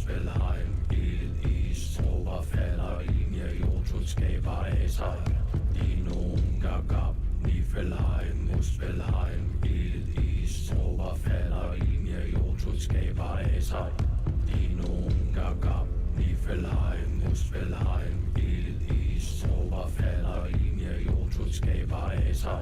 Muspelheim, ild, is, tropper falder i mir, Jotun skaber af sig. I nogen gagab, Niflheim, Muspelheim, ild, is, tropper falder i mir, Jotun skaber af sig. I nogen gagab, Niflheim, Muspelheim, ild, is, tropper falder i mir, Jotun skaber af sig.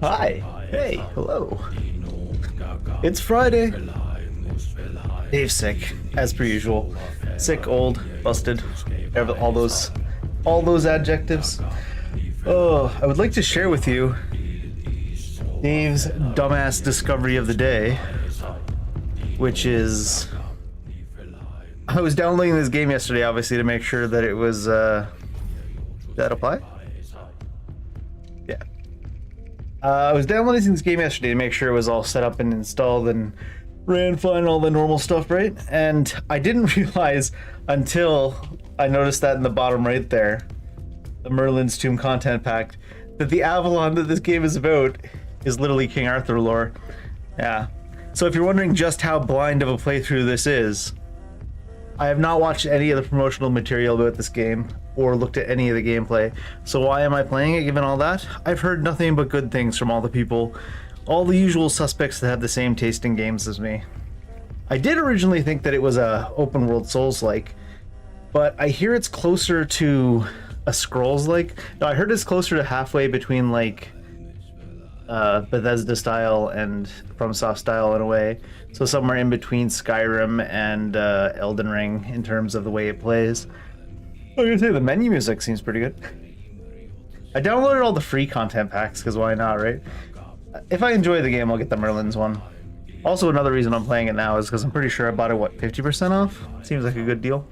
Hi. Hey. Hello. It's Friday. Dave's sick, as per usual. Sick, old, busted. All those adjectives. Oh, I would like to share with you Dave's dumbass discovery of the day, which is I was downloading this game yesterday, obviously, to make sure that it was. Did that apply? Yeah. I was downloading this game yesterday to make sure it was all set up and installed and ran fine, all the normal stuff, right? And I didn't realize until I noticed that in the bottom right there, the Merlin's Tomb content pack, that the Avalon that this game is about is literally King Arthur lore. Yeah. So if you're wondering just how blind of a playthrough this is, I have not watched any of the promotional material about this game or looked at any of the gameplay. So why am I playing it given all that? I've heard nothing but good things from all the people, all the usual suspects that have the same taste in games as me. I did originally think that it was a open world Souls-like, but I hear it's closer to a Scrolls like. No, I heard it's closer to halfway between like Bethesda style and FromSoft style in a way. So somewhere in between Skyrim and Elden Ring in terms of the way it plays. I was gonna say the menu music seems pretty good. I downloaded all the free content packs because why not, right? If I enjoy the game, I'll get the Merlin's one. Also, another reason I'm playing it now is because I'm pretty sure I bought it, what, 50% off? Seems like a good deal.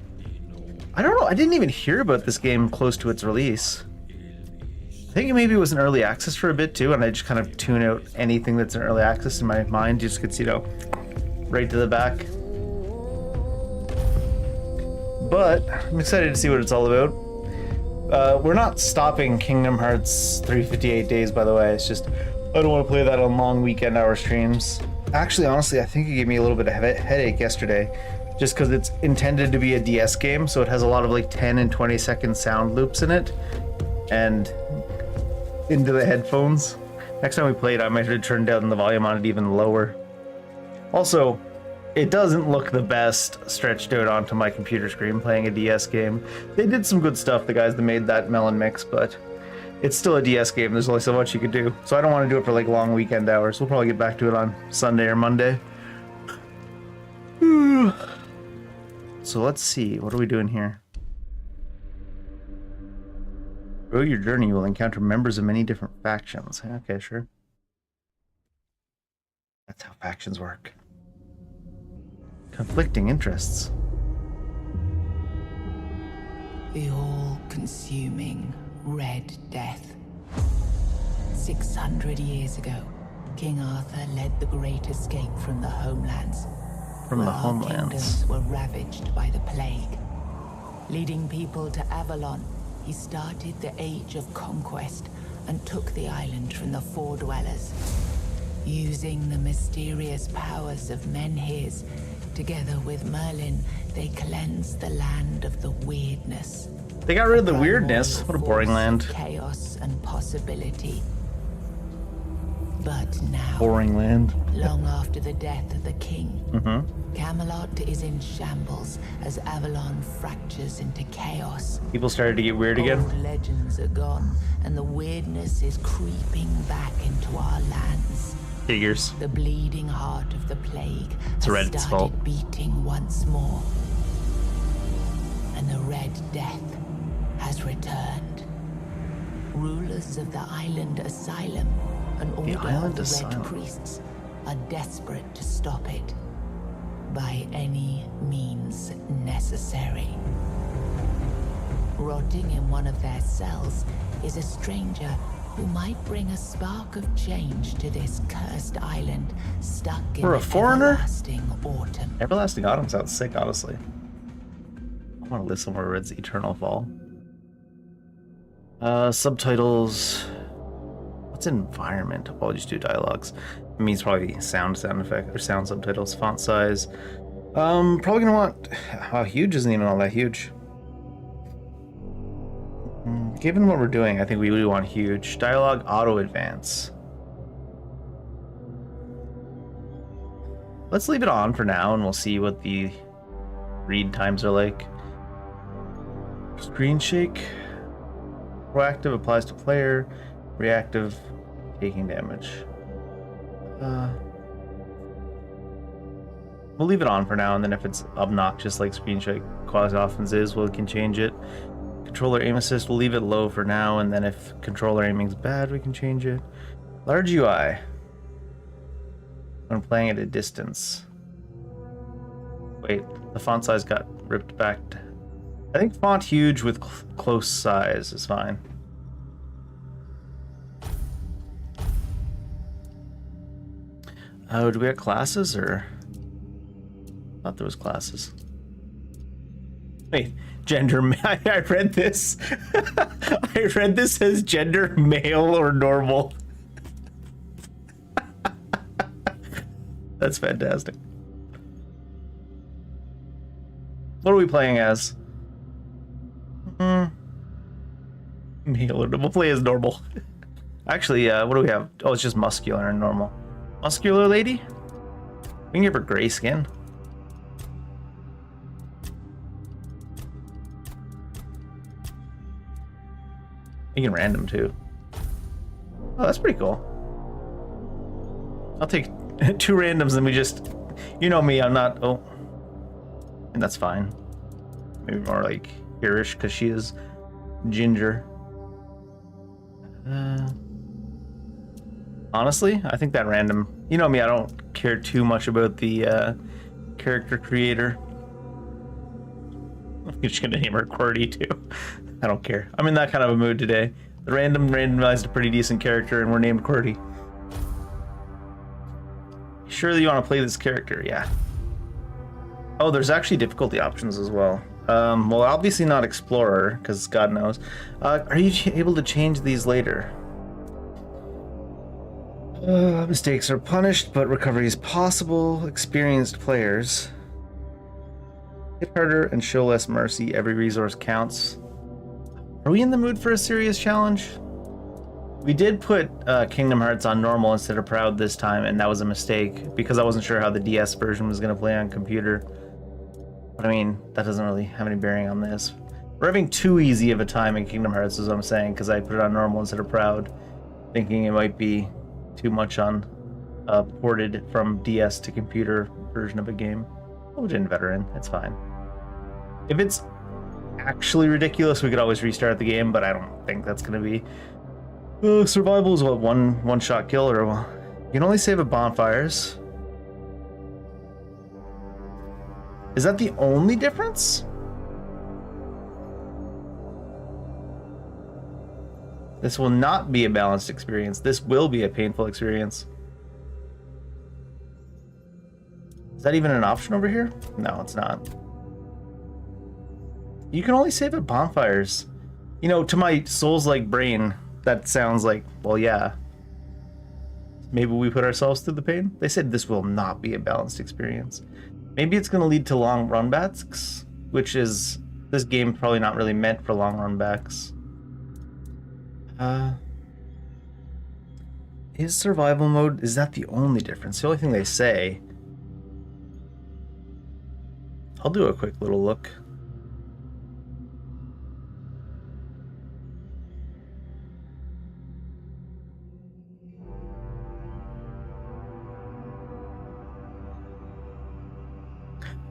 I don't know, I didn't even hear about this game close to its release. I think maybe it was in early access for a bit too, and I just kind of tune out anything that's in early access in my mind, just gets, you know, right to the back. But I'm excited to see what it's all about. We're not stopping Kingdom Hearts 358 Days, by the way. It's just, I don't want to play that on long weekend hour streams. Actually, honestly, I think it gave me a little bit of headache yesterday, just because it's intended to be a DS game, so it has a lot of like 10 and 20 second sound loops in it, and into the headphones. Next time we play it, I might have to turn down the volume on it even lower. Also, it doesn't look the best stretched out onto my computer screen playing a DS game. They did some good stuff, the guys that made that Melon Mix, but it's still a DS game. There's only so much you could do. So I don't want to do it for like long weekend hours. We'll probably get back to it on Sunday or Monday. So let's see. What are we doing here? Throughout your journey, you will encounter members of many different factions. Okay, sure. That's how factions work. Conflicting interests. The all-consuming Red Death. 600 years ago, King Arthur led the Great Escape from the homelands. From the Our homelands. kingdoms were ravaged by the plague. Leading people to Avalon, he started the Age of Conquest and took the island from the Four Dwellers. Using the mysterious powers of Menhirs, together with Merlin, they cleansed the land of the weirdness. They got rid of the weirdness. What a boring land. Chaos and possibility. But now, Boring land. long after the death of the king, Mm-hmm. Camelot is in shambles as Avalon fractures into chaos. People started to get weird again. Old legends are gone, and the weirdness is creeping back into our lands. Figures. The bleeding heart of the plague It's has Red's started fault. beating once more. And the Red Death has returned. Rulers of the island asylum, an order island of the asylum. Red Priests, are desperate to stop it by any means necessary. Rotting in one of their cells is a stranger who might bring a spark of change to this cursed island stuck in For a the foreigner? everlasting autumn. Everlasting Autumn sounds sick, honestly. I want to live somewhere where it's Eternal Fall. Subtitles. What's environment? I'll just do dialogues. It means probably sound effect or sound subtitles. Font size. Probably gonna want. Wow, huge isn't even all that huge. Given what we're doing, I think we would want huge. Dialogue auto advance. Let's leave it on for now, and we'll see what the read times are like. Screen shake. Proactive applies to player. Reactive, taking damage. We'll leave it on for now, and then if it's obnoxious like screen shake quasi often is, we can change it. Controller aim assist, we'll leave it low for now, and then if controller aiming's bad, we can change it. Large UI. When playing at a distance. Wait, the font size got ripped back. I think font huge with close size is fine. Oh, do we have classes or? I thought there was classes. Wait, gender. I read this. I read this as gender male or normal. That's fantastic. What are we playing as? Male or we'll play as normal. Actually, what do we have? Oh, it's just muscular and normal. Muscular lady? We can give her gray skin. You can random too. Oh, that's pretty cool. I'll take 2 randoms and we just... You know me, I'm not... Oh. And that's fine. Maybe more like Irish because she is ginger. Honestly, I think that random... You know me, I don't care too much about the character creator. I'm just gonna name her QWERTY too. I don't care. I'm in that kind of a mood today. The randomized a pretty decent character and we're named QWERTY. Sure that you want to play this character? Yeah. Oh, there's actually difficulty options as well. Well, obviously not Explorer, because God knows. Are you able to change these later? Mistakes are punished, but recovery is possible. Experienced players hit harder and show less mercy. Every resource counts. Are we in the mood for a serious challenge? We did put Kingdom Hearts on normal instead of proud this time, and that was a mistake because I wasn't sure how the DS version was going to play on computer. But I mean, that doesn't really have any bearing on this. We're having too easy of a time in Kingdom Hearts, is what I'm saying, because I put it on normal instead of proud, thinking it might be too much on ported from DS to computer version of a game. Oh, we did veteran. It's fine. If it's actually ridiculous, we could always restart the game, but I don't think that's going to be... survival is what, one-shot kill, or you can only save at bonfires. Is that the only difference? This will not be a balanced experience. This will be a painful experience. Is that even an option over here? No, it's not. You can only save at bonfires. You know, to my Souls-like brain, that sounds like, well, yeah. Maybe we put ourselves through the pain? They said this will not be a balanced experience. Maybe it's going to lead to long run backs, which is... This game's probably not really meant for long run backs. Is survival mode... Is that the only difference? The only thing they say... I'll do a quick little look.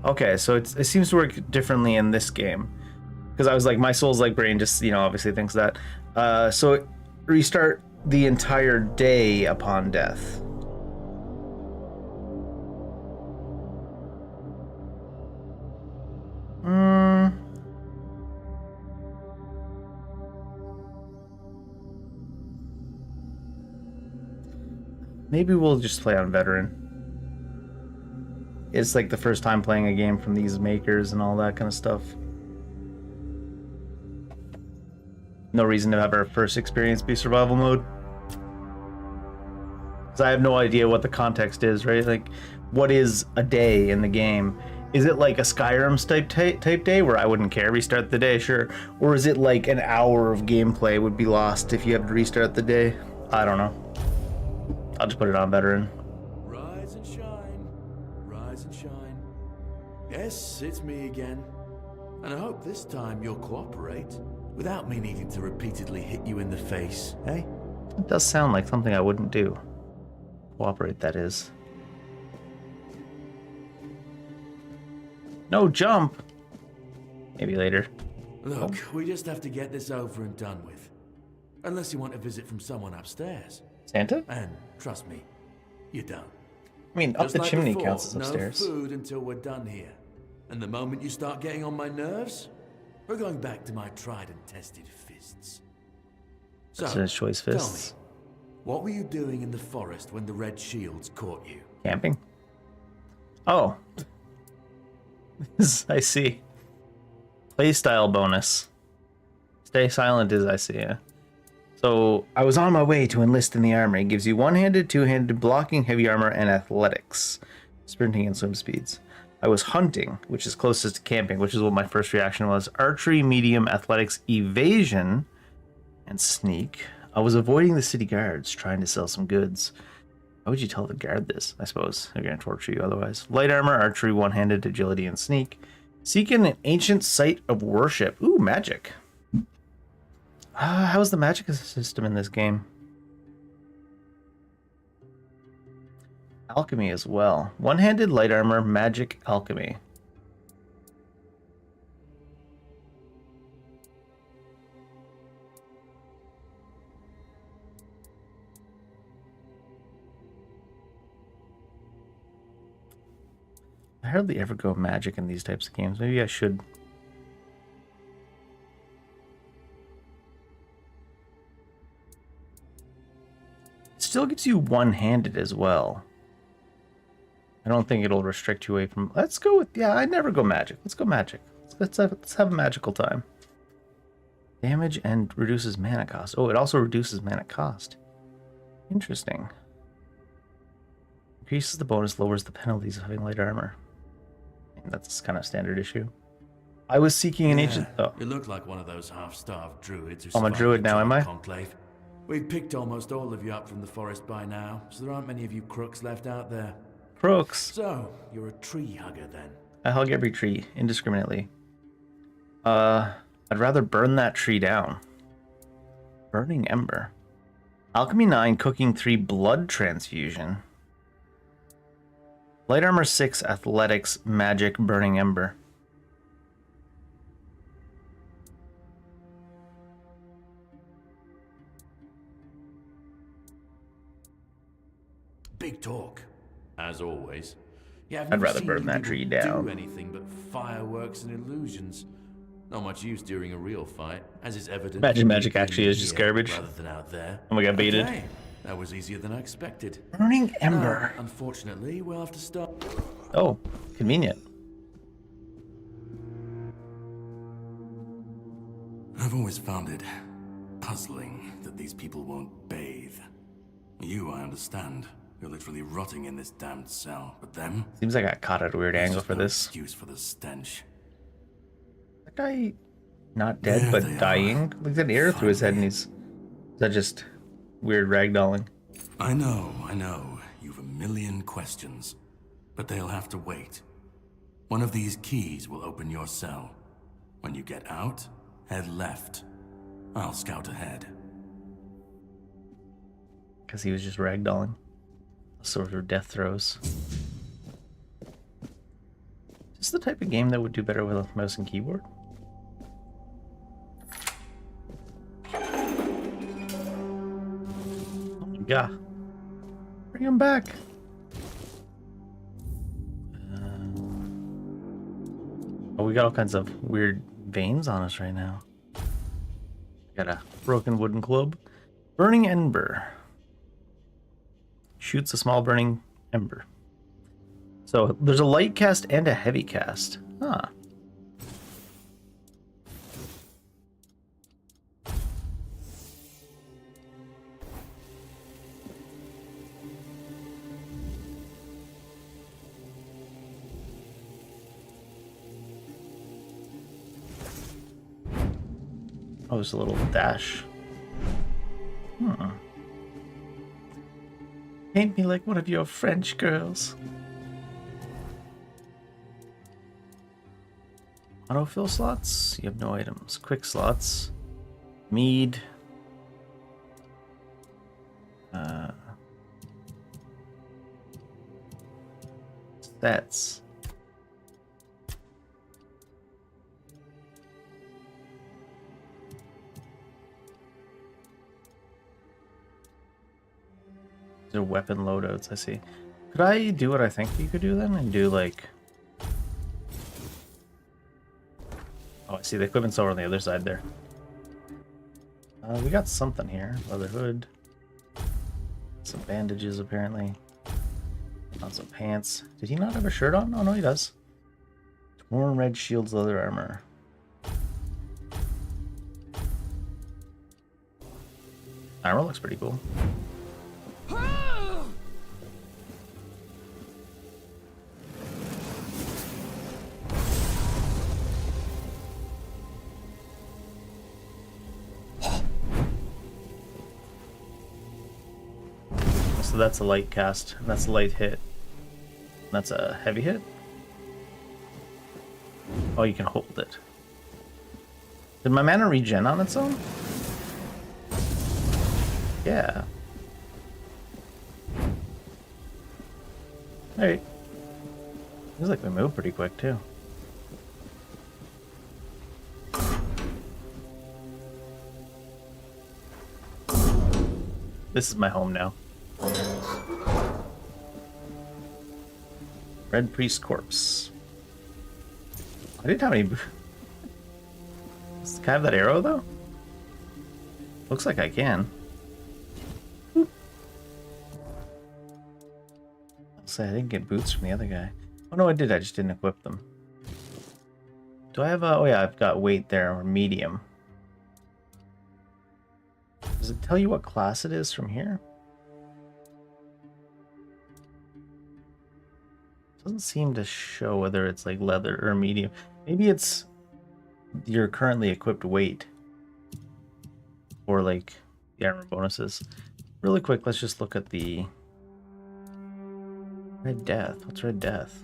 Okay, so it seems to work differently in this game. Because I was like, my Souls-like brain just, you know, obviously thinks that. So restart the entire day upon death. Maybe we'll just play on veteran. It's like the first time playing a game from these makers and all that kind of stuff. No reason to have our first experience be survival mode. Because I have no idea what the context is, right? Like, what is a day in the game? Is it like a Skyrim type day where I wouldn't care, restart the day, sure. Or is it like an hour of gameplay would be lost if you have to restart the day? I don't know. I'll just put it on veteran. Rise and shine. Rise and shine. Yes, it's me again. And I hope this time you'll cooperate without me needing to repeatedly hit you in the face, eh? It does sound like something I wouldn't do. Cooperate, that is. No jump! Maybe later. Look, we just have to get this over and done with. Unless you want a visit from someone upstairs. Santa? And trust me, you don't. I mean, up Just the like chimney before, counts as upstairs. No food until we're done here. And the moment you start getting on my nerves, we're going back to my tried and tested fists. So, That's his choice fists. tell me, what were you doing in the forest when the red shields caught you? Camping? Oh. I see. Playstyle bonus. Stay silent is I see, yeah. So, I was on my way to enlist in the army. It gives you one-handed, two-handed, blocking, heavy armor, and athletics. Sprinting and swim speeds. I was hunting, which is closest to camping, which is what my first reaction was. Archery, medium, athletics, evasion, and sneak. I was avoiding the city guards, trying to sell some goods. Why would you tell the guard this? I suppose they're going to torture you otherwise. Light armor, archery, one-handed, agility, and sneak. Seeking an ancient site of worship. Ooh, magic. How's the magic system in this game? Alchemy as well. One-handed light armor, magic, alchemy. I hardly ever go magic in these types of games. Maybe I should. It still gives you one-handed as well. I don't think it'll restrict you away from... Let's go with... Yeah, I never go magic. Let's go magic. Let's have a magical time. Damage and reduces mana cost. Oh, it also reduces mana cost. Interesting. Increases the bonus, lowers the penalties of having light armor. That's kind of standard issue. I was seeking an ancient... Oh. You look like one of those half-starved druids who I'm a druid now, am I? Conclave. We've picked almost all of you up from the forest by now, so there aren't many of you crooks left out there. Crooks. So, you're a tree hugger then? I hug every tree, indiscriminately. I'd rather burn that tree down. Burning Ember. Alchemy 9, Cooking 3, Blood Transfusion. Light Armor 6, Athletics, Magic, Burning Ember. Big talk, as always. Yeah, I'd rather burn that tree down. Do anything but fireworks and illusions. Not much use during a real fight, as is evident. Imagine magic actually is just garbage. Rather than out there. And we got baited. Okay, that was easier than I expected. Burning Ember. Unfortunately, we'll have to stop. Oh, convenient. I've always found it puzzling that these people won't bathe. You, I understand. You're literally rotting in this damned cell, but them? Seems like I got caught at a weird angle for this. Excuse for the stench. That guy, not dead, but dying? Like an arrow through his head, and he's... Is that just weird ragdolling? I know. You've a million questions. But they'll have to wait. One of these keys will open your cell. When you get out, head left. I'll scout ahead. Because he was just ragdolling. A sort of death throws. Is this the type of game that would do better with a mouse and keyboard? Oh my god. Bring him back. Oh, we got all kinds of weird veins on us right now. Got a broken wooden club. Burning Ember. Shoots a small burning ember. So there's a light cast and a heavy cast. Huh. Oh, there's a little dash. Paint me like one of your French girls. Autofill slots? You have no items. Quick slots. Mead. Stats. These are weapon loadouts, I see. Could I do what I think you could do then? And do like... Oh, I see the equipment's over on the other side there. We got something here. Leather hood. Some bandages, apparently. On some pants. Did he not have a shirt on? Oh, no, he does. Torn red shields, leather armor. Armor looks pretty cool. So that's a light cast, and that's a light hit. And that's a heavy hit. Oh, you can hold it. Did my mana regen on its own? Yeah. Alright. Seems like we move pretty quick too. This is my home now. Red Priest Corpse. I didn't have any... Can I have that arrow, though? Looks like I can. I'll say I didn't get boots from the other guy. Oh, no, I did. I just didn't equip them. Do I have a... Oh, yeah, I've got weight there, or medium. Does it tell you what class it is from here? Doesn't seem to show whether it's like leather or medium. Maybe it's your currently equipped weight. Or like the armor bonuses. Really quick, let's just look at the... Red Death. What's Red Death?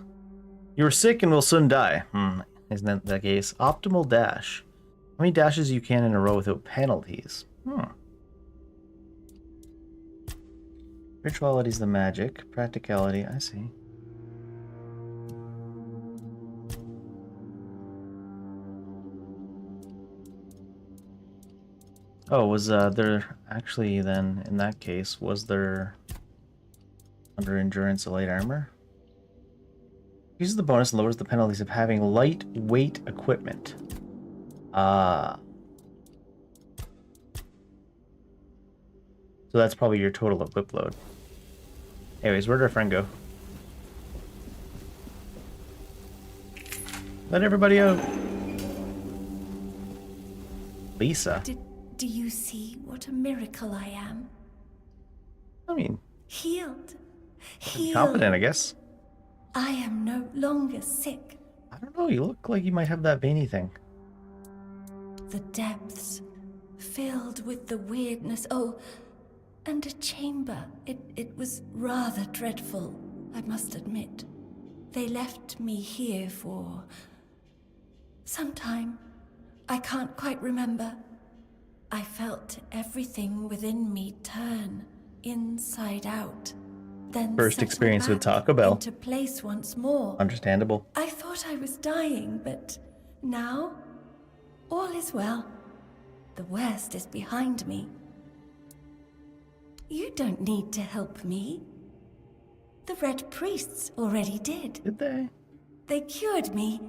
You are sick and will soon die. Isn't that the case? Optimal dash. How many dashes you can in a row without penalties? Spirituality is the magic. Practicality, I see. Oh, was there actually then, in that case, was there under endurance a light armor? Uses the bonus and lowers the penalties of having lightweight equipment. Ah. So that's probably your total equip load. Anyways, where'd our friend go? Let everybody out. Lisa. Do you see what a miracle I am? I mean, Healed. confident, I guess. I am no longer sick. I don't know, you look like you might have that veiny thing. The depths, filled with the weirdness. Oh, and a chamber. It was rather dreadful, I must admit. They left me here for some time. I can't quite remember. I felt everything within me turn inside out. Then First settle experience with back Taco Bell. into place once more. Understandable. I thought I was dying, but now all is well. The worst is behind me. You don't need to help me. The Red Priests already did. Did they? They cured me.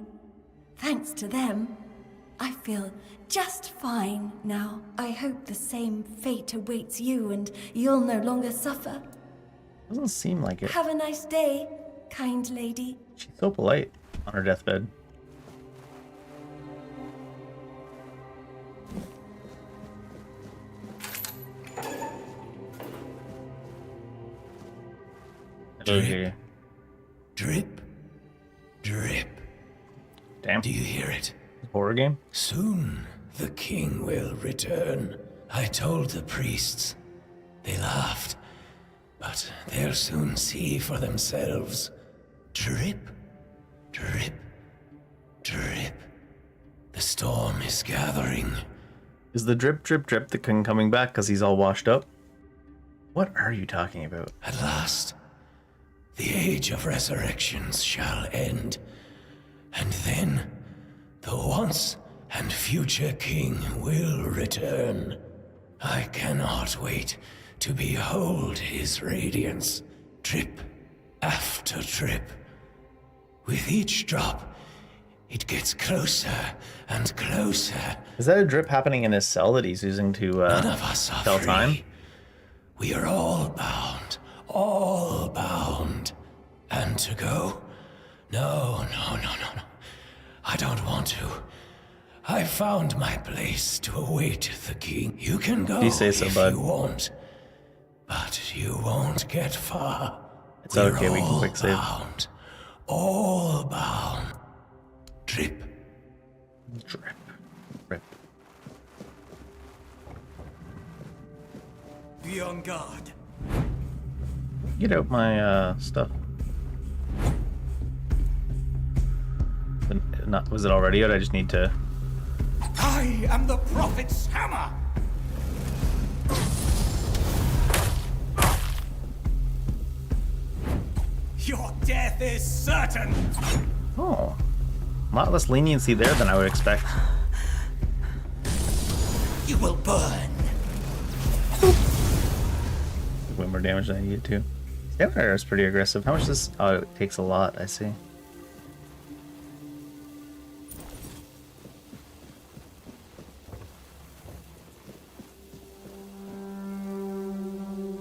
Thanks to them, I feel just fine now. I hope the same fate awaits you and you'll no longer suffer. Doesn't seem like it. Have a nice day, kind lady. She's so polite on her deathbed. Drip, drip, drip. Damn. Do you hear it? Horror game? Soon the king will return. I told the priests. They laughed. But they'll soon see for themselves. Drip, drip, drip. The storm is gathering. Is the drip, drip, drip the king coming back because he's all washed up? What are you talking about? At last, the age of resurrections shall end. And then, the once and future king will return. I cannot wait to behold his radiance, drip after drip. With each drop, it gets closer and closer. Is that a drip happening in his cell that he's using to None of us are tell free. time? We are all bound, all bound. And to go? No. I don't want to. I found my place to await the king. You can go You say so, if bud. you want, but you won't get far. It's okay, we can quick save. Bound, all bound. Drip. Drip. Rip. Be on guard. Get out my stuff. Was it already out? I just need to... I am the prophet's hammer. Death is certain! Oh. A lot less leniency there than I would expect. You will burn! Way more damage than I needed to. Stamina arrow is pretty aggressive. How much does... Oh, it takes a lot, I see.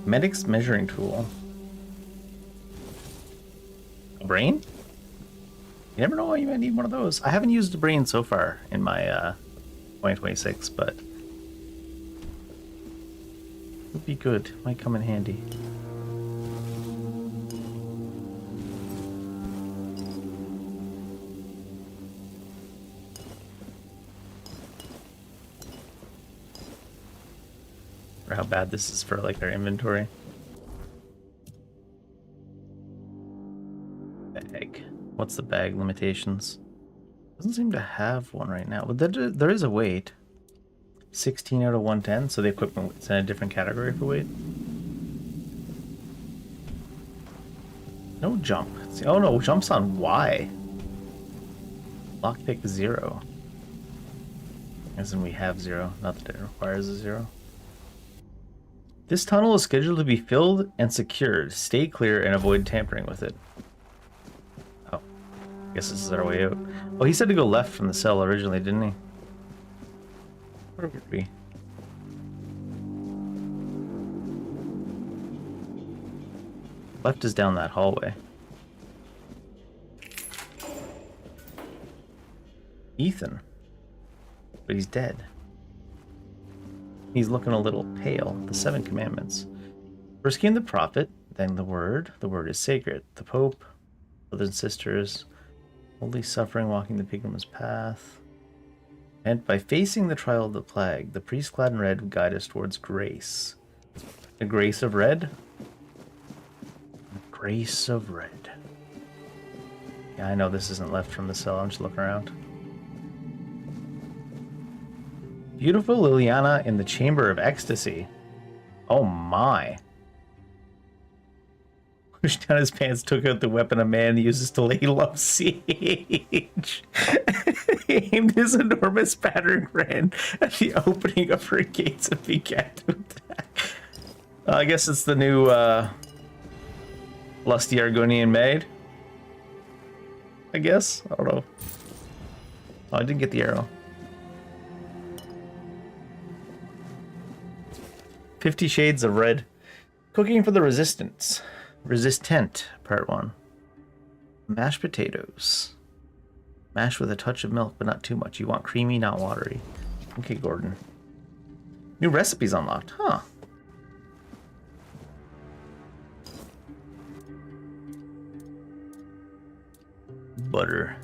Medic's measuring tool. A brain? You never know why you might need one of those. I haven't used a brain so far in my 2026, but would be good. Might come in handy. Or how bad this is for like our inventory. Bag. What's the bag limitations? Doesn't seem to have one right now. But there is a weight. 16 out of 110, so the equipment is in a different category for weight. No jump. Oh no, jump's on Y. Lockpick 0. As in we have 0, not that it requires a 0. This tunnel is scheduled to be filled and secured. Stay clear and avoid tampering with it. Oh, I guess this is our way out. Oh, he said to go left from the cell originally, didn't he? Where would it be? Left is down that hallway. Ethan. But he's dead. He's looking a little pale. The 7 commandments. First came the prophet, then the word. The word is sacred. The pope, brothers and sisters, holy suffering, walking the pilgrim's path. And by facing the trial of the plague, the priest clad in red would guide us towards grace. The grace of red? The grace of red. Yeah, I know this isn't left from the cell. I'm just looking around. Beautiful Liliana in the Chamber of Ecstasy. Oh my. Pushed down his pants, took out the weapon a man uses to lay low siege. He aimed his enormous battering ram at the opening of her gates and began to attack. I guess it's the new lusty Argonian maid. I guess? I don't know. Oh, I didn't get the arrow. 50 Shades of Red. Cooking for the Resistance. Resistant, Part 1. Mashed potatoes. Mash with a touch of milk, but not too much. You want creamy, not watery. Okay, Gordon. New recipes unlocked. Huh. Butter.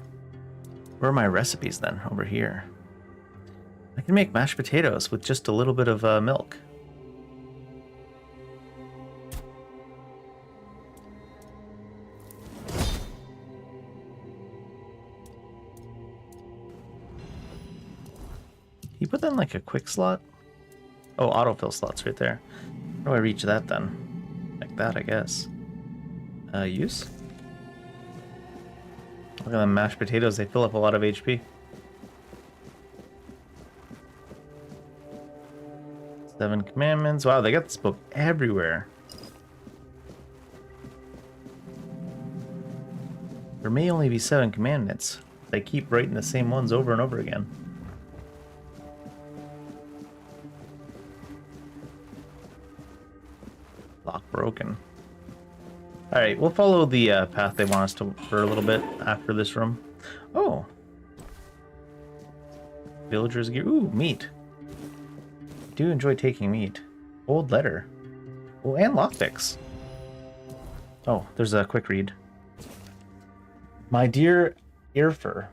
Where are my recipes then? Over here. I can make mashed potatoes with just a little bit of milk. You put that in like a quick slot? Oh, autofill slot's right there. How do I reach that then? Like that, I guess. Use? Look at them mashed potatoes, they fill up a lot of HP. 7 commandments. Wow, they got this book everywhere. There may only be 7 commandments. They keep writing the same ones over and over again. Lock broken. Alright, we'll follow the path they want us to for a little bit after this room. Oh. Villagers gear. Ooh, meat. Do enjoy taking meat. Old letter. Oh, and lockpicks. Oh, there's a quick read. My dear Earfur,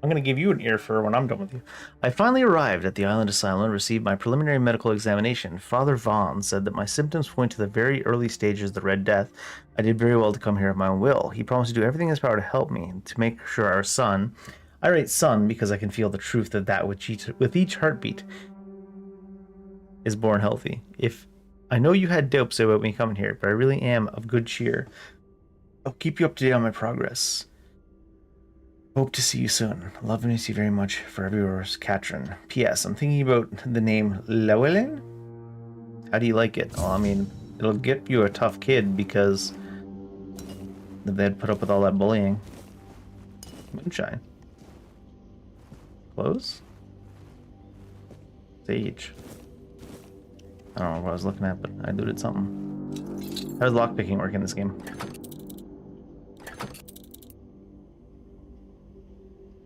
I'm going to give you an earfur when I'm done with you. I finally arrived at the island asylum and received my preliminary medical examination. Father Vaughn said that my symptoms point to the very early stages of the Red Death. I did very well to come here of my own will. He promised to do everything in his power to help me, to make sure our son, I write son because I can feel the truth that with each heartbeat is born healthy. If I know you had doubts about me coming here, but I really am of good cheer. I'll keep you up to date on my progress. Hope to see you soon. Love and miss you very much. Forever yours, Katrin. P.S. I'm thinking about the name Llewellyn. How do you like it? Well, I mean, it'll get you a tough kid because they'd put up with all that bullying. Moonshine. Close? Sage. I don't know what I was looking at, but I looted something. How does lockpicking work in this game?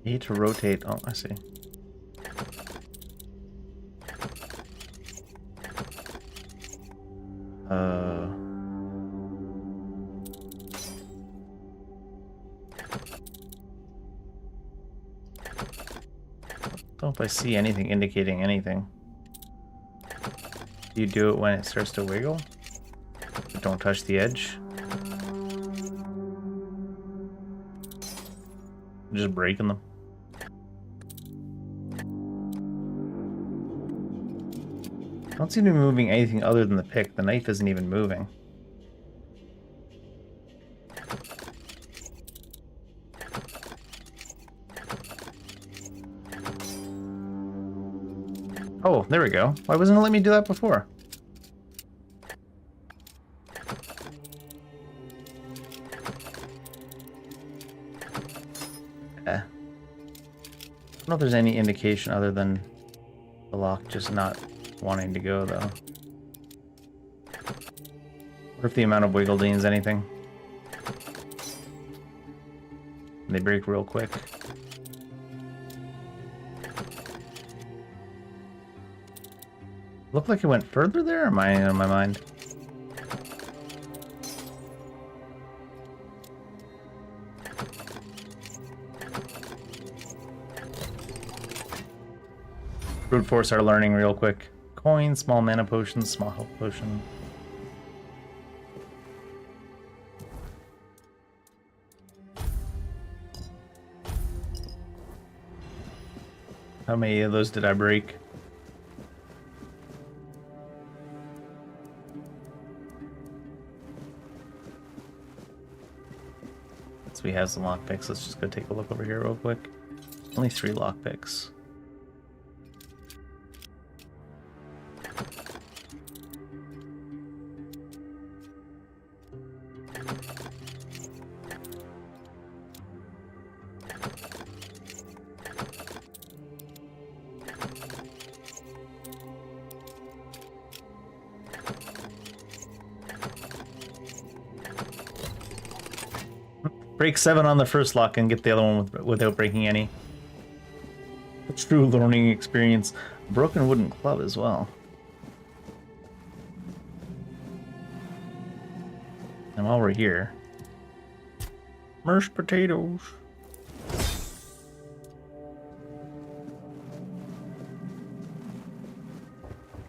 E to rotate. Oh, I see. Don't know if I see anything indicating anything. You do it when it starts to wiggle, but don't touch the edge. I'm just breaking them. I don't seem to be moving anything other than the pick. The knife isn't even moving. Oh, there we go. Why wasn't it letting me do that before? I don't know if there's any indication other than the lock just not wanting to go, though. What if the amount of wiggle means anything? They break real quick. Looked like it went further there, or am I in my mind? Brute force our learning real quick. Coin, small mana potion, small health potion. How many of those did I break? So we have some lockpicks. Let's just go take a look over here real quick. Only 3 lockpicks. Break 7 on the first lock and get the other one without breaking any. A true learning experience. A broken wooden club as well. And while we're here, mashed potatoes. This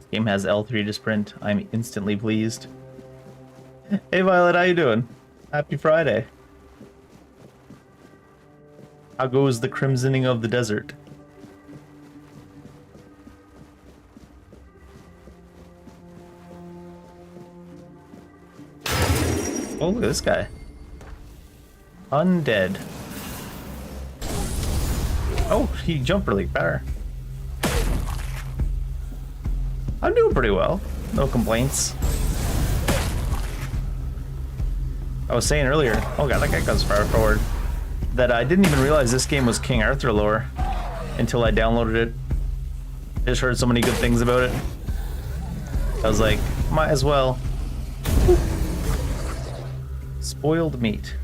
game has L3 to sprint. I'm instantly pleased. Hey Violet, how you doing? Happy Friday. How goes the crimsoning of the desert? Oh, look at this guy. Undead. Oh, he jumped really far. I'm doing pretty well. No complaints. I was saying earlier, oh god, that guy goes far forward, that I didn't even realize this game was King Arthur lore until I downloaded it. I just heard so many good things about it. I was like, might as well. Spoiled meat.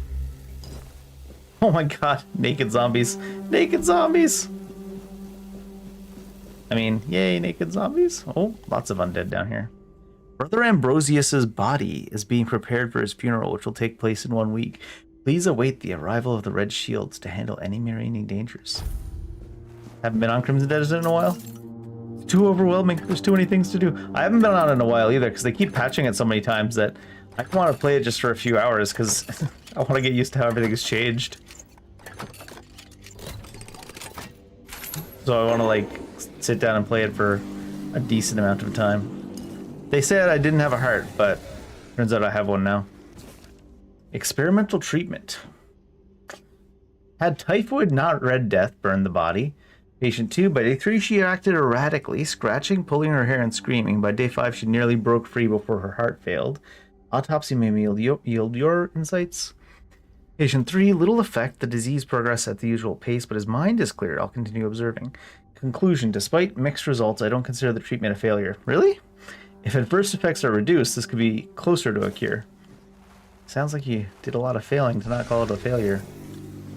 Oh my god, naked zombies. Naked zombies! I mean, yay, naked zombies. Oh, lots of undead down here. Brother Ambrosius's body is being prepared for his funeral, which will take place in 1 week. Please await the arrival of the Red Shields to handle any remaining dangers. Haven't been on Crimson Desert in a while? It's too overwhelming. There's too many things to do. I haven't been on it in a while either, because they keep patching it so many times that I want to play it just for a few hours, because I want to get used to how everything has changed. So I want to, like, sit down and play it for a decent amount of time. They said I didn't have a heart, but turns out I have one now. Experimental treatment. Had typhoid, not Red Death, burned the body. Patient 2, by day 3, she acted erratically, scratching, pulling her hair, and screaming. By day 5, she nearly broke free before her heart failed. Autopsy may yield your insights. Patient 3, little effect. The disease progressed at the usual pace, but his mind is clear. I'll continue observing. Conclusion. Despite mixed results, I don't consider the treatment a failure. Really? If adverse effects are reduced, this could be closer to a cure. Sounds like you did a lot of failing to not call it a failure.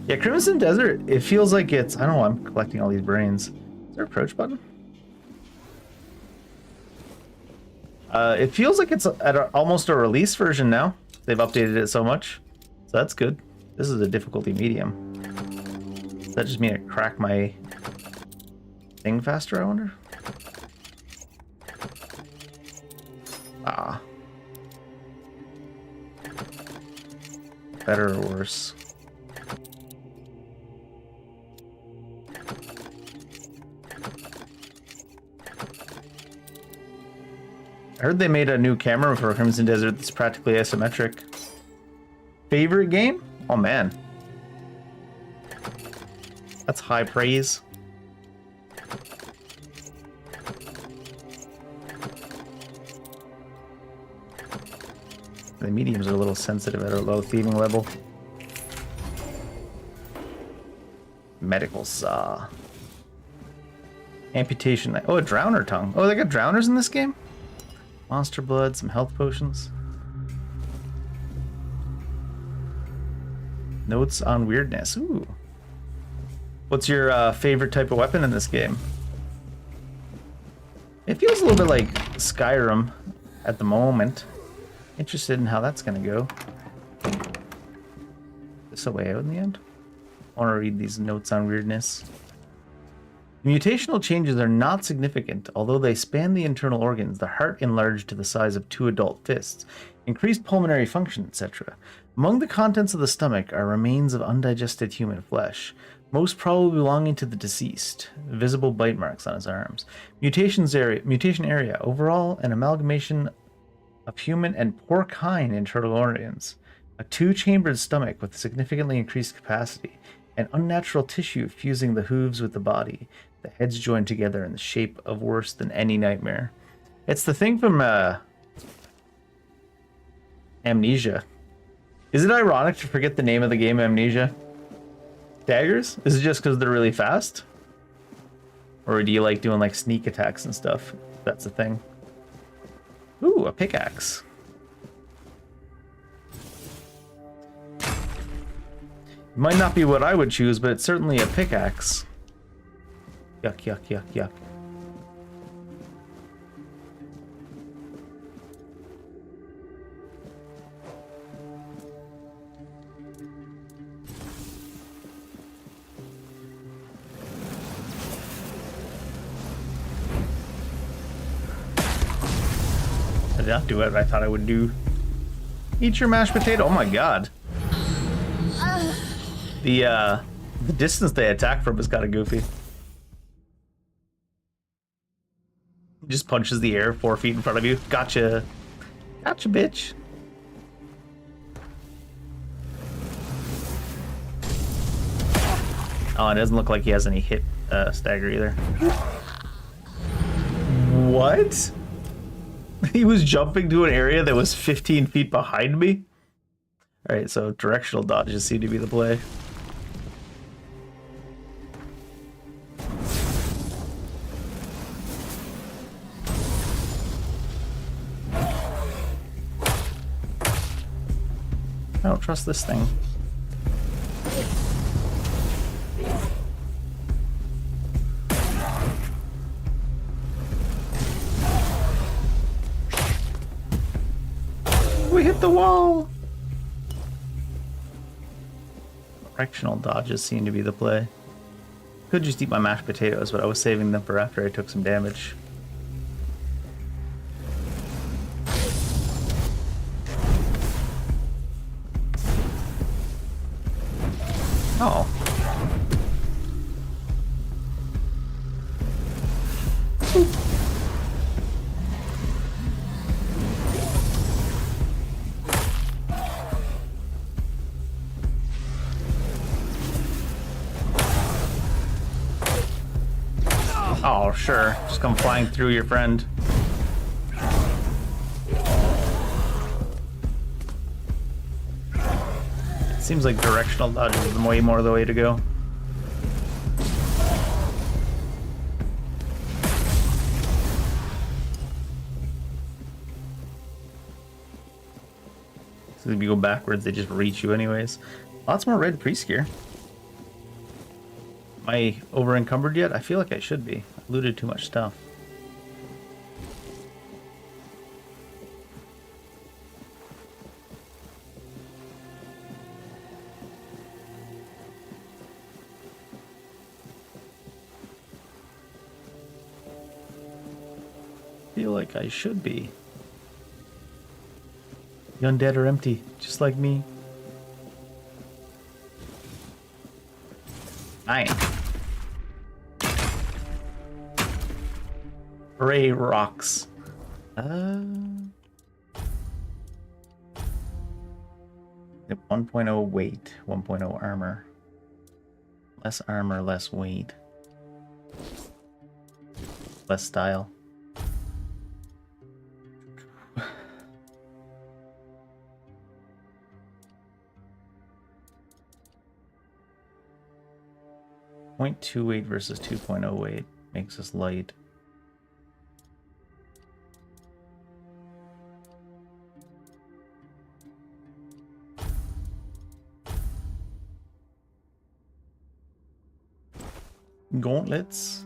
Yeah, Crimson Desert, it feels like it's... I don't know, I'm collecting all these brains. Is there an approach button? It feels like it's at almost a release version now. They've updated it so much. So that's good. This is a difficulty medium. Does that just mean it cracked my thing faster, I wonder? Ah. Better or worse? I heard they made a new camera for Crimson Desert that's practically isometric. Favorite game? Oh man. That's high praise. The mediums are a little sensitive at a low thieving level. Medical saw. Amputation. Oh, a drowner tongue. Oh, they got drowners in this game? Monster blood, some health potions. Notes on weirdness. Ooh. What's your favorite type of weapon in this game? It feels a little bit like Skyrim at the moment. Interested in how that's gonna go. This a way out in the end? I want to read these notes on weirdness. Mutational changes are not significant, although they span the internal organs, the heart enlarged to the size of 2 adult fists, increased pulmonary function, etc. Among the contents of the stomach are remains of undigested human flesh, most probably belonging to the deceased, visible bite marks on his arms. Mutation area, overall an amalgamation of human and porcine internal organs, a 2-chambered stomach with significantly increased capacity, and unnatural tissue fusing the hooves with the body. The heads joined together in the shape of worse than any nightmare. It's the thing from Amnesia. Is it ironic to forget the name of the game, Amnesia? Daggers? Is it just because they're really fast? Or do you like doing like sneak attacks and stuff? That's the thing. Ooh, a pickaxe. It might not be what I would choose, but it's certainly a pickaxe. Yuck, yuck, yuck, yuck. I did not do what I thought I would do. Eat your mashed potato. Oh my god. The distance they attack from is kind of goofy. Just punches the air 4 feet in front of you. Gotcha. Gotcha, bitch. Oh, it doesn't look like he has any hit stagger either. What? He was jumping to an area that was 15 feet behind me? Alright, so directional dodges seem to be the play. I don't trust this thing. We hit the wall! Directional dodges seem to be the play. Could just eat my mashed potatoes, but I was saving them for after I took some damage. Oh. Oh, sure. Just come flying through your friend. It seems like directional dodge is way more the way to go. So if you go backwards, they just reach you anyways. Lots more red priest gear. Am I over encumbered yet? I feel like I should be. I looted too much stuff. Feel like I should be. The undead are empty, just like me. 9. Ray rocks. 1.0 weight, 1.0 armor. Less armor, less weight. Less style. .2 weight versus 2.0 weight makes us light. Gauntlets.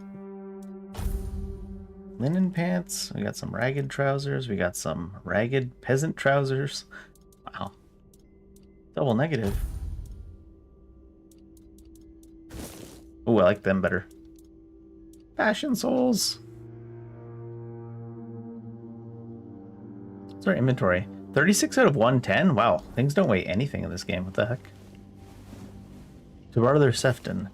Linen pants. We got some ragged trousers. We got some ragged peasant trousers. Wow. Double negative. Oh, I like them better. Passion souls. What's our inventory? 36 out of 110? Wow, things don't weigh anything in this game. What the heck? To Brother Sefton.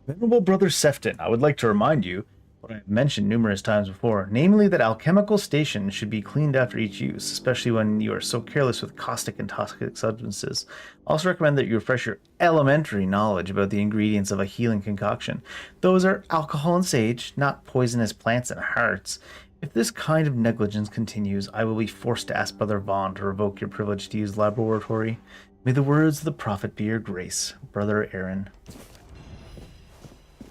Venerable Brother Sefton, I would like to remind you what I have mentioned numerous times before, namely that alchemical stations should be cleaned after each use, especially when you are so careless with caustic and toxic substances. I also recommend that you refresh your elementary knowledge about the ingredients of a healing concoction. Those are alcohol and sage, not poisonous plants and hearts. If this kind of negligence continues, I will be forced to ask Brother Vaughn to revoke your privilege to use the laboratory. May the words of the prophet be your grace, Brother Aaron.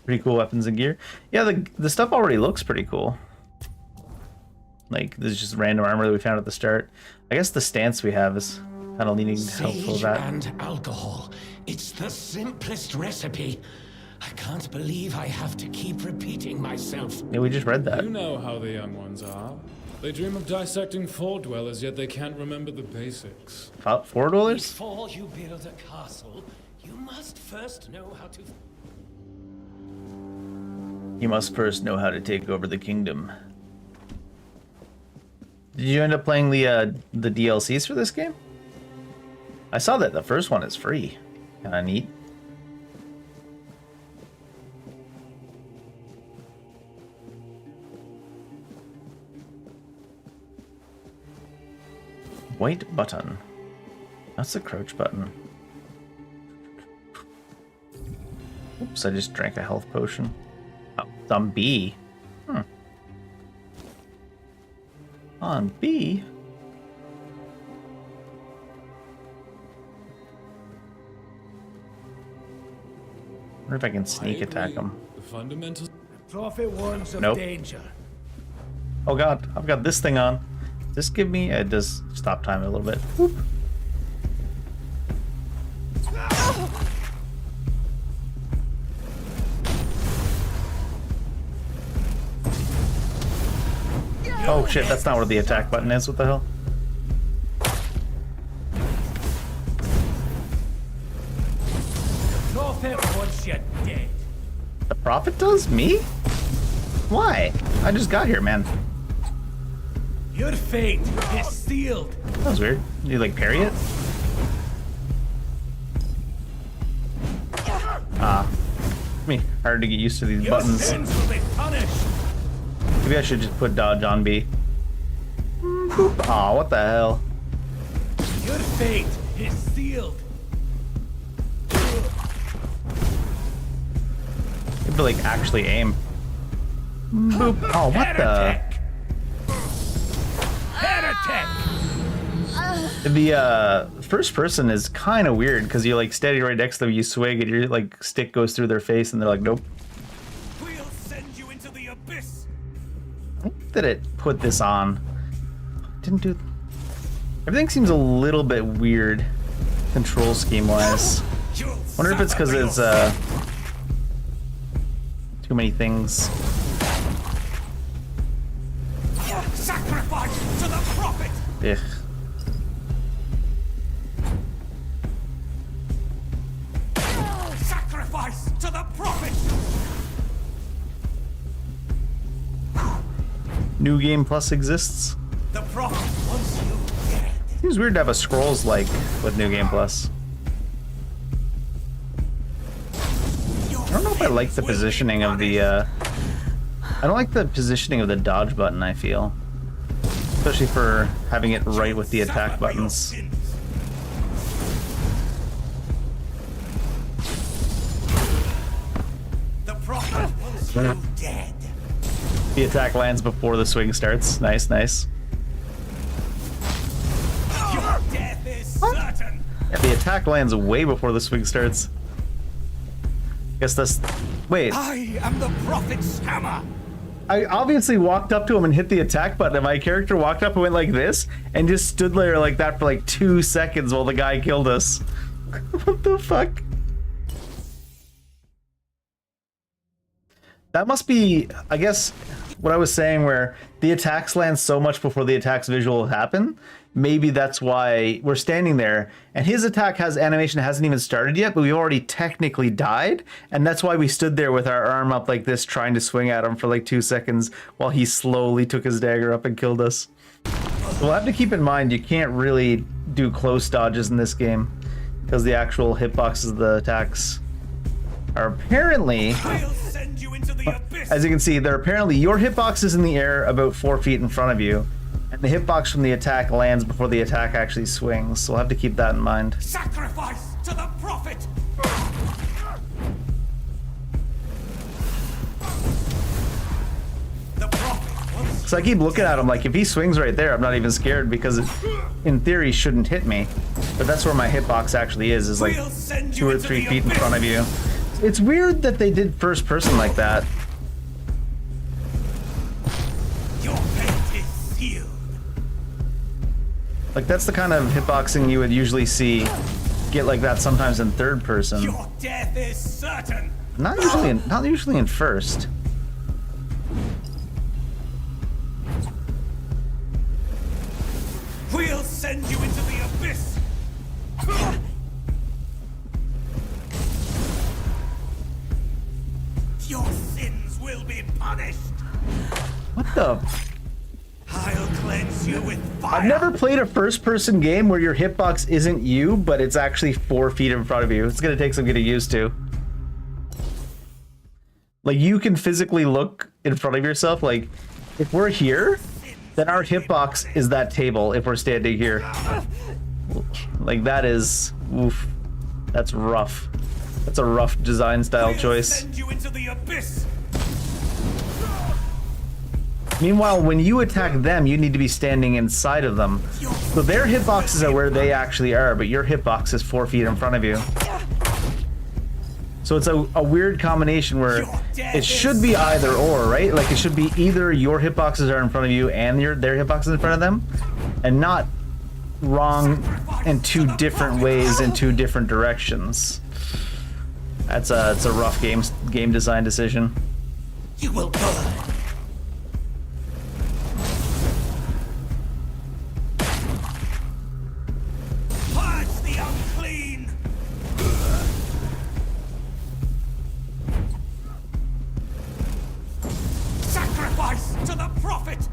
Pretty cool weapons and gear. Yeah, the stuff already looks pretty cool. Like, this is just random armor that we found at the start. I guess the stance we have is kind of leaning helpful with that. And alcohol. It's the simplest recipe. I can't believe I have to keep repeating myself. Yeah, we just read that. You know how the young ones are. They dream of dissecting Fort dwellers, yet they can't remember the basics. Fort dwellers? Before you build a castle, you must first know how to... You must first know how to take over the kingdom. Did you end up playing the DLCs for this game? I saw that the first one is free. Kinda neat. White button. That's the crouch button. Oops, I just drank a health potion. Oh, it's on B. On B? I wonder if I can sneak attack him. The fundamentals. The prophet warns of Nope. danger. Oh god, I've got this thing on. Does this give me... It does stop time a little bit. Whoop. Oh shit, that's not where the attack button is. What the hell? The prophet wants you dead. The prophet does? Me? Why? I just got here, man. Your fate is sealed. That was weird. You like parry it? Ah. Hard to get used to these Your buttons. sins will be punished. Maybe I should just put dodge on B. Aw, what the hell? Your fate is sealed. You have to like actually aim. Boop. Oh, what the? The first person is kind of weird because you're like standing right next to them, you swing, and your like stick goes through their face, and they're like, nope. We'll send you into the abyss. I think that it put this on. Didn't do. Everything seems a little bit weird, control scheme wise. Wonder if it's because it's too many things. Sacrifice to the prophet. Ugh. Sacrifice to the prophet. New Game Plus exists. The prophet wants you dead. Seems weird to have a scrolls like with New Game Plus. I don't know if I like the positioning of the I don't like the positioning of the dodge button, I feel. Especially for having it right with the attack buttons. The prophet wants you dead. The attack lands before the swing starts. Nice, nice. Your death is certain. Yeah, the attack lands way before the swing starts. Guess that's... Wait. I am the prophet's hammer. I obviously walked up to him and hit the attack button, and my character walked up and went like this, and just stood there like that for like 2 seconds while the guy killed us. What the fuck? That must be, I guess, what I was saying where the attacks land so much before the attacks visual happen. Maybe that's why we're standing there, and his attack has animation, hasn't even started yet, but we've already technically died, and that's why we stood there with our arm up like this trying to swing at him for like 2 seconds while he slowly took his dagger up and killed us. We'll have to keep in mind you can't really do close dodges in this game because the actual hitboxes of the attacks are apparently, as you can see, they're apparently, your hitbox is in the air about 4 feet in front of you, and the hitbox from the attack lands before the attack actually swings, so we'll have to keep that in mind. Sacrifice to the prophet. The prophet wants So I keep looking at him like, if he swings right there, I'm not even scared because it, in theory, shouldn't hit me. But that's where my hitbox actually is like 2 or 3 feet in front of you. It's weird that they did first person like that. your fate is sealed. Like, that's the kind of hitboxing you would usually see get like that sometimes in third person. Your death is certain. Not usually in first. We'll send you into the abyss. Your sins will be punished. What the? I'll cleanse you with fire. I've never played a first-person game where your hitbox isn't you, but it's actually 4 feet in front of you. It's gonna take some getting used to. Like, you can physically look in front of yourself. Like, if we're here, then our hitbox is that table if we're standing here. Like, that is... oof. That's rough. That's a rough design style choice. Send you into the abyss. Meanwhile, when you attack them, you need to be standing inside of them. So their hitboxes are where they actually are, but your hitbox is 4 feet in front of you. So it's a weird combination where it should be either or, right? Like, it should be either your hitboxes are in front of you and their hitboxes in front of them, and not wrong in 2 different ways in 2 different directions. It's a rough game design decision. You will burn. Purge the unclean. Sacrifice to the prophet.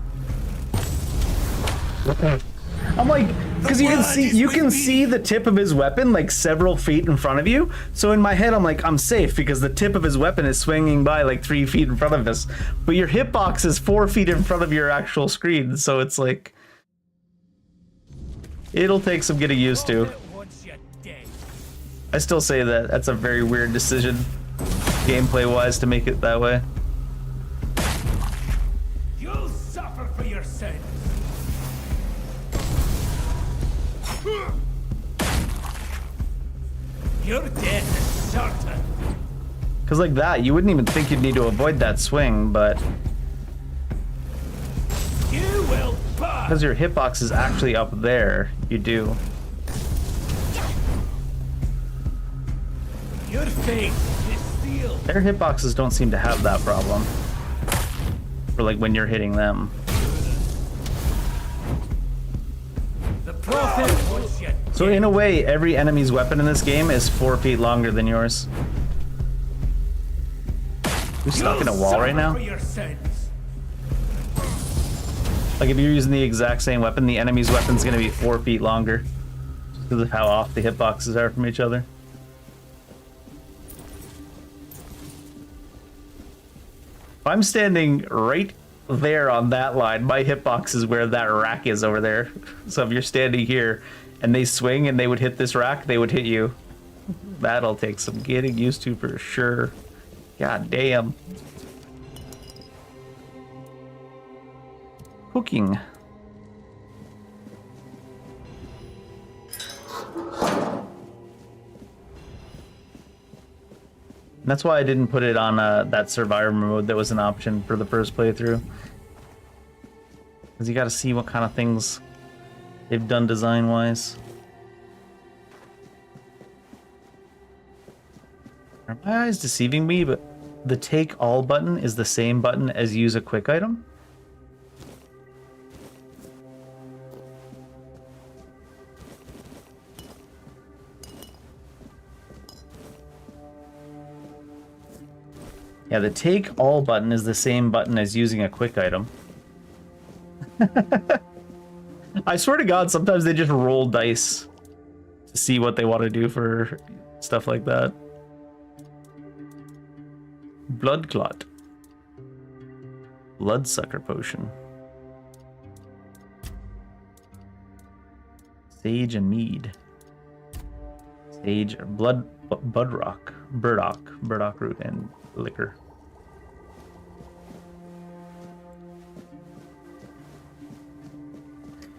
I'm like, because you can see the tip of his weapon like several feet in front of you. So in my head, I'm like, I'm safe because the tip of his weapon is swinging by like 3 feet in front of us. But your hitbox is 4 feet in front of your actual screen, so it's like, it'll take some getting used to. I still say that that's a very weird decision, gameplay-wise, to make it that way. Your death is certain. Because like that, you wouldn't even think you'd need to avoid that swing, but You will burn. because your hitbox is actually up there, you do. Your fate is sealed. Their hitboxes don't seem to have that problem. For like when you're hitting them. The prophet wants you. So in a way, every enemy's weapon in this game is 4 feet longer than yours. You're stuck in a wall right now? For your sins. Like if you're using the exact same weapon, the enemy's weapon's gonna be 4 feet longer. Just because of how off the hitboxes are from each other. If I'm standing right there on that line, my hitbox is where that rack is over there. So if you're standing here and they swing and they would hit this rack, they would hit you. That'll take some getting used to for sure. God damn. Cooking. And that's why I didn't put it on that survivor mode that was an option for the first playthrough. Because you gotta see what kind of things they've done design-wise. Are my eyes deceiving me? But the take all button is the same button as use a quick item? Yeah, the take all button is the same button as using a quick item. I swear to God, sometimes they just roll dice to see what they want to do for stuff like that. Blood clot. Bloodsucker potion. Sage and mead. Sage, burdock root and liquor.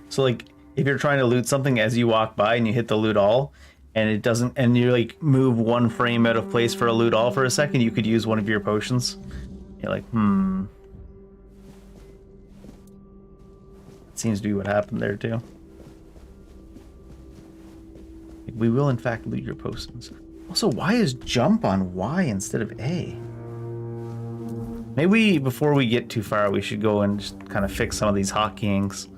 So like if you're trying to loot something as you walk by and you hit the loot all and it doesn't, and you like move one frame out of place for a loot all for a second, you could use one of your potions. You're like, Seems to be what happened there too. We will in fact loot your potions. Also, why is jump on Y instead of A? Maybe before we get too far, we should go and just kind of fix some of these hotkeyings.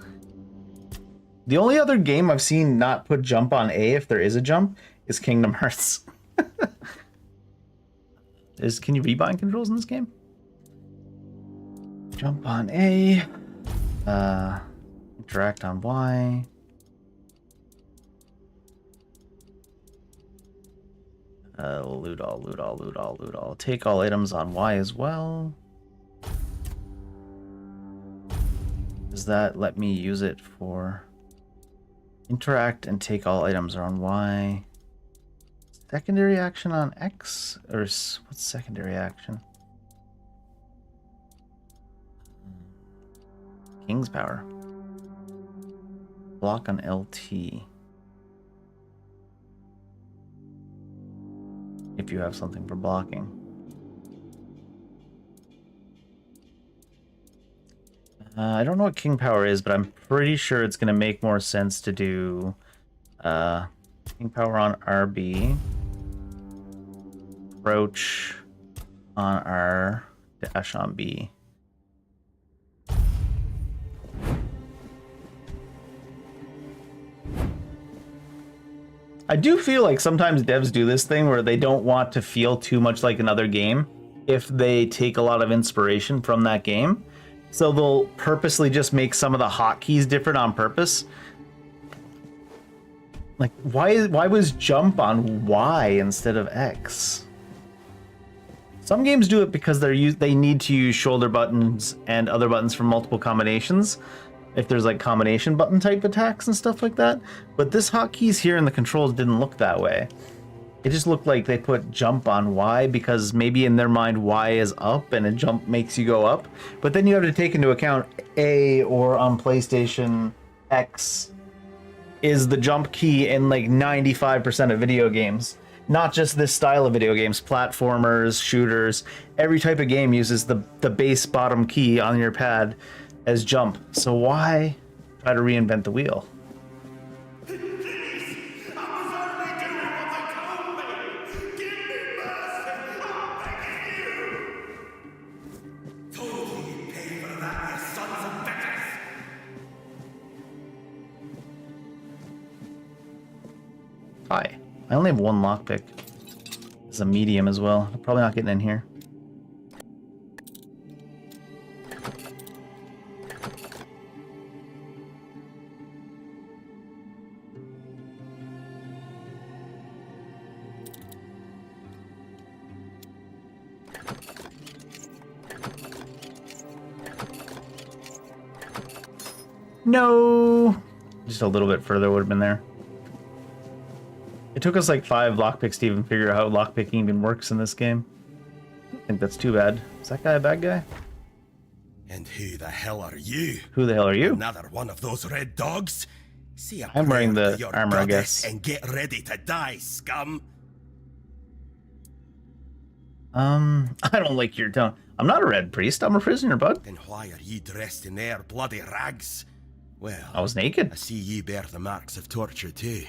The only other game I've seen not put jump on A if there is a jump is Kingdom Hearts. Can you rebind controls in this game? Jump on A. Interact on Y. Loot all. Take all items on Y as well. Does that let me use it for interact and take all items are on Y? Secondary action on X? Or what's secondary action? King's power. Block on LT. If you have something for blocking. I don't know what King Power is, but I'm pretty sure it's going to make more sense to do King Power on RB, Approach on R, Dash on B. I do feel like sometimes devs do this thing where they don't want to feel too much like another game if they take a lot of inspiration from that game. So they'll purposely just make some of the hotkeys different on purpose. Like, why was jump on Y instead of X? Some games do it because they need to use shoulder buttons and other buttons for multiple combinations. If there's like combination button type attacks and stuff like that. But this hotkeys here in the controls didn't look that way. It just looked like they put jump on Y because maybe in their mind Y is up and a jump makes you go up. But then you have to take into account A, or on PlayStation X, is the jump key in like 95% of video games. Not just this style of video games, platformers, shooters. Every type of game uses the base bottom key on your pad as jump. So why try to reinvent the wheel? Hi. I only have one lockpick. It's a medium as well. I'm probably not getting in here. No! Just a little bit further would have been there. It took us like 5 lockpicks to even figure out how lockpicking even works in this game. I think that's too bad. Is that guy a bad guy? And who the hell are you? Who the hell are you? Another one of those red dogs? See a I'm wearing prayer the to your armor, I goddess guess. And get ready to die, scum. I don't like your tone. I'm not a red priest. I'm a prisoner, bud. Then why are you dressed in their bloody rags? Well, I was naked. I see you bear the marks of torture too.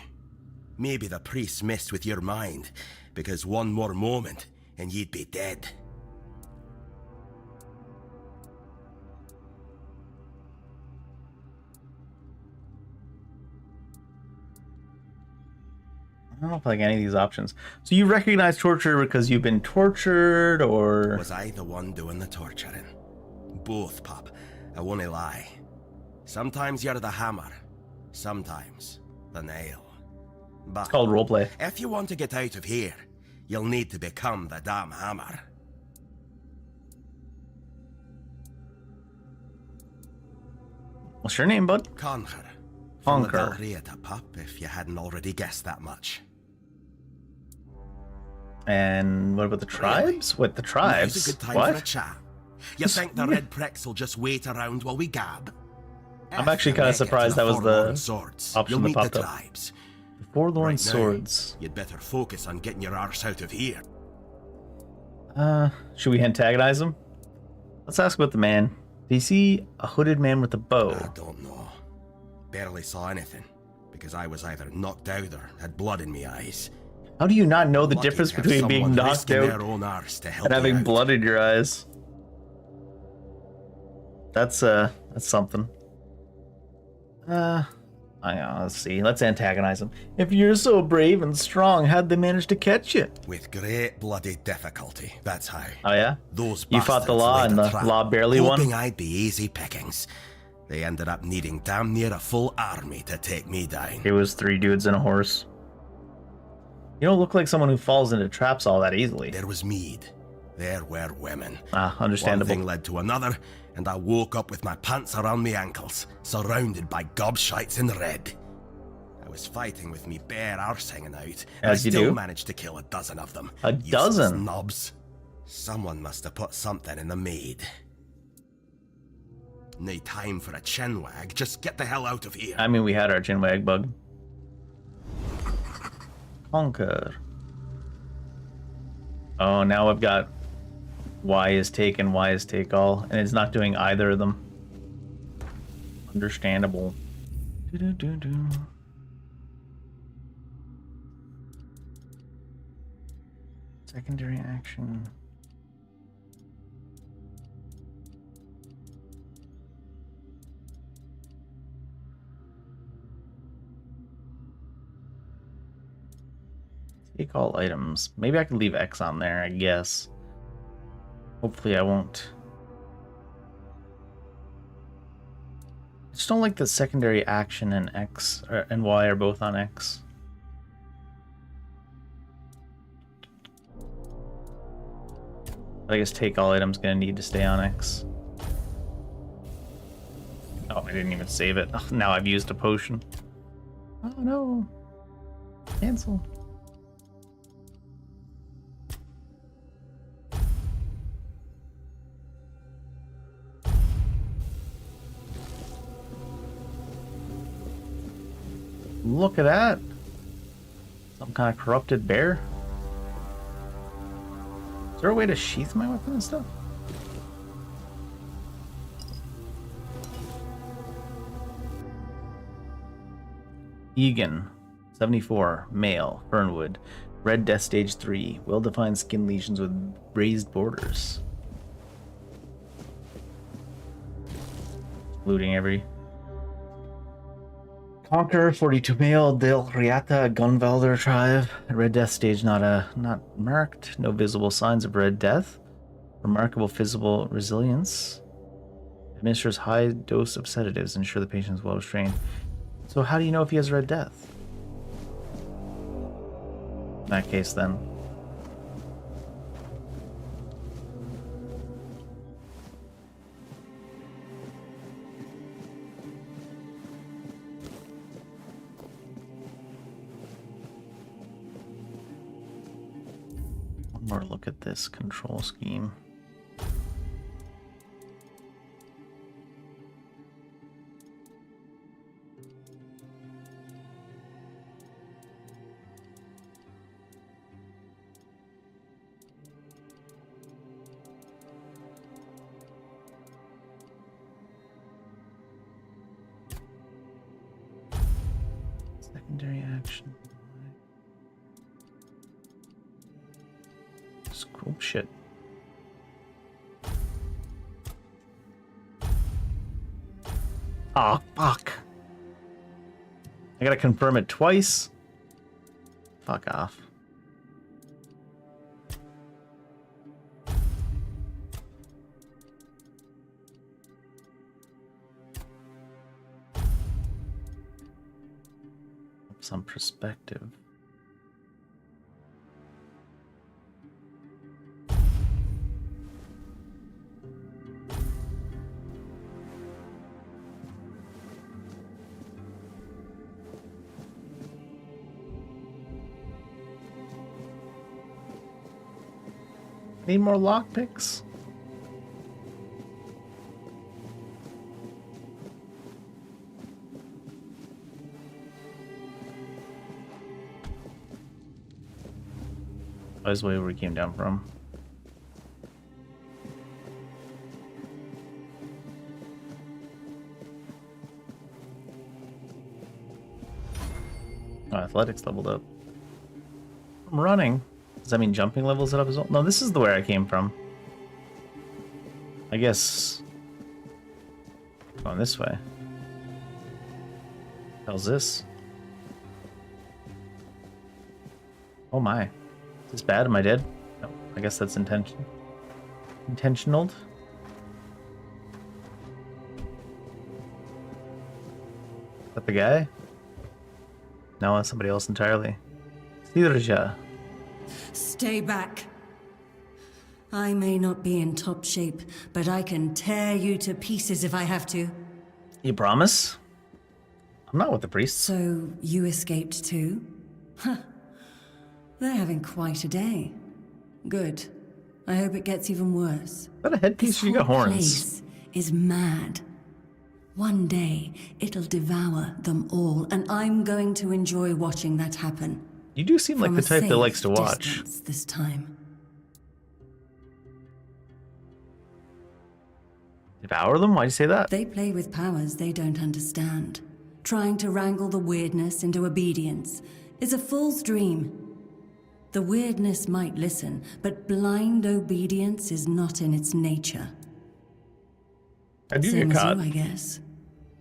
Maybe the priests messed with your mind, because one more moment and you'd be dead. I don't like any of these options. So you recognize torture because you've been tortured, or... Was I the one doing the torturing? Both, pup. I won't lie. Sometimes you're the hammer, sometimes the nail. But It's called roleplay. if you want to get out of here, you'll need to become the damn hammer. What's your name, bud? Conquer. Conquer. From pup, if you hadn't already guessed that much. And what about the tribes? What, the tribes? Now's a good time What? for a chat. You think the red pricks will just wait around while we gab? I'm If actually you kinda make it to surprised that was the Forlorn Swords, option you'll that meet popped the up. tribes. Forlorn Right now, Swords. You'd better focus on getting your arse out of here. Should we antagonize him? Let's ask about the man. Do you see a hooded man with a bow? I don't know. Barely saw anything, because I was either knocked out or had blood in me eyes. How do you not know the Lucky difference to have between being someone knocked risking out their own arse to help and having you out. blood in your eyes? That's something. Let's see. Let's antagonize him. If you're so brave and strong, how'd they manage to catch you? With great bloody difficulty, that's how. Oh yeah? Those You fought the bastards law laid and a the trap, law barely won? hoping I'd be easy pickings. They ended up needing damn near a full army to take me down. It was 3 dudes and a horse. You don't look like someone who falls into traps all that easily. There was mead. There were women. Understandable. One thing led to another, and I woke up with my pants around my ankles, surrounded by gobshites in red. I was fighting with me bare arse hanging out, and As I you still do. managed to kill a dozen of them. A Useless dozen? Knobs. Someone must have put something in the maid. No time for a chinwag. Just get the hell out of here. I mean, we had our chinwag bug. Conquer. Oh, now I've got Y is take and Y is take all, and it's not doing either of them. Understandable. Do-do-do-do. Secondary action. Take all items. Maybe I could leave X on there, I guess. Hopefully I won't. I just don't like the secondary action and X and Y are both on X. But I guess take all items gonna need to stay on X. Oh, I didn't even save it. Ugh, now I've used a potion. Oh no. Cancel. Look at that. Some kind of corrupted bear. Is there a way to sheath my weapon and stuff? Egan, 74, male, Fernwood, Red Death Stage 3, well-defined skin lesions with raised borders. Looting every... Conqueror, 42, male, Del Riata, Gunvalder tribe, Red Death Stage not marked, no visible signs of Red Death, remarkable physical resilience, administers high dose of sedatives, ensure the patient is well restrained. So how do you know if he has Red Death? In that case, then. One more look at this control scheme. Secondary action. Cool shit. Oh, fuck. I gotta confirm it twice. Fuck off. Some perspective. Need more lockpicks? That was way where we came down from. Oh, athletics leveled up. I'm running. Does that mean jumping levels it up as well? No, this is the way I came from. I guess going this way. How's this? Oh my. Is this bad? Am I dead? No, I guess that's intentional. Is that the guy? No, it's somebody else entirely. Sirja. Stay back. I may not be in top shape, but I can tear you to pieces if I have to. You promise? I'm not with the priests. So, you escaped too? Huh. They're having quite a day. Good. I hope it gets even worse. Is that a headpiece or you got whole horns? Place is mad. One day, it'll devour them all, and I'm going to enjoy watching that happen. You do seem like From the a type that safe likes to watch. distance this time. Devour them? Why'd you say that? They play with powers they don't understand. Trying to wrangle the weirdness into obedience is a fool's dream. The weirdness might listen, but blind obedience is not in its nature. I do Same get as caught. you, I guess.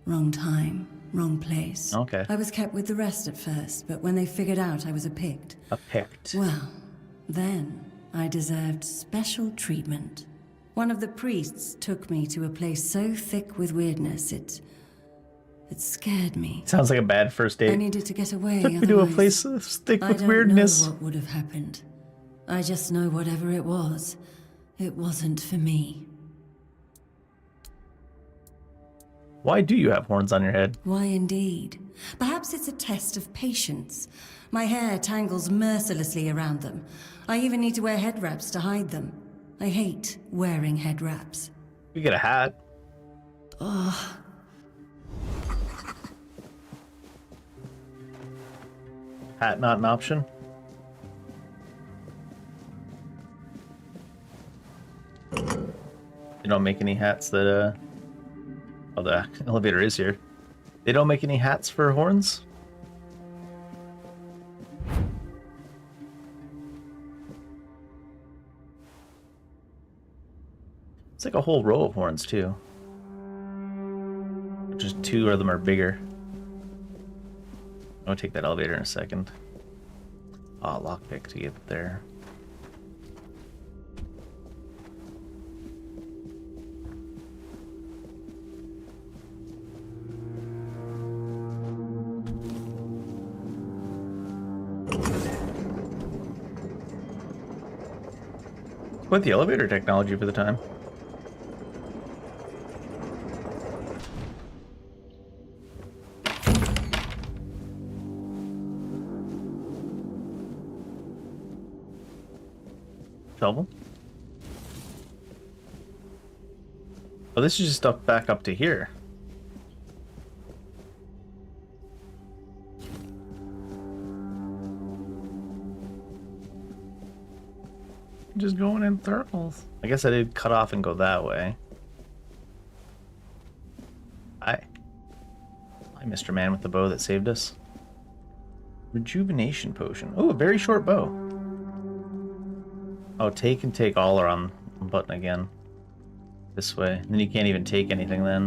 Wrong time, wrong place. Okay. I was kept with the rest at first, but when they figured out I was a Pict, A pict. well, then I deserved special treatment. One of the priests took me to a place so thick with weirdness, it scared me. Sounds like a bad first I date. needed to get away. Took me to a otherwise place thick I with don't weirdness. know what would have happened. I just know whatever it wasn't for me. Why do you have horns on your head? Why indeed? Perhaps it's a test of patience. My hair tangles mercilessly around them. I even need to wear head wraps to hide them. I hate wearing head wraps. You get a hat. Oh. Hat not an option? They don't make any hats that, oh, the elevator is here. They don't make any hats for horns? It's like a whole row of horns, too. Just 2 of them are bigger. I'll take that elevator in a second. Ah, lockpick to get there. Quite the elevator technology for the time. Shovel? Oh, this is just up back up to here. Just going in circles. I guess I did cut off and go that way. Hi. Hi, Mr. Man with the bow that saved us. Rejuvenation potion. Oh, a very short bow. Oh, take and take all are on button again. This way. And then you can't even take anything then.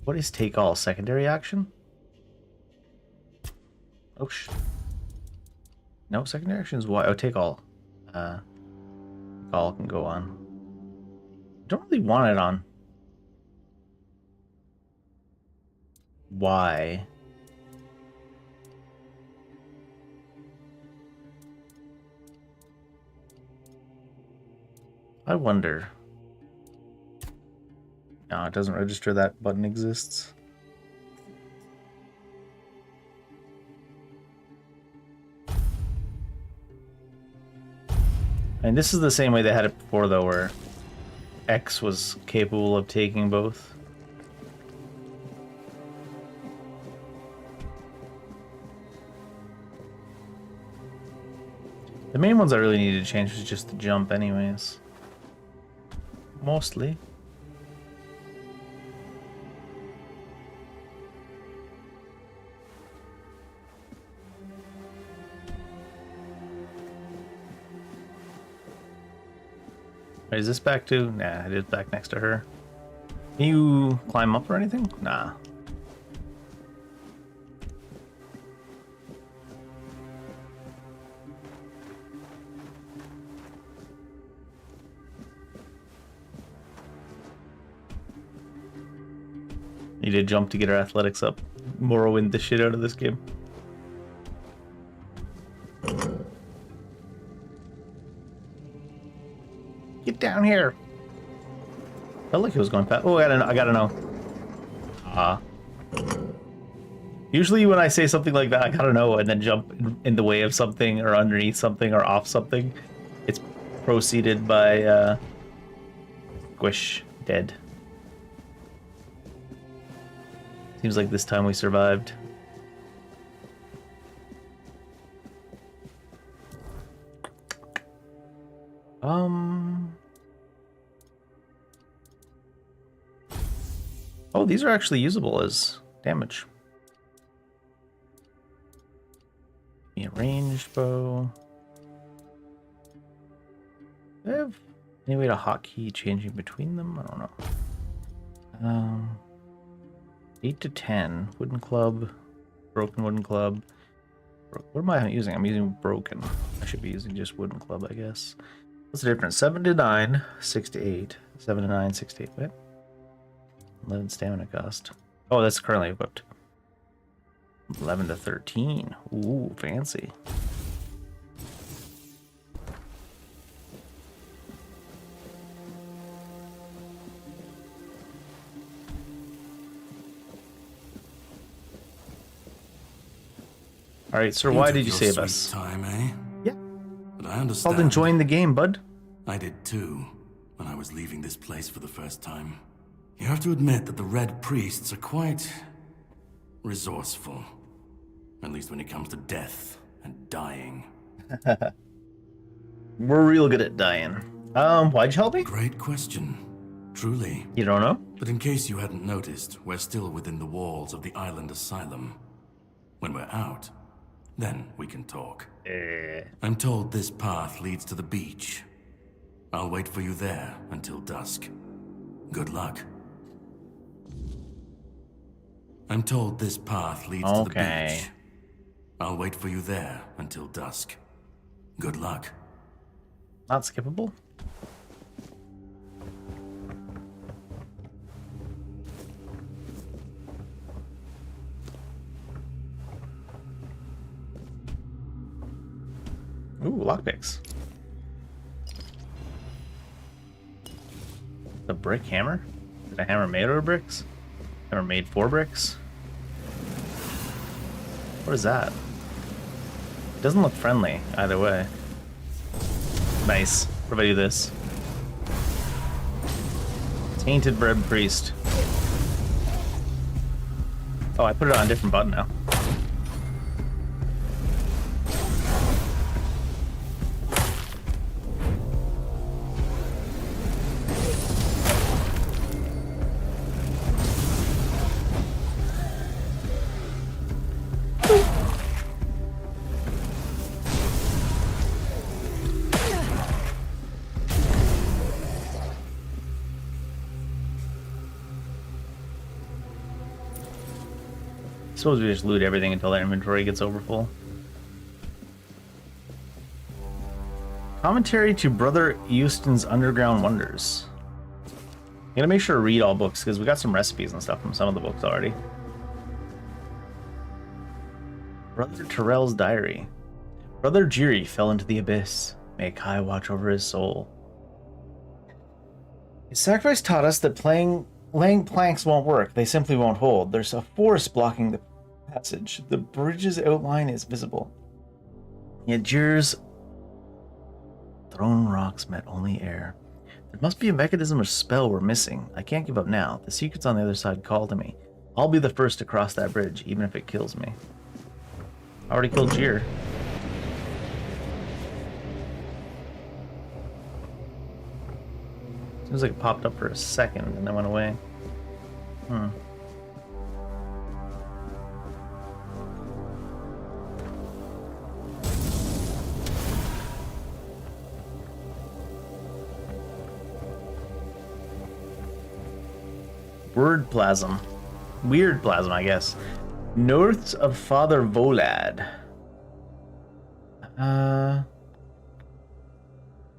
What is take all? Secondary action? Oh, no, secondary action is why. Oh, take all. All can go on. Don't really want it on. Why? I wonder. No, it doesn't register that button exists. And this is the same way they had it before, though, where X was capable of taking both. The main ones I really needed to change was just the jump anyways. Mostly. Wait, is this back to? Nah, it is back next to her. Can you climb up or anything? Nah. Need to jump to get our athletics up. Morrowind the shit out of this game. Get down here. Felt like it was going fast. Oh, I gotta know. Usually when I say something like that, I gotta know, and then jump in the way of something or underneath something or off something. It's proceeded by squish, dead. Seems like this time we survived. Oh, these are actually usable as damage. A ranged bow. Do I have any way to hotkey changing between them? I don't know. 8 to 10. Wooden club. Broken wooden club. What am I using? I'm using broken. I should be using just wooden club, I guess. What's the difference? 7 to 9, 6 to 8. 7 to 9, 6 to 8. Wait. 11 stamina cost. Oh, that's currently equipped. 11 to 13. Ooh, fancy. All right, sir, why did you save us? Time, eh? Yeah. But I understand. Called enjoying the game, bud. I did too, when I was leaving this place for the first time. You have to admit that the Red Priests are quite resourceful. At least when it comes to death and dying. We're real good at dying. Why'd you help me? Great question. Truly. You don't know? But in case you hadn't noticed, we're still within the walls of the island asylum. When we're out, then we can talk. I'm told this path leads to the beach. I'll wait for you there until dusk. Good luck. I'm told this path leads to the beach. I'll wait for you there until dusk. Good luck. Not skippable? Ooh, lockpicks. The brick hammer? Is a hammer made out of bricks? Hammer made for bricks? What is that? It doesn't look friendly either way. Nice. What if I do this? Tainted Bread Priest. Oh, I put it on a different button now. Suppose we just loot everything until our inventory gets overfull. Commentary to Brother Euston's Underground Wonders. I'm gonna make sure to read all books because we got some recipes and stuff from some of the books already. Brother Terrell's Diary. Brother Jiri fell into the abyss. May Kai watch over his soul. His sacrifice taught us that laying planks won't work. They simply won't hold. There's a force blocking the passage. The bridge's outline is visible. Yet Jir's thrown rocks met only air. There must be a mechanism or spell we're missing. I can't give up now. The secrets on the other side call to me. I'll be the first to cross that bridge, even if it kills me. I already killed Jir. Seems like it popped up for a second and then went away. Word plasm. Weird plasm, I guess. Notes of Father Volad.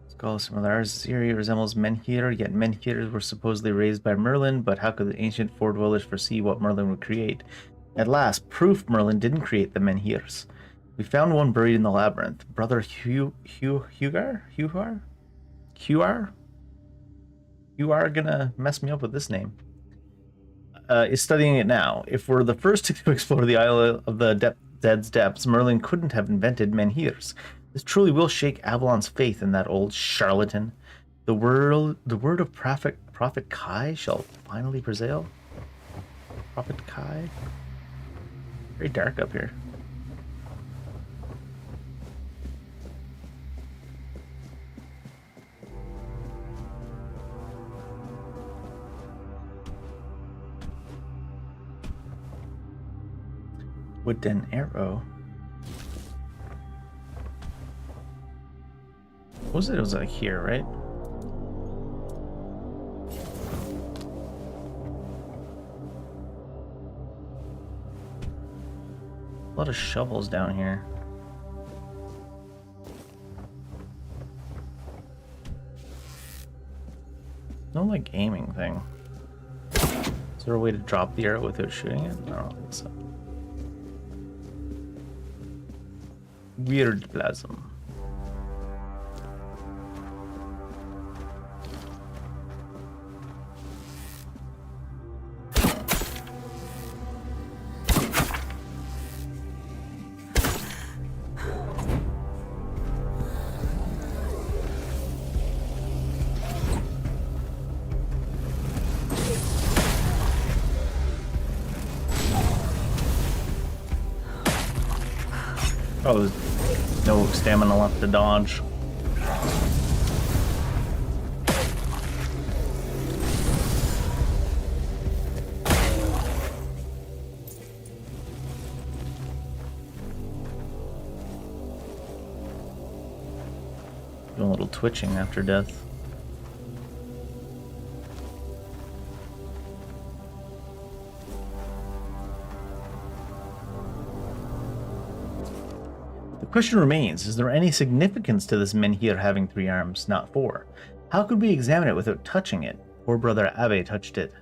Skull similar. Syria resembles menhir, yet menhirs were supposedly raised by Merlin, but how could the ancient four dwellers foresee what Merlin would create? At last, proof Merlin didn't create the menhirs. We found one buried in the labyrinth. Brother Hugar? You are gonna mess me up with this name. Is studying it now. If we're the first to explore the Isle of the Dead's depths, Merlin couldn't have invented menhirs. This truly will shake Avalon's faith in that old charlatan. The word of Prophet Kai shall finally prevail. Prophet Kai? Very dark up here. Wooden arrow. What was it? It was like here, right? A lot of shovels down here. No, like aiming thing. Is there a way to drop the arrow without shooting it? No, I don't think so. Weird plasm. Oh, there's no stamina left to dodge. Doing a little twitching after death. The question remains, is there any significance to this menhir having 3 arms, not 4? How could we examine it without touching it? Poor brother Ave touched it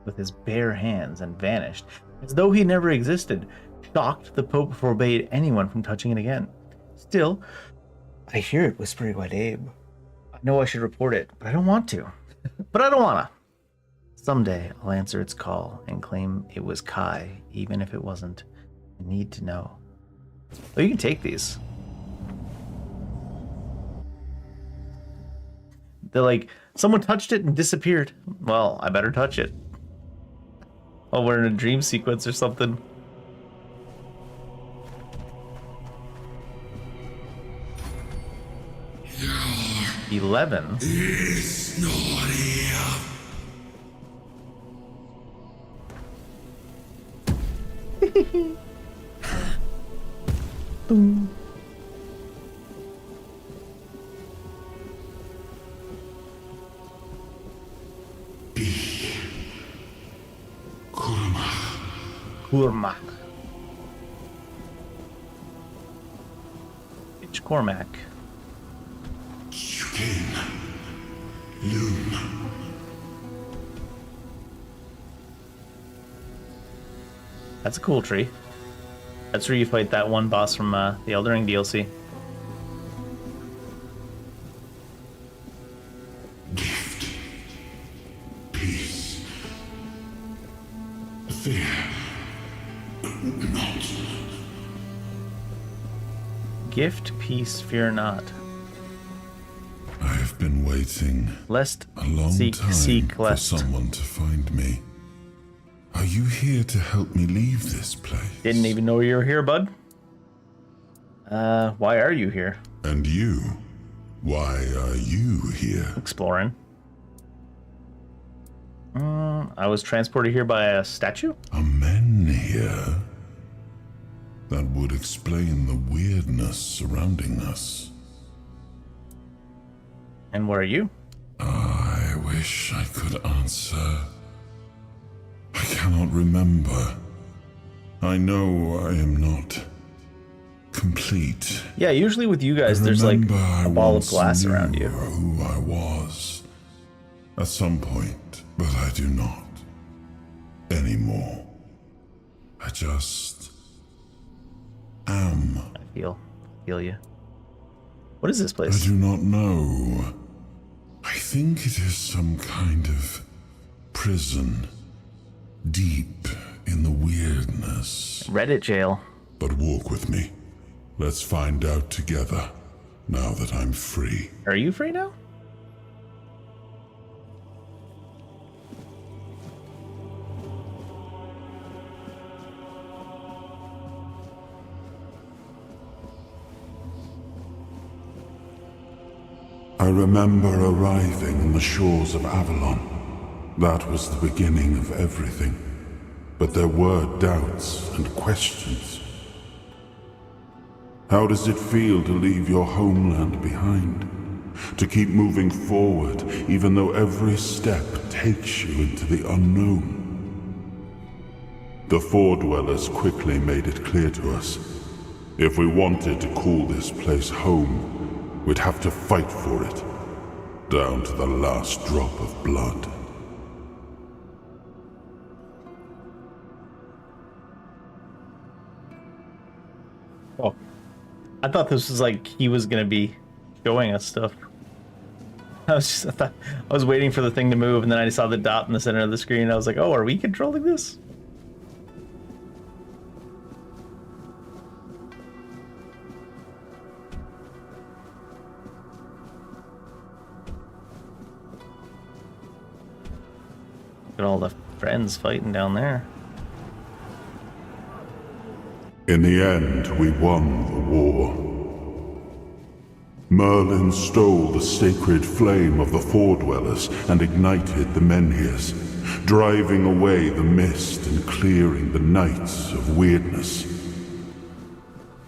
with his bare hands and vanished, as though he never existed. Shocked, the Pope forbade anyone from touching it again. Still, I hear it whispering my name. I know I should report it, but I don't want to. But I don't wanna. Someday I'll answer its call and claim it was Kai, even if it wasn't. I need to know. Oh, you can take these. They're like, someone touched it and disappeared. Well, I better touch it. Oh, we're in a dream sequence or something. Yeah. 11. It's not here. Boom. Cormac. It's Cormac. That's a cool tree. That's where you fight that one boss from the Elden Ring DLC. Gift. Peace. Fear. Not. Gift, peace, fear not. I have been waiting Lest a long time for someone to find me. Are you here to help me leave this place? Didn't even know you were here, bud. Why are you here? And you? Why are you here? Exploring. I was transported here by a statue? Are men here? That would explain the weirdness surrounding us. And what are you? I wish I could answer. I cannot remember. I know I am not complete. Yeah, usually with you guys, there's like a ball of glass around you. Who I was at some point, but I do not anymore. I just am. I feel you. What is this place? I do not know. I think it is some kind of prison. Deep in the weirdness. Reddit jail. But walk with me. Let's find out together, now that I'm free. Are you free now? I remember arriving on the shores of Avalon. That was the beginning of everything. But there were doubts and questions. How does it feel to leave your homeland behind? To keep moving forward, even though every step takes you into the unknown? The Four Dwellers quickly made it clear to us. If we wanted to call this place home, we'd have to fight for it, down to the last drop of blood. Oh, I thought this was like he was gonna be showing us stuff. I was waiting for the thing to move, and then I saw the dot in the center of the screen. And I was like, "Oh, are we controlling this?" Look at all the friends fighting down there. In the end, we won the war. Merlin stole the sacred flame of the Foredwellers and ignited the Menhirs, driving away the mist and clearing the nights of weirdness.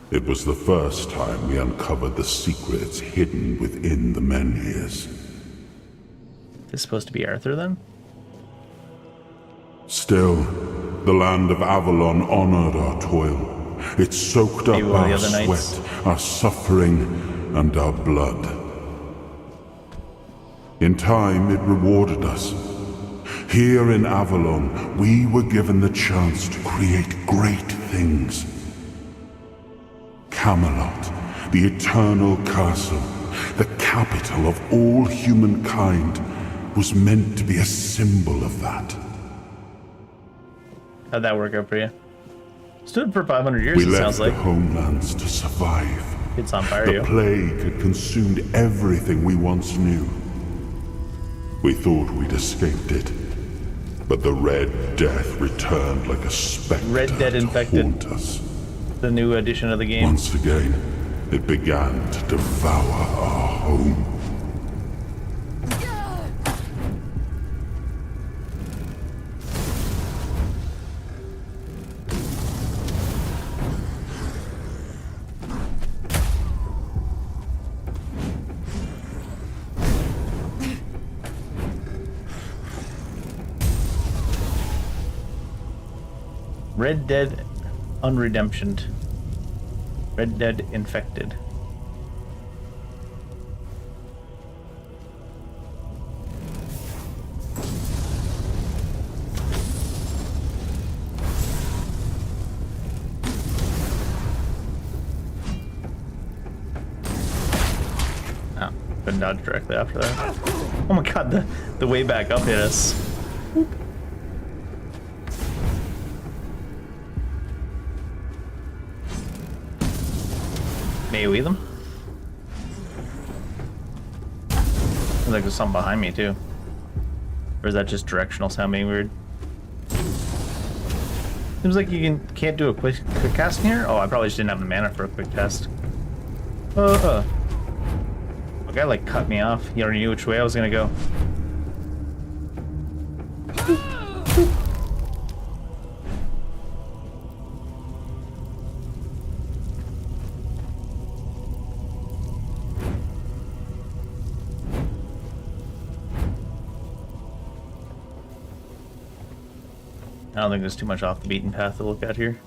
It was the first time we uncovered the secrets hidden within the Menhirs. This is supposed to be Arthur, then? Still, the land of Avalon honored our toil. It soaked up Maybe one of our the other knights. sweat, our suffering, and our blood. In time, it rewarded us. Here in Avalon, we were given the chance to create great things. Camelot, the eternal castle, the capital of all humankind, was meant to be a symbol of that. How'd that work out for you? Stood for 500 years, We it left sounds the like. homelands to survive. It's on fire, The you. plague had consumed everything we once knew. We thought we'd escaped it, but the Red Death returned like a specter Red Dead to infected. haunt us. The new edition of the game. Once again, it began to devour our home. Red Dead Unredemptioned. Red Dead Infected. Oh, couldn't dodge directly after that. Oh my god, the way back up hit us. Whoop. AoE them? Looks like there's something behind me too. Or is that just directional sound being weird? Seems like you can't do a quick cast in here? Oh, I probably just didn't have the mana for a quick cast. The guy like cut me off. He already knew which way I was gonna go. I don't think there's too much off the beaten path to look at here.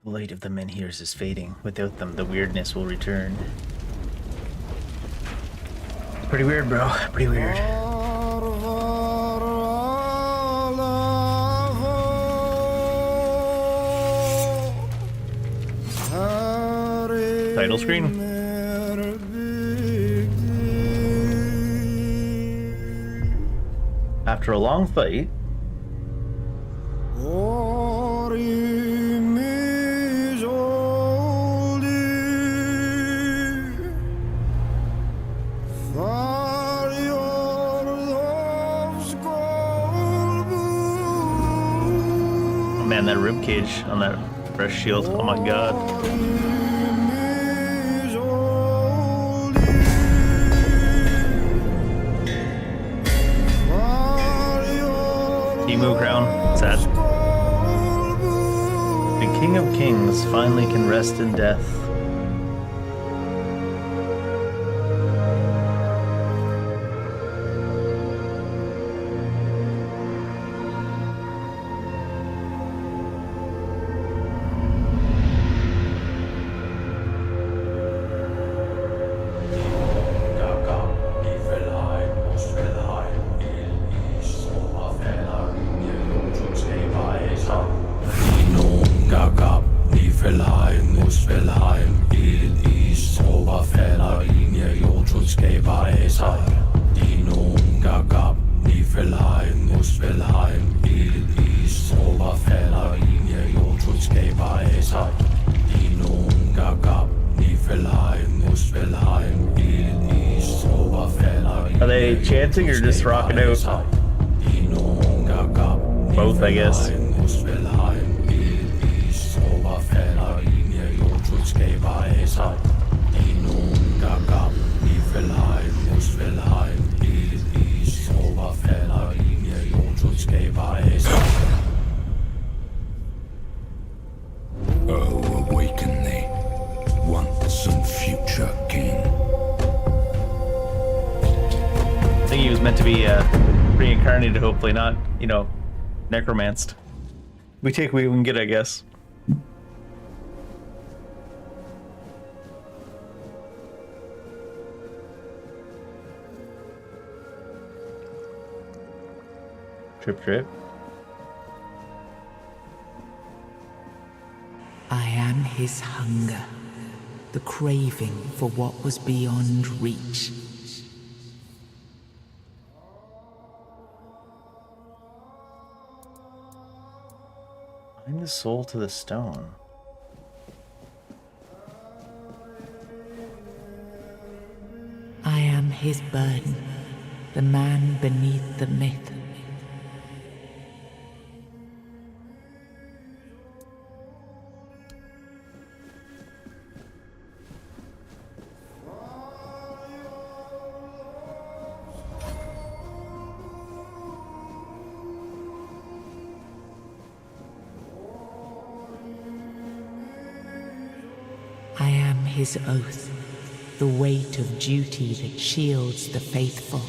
The light of the Menhirs is fading. Without them, the weirdness will return. It's pretty weird, bro. Pretty weird. Title screen. After a long fight, oh man, that rib cage on that fresh shield. Oh my god. Emu crown, sad. The King of Kings finally can rest in death. Verleihen muss verleihen. Are they chanting or just rocking out? Both, I guess. Oh, awaken the once and future king. I think he was meant to be reincarnated, hopefully, not, you know, necromanced. We take what we can get, I guess. Trip, trip. I am his hunger, the craving for what was beyond reach. Bind the soul to the stone. I am his burden, the man beneath the myth. I am his oath, the weight of duty that shields the faithful.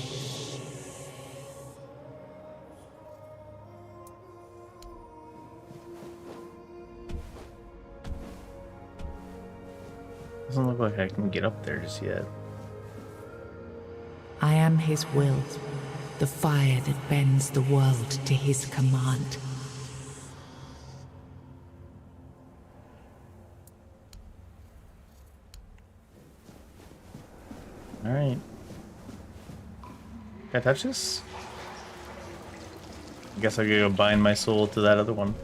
Doesn't look like I can get up there just yet. I am his will, the fire that bends the world to his command. Alright. Can I touch this? I guess I could go bind my soul to that other one.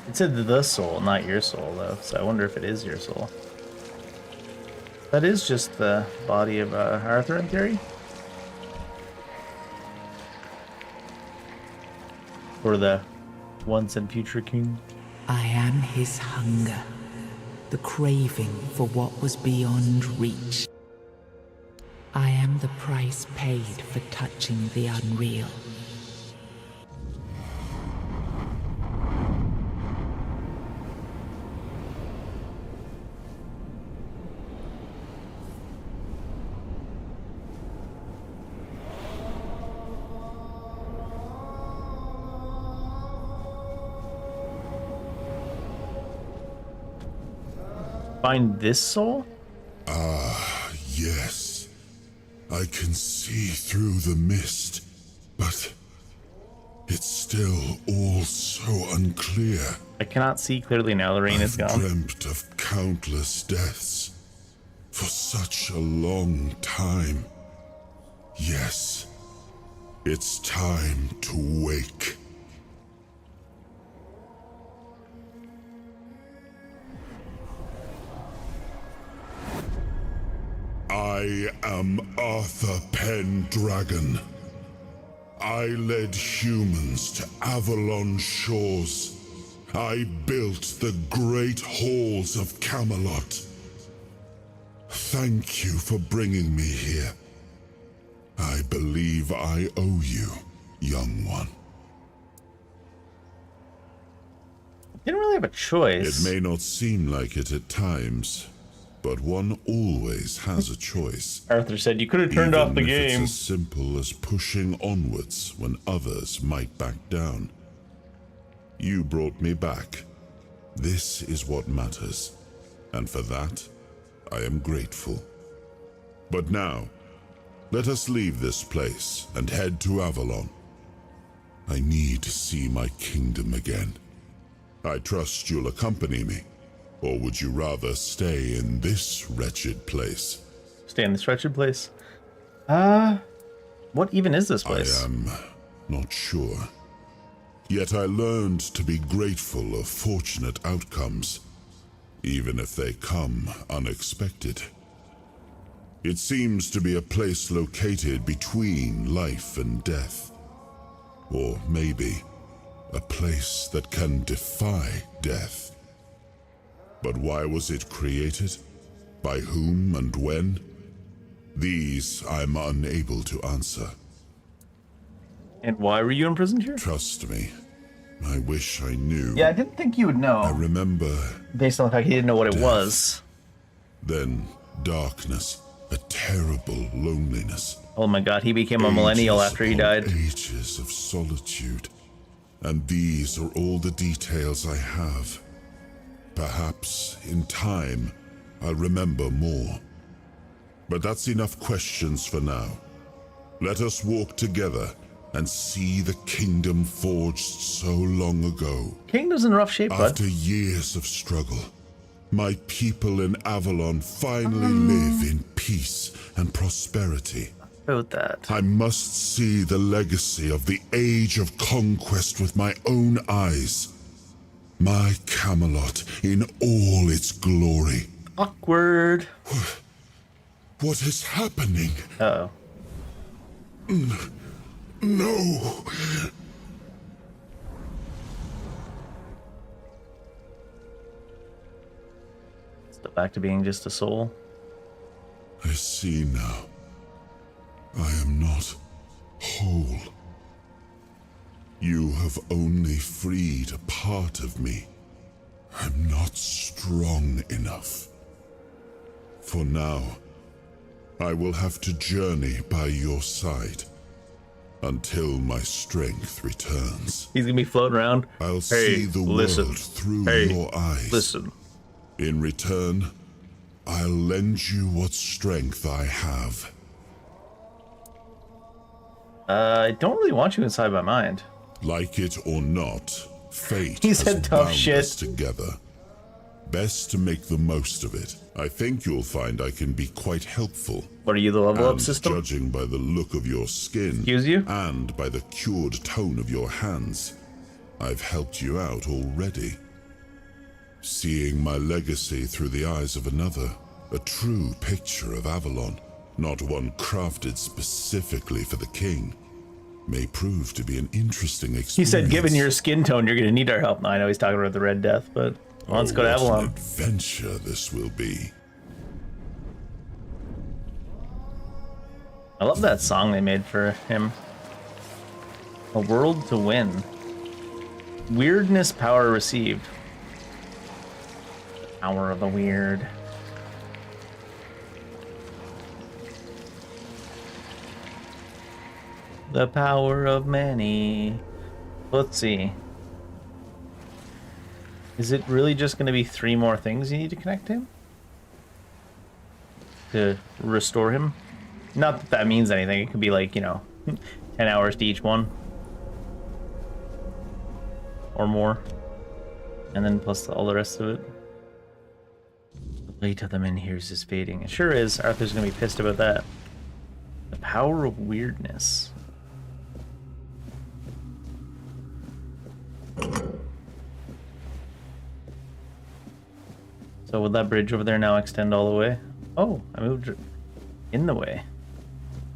It said the soul, not your soul, though, so I wonder if it is your soul. That is just the body of Arthur, in theory? Or the once and future king? I am his hunger, the craving for what was beyond reach. I am the price paid for touching the unreal. Find this soul? Yes. I can see through the mist, but it's still all so unclear. I cannot see clearly now, the rain is I've gone. dreamt of countless deaths for such a long time. Yes, it's time to wake. I am Arthur Pendragon. I led humans to Avalon shores. I built the great halls of Camelot. Thank you for bringing me here. I believe I owe you, young one. Didn't really have a choice. It may not seem like it at times, but one always has a choice. Arthur said you could have turned off the Even if game. it's as simple as pushing onwards when others might back down. You brought me back. This is what matters, and for that, I am grateful. But now, let us leave this place and head to Avalon. I need to see my kingdom again. I trust you'll accompany me, or would you rather stay in this wretched place? Stay in this wretched place. What even is this place? I am not sure. Yet I learned to be grateful of fortunate outcomes, even if they come unexpected. It seems to be a place located between life and death. Or maybe a place that can defy death. But why was it created? By whom and when? These I'm unable to answer. And why were you imprisoned here? Trust me, I wish I knew. Yeah, I didn't think you would know. I remember. Based on the fact he didn't know what it was. Then darkness, a terrible loneliness. Oh my god, he became a millennial after he died. Ages of solitude. And these are all the details I have. Perhaps, in time, I'll remember more. But that's enough questions for now. Let us walk together and see the kingdom forged so long ago. Kingdom's in rough shape, bud. After years of struggle, my people in Avalon finally live in peace and prosperity. About that. I must see the legacy of the Age of Conquest with my own eyes. My Camelot in all its glory. Awkward. What is happening? Uh-oh. No. Still back to being just a soul. I see now. I am not whole. You have only freed a part of me. I'm not strong enough. For now, I will have to journey by your side until my strength returns. He's gonna be floating around. I'll see the world through your eyes. Listen. In return, I'll lend you what strength I have. I don't really want you inside my mind. Like it or not, fate He has said tough bound shit. us together. Best to make the most of it. I think you'll find I can be quite helpful. What are you, the level up And system? judging by the look of your skin, Excuse you? and by the cured tone of your hands, I've helped you out already. Seeing my legacy through the eyes of another, a true picture of Avalon, not one crafted specifically for the king, may prove to be an interesting experience. He said, given your skin tone, you're gonna need our help. Now, I know he's talking about the Red Death, but let's go to What Avalon. an adventure this will be. I love that song they made for him. A world to win. Weirdness power received. The power of the weird. The power of many. Let's see. Is it really just going to be 3 more things you need to connect to him? To restore him? Not that that means anything. It could be like, 10 hours to each one. Or more. And then plus all the rest of it. The light of the Menhirs is fading. It sure is. Arthur's going to be pissed about that. The power of weirdness. So would that bridge over there now extend all the way? Oh, I moved it in the way.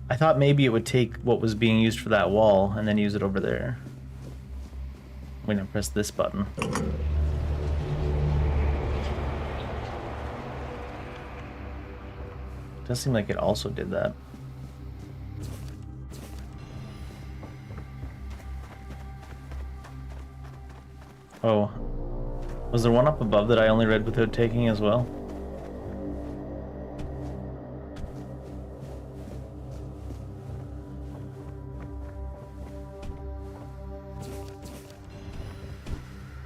I thought maybe it would take what was being used for that wall and then use it over there. I'm gonna press this button. It does seem like it also did that. Oh. Was there one up above that I only read without taking as well?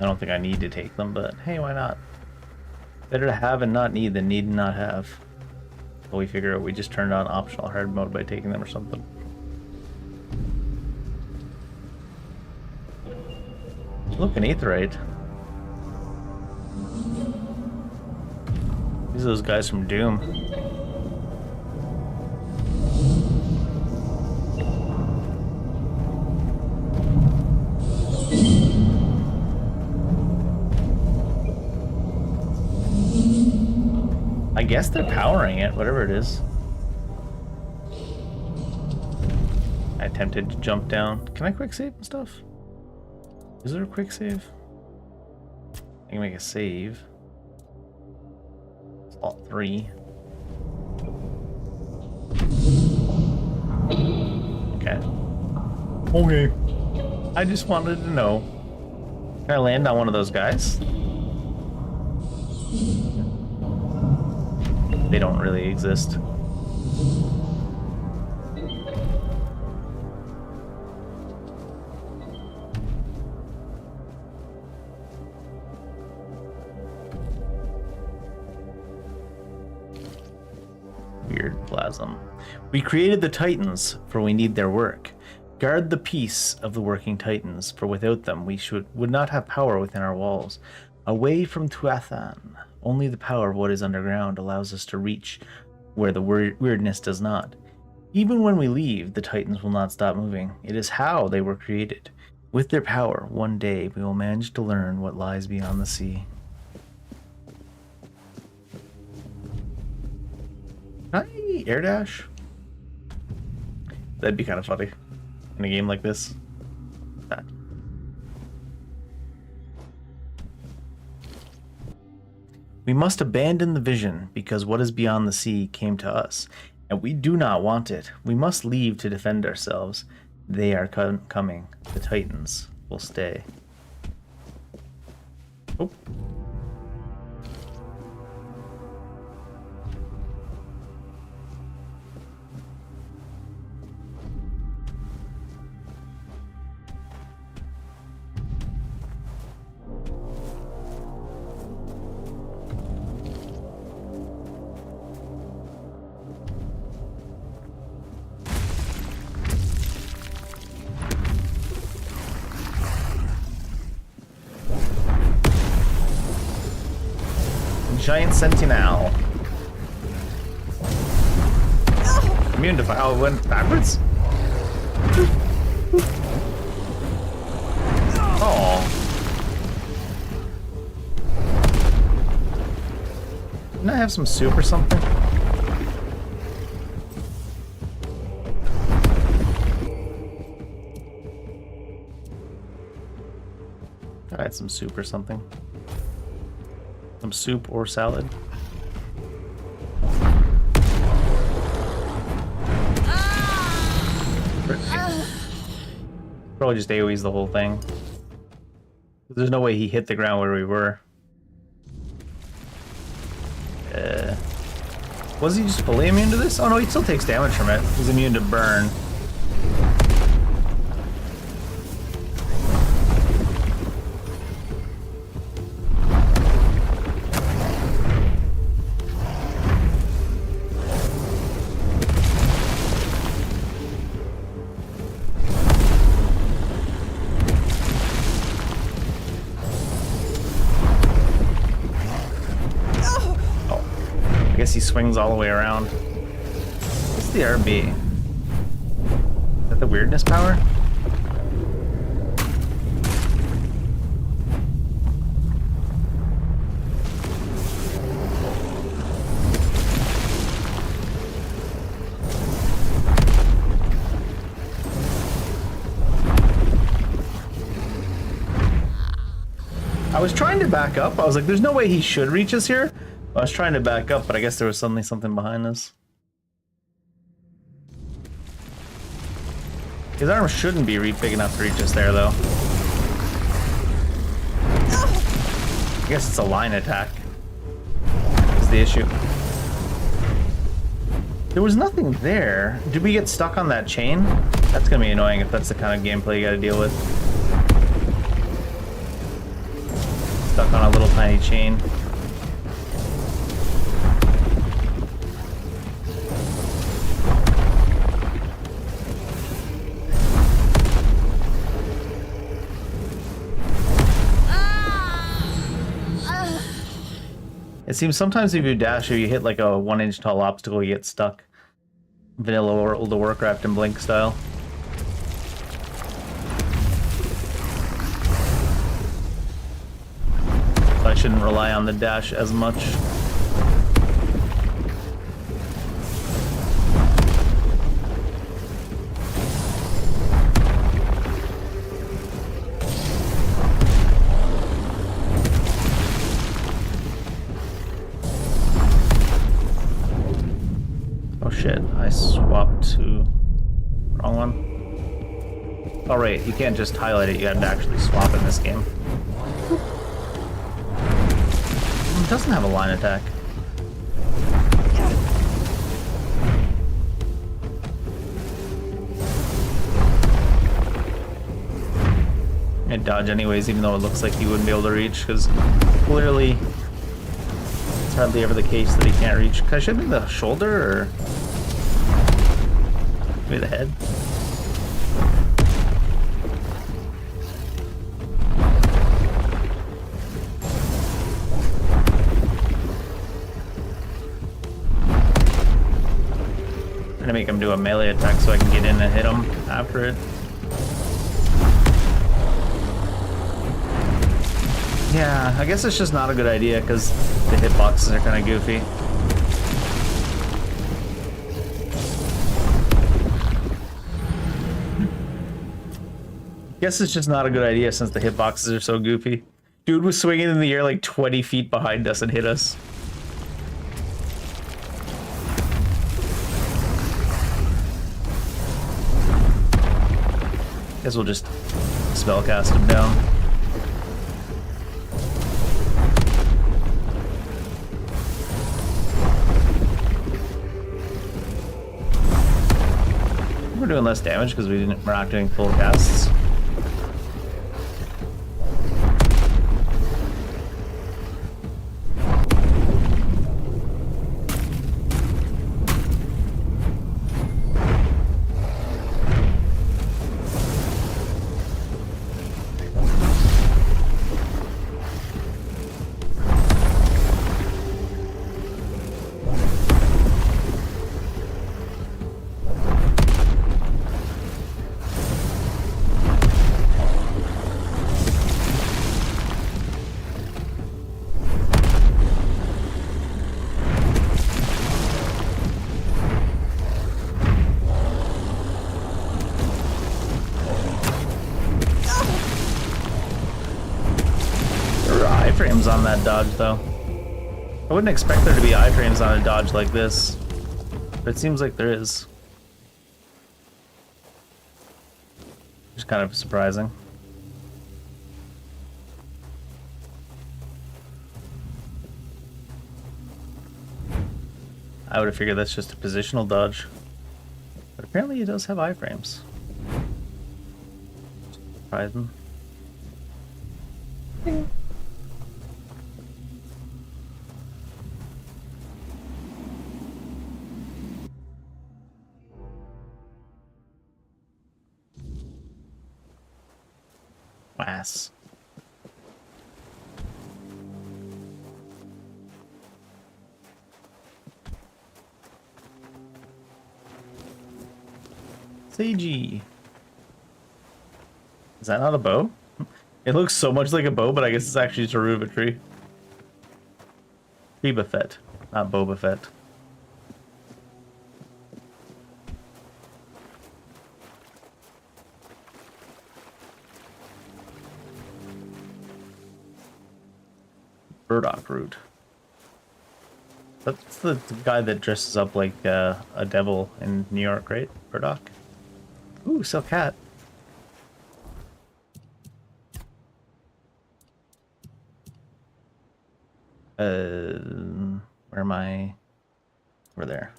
I don't think I need to take them, but hey, why not? Better to have and not need than need and not have. Well, we figure out we just turned on optional hard mode by taking them or something. Look, an aetherite. These are those guys from Doom. I guess they're powering it, whatever it is. I attempted to jump down. Can I quick save and stuff? Is there a quick save? I can make a save. Alt 3. Okay. Okay. I just wanted to know. Can I land on one of those guys? They don't really exist. Weird plasm. We created the Titans, for we need their work. Guard the peace of the working Titans, for without them we would not have power within our walls. Away from Tuathan, only the power of what is underground allows us to reach where the weirdness does not. Even when we leave, the Titans will not stop moving. It is how they were created. With their power, one day we will manage to learn what lies beyond the sea. Can I air dash? That'd be kind of funny in a game like this. We must abandon the vision because what is beyond the sea came to us, and we do not want it. We must leave to defend ourselves. They are coming. The Titans will stay. Oh. Giant Sentinel. Immune to fire. Oh, it went backwards? Oh. Didn't I have some soup or something? I had some soup or something. Some soup or salad. Probably just AoE's the whole thing. There's no way he hit the ground where we were. Was he just fully immune to this? Oh no, he still takes damage from it. He's immune to burn. He swings all the way around. What's the RB? Is that the weirdness power? I was trying to back up. I was like, there's no way he should reach us here. I was trying to back up, but I guess there was suddenly something behind us. His arm shouldn't be big enough to reach us there, though. I guess it's a line attack. Is the issue. There was nothing there. Did we get stuck on that chain? That's gonna be annoying if that's the kind of gameplay you gotta deal with. Stuck on a little tiny chain. It seems sometimes if you dash or you hit like a 1-inch tall obstacle, you get stuck. Vanilla World of Warcraft and Blink style. So I shouldn't rely on the dash as much. to... Wrong one. Oh, right, you can't just highlight it, you have to actually swap in this game. It doesn't have a line attack. I'd dodge anyways, even though it looks like he wouldn't be able to reach, because clearly it's hardly ever the case that he can't reach. Should I shoot him in the shoulder, or maybe the head? I'm gonna make him do a melee attack so I can get in and hit him after it. Yeah, I guess it's just not a good idea because the hitboxes are kind of goofy. Guess it's just not a good idea since the hitboxes are so goofy. Dude was swinging in the air like 20 feet behind us and hit us. Guess we'll just spellcast him down. We're doing less damage because we're not doing full casts. Iframes on that dodge though. I wouldn't expect there to be iframes on a dodge like this, but it seems like there is. Just kind of surprising. I would have figured that's just a positional dodge, but apparently it does have iframes. Surprising. Ding. Ass. CG. Is that not a bow? It looks so much like a bow, but I guess it's actually just a root of a tree. Boba Fett, not Boba Fett. Burdock root. That's the guy that dresses up like a devil in New York, right? Burdock. Ooh, silk hat. Where am I? Over there.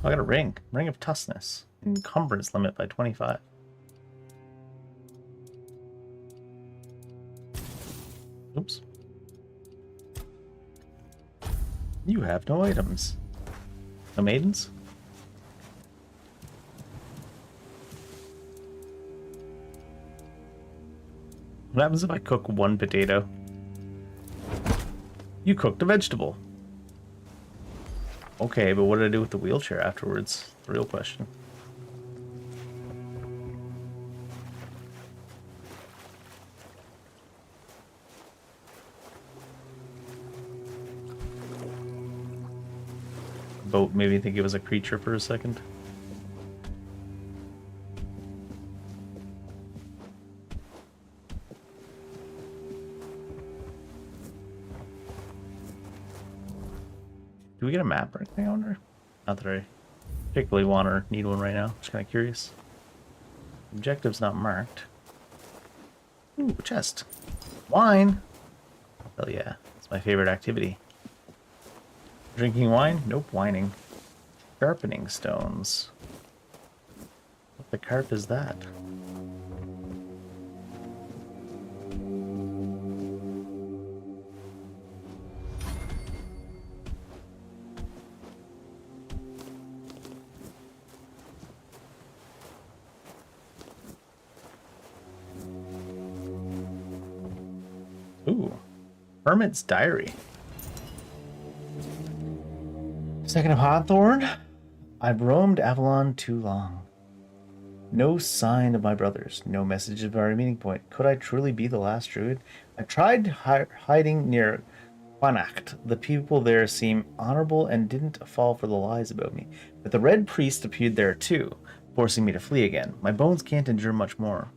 I got a ring. Ring of toughness. Encumbrance limit by 25. Oops. You have no items. No maidens? What happens if I cook one potato? You cooked a vegetable. Okay, but what did I do with the wheelchair afterwards? The real question. Boat made me think it was a creature for a second. Do we get a map or anything, I wonder? Not that I particularly want or need one right now. Just kind of curious. Objective's not marked. Ooh, a chest. Wine! Hell yeah. It's my favorite activity. Drinking wine? Nope, whining. Sharpening stones. What the carp is that? Ooh. Hermit's Diary. Second of Hawthorne. I've roamed Avalon too long. No sign of my brothers. No message of our meeting point. Could I truly be the last druid? I tried hiding near Quanacht. The people there seem honorable and didn't fall for the lies about me. But the Red Priest appeared there too, forcing me to flee again. My bones can't endure much more.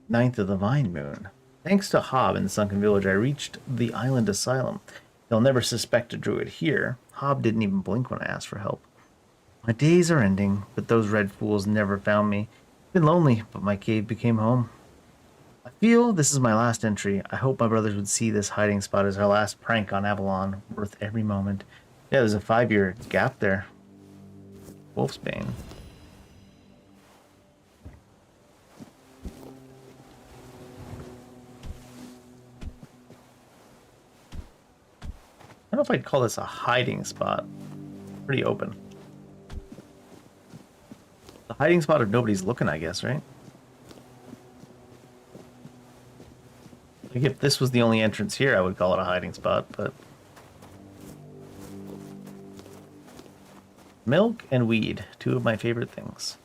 Ninth of the Vine Moon. Thanks to Hob in the Sunken Village, I reached the Island Asylum. They'll never suspect a druid here. Hob didn't even blink when I asked for help. My days are ending, but those red fools never found me. It's been lonely, but my cave became home. I feel this is my last entry. I hope my brothers would see this hiding spot as our last prank on Avalon, worth every moment. Yeah, there's a 5-year gap there. Wolfsbane. I don't know if I'd call this a hiding spot. Pretty open. The hiding spot if nobody's looking, I guess, right? Like if this was the only entrance here, I would call it a hiding spot, but... Milk and weed, two of my favorite things.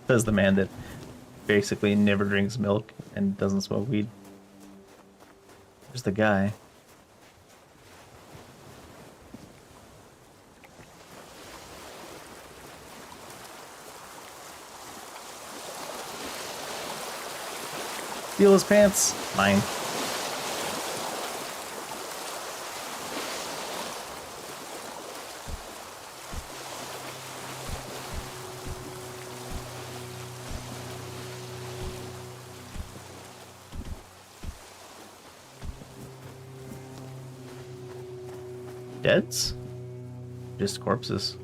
Says the man that basically never drinks milk and doesn't smoke weed. There's the guy. Steal his pants. Mine. Deads? Just corpses.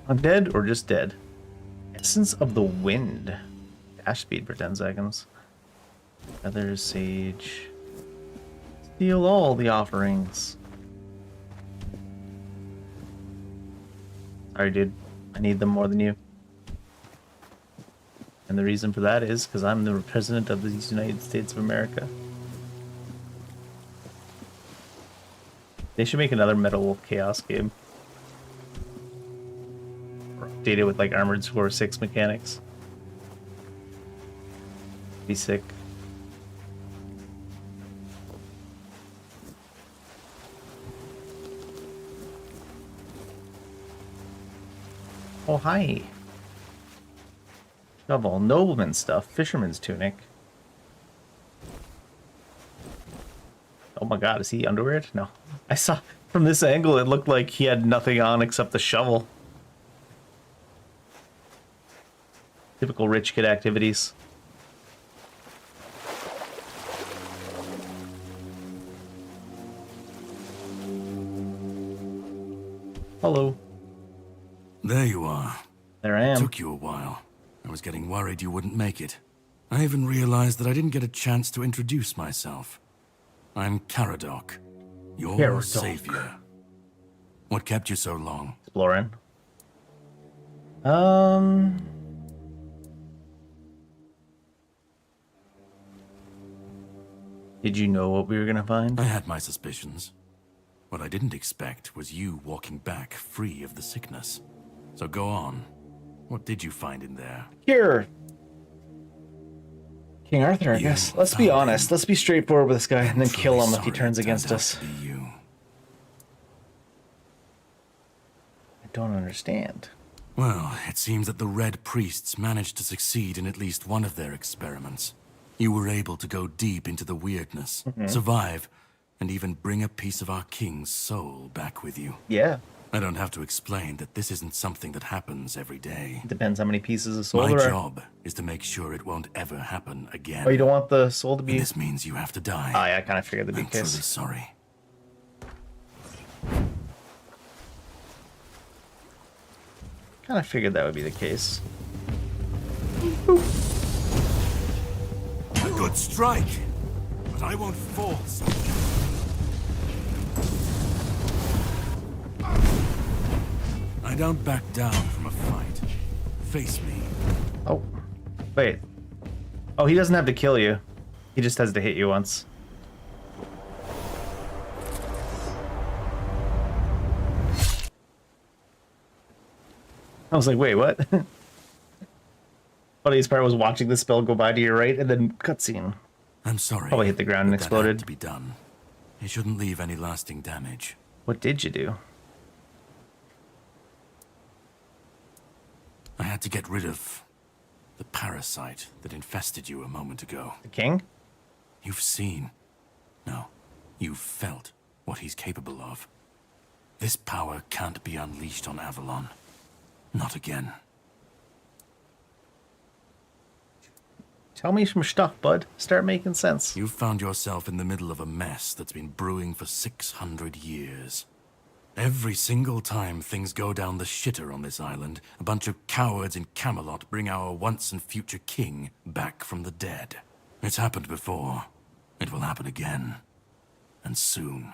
Undead or just dead? Essence of the Wind. Dash speed for 10 seconds. Feathers, sage. Steal all the offerings. Sorry, dude. I need them more than you. And the reason for that is because I'm the president of the United States of America. They should make another Metal Wolf Chaos game. Or update it with like Armored Core 6 mechanics. Be sick. Oh, hi. Shovel, nobleman stuff, fisherman's tunic. Oh my god, is he underweared? No. I saw from this angle it looked like he had nothing on except the shovel. Typical rich kid activities. Hello. There you are. There I am. Took you a while. I was getting worried you wouldn't make it. I even realized that I didn't get a chance to introduce myself. I'm Caradoc, your savior. What kept you so long? Exploring. Did you know what we were gonna find? I had my suspicions. What I didn't expect was you walking back free of the sickness. So go on. What did you find in there? Here. King Arthur, I guess. Let's be honest. Let's be straightforward with this guy and then kill him if he turns against us. I don't understand. Well, it seems that the Red Priests managed to succeed in at least one of their experiments. You were able to go deep into the weirdness, survive, and even bring a piece of our king's soul back with you. Yeah. I don't have to explain that this isn't something that happens every day. Depends how many pieces of soul My there are. job is to make sure it won't ever happen again. Oh, you don't want the soul to be... And this means you have to die. Oh, yeah, I kind of figured that'd be I'm the truly case. sorry. Kind of figured that would be the case. A good strike, but I won't fall so. I don't back down from a fight. Face me. Oh, wait. Oh, he doesn't have to kill you. He just has to hit you once. I was like, wait, what? Funniest part was watching the spell go by to your right and then cutscene. I'm sorry. Probably hit the ground and but that had exploded. to be done. It shouldn't leave any lasting damage. What did you do? I had to get rid of the parasite that infested you a moment ago. The king? You've seen, no, you've felt what he's capable of. This power can't be unleashed on Avalon. Not again. Tell me some stuff, bud. Start making sense. You've found yourself in the middle of a mess that's been brewing for 600 years. Every single time things go down the shitter on this island, a bunch of cowards in Camelot bring our once and future king back from the dead. It's happened before. It will happen again. And soon.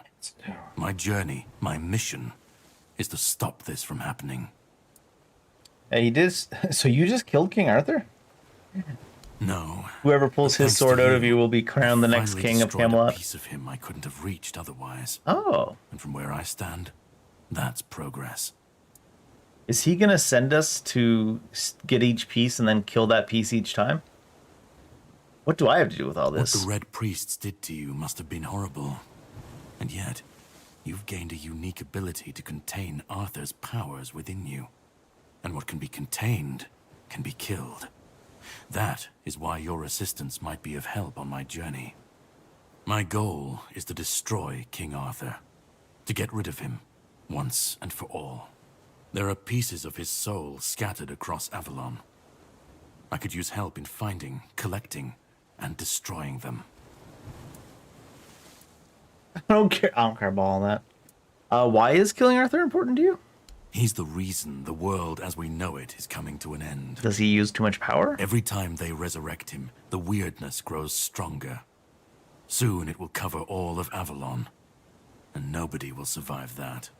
My journey, my mission, is to stop this from happening. Yeah, he did. So you just killed King Arthur? No. Whoever pulls But his thanks sword to out of you will be crowned the I next finally king of destroyed Camelot. A piece of him I couldn't have reached otherwise. Oh. And from where I stand, that's progress. Is he gonna send us to get each piece and then kill that piece each time? What do I have to do with all What this? the Red Priests did to you must have been horrible. And yet, you've gained a unique ability to contain Arthur's powers within you. And what can be contained can be killed. That is why your assistance might be of help on my journey. My goal is to destroy King Arthur. To get rid of him, once and for all. There are pieces of his soul scattered across Avalon. I could use help in finding, collecting, and destroying them. I don't care about all that. Why is killing Arthur important to you? He's the reason the world as we know it is coming to an end. Does he use too much power? Every time they resurrect him, the weirdness grows stronger. Soon it will cover all of Avalon, and nobody will survive that.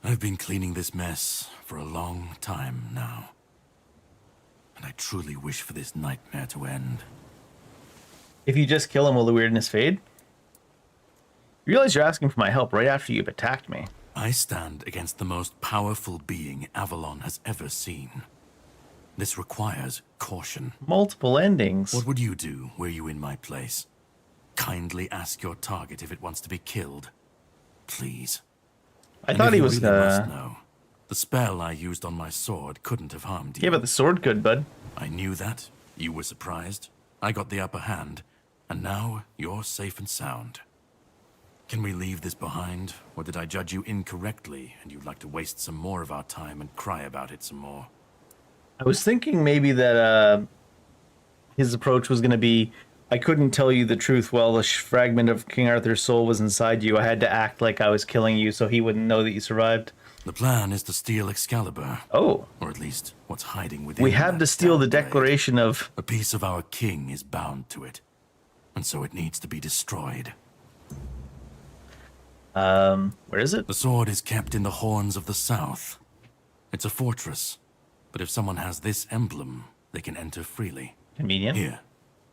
I've been cleaning this mess for a long time now, and I truly wish for this nightmare to end. If you just kill him, will the weirdness fade? You realize you're asking for my help right after you've attacked me. I stand against the most powerful being Avalon has ever seen. This requires caution. Multiple endings. What would you do were you in my place? Kindly ask your target if it wants to be killed. Please. I And thought if he you was really must know, the spell I used on my sword couldn't have harmed you. Yeah, but the sword could, bud. I knew that. You were surprised. I got the upper hand. And now you're safe and sound. Can we leave this behind? Or did I judge you incorrectly and you'd like to waste some more of our time and cry about it some more? I was thinking maybe that his approach was going to be, I couldn't tell you the truth while the fragment of King Arthur's soul was inside you. I had to act like I was killing you so he wouldn't know that you survived. The plan is to steal Excalibur. Oh. Or at least what's hiding within We have that to steal the stout blade. declaration of... A piece of our king is bound to it. And so it needs to be destroyed. Where is it? The sword is kept in the Horns of the South. It's a fortress. But if someone has this emblem, they can enter freely. Convenient. Here,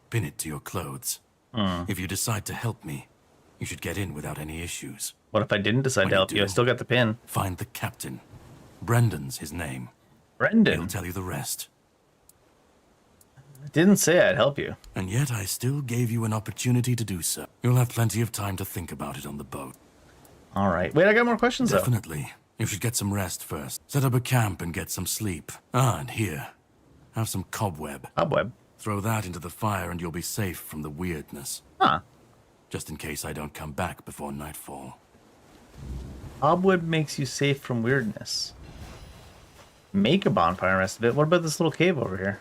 pin it to your clothes. If you decide to help me, you should get in without any issues. What if I didn't decide When to you help you? I do, still got the pin. Find the captain. Brendan's his name. Brendan. He'll tell you the rest. Didn't say I'd help you. And yet I still gave you an opportunity to do so. You'll have plenty of time to think about it on the boat. All right. Wait, I got more questions, though. Definitely. You should get some rest first. Set up a camp and get some sleep. Ah, and here. Have some cobweb. Cobweb. Throw that into the fire and you'll be safe from the weirdness. Huh. just in case I don't come back before nightfall. Cobweb makes you safe from weirdness. Make a bonfire and rest of it. What about this little cave over here?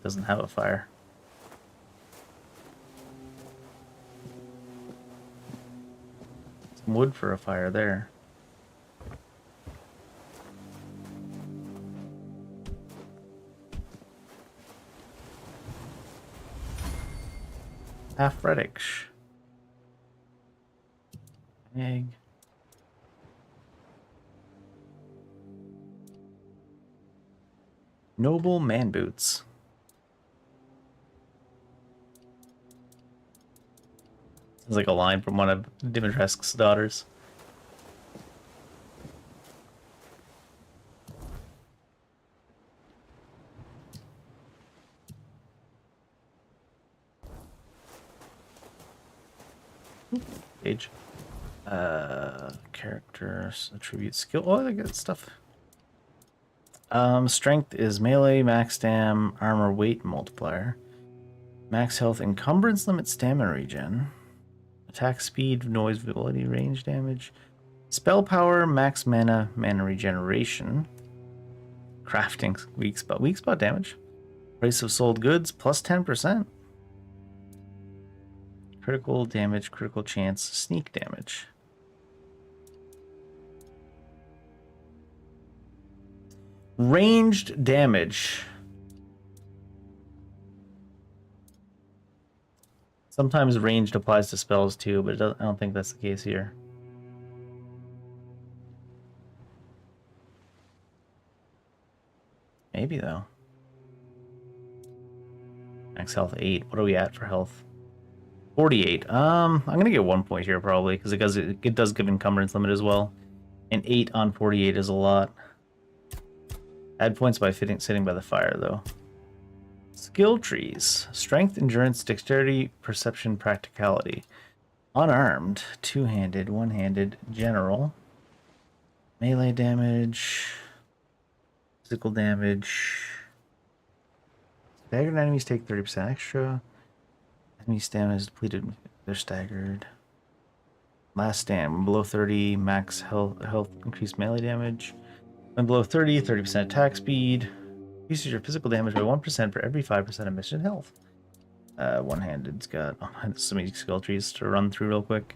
Doesn't have a fire. Some wood for a fire there. Half reddish. Egg. Noble man boots. Sounds like a line from one of Dimitrescu's daughters. Page. Characters, attribute, skill. Oh, I got stuff. Strength is melee, max stam, armor, weight multiplier. Max health, encumbrance limit, stamina regen. Attack speed, noise, visibility, range damage. Spell power, max mana, mana regeneration. Crafting, weak spot damage. Price of sold goods, plus 10%. Critical damage, critical chance, sneak damage. Ranged damage. Sometimes ranged applies to spells too, but I don't think that's the case here. Maybe though. Max health 8. What are we at for health? 48. I'm gonna get 1 point here probably because it does give encumbrance limit as well, and 8 on 48 is a lot. Add points by sitting by the fire though. Skill trees: strength, endurance, dexterity, perception, practicality. Unarmed, two-handed, one-handed, general, melee damage, physical damage. Staggered enemies take 30% extra. Enemy stamina is depleted. They're staggered. Last stand. When below 30, max health increased melee damage. When below 30, 30% attack speed. Increases your physical damage by 1% for every 5% of mission health. One-handed's got so many skill trees to run through real quick.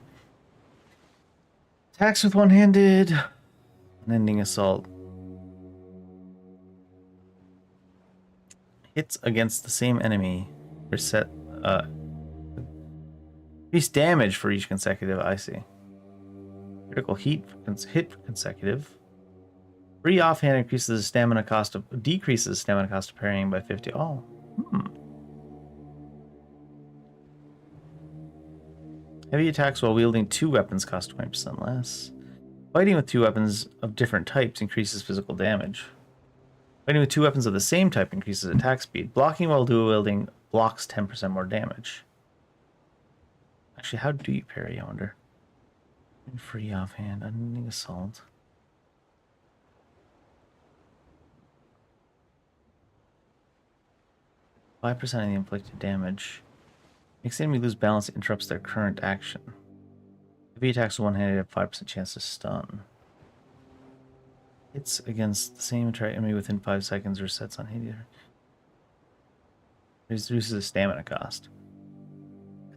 Attacks with one-handed. Unending assault. Hits against the same enemy. Reset. Increase damage for each consecutive. I see. Critical hit for consecutive. Free offhand decreases the stamina cost of parrying by 50. Oh. Heavy attacks while wielding 2 weapons cost 20% less. Fighting with 2 weapons of different types increases physical damage. Fighting with 2 weapons of the same type increases attack speed. Blocking while dual wielding blocks 10% more damage. Actually, how do you parry, I wonder? Free offhand, unending assault. Five % of the inflicted damage. Makes the enemy lose balance, interrupts their current action. If he attacks with one-handed, have 5% chance to stun. Hits against the same enemy within 5 seconds or sets on hit. Reduces the stamina cost.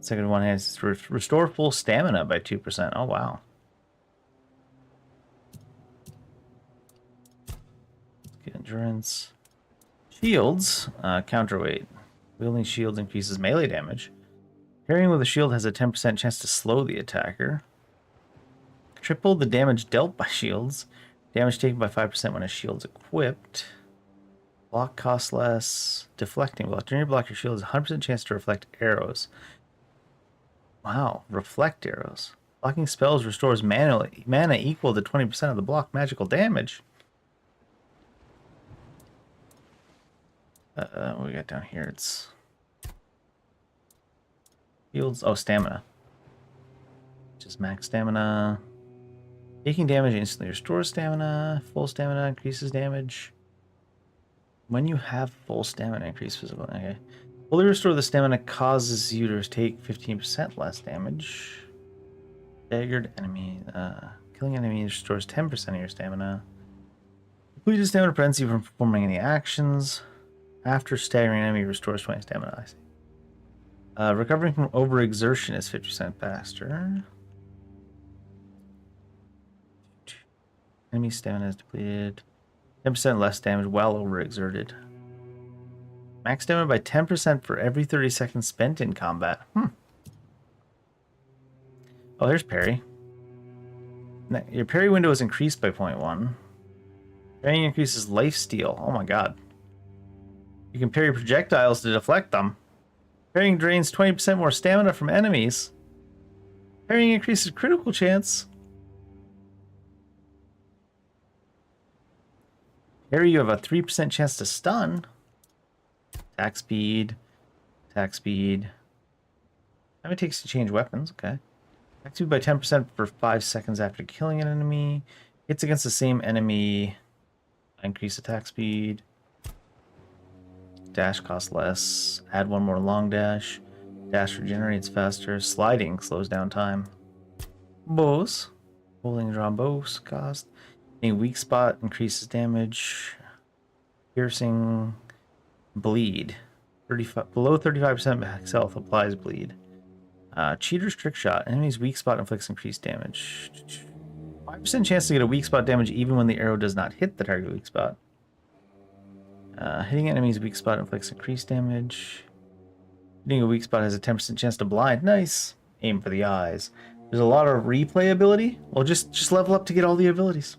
Second one has restore full stamina by 2%. Oh wow. Get endurance. Shields, counterweight. Wielding shields increases melee damage. Parrying with a shield has a 10% chance to slow the attacker. Triple the damage dealt by shields. Damage taken by 5% when a shield's equipped. Block costs less. Deflecting block. During your block, your shield has a 100% chance to reflect arrows. Wow, reflect arrows. Blocking spells restores mana equal to 20% of the block magical damage. What we got down here? It's shields. Oh, stamina. Just max stamina. Taking damage instantly restores stamina. Full stamina increases damage. When you have full stamina, increase physical. Okay. Fully restore the stamina causes you to take 15% less damage. Staggered enemy. Killing enemy restores 10% of your stamina. Completed stamina prevents you from performing any actions. After staggering enemy restores 20 stamina. I see. Recovering from overexertion is 50% faster. Enemy stamina is depleted. 10% less damage while overexerted. Max stamina by 10% for every 30 seconds spent in combat. Oh, there's parry. Your parry window is increased by 0.1. Parrying increases lifesteal. Oh my god. You can parry projectiles to deflect them. Parrying drains 20% more stamina from enemies. Parrying increases critical chance. Parry, you have a 3% chance to stun. Attack speed. Attack speed. How many it takes to change weapons? Okay. Attack speed by 10% for 5 seconds after killing an enemy. Hits against the same enemy. Increase attack speed. Dash costs less. Add one more long dash. Dash regenerates faster. Sliding slows down time. Bows. Holding drawn bows cost. A weak spot increases damage. Piercing. Bleed. 35 below 35% max health applies bleed. Cheater's trick shot. Enemy's weak spot inflicts increased damage. 5% chance to get a weak spot damage even when the arrow does not hit the target weak spot. Hitting enemy's weak spot inflicts increased damage. Hitting a weak spot has a 10% chance to blind. Nice. Aim for the eyes. There's a lot of replayability. Well, just level up to get all the abilities.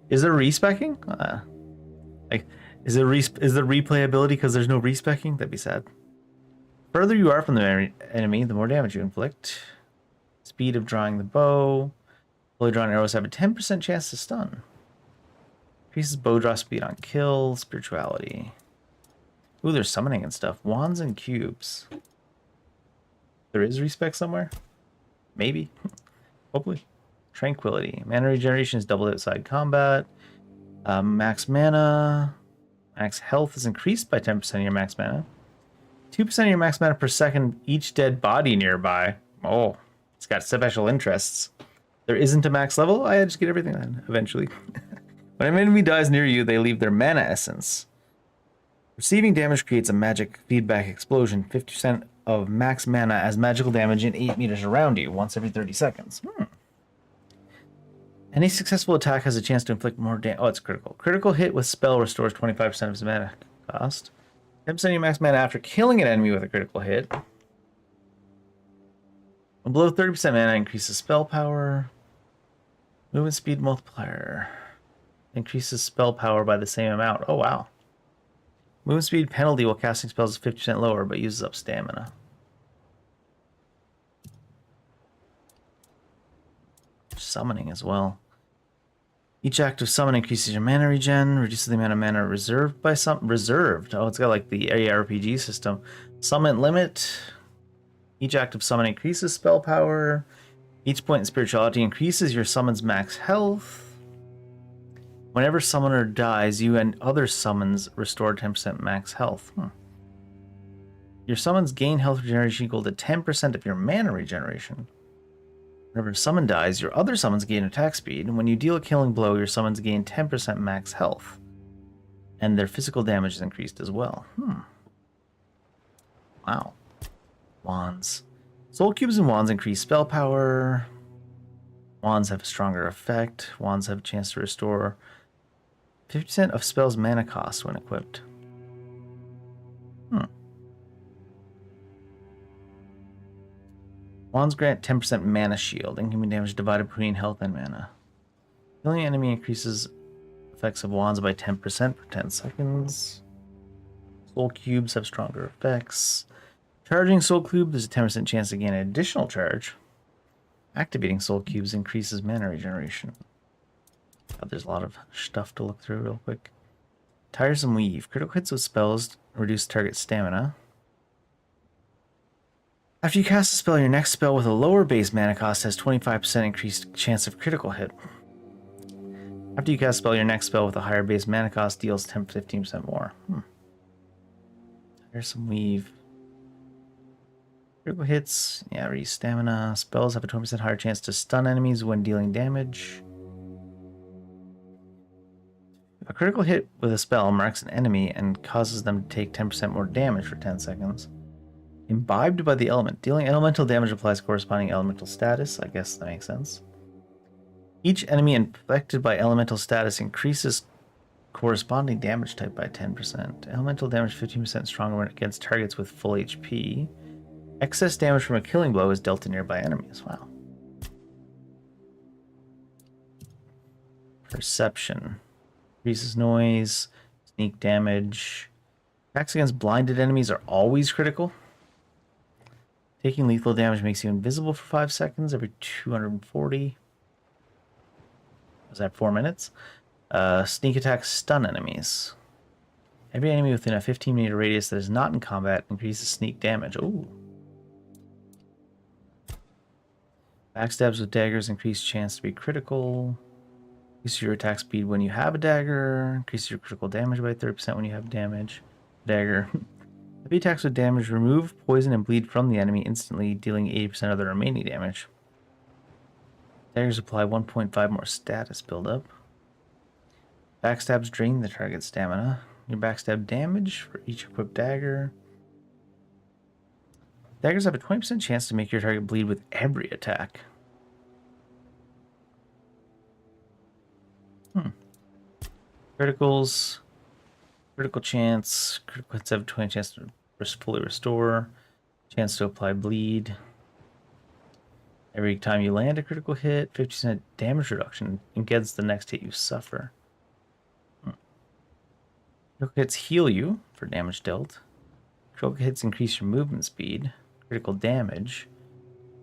Is there respecking? Is there replayability because there's no respecking? That'd be sad. Further you are from the enemy, the more damage you inflict. Speed of drawing the bow. Fully drawn arrows have a 10% chance to stun. Increases bow draw speed on kill. Spirituality. Ooh, there's summoning and stuff. Wands and cubes. There is respect somewhere? Maybe. Hopefully. Tranquility. Mana regeneration is doubled outside combat. Max mana. Max health is increased by 10% of your max mana. 2% of your max mana per second each dead body nearby. Oh, it's got special interests. There isn't a max level? I just get everything then, eventually. When an enemy dies near you, they leave their mana essence. Receiving damage creates a magic feedback explosion. 50% of max mana as magical damage in 8 meters around you, once every 30 seconds. Any successful attack has a chance to inflict more damage. Oh, it's critical. Critical hit with spell restores 25% of its mana cost. 10% of your max mana after killing an enemy with a critical hit. When below 30% mana increases spell power. Movement speed multiplier. Increases spell power by the same amount. Oh, wow. Movement speed penalty while casting spells is 50% lower, but uses up stamina. Summoning as well. Each active summon increases your mana regen, reduces the amount of mana reserved by some reserved. Oh, it's got like the ARPG system. Summon limit. Each active summon increases spell power. Each point in spirituality increases your summon's max health. Whenever summoner dies, you and other summons restore 10% max health. Your summons gain health regeneration equal to 10% of your mana regeneration. Whenever a summon dies, your other summons gain attack speed, and when you deal a killing blow, your summons gain 10% max health. And their physical damage is increased as well. Wow. Wands. Soul cubes and wands increase spell power. Wands have a stronger effect. Wands have a chance to restore 50% of spells mana cost when equipped. Wands grant 10% mana shield. Incoming damage divided between health and mana. Killing enemy increases effects of wands by 10% for 10 seconds. Soul cubes have stronger effects. Charging soul cube, there's a 10% chance to gain an additional charge. Activating soul cubes increases mana regeneration. God, there's a lot of stuff to look through real quick. Tiresome weave. Critical hits with spells reduce target stamina. After you cast a spell, your next spell with a lower base mana cost has 25% increased chance of critical hit. After you cast a spell, your next spell with a higher base mana cost deals 10-15% more. There's some weave. Critical hits, yeah, reduce stamina. Spells have a 20% higher chance to stun enemies when dealing damage. A critical hit with a spell marks an enemy and causes them to take 10% more damage for 10 seconds. Imbibed by the element. Dealing elemental damage applies corresponding elemental status. I guess that makes sense. Each enemy infected by elemental status increases corresponding damage type by 10%. Elemental damage 15% stronger when against targets with full HP. Excess damage from a killing blow is dealt to nearby enemies. Wow. Perception. Increases noise. Sneak damage. Attacks against blinded enemies are always critical. Taking lethal damage makes you invisible for 5 seconds every 240. Was that 4 minutes? Sneak attacks stun enemies. Every enemy within a 15-meter radius that is not in combat increases sneak damage. Ooh. Backstabs with daggers increase chance to be critical. Increase your attack speed when you have a dagger. Increase your critical damage by 30% when you have dagger. Heavy attacks with damage remove poison and bleed from the enemy instantly, dealing 80% of the remaining damage. Daggers apply 1.5 more status buildup. Backstabs drain the target's stamina. Your backstab damage for each equipped dagger. Daggers have a 20% chance to make your target bleed with every attack. Criticals. Critical chance. Critical hits have a 20% chance to fully restore. Chance to apply bleed. Every time you land a critical hit, 50% damage reduction against the next hit you suffer. Critical hits heal you for damage dealt. Critical hits increase your movement speed. Critical damage.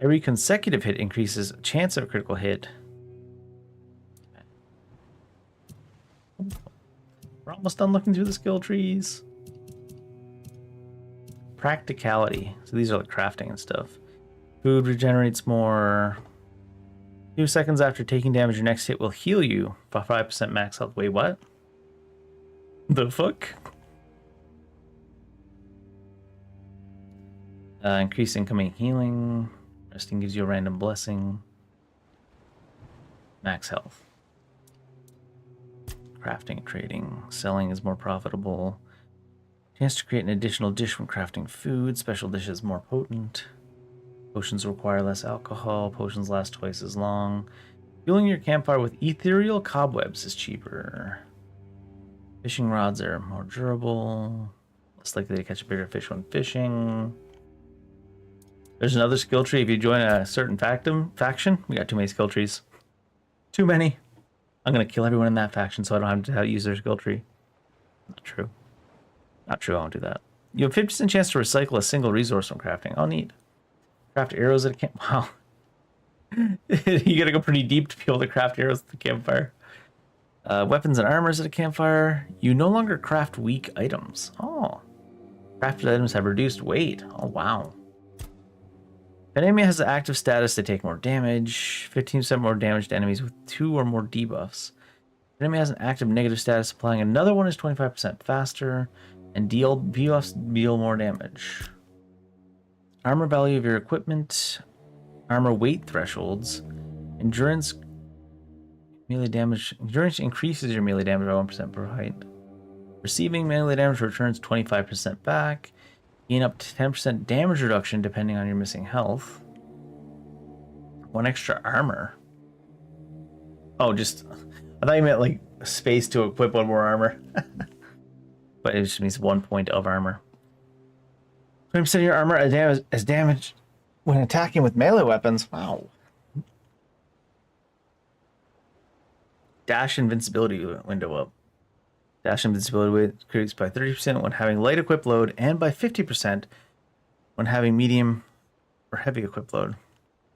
Every consecutive hit increases a chance of a critical hit. We're almost done looking through the skill trees. Practicality. So these are like crafting and stuff. Food regenerates more. 2 seconds after taking damage, your next hit will heal you for 5% max health. Wait, what? The fuck? Increase incoming healing. Resting gives you a random blessing. Max health. Crafting and trading. Selling is more profitable. Chance to create an additional dish when crafting food. Special dishes more potent. Potions require less alcohol. Potions last twice as long. Fueling your campfire with ethereal cobwebs is cheaper. Fishing rods are more durable. Less likely to catch a bigger fish when fishing. There's another skill tree if you join a certain faction. We got too many skill trees. Too many. I'm going to kill everyone in that faction so I don't have to use their skill tree. Not true. Not true, I won't do that. You have 50% chance to recycle a single resource from crafting. Oh, neat. Craft arrows at a camp. Wow. You gotta go pretty deep to be able to craft arrows at the campfire. Weapons and armors at a campfire. You no longer craft weak items. Oh. Crafted items have reduced weight. Oh, wow. If an enemy has an active status, they take more damage. 15% more damage to enemies with 2 or more debuffs. If an enemy has an active negative status, applying another one is 25% faster. And debuffs deal more damage. Armor value of your equipment. Armor weight thresholds. Endurance melee damage. Endurance increases your melee damage by 1% per height. Receiving melee damage returns 25% back. Gain up to 10% damage reduction depending on your missing health. 1 extra armor. Oh, just... I thought you meant like space to equip 1 more armor. But it just means 1 point of armor. 20% of your armor as damage when attacking with melee weapons. Wow. Dash invincibility window up. Dash invincibility increases by 30% when having light equip load and by 50% when having medium or heavy equip load.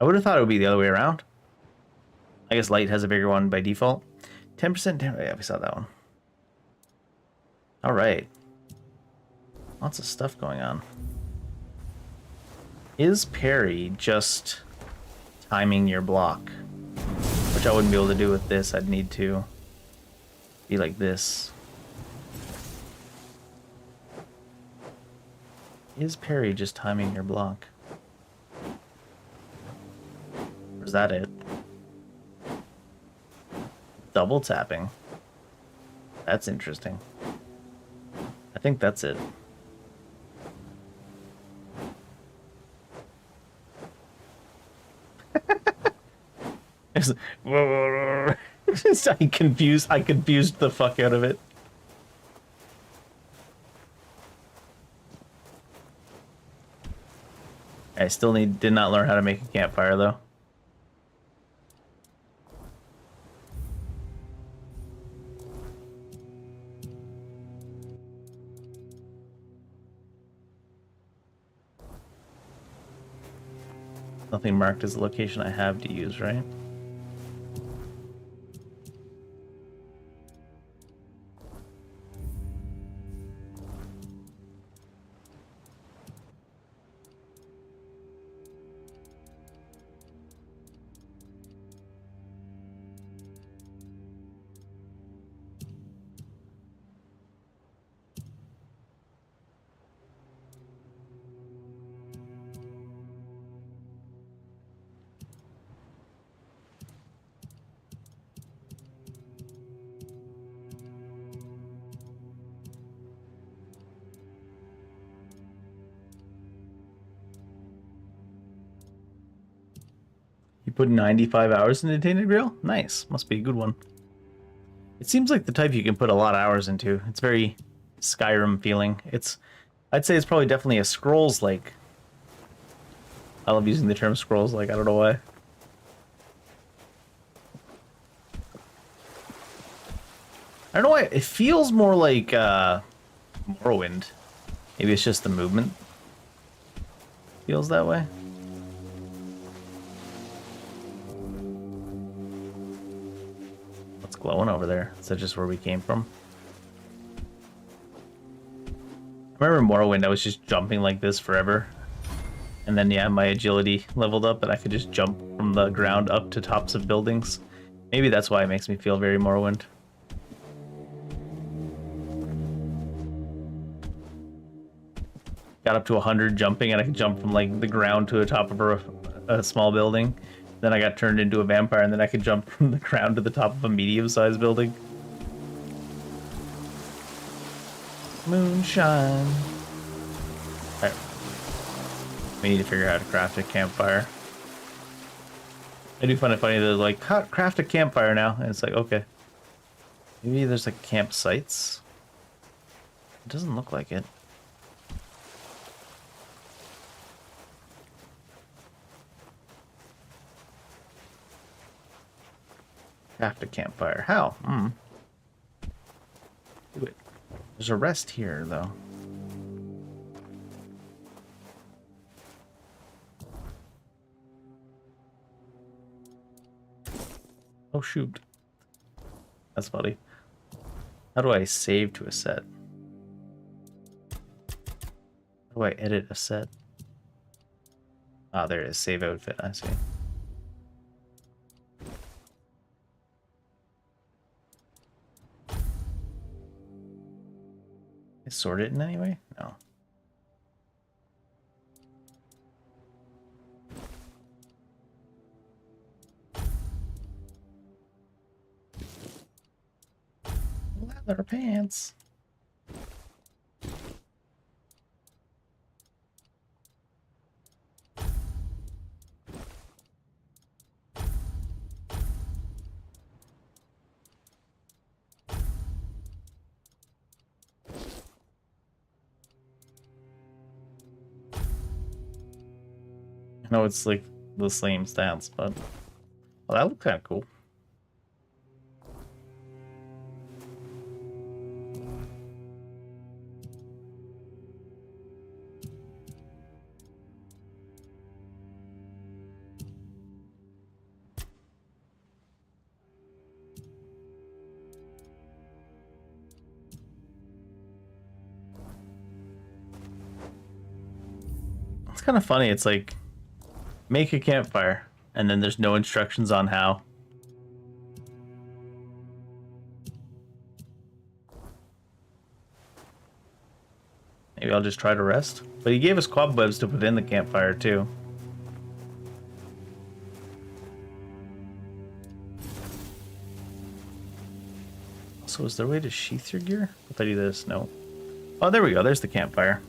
I would have thought it would be the other way around. I guess light has a bigger one by default. 10% damage. Yeah, we saw that one. All right. Lots of stuff going on. Is parry just timing your block? Which I wouldn't be able to do with this. I'd need to be like this. Is parry just timing your block? Or is that it? Double tapping. That's interesting. I think that's it. I confused the fuck out of it. I still did not learn how to make a campfire though. Nothing marked as a location I have to use, right? You put 95 hours into Tainted Grail? Nice. Must be a good one. It seems like the type you can put a lot of hours into. It's very Skyrim feeling. I'd say it's probably definitely a Scrolls-like. I love using the term Scrolls-like, I don't know why. I don't know why, it feels more like Morrowind. Maybe it's just the movement. Feels that way. What's glowing over there? Is that just where we came from? I remember Morrowind, I was just jumping like this forever. And then, yeah, my agility leveled up and I could just jump from the ground up to tops of buildings. Maybe that's why it makes me feel very Morrowind. Got up to 100 jumping and I could jump from like the ground to the top of a small building. Then I got turned into a vampire and then I could jump from the ground to the top of a medium-sized building. Moonshine. Alright. We need to figure out how to craft a campfire. I do find it funny that like, craft a campfire now. And it's like, okay. Maybe there's like campsites. It doesn't look like it. Craft a campfire. How? Do it. There's a rest here, though. Oh, shoot. That's funny. How do I save to a set? How do I edit a set? Ah, there it is. Save outfit. I see. I sort it in any way? No. Leather pants. I know it's like the same stats, but well, that looked kind of cool. It's kind of funny. It's like make a campfire, and then there's no instructions on how. Maybe I'll just try to rest. But he gave us cobwebs to put in the campfire, too. So is there a way to sheath your gear? If I do this, no. Oh, there we go. There's the campfire.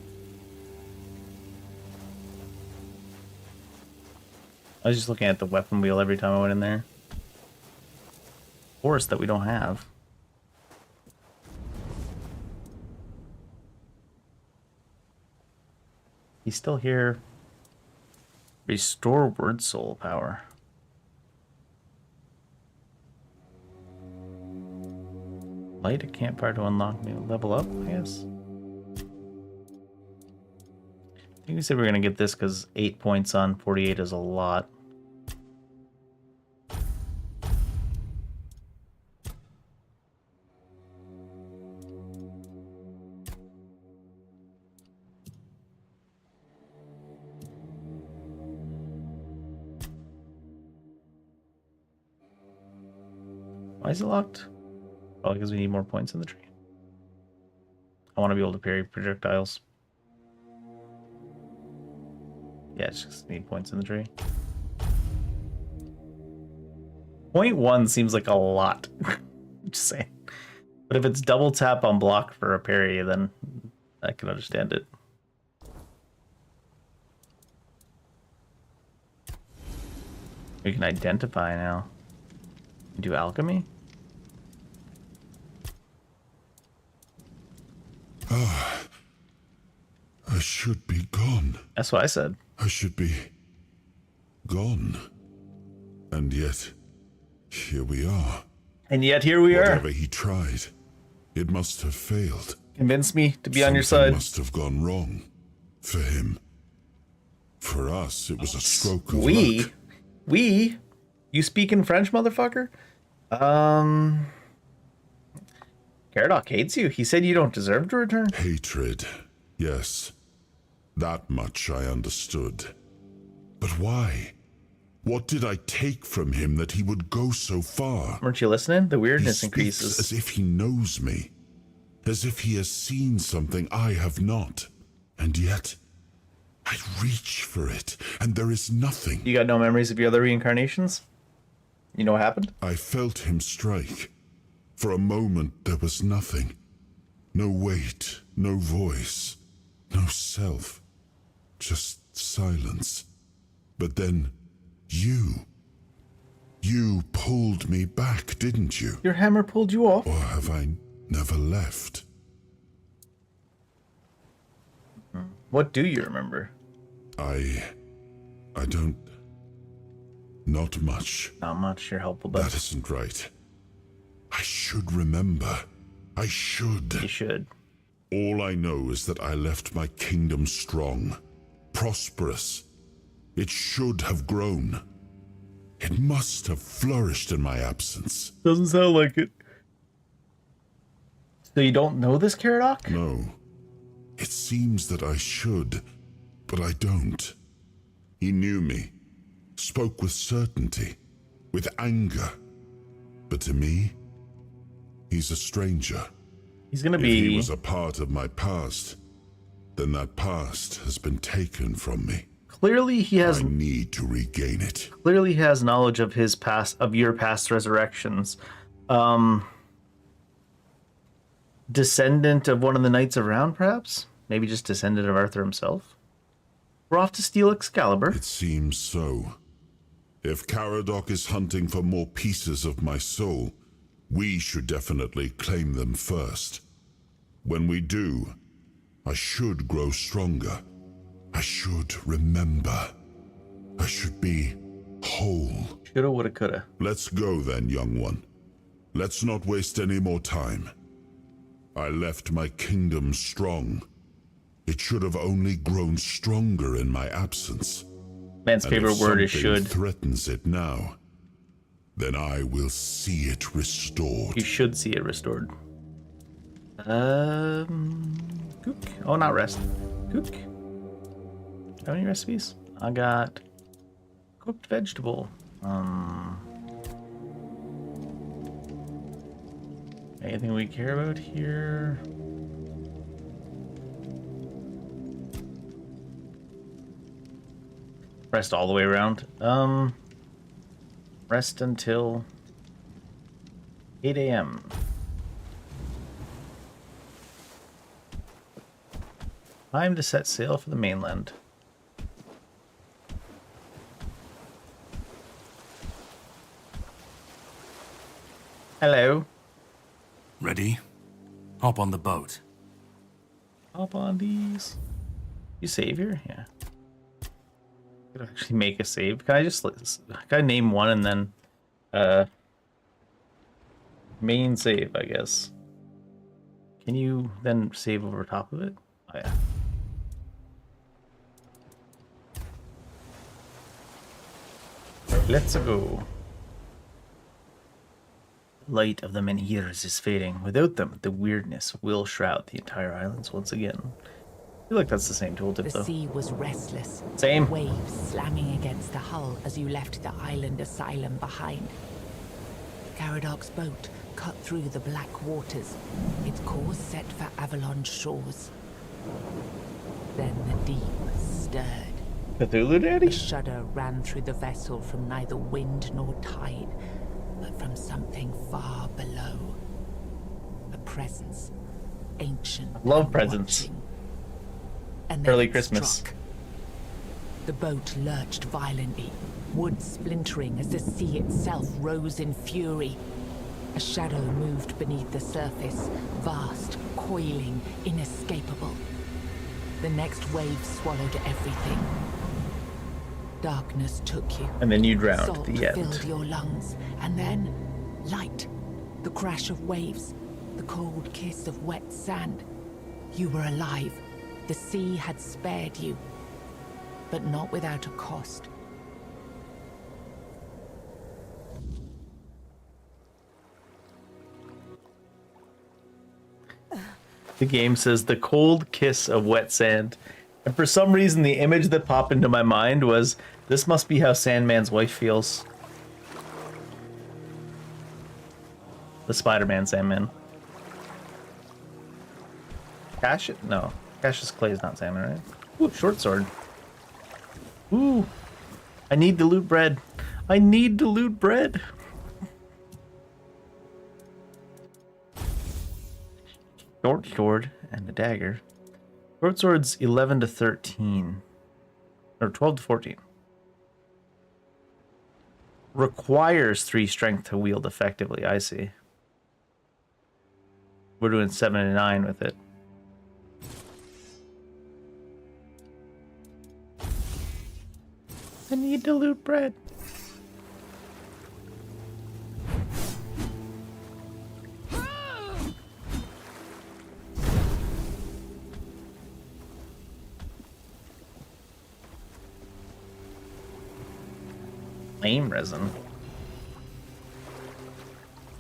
I was just looking at the weapon wheel every time I went in there. Forest that we don't have. He's still here. Restore word soul power. Light a campfire to unlock new level up, I guess. I think we said we were going to get this because 8 points on 48 is a lot. Why is it locked? Probably because we need more points in the tree. I want to be able to parry projectiles. Yeah, it's just need points in the tree. 0.1 seems like a lot. Just saying. But if it's double tap on block for a parry, then I can understand it. We can identify now. Do alchemy? I should be gone. That's what I said. I should be gone. And yet, here we are. And yet here we are. Whatever he tried, it must have failed. Convince me to be on your Something side. must have gone wrong. For him. For us, it was a stroke of We? luck. We? You speak in French, motherfucker? Caradoc hates you. He said you don't deserve to return. Hatred, yes. That much I understood. But why? What did I take from him that he would go so far? Weren't you listening? The He weirdness speaks increases. as if he knows me. As if he has seen something I have not. And yet, I reach for it, and there is nothing. You got no memories of your other reincarnations? You know what happened? I felt him strike. For a moment, there was nothing. No weight, no voice, no self. Just silence. But then, you pulled me back, didn't you? Your hammer pulled you off. Or have I never left? What do you remember? I don't... Not much. Not much. You're helpful, That but isn't right. I should remember. I should. you should. All I know is that I left my kingdom strong, prosperous. It should have grown. It must have flourished in my absence. Doesn't sound like it. So you don't know this, Caradoc? No. It seems that I should, but I don't. He knew me, spoke with certainty, with anger. But to me, he's a stranger. He's gonna If be... he was a part of my past, then that past has been taken from me. Clearly he has... I need to regain it. Clearly he has knowledge of his past, of your past resurrections. Descendant of one of the Knights of Round, perhaps? Maybe just descendant of Arthur himself? We're off to steal Excalibur. It seems so. If Caradoc is hunting for more pieces of my soul, we should definitely claim them first. When we do, I should grow stronger. I should remember. I should be whole. Shoulda, woulda, coulda. Let's go then, young one. Let's not waste any more time. I left my kingdom strong. It should have only grown stronger in my absence. Man's And favorite if word is something should. threatens it now, then I will see it restored. You should see it restored. Cook. Oh, not rest. Cook. Got any recipes? I got cooked vegetable. Anything we care about here? Rest all the way around. Rest until 8 a.m. Time to set sail for the mainland. Hello. Ready? Hop on the boat. Hop on these. You save here? Yeah. Could actually make a save. Can I just can I name one and then main save, I guess. Can you then save over top of it? Oh yeah. Let's go. Light of the many years is fading. Without them, the weirdness will shroud the entire islands once again. I feel like that's the same tooltip, though. The sea was restless. Same. Waves slamming against the hull as you left the island asylum behind. Garadoc's boat cut through the black waters, its course set for Avalon's shores. Then the deep stirred. Cthulhu Daddy? A shudder ran through the vessel from neither wind nor tide, but from something far below. A presence, ancient. Love presents. Watching. And then Early it Christmas. struck. The boat lurched violently, wood splintering as the sea itself rose in fury. A shadow moved beneath the surface, vast, coiling, inescapable. The next wave swallowed everything. Darkness took you. And then you drowned Salt at the end. filled your lungs, and then light. The crash of waves, the cold kiss of wet sand. You were alive. The sea had spared you, but not without a cost. The game says the cold kiss of wet sand. And for some reason, the image that popped into my mind was, this must be how Sandman's wife feels. The Spider-Man Sandman. Cash? No. Cassius Clay is not Sandman, right? Ooh, short sword. Ooh. I need to loot bread. I need to loot bread. Short sword and a dagger. Short sword's 11 to 13. Or 12 to 14. Requires 3 strength to wield effectively, I see. We're doing 7 and 9 with it. I need to loot bread. Flame resin.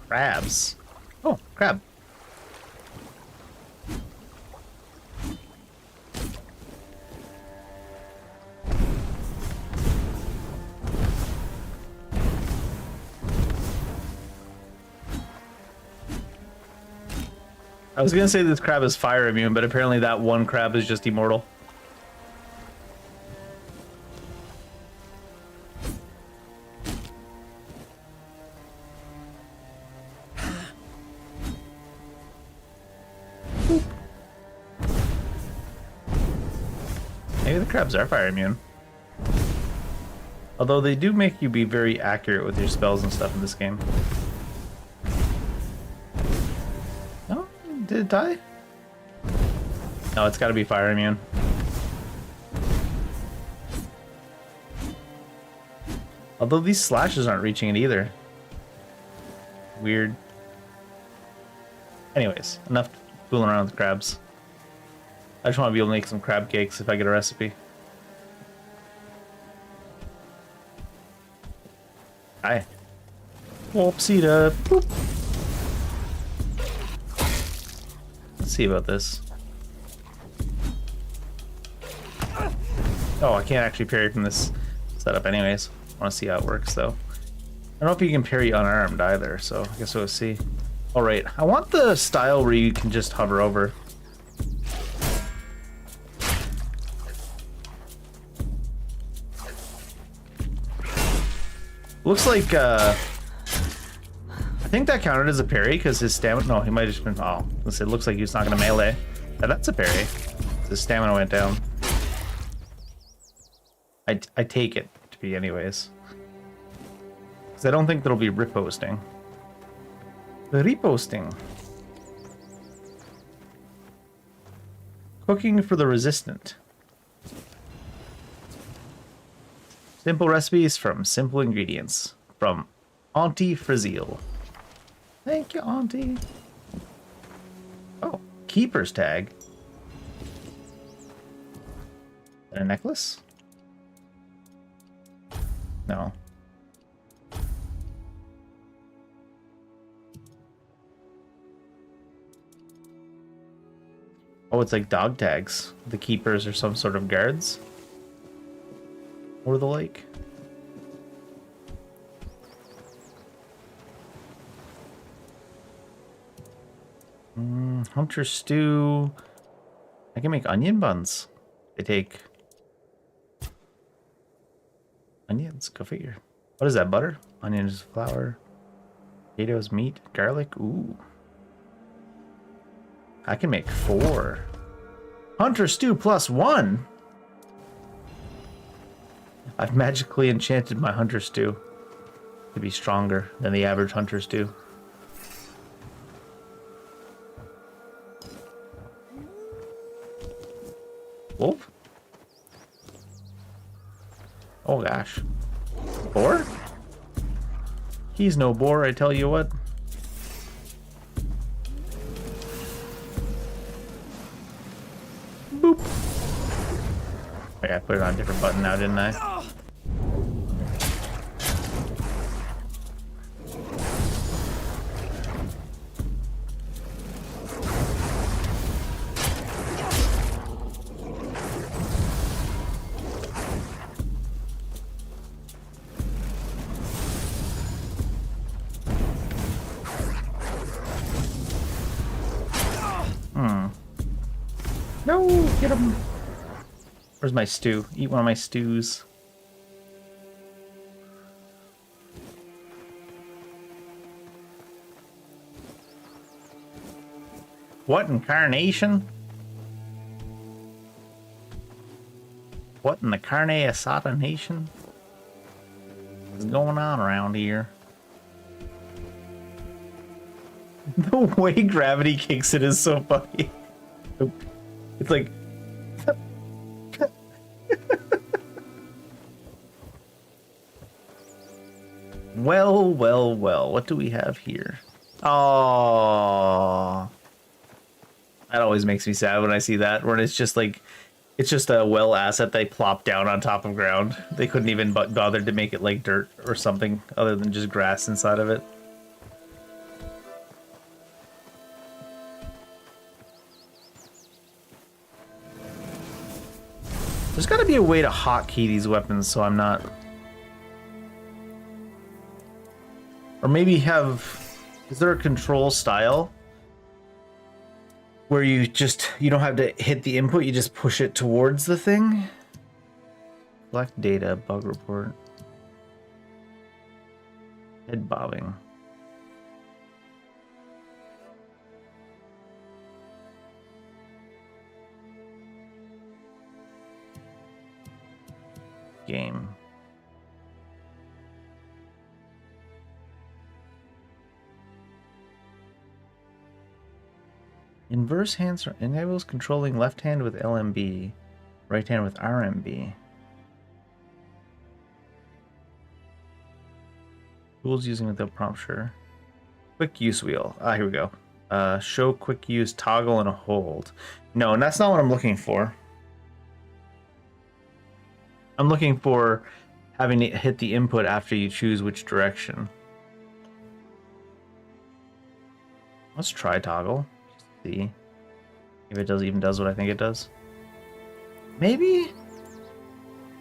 Crabs. Oh, crab. I was gonna say this crab is fire immune, but apparently that one crab is just immortal. Maybe the crabs are fire immune. Although they do make you be very accurate with your spells and stuff in this game. No? Did it die? No, it's gotta be fire immune. Although these slashes aren't reaching it either. Weird. Anyways, enough fooling around with crabs. I just want to be able to make some crab cakes if I get a recipe. Hi. Whoopsie-da. Boop. Let's see about this. Oh, I can't actually parry from this setup anyways. I want to see how it works though. I don't know if you can parry unarmed either, so I guess we'll see. Alright, I want the style where you can just hover over. Looks like, I think that counted as a parry because his stamina, no, he might have just been, oh, it looks like he's not gonna melee. Yeah, that's a parry. His stamina went down. I take it to be anyways. Because I don't think there'll be riposting. Riposting. Cooking for the resistant. Simple recipes from simple ingredients. From Auntie Frizzile. Thank you, Auntie. Oh, keeper's tag. Is that a necklace? No. Oh, it's like dog tags. The keepers are some sort of guards. Or the like. Hunter stew. I can make onion buns. They take onions, go figure. What is that, butter? Onions, flour, potatoes, meat, garlic. Ooh. I can make 4. Hunter stew +1. I've magically enchanted my hunter stew to be stronger than the average hunter stew. Wolf? Oh gosh. Boar? He's no boar, I tell you what. Boop. Okay, I put it on a different button now, didn't I? No, get him. Where's my stew? Eat one of my stews. What in carnation? What in the carne asada nation is going on around here? The way gravity kicks it is so funny. It's like... Well, well, well. What do we have here? Oh, that always makes me sad when I see that. When it's just like, it's just a well asset they plop down on top of ground. They couldn't even bother to make it like dirt or something other than just grass inside of it. There's got to be a way to hotkey these weapons so I'm not... Or maybe have... Is there a control style? Where you don't have to hit the input, you just push it towards the thing? Collect data, bug report. Head bobbing. Game. Inverse hands enables controlling left hand with LMB, right hand with RMB. Tools using without prompt, sure. Quick use wheel. Ah, here we go. Show quick use toggle and a hold. No, and that's not what I'm looking for. I'm looking for having to hit the input after you choose which direction. Let's try toggle. See if it even does what I think it does. Maybe?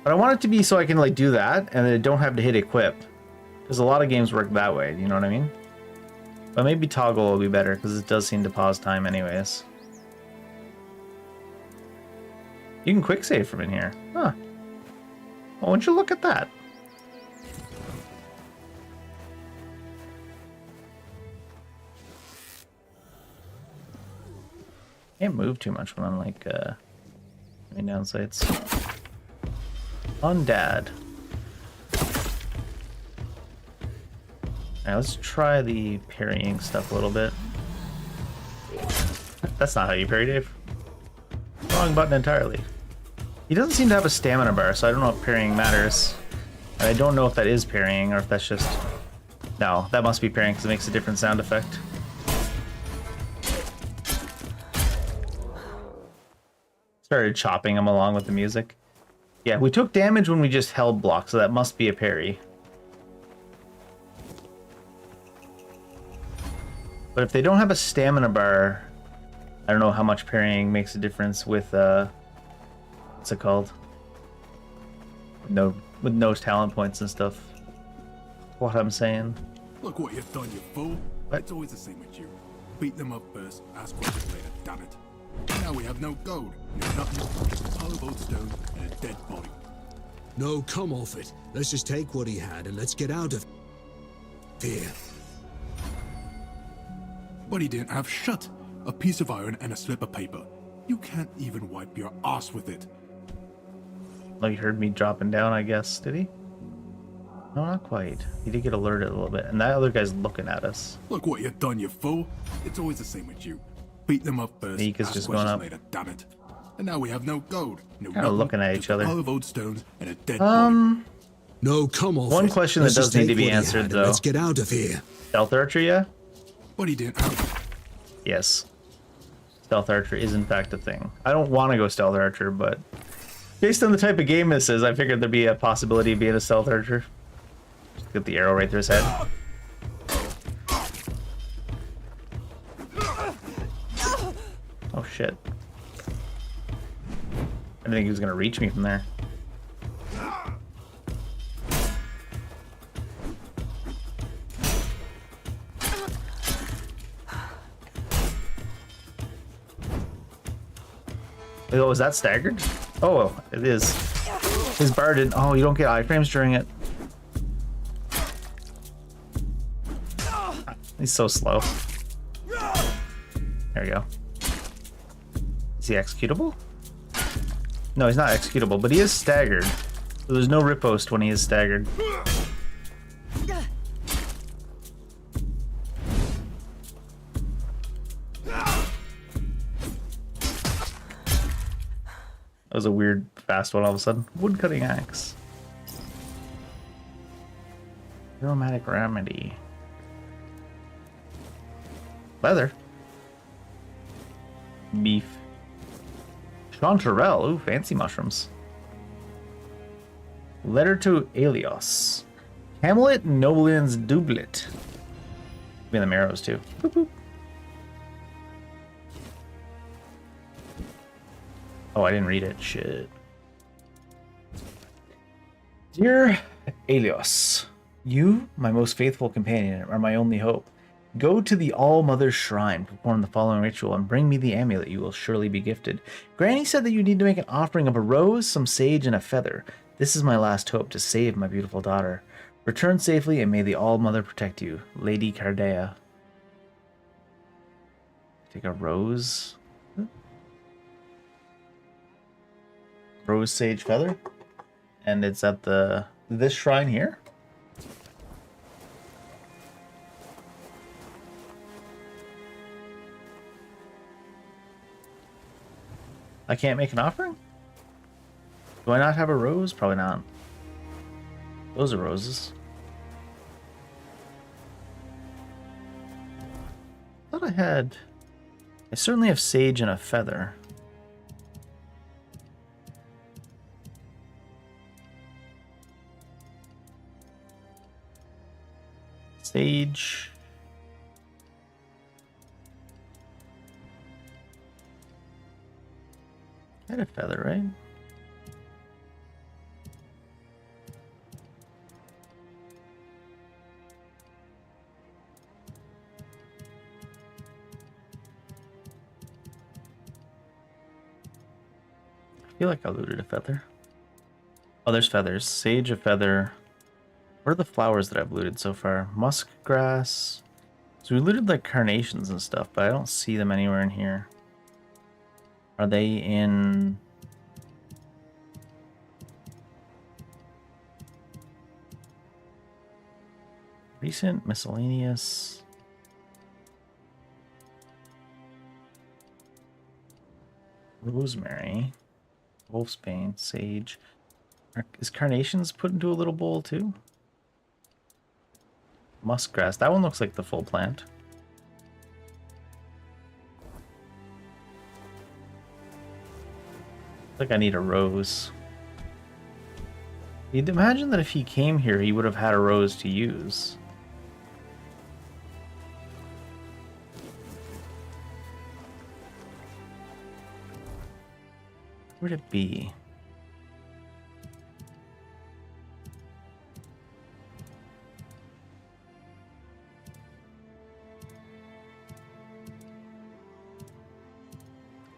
But I want it to be so I can like do that and then I don't have to hit equip. Because a lot of games work that way, you know what I mean? But maybe toggle will be better because it does seem to pause time anyways. You can quick save from in here. Huh. Well, won't you look at that? Can't move too much when I'm like doing downsides. On dad. Now let's try the parrying stuff a little bit. That's not how you parry, Dave. Wrong button entirely. He doesn't seem to have a stamina bar, so I don't know if parrying matters. And I don't know if that is parrying or if that's just... No, that must be parrying because it makes a different sound effect. Started chopping him along with the music. Yeah, we took damage when we just held block, so that must be a parry. But if they don't have a stamina bar, I don't know how much parrying makes a difference with, what's it called? With no talent points and stuff. What I'm saying. Look what you've done, you fool. What? It's always the same with you. Beat them up first, ask questions later, damn it. Now we have no gold, no nothing, just a pile of old stone and a dead body. No, come off it. Let's just take what he had and let's get out of here. But he didn't have shut. A piece of iron and a slip of paper. You can't even wipe your ass with it. Well, he heard me dropping down, I guess. Did he? No, not quite. He did get alerted a little bit. And that other guy's looking at us. Look what you've done, you fool. It's always the same with you. Beat them up first, Meek is ask just going questions up. later, damn it. And now we have no gold, no Kinda nothing, looking at just each other. a pile of old stones and a dead body. No, come off One it. question Let's that does just need take to be what he answered, had and though. Let's get out of here. Stealth archer, yeah? But he didn't have... Yes. Stealth archer is in fact a thing. I don't want to go stealth archer, but based on the type of game this is, I figured there'd be a possibility of being a stealth archer. Just get the arrow right through his head. Oh shit. I didn't think he was gonna reach me from there. Oh, is that staggered? Oh, it is. His bar didn't. Oh, you don't get iframes during it. He's so slow. There we go. Is he executable? No, he's not executable, but he is staggered. So there's no riposte when he is staggered. That was a weird fast one all of a sudden. Woodcutting axe. Aromatic remedy. Leather. Beef. Chanterelle. Ooh, fancy mushrooms. Letter to Alios. Hamlet Noblin's doublet. Be in the marrows too. Boop, boop. Oh, I didn't read it. Shit. Dear Alios, you, my most faithful companion, are my only hope. Go to the All-Mother's Shrine, perform the following ritual, and bring me the amulet you will surely be gifted. Granny said that you need to make an offering of a rose, some sage, and a feather. This is my last hope to save my beautiful daughter. Return safely, and may the All-Mother protect you. Lady Cardea. Take a rose. Rose, sage, feather. And it's at this shrine here. I can't make an offering? Do I not have a rose? Probably not. Those are roses. I thought I had... I certainly have sage and a feather. Sage... I had a feather, right? I feel like I looted a feather. Oh, there's feathers. Sage, a feather. What are the flowers that I've looted so far? Musk grass. So we looted like carnations and stuff, but I don't see them anywhere in here. Are they in... Recent, miscellaneous... Rosemary, wolfsbane, sage. Is carnations put into a little bowl too? Muskgrass. That one looks like the full plant. I think I need a rose. You'd imagine that if he came here, he would have had a rose to use. Where'd it be?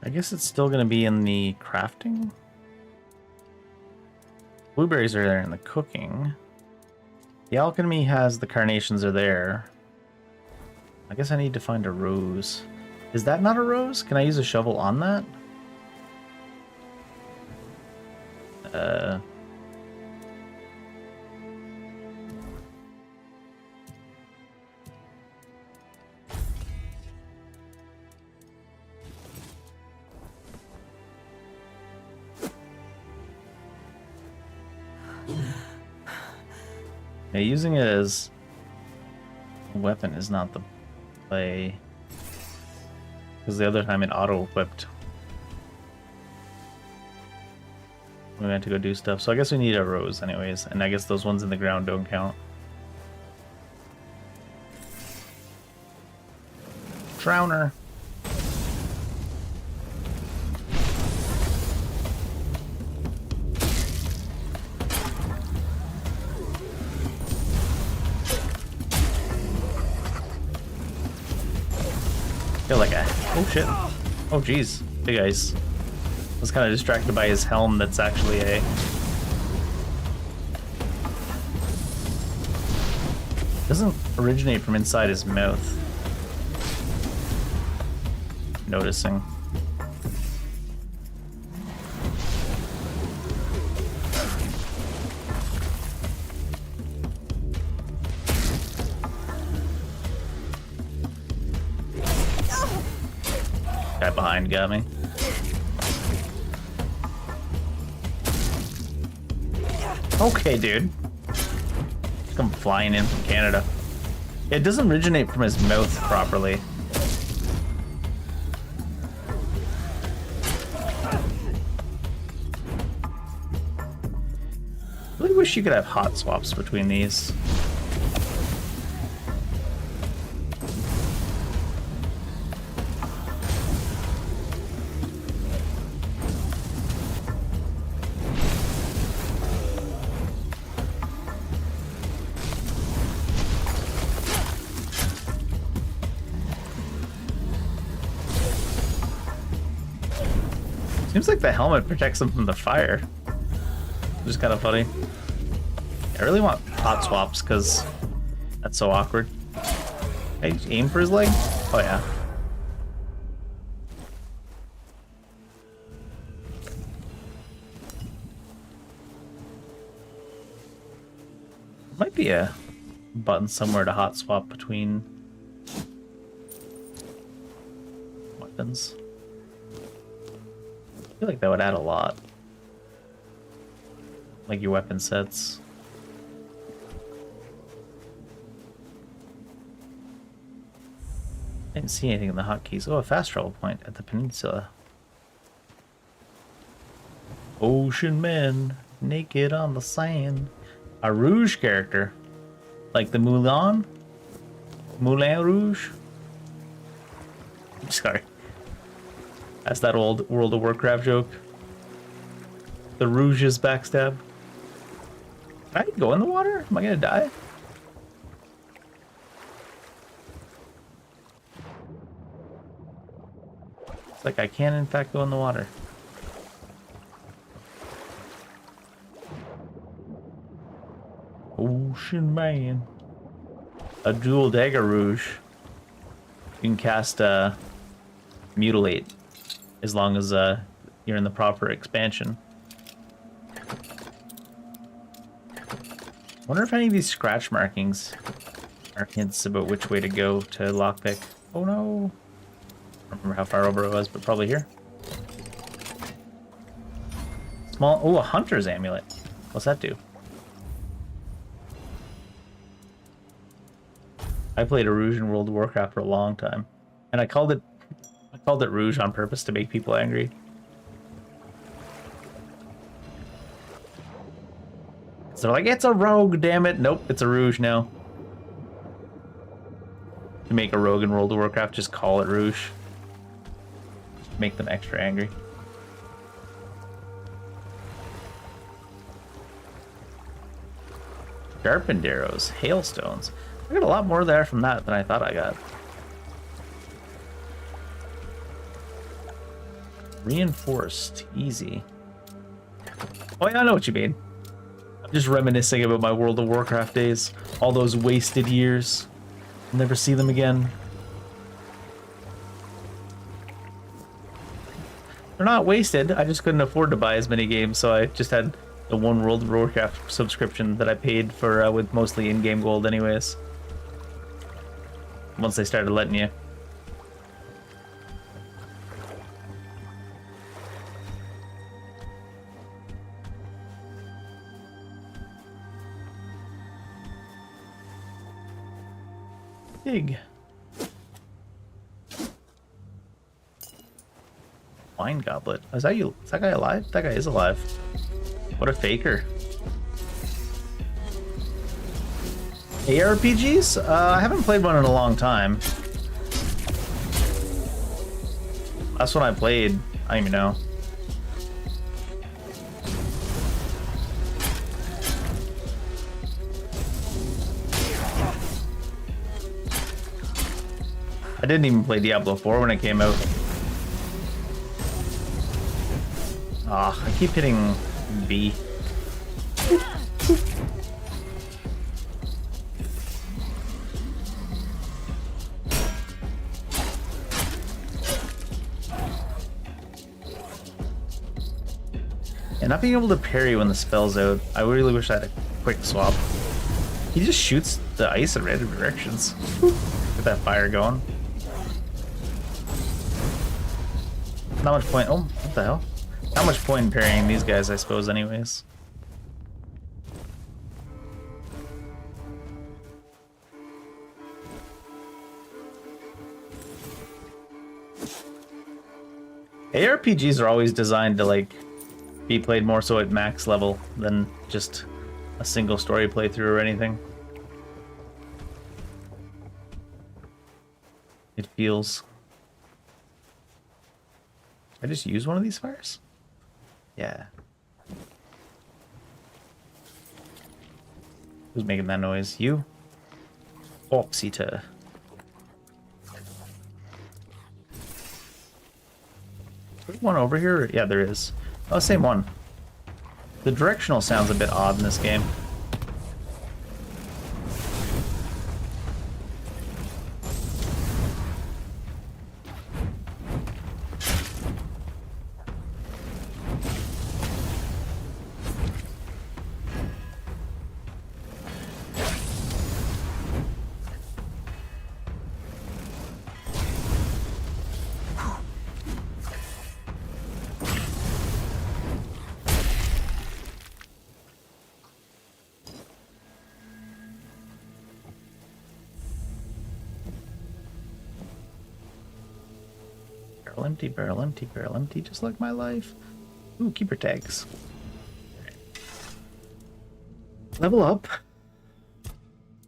I guess it's still going to be in the crafting. Blueberries are there in the cooking. The alchemy has the carnations are there. I guess I need to find a rose. Is that not a rose? Can I use a shovel on that? Yeah, using it as a weapon is not the play. Because the other time it auto-equipped. We went to go do stuff, so I guess we need a rose anyways, and I guess those ones in the ground don't count. Drowner. Feel like a... Oh shit. Oh jeez. Big ice. I was kind of distracted by his helm that's actually a... Doesn't originate from inside his mouth. Noticing. Guy behind got me. Okay, dude. Come flying in from Canada. It doesn't originate from his mouth properly. I really wish you could have hot swaps between these. Seems like the helmet protects them from the fire. Which is kind of funny. I really want hot swaps because that's so awkward. Hey, aim for his leg? Oh yeah. Might be a button somewhere to hot swap between weapons. I feel like that would add a lot. Like your weapon sets. I didn't see anything in the hotkeys. Oh, a fast travel point at the peninsula. Ocean men, naked on the sand. A Rouge character. Like the Moulin? Moulin Rouge? Sorry. That's that old World of Warcraft joke. The Rouge's backstab. Can I go in the water? Am I gonna die? It's like I can in fact go in the water. Ocean man. A dual dagger rouge. You can cast Mutilate as long as you're in the proper expansion. Wonder if any of these scratch markings are hints about which way to go to lockpick. Oh no! I don't remember how far over it was, but probably here. Small. Oh, a hunter's amulet. What's that do? I played a Rouge in World of Warcraft for a long time, and I called it Rouge on purpose to make people angry. So they're like, it's a rogue, damn it. Nope, it's a Rouge now. To make a rogue in World of Warcraft, just call it Rouge. Make them extra angry. Sharpened arrows, hailstones. I got a lot more there from that than I thought I got. Reinforced, easy. Oh yeah, I know what you mean. I'm just reminiscing about my World of Warcraft days. All those wasted years. I'll never see them again. They're not wasted, I just couldn't afford to buy as many games, so I just had the one World of Warcraft subscription that I paid for with mostly in-game gold anyways. Once they started letting you. Big. Wine goblet. Is that you? Is that guy alive? That guy is alive. What a faker. ARPGs? I haven't played one in a long time. Last one I played, I don't even know. I didn't even play Diablo 4 when it came out. Ah, I keep hitting B. And not being able to parry when the spell's out, I really wish I had a quick swap. He just shoots the ice in random directions. Get that fire going. Not much point. Oh, what the hell? Not much point in parrying these guys, I suppose, anyways. ARPGs are always designed to, like, be played more so at max level than just a single story playthrough or anything. It feels... I just use one of these fires? Yeah. Who's making that noise? You? Oxeater. There's one over here? Yeah, there is. Oh, same one. The directional sounds a bit odd in this game. Barrel empty, just like my life. Ooh, keeper tags. Level up.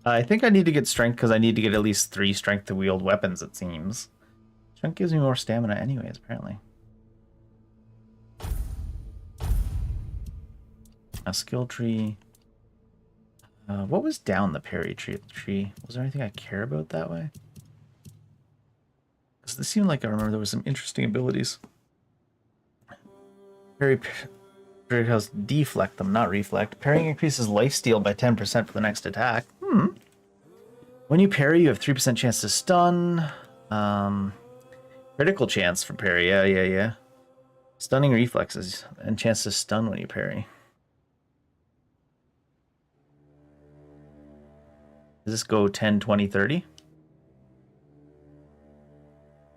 I think I need to get strength because I need to get at least 3 strength to wield weapons, it seems. Strength gives me more stamina anyways, apparently. A skill tree. What was down the parry tree? Was there anything I care about that way? This seemed like I remember there was some interesting abilities. Parry has deflect them, not reflect. Parrying increases lifesteal by 10% for the next attack. When you parry, you have 3% chance to stun. Critical chance for parry. Yeah. Stunning reflexes and chance to stun when you parry. Does this go 10, 20, 30?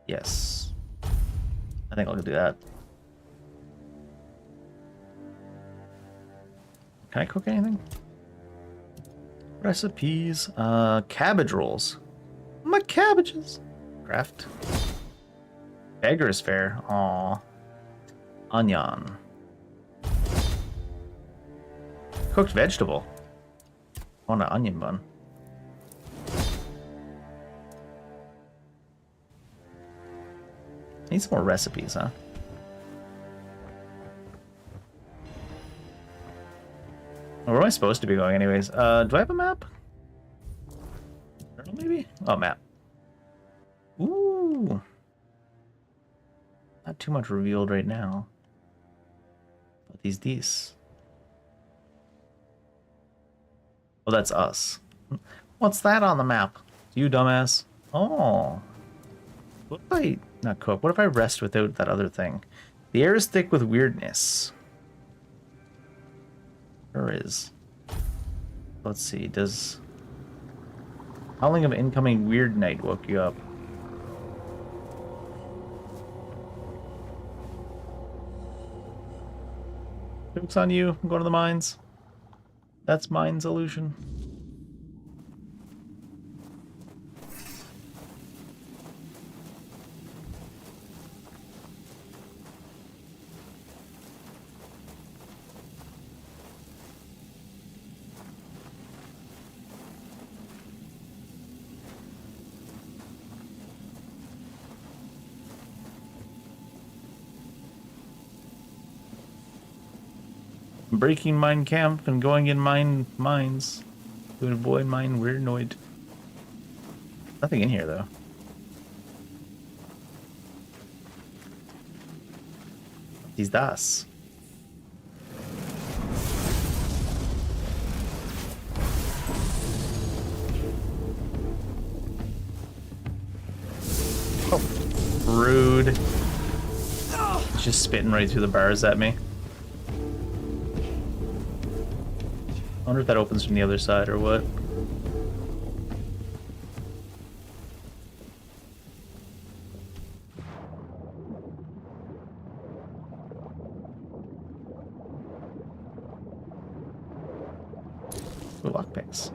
Yes. I think I'll do that. Can I cook anything? Recipes. Cabbage rolls. My cabbages. Craft. Beggar's fare. Aw. Onion. Cooked vegetable. On an onion bun. Need some more recipes, huh? Where am I supposed to be going anyways? Do I have a map? Maybe? Oh, map. Ooh. Not too much revealed right now. But these. Oh, that's us. What's that on the map? You dumbass. Oh. What if I... Not cook. What if I rest without that other thing? The air is thick with weirdness. There is. Let's see. Does... Howling of incoming weird night woke you up? Joke's on you. I'm going to the mines. That's Mines illusion. Breaking mine camp and going in mines to avoid mine weirdnoid. Nothing in here though. These das. Oh, rude. It's just spitting right through the bars at me. I wonder if that opens from the other side or what. Ooh, lockpicks.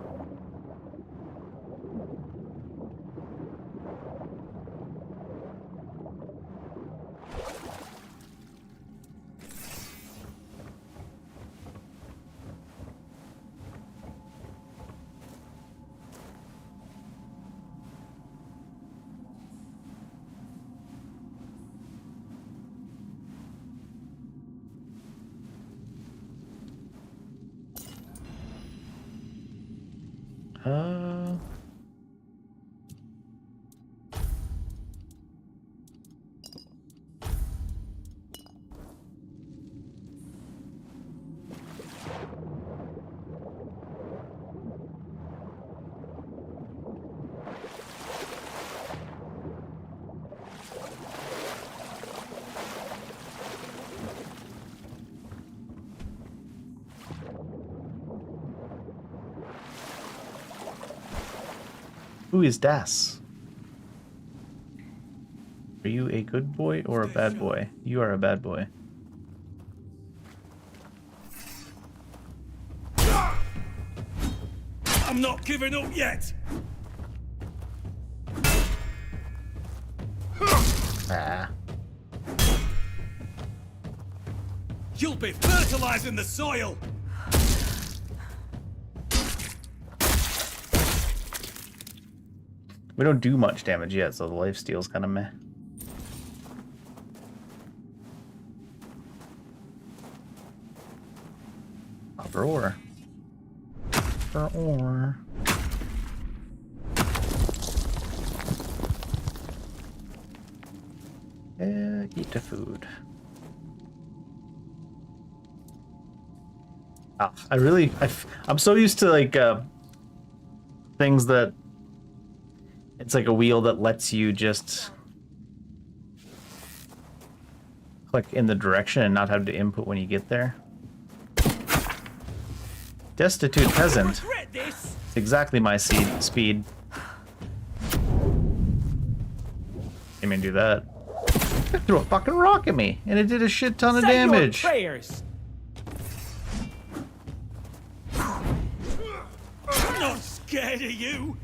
Who is Das? Are you a good boy or a bad boy? You are a bad boy. I'm not giving up yet! Ah. You'll be fertilizing the soil! We don't do much damage yet, so the lifesteal's kind of meh. For ore. For ore. Eat the food. Ah, I'm so used to like things that it's like a wheel that lets you just click in the direction and not have to input when you get there. Destitute peasant. It's exactly my speed. Didn't even do that. It threw a fucking rock at me, and it did a shit ton of damage. I'm not scared of you.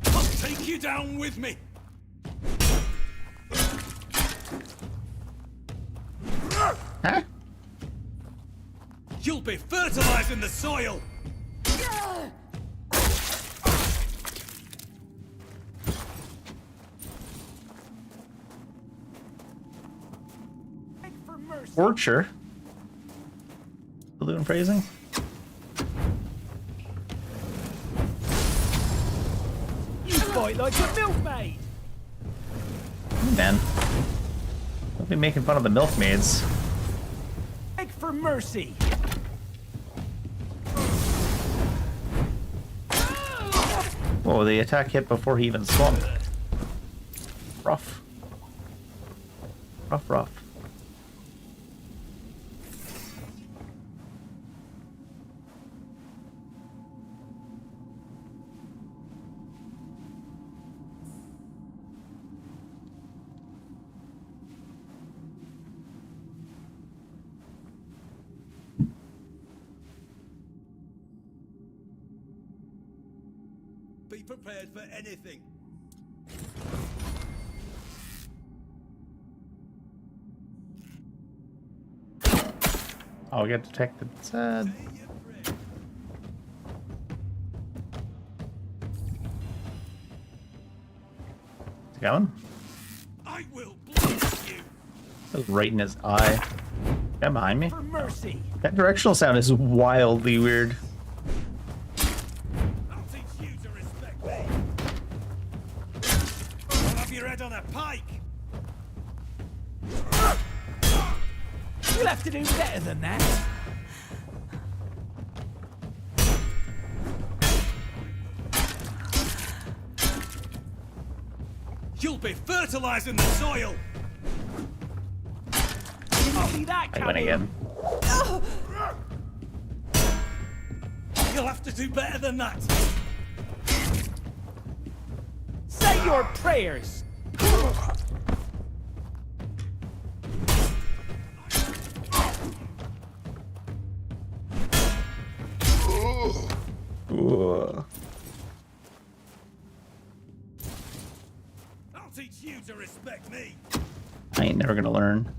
I'll take you down with me. Huh? You'll be fertilizing the soil. Torture. Balloon phrasing. You fight like a milkmaid. Man, don't be making fun of the milkmaids. Beg for mercy. Whoa, the attack hit before he even swung. Rough. Rough, rough. Be prepared for anything. I'll get detected. Sad. Is it going? I will blast you. That was right in his eye. Guy behind me? For mercy. That directional sound is wildly weird. I'll teach you to respect me. I'll have your head on a pike. You'll have to do better than that. You'll be fertilizing the soil. Didn't see that I went again. You'll have to do better than that. Say your prayers. Ooh. I'll teach you to respect me. I ain't never gonna learn.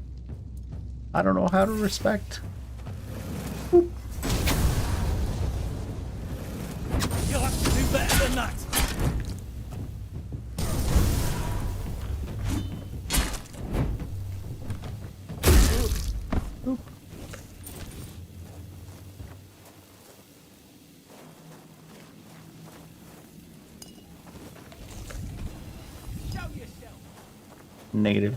I don't know how to respect. Boop. You'll have to do better than that. Boop. Show yourself. Negative.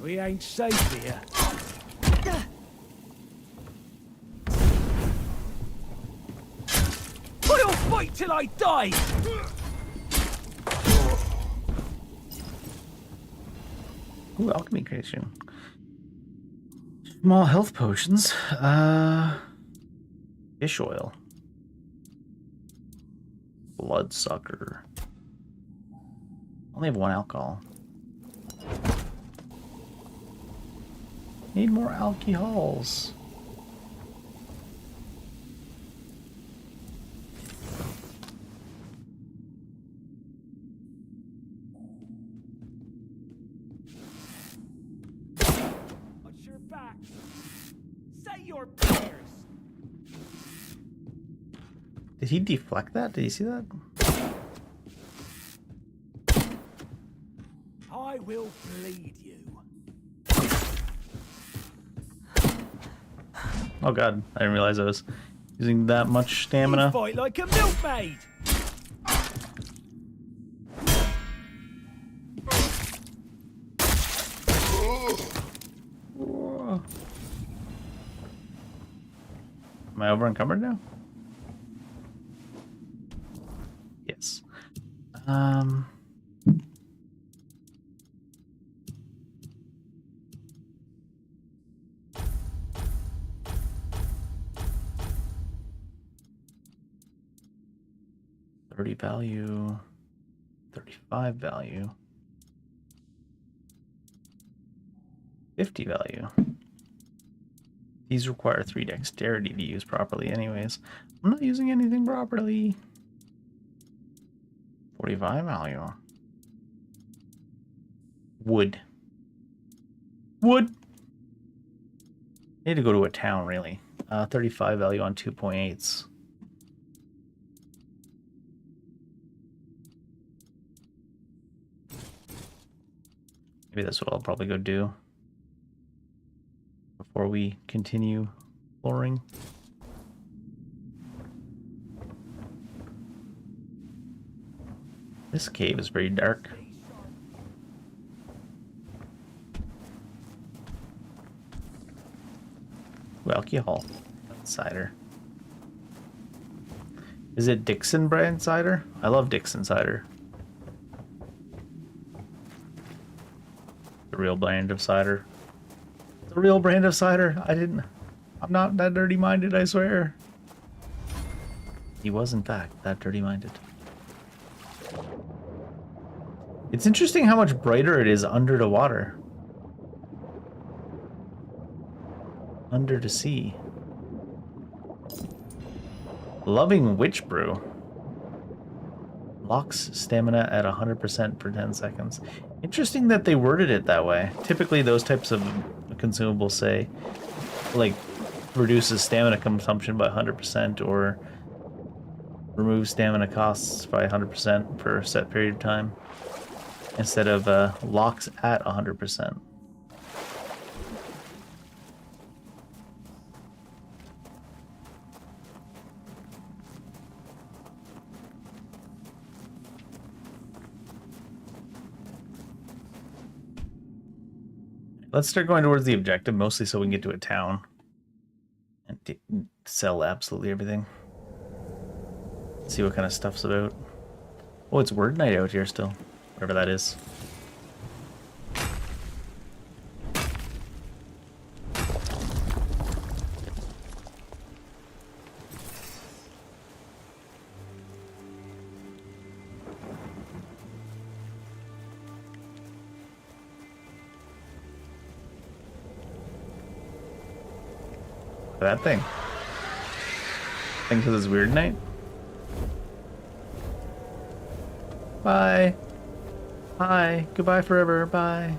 We ain't safe here. I'll fight till I die. Ooh, alchemy creation. Small health potions. Fish oil. Bloodsucker. Only have one alcohol. Need more alcohols. Watch your back. Say your prayers. Did he deflect that? Did you see that? I will bleed you. Oh god, I didn't realize I was using that much You stamina. fight like a milkmaid. Whoa. Am I over encumbered now? Yes. $30 value, 35 value, 50 value. These require 3 dexterity to use properly anyways. I'm not using anything properly. 45 value. Wood. Wood! Need to go to a town, really. 35 value on 2.8s. Maybe that's what I'll probably go do before we continue exploring. This cave is very dark. Ooh, alcohol. Cider. Is it Dixon brand cider? I love Dixon cider. The real brand of cider. The real brand of cider. I'm not that dirty-minded, I swear. He was, in fact, that dirty-minded. It's interesting how much brighter it is under the water. Under the sea. Loving Witch Brew. Locks stamina at 100% for 10 seconds. Interesting that they worded it that way. Typically those types of consumables say, like, reduces stamina consumption by 100% or removes stamina costs by 100% for a set period of time, instead of locks at 100%. Let's start going towards the objective, mostly so we can get to a town and sell absolutely everything. See what kind of stuff's about. Oh, it's word night out here still, whatever that is. That thing. Thanks for this weird night. Bye. Hi. Goodbye forever. Bye.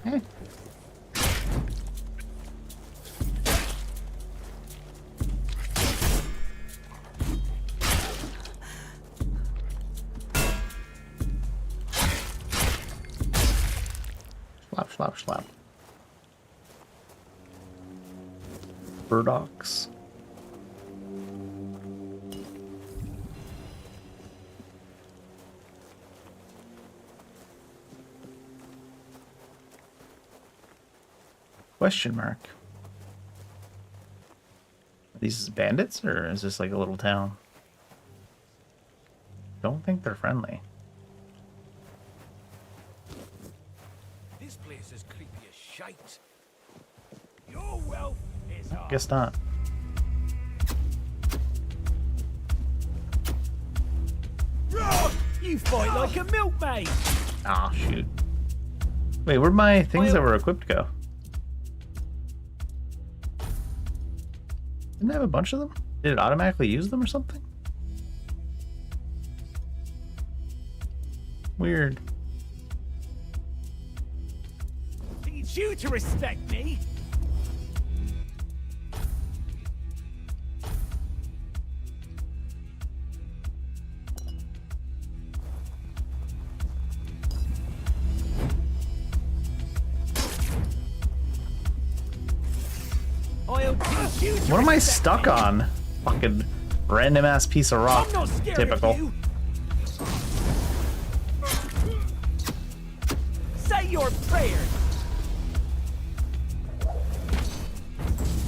Hey. Slap, slap, slap. Burdocks. Question mark. Are these bandits, or is this like a little town? Don't think they're friendly. This place is creepy as shite. Your wealth is ours. Guess not. You fight like a milkmaid. Ah, shoot. Wait, where'd my things that were equipped go? Didn't I have a bunch of them? Did it automatically use them or something? Weird. Need you to respect me. What am I stuck on? Fucking random ass piece of rock. Typical. Say your prayers!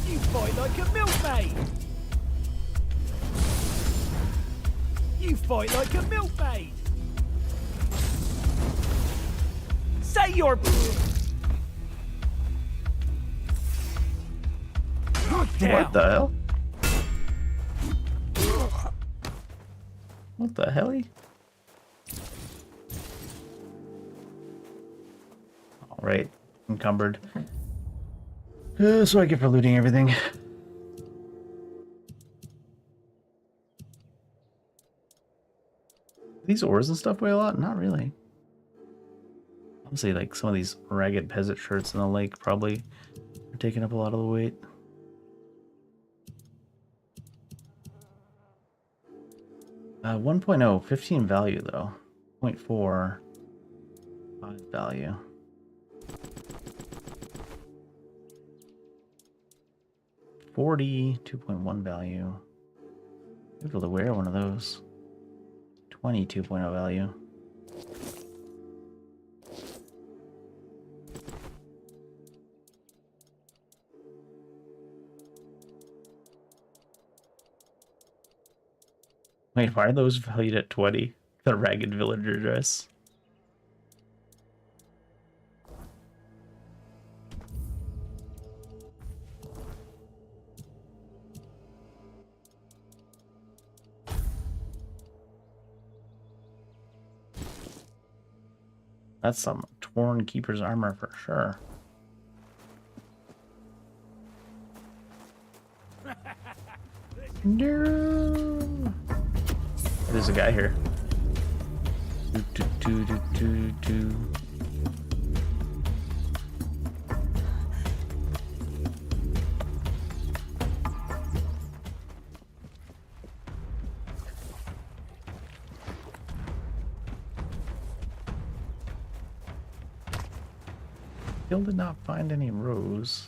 You fight like a milkmaid! You fight like a milkmaid! Say your... What the hell? What the hell? Alright, encumbered. That's what I get for looting everything. These ores and stuff weigh a lot? Not really. Honestly, like some of these ragged peasant shirts in the lake probably are taking up a lot of the weight. 1.0, 15 value though. 0.4, 5 value. $40, 2.1 value. Be able to wear one of those. 20, 2.0 value. Wait, why are those valued at 20? The ragged villager dress. That's some torn keeper's armor for sure. No. There's a guy here. Still did not find any rose.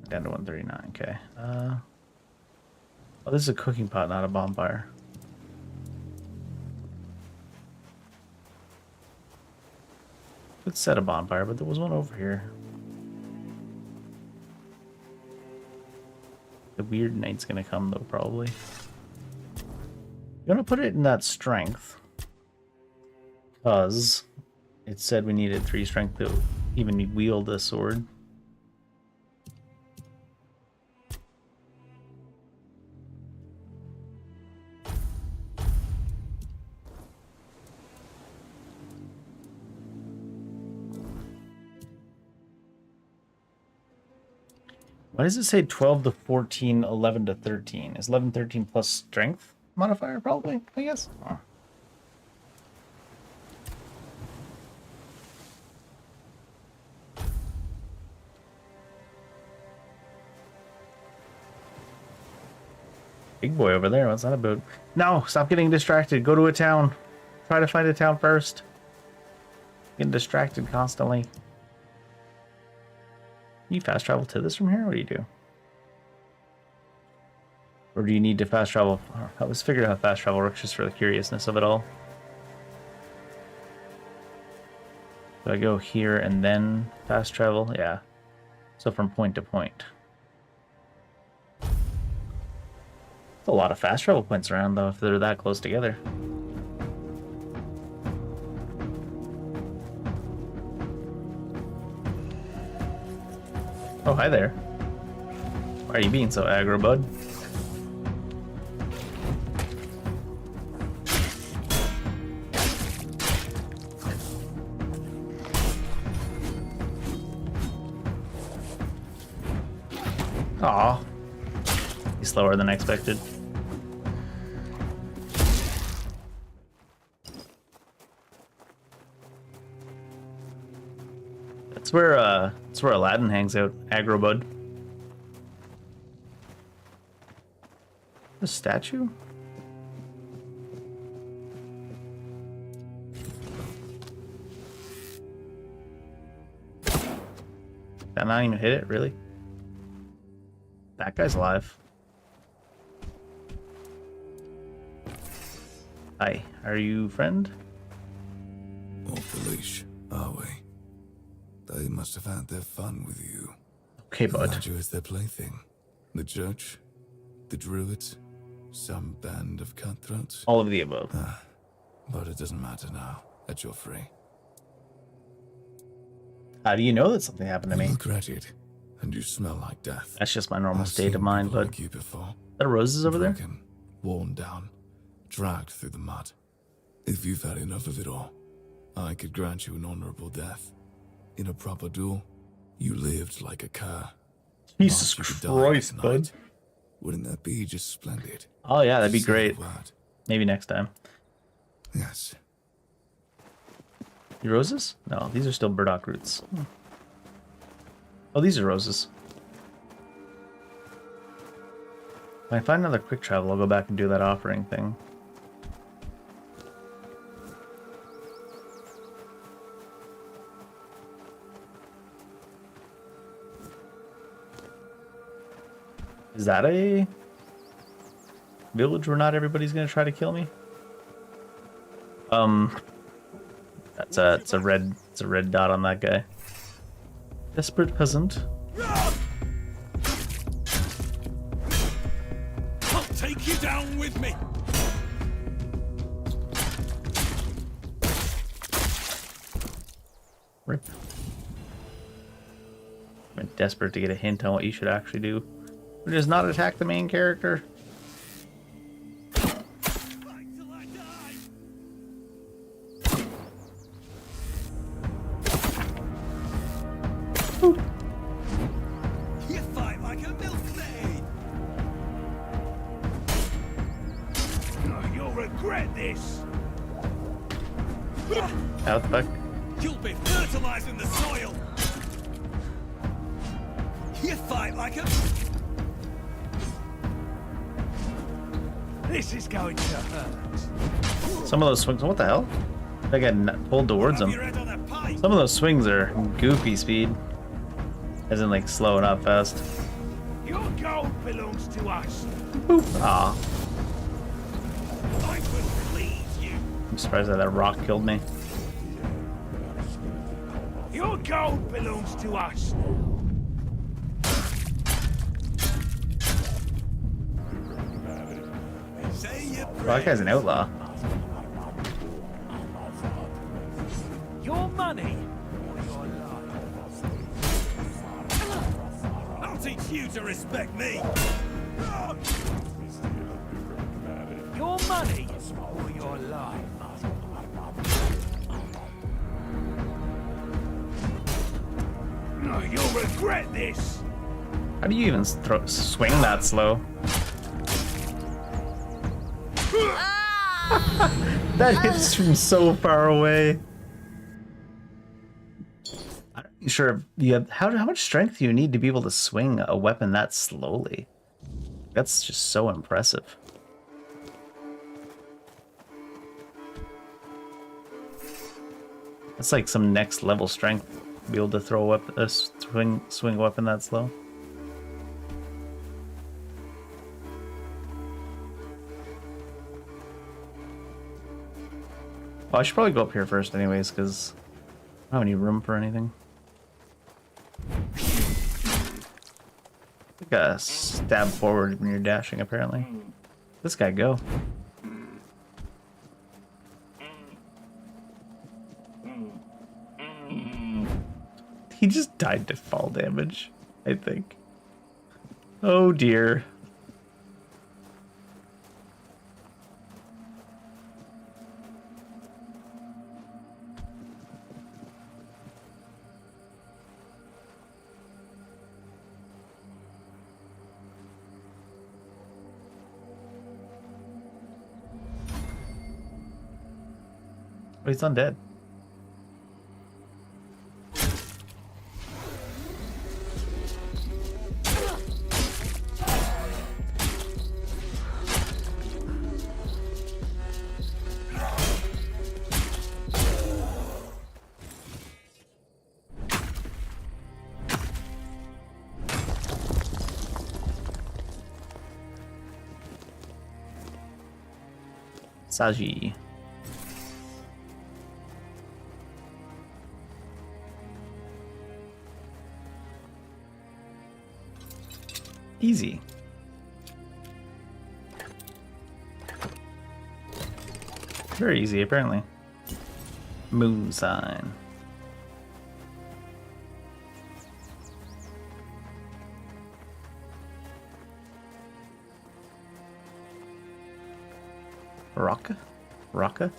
Down to 139, okay. Oh, this is a cooking pot, not a bonfire. Could set a bonfire, but there was one over here. The weird night's gonna come though, probably. You wanna put it in that strength. Because it said we needed 3 strength to even wield a sword. Why does it say 12 to 14, 11 to 13? Is 11, 13 plus strength modifier probably, I guess? Oh. Big boy over there, what's that about? No, stop getting distracted. Go to a town. Try to find a town first. Getting distracted constantly. Can you fast travel to this from here? What do you do? Or do you need to fast travel? I was figuring out how fast travel works just for the curiousness of it all. Do I go here and then fast travel? Yeah. So from point to point. There's a lot of fast travel points around though if they're that close together. Oh, hi there. Why are you being so aggro, bud? Aw. He's slower than expected. That's where Aladdin hangs out, aggro bud. A statue? Did I not even hit it, really? That guy's alive. Hi, are you friend? leash, are we? They must have had their fun with you. Okay, bud. Had you as their plaything. The church, the druids, some band of cutthroats. All of the above. But it doesn't matter now that you're free. How do you know that something happened to me? You look wretched, and you smell like death. That's just my normal I've state of seen mind, people bud. like you before. There are roses over there? Broken, worn down, dragged through the mud. If you've had enough of it all, I could grant you an honorable death. In a proper duel, you lived like a cur. Jesus Marked you to die Christ, tonight. bud. Wouldn't that be just splendid? Oh yeah, that'd be Say great. the word. Maybe next time. Yes. The roses? No, these are still burdock roots. Oh, these are roses. When I find another quick travel, I'll go back and do that offering thing. Is that a village where not everybody's gonna try to kill me? It's a red dot on that guy. Desperate peasant. I'll take you down with me. Rip. I'm desperate to get a hint on what you should actually do. Which is not attack the main character. You fight like a milkmaid. No, you'll regret this. How the fuck? You'll be fertilizing the soil. You fight like a... This is going to hurt. Some of those swings. What the hell? I got pulled towards them. Some of those swings are goofy speed. As in, like, slow, not fast. Your gold belongs to us. Boop. Aw. I will please you. I'm surprised that rock killed me. Your gold belongs to us. Oh, that guy's an outlaw. Your money or your life. I'll teach you to respect me. Your money or your life. No, you'll regret this. How do you even swing that slow? That hits from so far away. I'm not sure you have how much strength do you need to be able to swing a weapon that slowly? That's just so impressive. That's like some next level strength to be able to throw a weapon, swing a weapon that slow. Well, I should probably go up here first anyways, because I don't have any room for anything. You gotta stab forward when you're dashing, apparently. This guy go. He just died to fall damage, I think. Oh dear. Oh, he's undead. Saji. Easy. Very easy, apparently. Moon sign. Rocka? Rocka?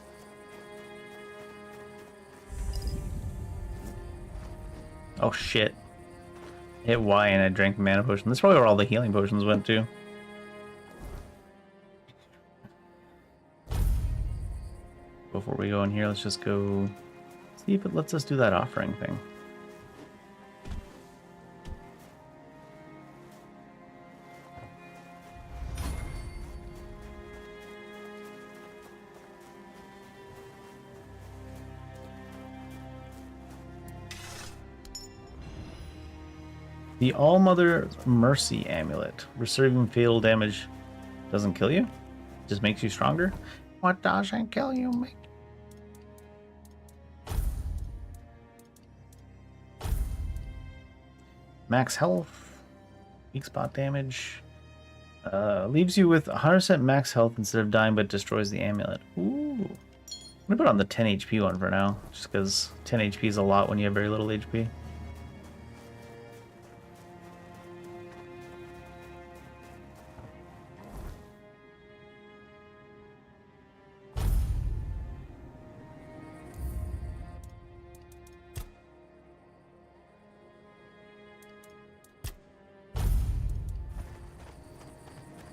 Oh shit. Hit Y and I drank mana potion. That's probably where all the healing potions went to. Before we go in here, let's just go see if it lets us do that offering thing. The All-Mother Mercy Amulet. Receiving fatal damage doesn't kill you? Just makes you stronger? What doesn't kill you make? Max health. Weak spot damage. Leaves you with 100% max health instead of dying, but destroys the amulet. Ooh. I'm gonna put on the 10 HP one for now, just because 10 HP is a lot when you have very little HP.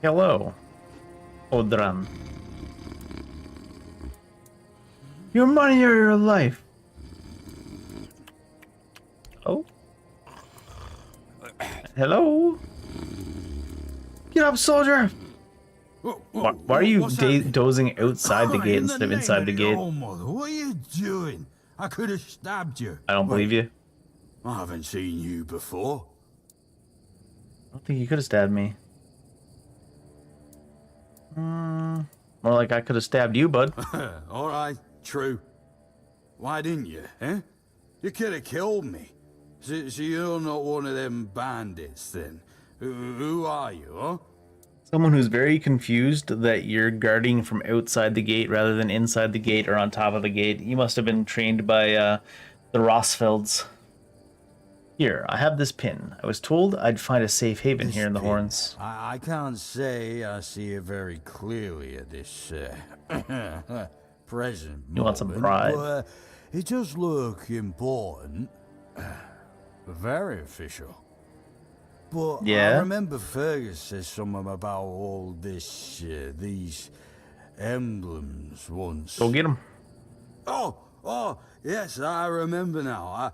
Hello, Odran. Your money or your life? Oh? Hello? Get up, soldier! Why are you dozing outside the gate instead of inside the gate? What are you doing? I could have stabbed you. I don't believe you. I haven't seen you before. I don't think you could have stabbed me. More like I could have stabbed you, bud. All right, true. Why didn't you, eh? You could have killed me. So you're not one of them bandits, then? Who are you, huh? Someone who's very confused that you're guarding from outside the gate rather than inside the gate or on top of the gate. You must have been trained by the Rossfelds. Here, I have this pin. I was told I'd find a safe haven here in the Horns. I can't say I see it very clearly at this present moment. You want some pride? But, it does look important. Very official. But yeah? I remember Fergus said something about all this, these emblems once. Go get them. Oh, yes, I remember now.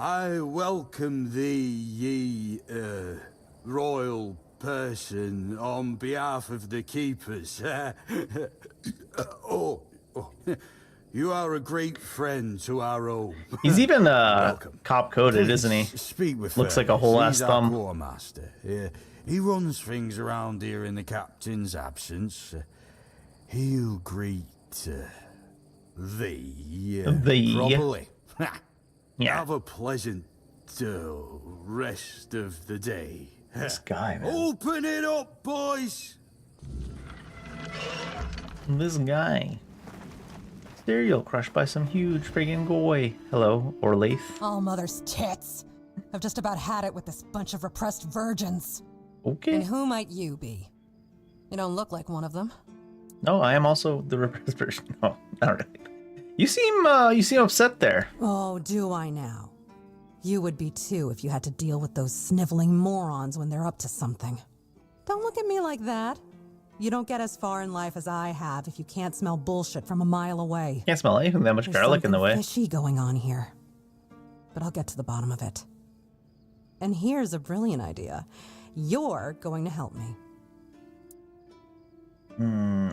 I welcome thee, ye, royal person, on behalf of the keepers. You are a great friend to our own. He's even cop-coded, isn't he? Speak with Looks Fergus. like a whole ass He's our thumb. quartermaster. He runs things around here in the captain's absence. He'll greet thee properly. Yeah. Have a pleasant rest of the day. This guy, man. Open it up, boys! This guy. Cereal crushed by some huge friggin' goy. Hello, Orlaith. All mother's tits. I've just about had it with this bunch of repressed virgins. Okay. And who might you be? You don't look like one of them. No, I am also the repressed version. No, not really. You seem upset there. Oh, do I now? You would be too if you had to deal with those sniveling morons when they're up to something. Don't look at me like that. You don't get as far in life as I have if you can't smell bullshit from a mile away. Can't smell anything that much There's garlic in the way. something fishy going on here. But I'll get to the bottom of it. And here's a brilliant idea. You're going to help me.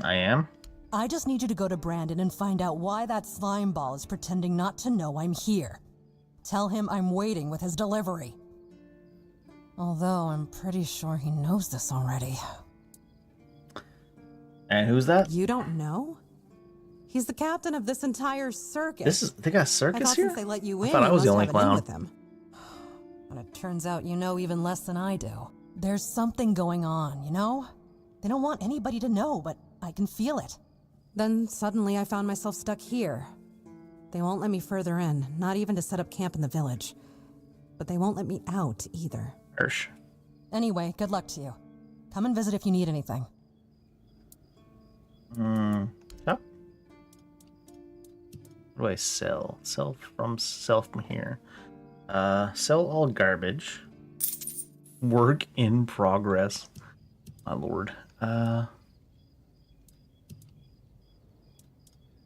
I am? I just need you to go to Brandon and find out why that slime ball is pretending not to know I'm here. Tell him I'm waiting with his delivery. Although I'm pretty sure he knows this already. And who's that? You don't know? He's the captain of this entire circus. They got a circus I thought here? Since they let you in, I thought I was the you only must have it in clown. with him. But it turns out you know even less than I do. There's something going on, you know? They don't want anybody to know, but I can feel it. Then suddenly I found myself stuck here. They won't let me further in, not even to set up camp in the village. But they won't let me out either. Harsh. Anyway, good luck to you. Come and visit if you need anything. Yeah. What do I sell? Sell from here. Sell all garbage. Work in progress. My lord. Ooh,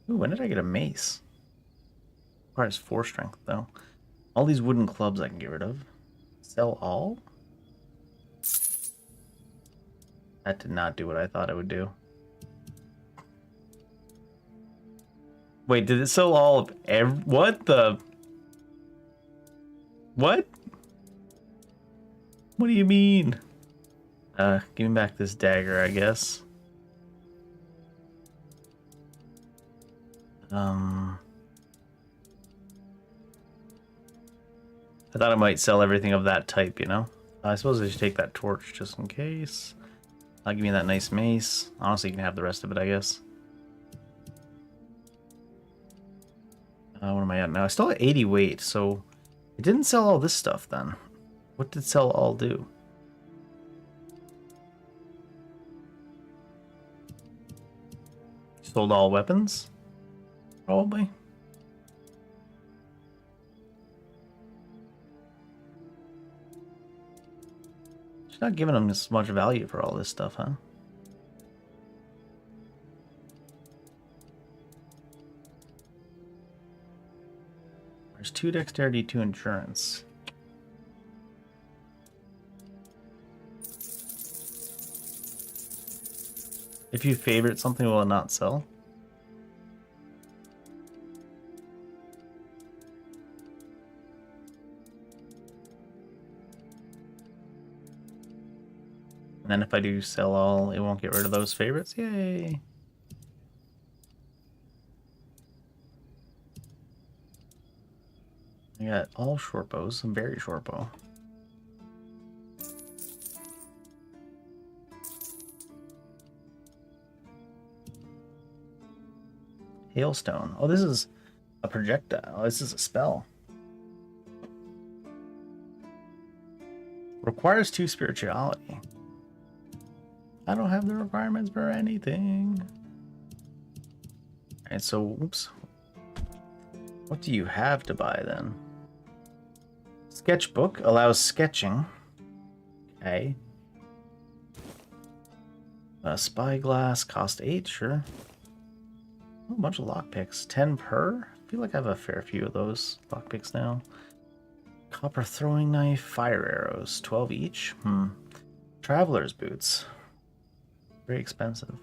when did I get a mace? Requires 4 strength though. All these wooden clubs I can get rid of. Sell all? That did not do what I thought it would do. Wait, did it sell all of what the? What? What do you mean? Give me back this dagger, I guess. I thought I might sell everything of that type, you know? I suppose I should take that torch just in case. I'll give me that nice mace. Honestly, you can have the rest of it, I guess. What am I at now? I still at 80 weight, so it didn't sell all this stuff then. What did sell all do? Sold all weapons? Probably. She's not giving them this much value for all this stuff, huh? There's 2 dexterity, 2 endurance. If you favorite something, will it not sell? And then if I do sell all, it won't get rid of those favorites. Yay! I got all short bows, some very short bow. Hailstone. Oh, this is a projectile. Oh, this is a spell. Requires 2 spirituality. I don't have the requirements for anything. Alright, so, oops. What do you have to buy then? Sketchbook allows sketching. Okay. Spyglass cost 8, sure. Oh, a bunch of lockpicks. 10 per? I feel like I have a fair few of those lockpicks now. Copper throwing knife, fire arrows, 12 each. Traveler's boots. Very expensive.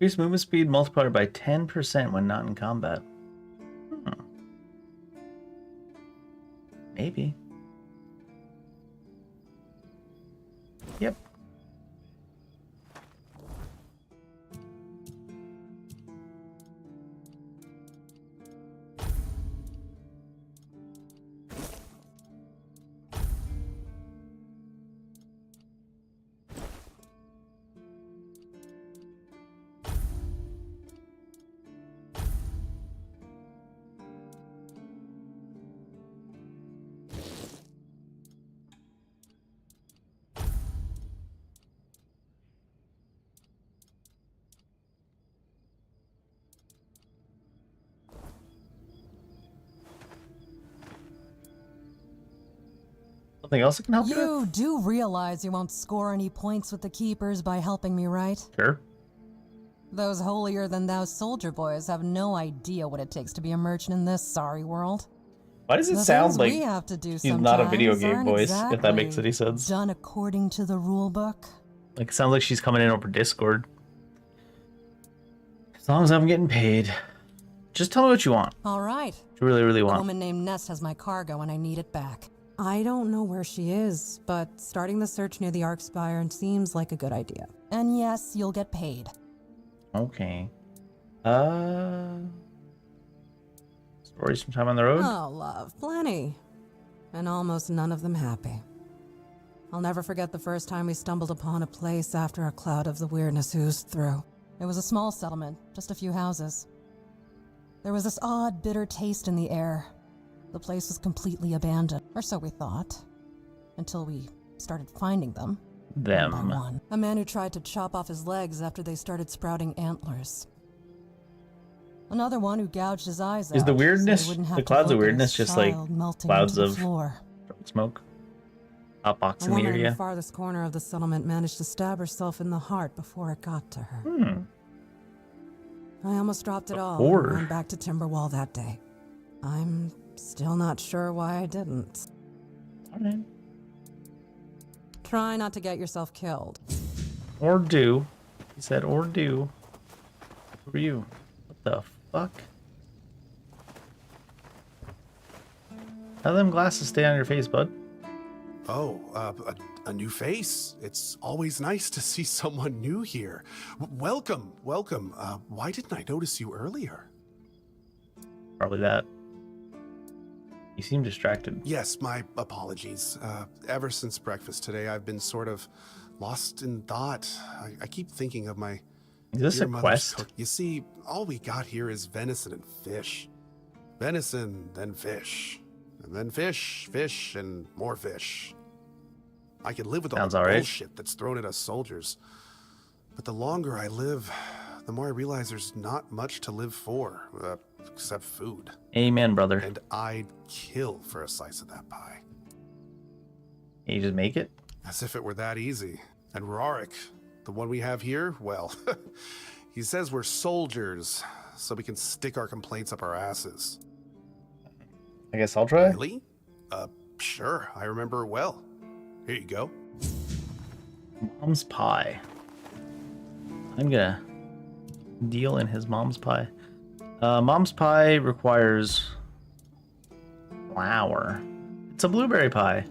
Increase movement speed multiplied by 10% when not in combat. Maybe. Yep. Something else I can help you with? You do realize you won't score any points with the Keepers by helping me, right? Sure. Those holier-than-thou soldier boys have no idea what it takes to be a merchant in this sorry world. Why does it The sound things like we have to do he's not a video sometimes game aren't voice, if that makes exactly any sense? Done according to the rule book. Like, it sounds like she's coming in over Discord. As long as I'm getting paid. Just tell me what you want. All right. What you really, really A want. woman named Ness has my cargo and I need it back. I don't know where she is, but starting the search near the Arkspire seems like a good idea. And yes, you'll get paid. Okay. Stories from time on the road? Oh, love, plenty. And almost none of them happy. I'll never forget the first time we stumbled upon a place after a cloud of the weirdness oozed through. It was a small settlement, just a few houses. There was this odd, bitter taste in the air. The place was completely abandoned, or so we thought. Until we started finding them. Them. One by one. A man who tried to chop off his legs after they started sprouting antlers. Another one who gouged his eyes out. Is the weirdness, so the clouds of weirdness, just like clouds of smoke? Hot box in the area? In the farthest corner of the settlement managed to stab herself in the heart before it got to her. I almost dropped it all and ran back to Timberwall that day. I'm still not sure why I didn't. Alright. Try not to get yourself killed. Or do. He said, or do. Who are you? What the fuck? How do them glasses stay on your face, bud? Oh, a new face. It's always nice to see someone new here. Welcome, welcome. Why didn't I notice you earlier? Probably that. You seem distracted. Yes, my apologies. Ever since breakfast today, I've been sort of lost in thought. I keep thinking of my... Is this a quest? You see, all we got here is venison and fish. Venison, then fish. And then fish, fish, and more fish. I can live with all the bullshit that's thrown at us soldiers. But the longer I live, the more I realize there's not much to live for, except food. Amen, brother. And I'd kill for a slice of that pie. Can you just make it? As if it were that easy. And Rorik, the one we have here, well, he says we're soldiers, so we can stick our complaints up our asses. I guess I'll try. Really? Sure, I remember it well. Here you go. Mom's pie. I'm gonna deal in his mom's pie. Mom's pie requires flour. It's a blueberry pie.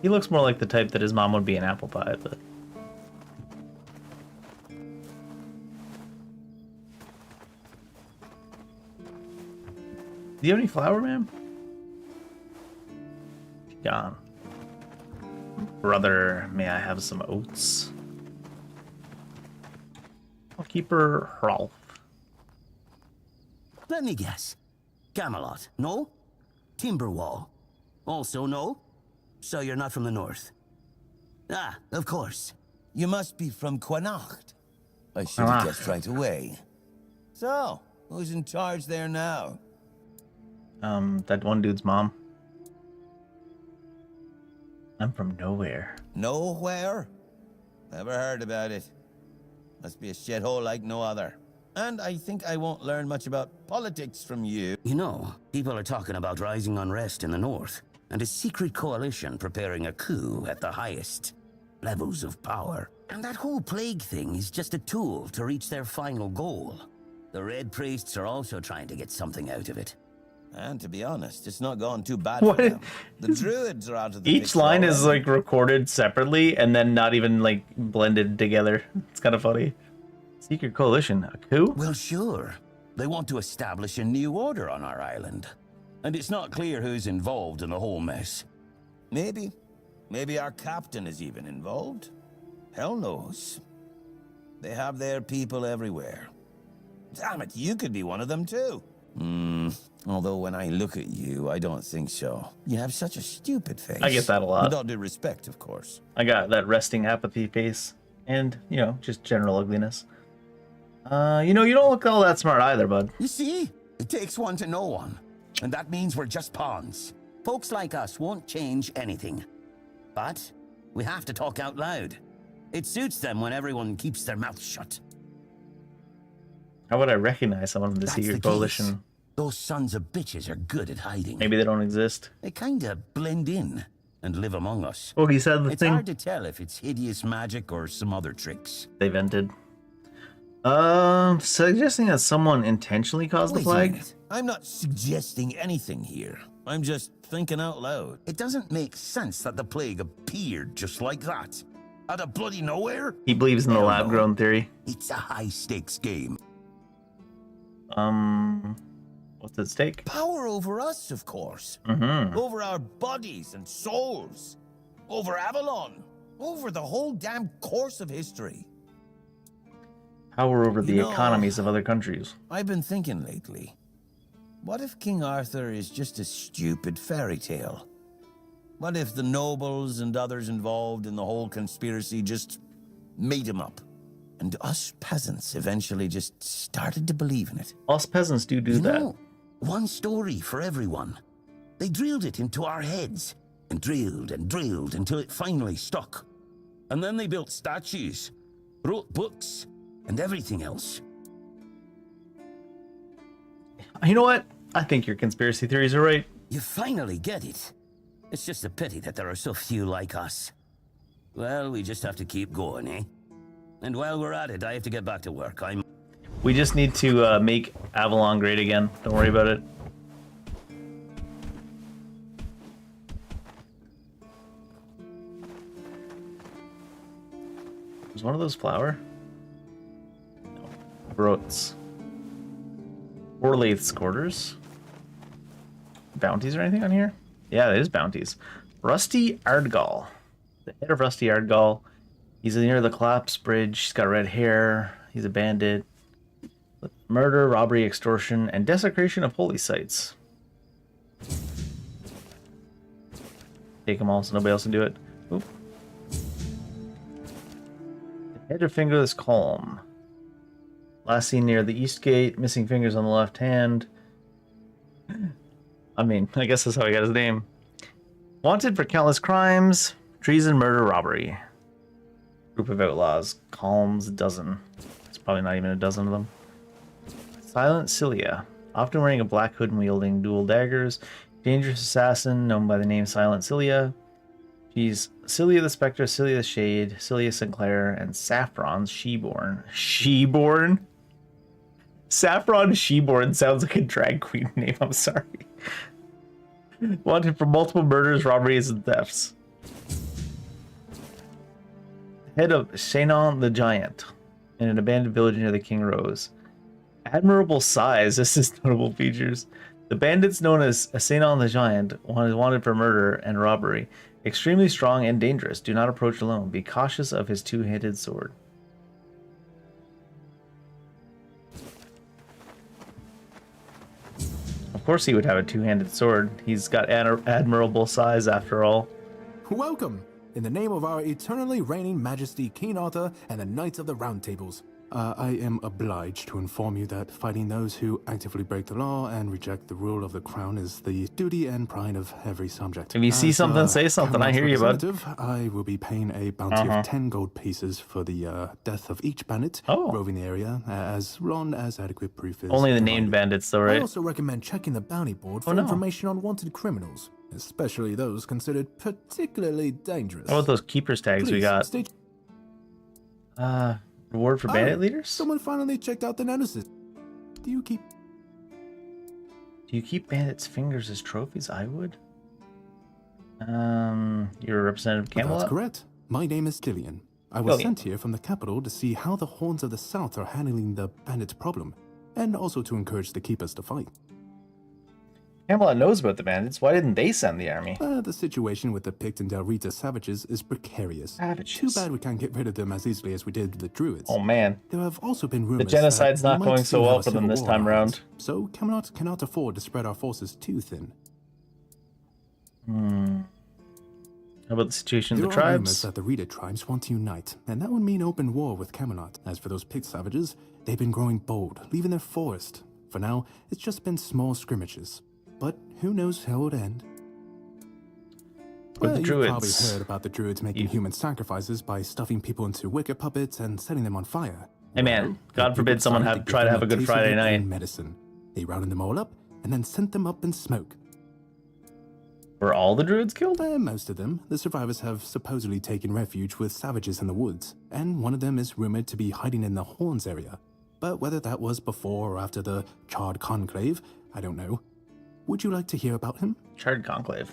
He looks more like the type that his mom would be an apple pie, but... Do you have any flour, ma'am? Gone. Brother, may I have some oats? I'll keep her Rolf. Let me guess. Camelot, no? Timberwall, also no? So you're not from the north? Ah, of course. You must be from Connacht. I should have guessed right away. So, who's in charge there now? That one dude's mom. I'm from nowhere. Nowhere? Never heard about it. Must be a shithole like no other. And I think I won't learn much about politics from you. You know, people are talking about rising unrest in the north, and a secret coalition preparing a coup at the highest levels of power. And that whole plague thing is just a tool to reach their final goal. The Red Priests are also trying to get something out of it. And to be honest, it's not gone too bad for them. The druids are out of the Each line is like recorded separately and then not even like blended together. It's kind of funny. Secret coalition, a coup? Well, sure. They want to establish a new order on our island. And it's not clear who's involved in the whole mess. Maybe. Maybe our captain is even involved. Hell knows. They have their people everywhere. Damn it, you could be one of them too. Although when I look at you, I don't think so. You have such a stupid face. I get that a lot. With all due respect, of course. I got that resting apathy face. And, you know, just general ugliness. You know, you don't look all that smart either, bud. You see? It takes one to know one. And that means we're just pawns. Folks like us won't change anything. But we have to talk out loud. It suits them when everyone keeps their mouth shut. How would I recognize someone from the secret coalition? Those sons of bitches are good at hiding. Maybe they don't exist. They kinda blend in and live among us. Oh, he said the it's thing. Hard to tell if it's hideous magic or some other tricks. They vented. Suggesting that someone intentionally caused the plague? I'm not suggesting anything here. I'm just thinking out loud. It doesn't make sense that the plague appeared just like that. Out of bloody nowhere? He believes in the lab-grown theory. It's a high-stakes game. What's at stake? Power over us, of course. Over our bodies and souls. Over Avalon. Over the whole damn course of history. Power over the economies of other countries. I've been thinking lately. What if King Arthur is just a stupid fairy tale? What if the nobles and others involved in the whole conspiracy just made him up? And us peasants eventually just started to believe in it. Us peasants do that. Know, one story for everyone. They drilled it into our heads. And drilled until it finally stuck. And then they built statues, wrote books, and everything else. You know what? I think your conspiracy theories are right. You finally get it. It's just a pity that there are so few like us. Well, we just have to keep going, eh? And while we're at it, I have to get back to work. We just need to make Avalon great again. Don't worry about it. Is one of those flower? No. Broats. Orlaith's quarters. Bounties or anything on here? Yeah, it is bounties. Rusty Ardgall. The head of Rusty Ardgall. He's near the collapse bridge. He's got red hair. He's a bandit. Murder, robbery, extortion, and desecration of holy sites. Take them all so nobody else can do it. Oop. The head of Fingerless Calm. Last seen near the east gate. Missing fingers on the left hand. I mean, I guess that's how he got his name. Wanted for countless crimes. Treason, murder, robbery. Group of outlaws. Calm's dozen. It's probably not even a dozen of them. Silent Cilia. Often wearing a black hood and wielding dual daggers. Dangerous assassin known by the name Silent Cilia. She's Cilia the Spectre, Cilia the Shade, Cilia Sinclair, and Saffron Sheborn. Sheborn? Saffron Sheborn sounds like a drag queen name, I'm sorry. Wanted for multiple murders, robberies, and thefts. Head of Shannon the Giant in an abandoned village near the King Rose. Admirable size, this is notable features. The bandits known as Shannon the Giant wanted for murder and robbery. Extremely strong and dangerous. Do not approach alone. Be cautious of his two-handed sword. Of course he would have a two-handed sword. He's got admirable size after all. Welcome! In the name of our eternally reigning majesty King Arthur and the Knights of the Round Tables. I am obliged to inform you that fighting those who actively break the law and reject the rule of the crown is the duty and pride of every subject. If you see something, say something. I hear you, bud. I will be paying a bounty of 10 gold pieces for the death of each bandit roving the area, as long as adequate proof is only the named bandits, though, right? I also recommend checking the bounty board for information on wanted criminals, especially those considered particularly dangerous. How about those keepers tags we got? Reward for bandit leaders? Someone finally checked out the notices. Do you keep bandits' fingers as trophies? I would. You're a representative of Camelot? That's correct. My name is Killian. I was sent here from the capital to see how the Horns of the South are handling the bandit problem, and also to encourage the keepers to fight. Camelot knows about the bandits. Why didn't they send the army? The situation with the Pict and Del Rita savages is precarious. Too bad we can't get rid of them as easily as we did the Druids. Oh man. There have also been rumors the genocide's not going so well for them this time around. So Camelot cannot afford to spread our forces too thin. How about the situation of the tribes? There are rumors that the Rita tribes want to unite, and that would mean open war with Camelot. As for those Pict savages, they've been growing bold, leaving their forest. For now, it's just been small skirmishes. But who knows how it would end. With the Druids. You've probably heard about the Druids making human sacrifices by stuffing people into wicker puppets and setting them on fire. Hey man, God forbid someone try to have a good Friday night. Medicine. They rounded them all up and then sent them up in smoke. Were all the Druids killed? Most of them. The survivors have supposedly taken refuge with savages in the woods, and one of them is rumored to be hiding in the Horns area. But whether that was before or after the Charred Conclave, I don't know. Would you like to hear about him? Charred Conclave.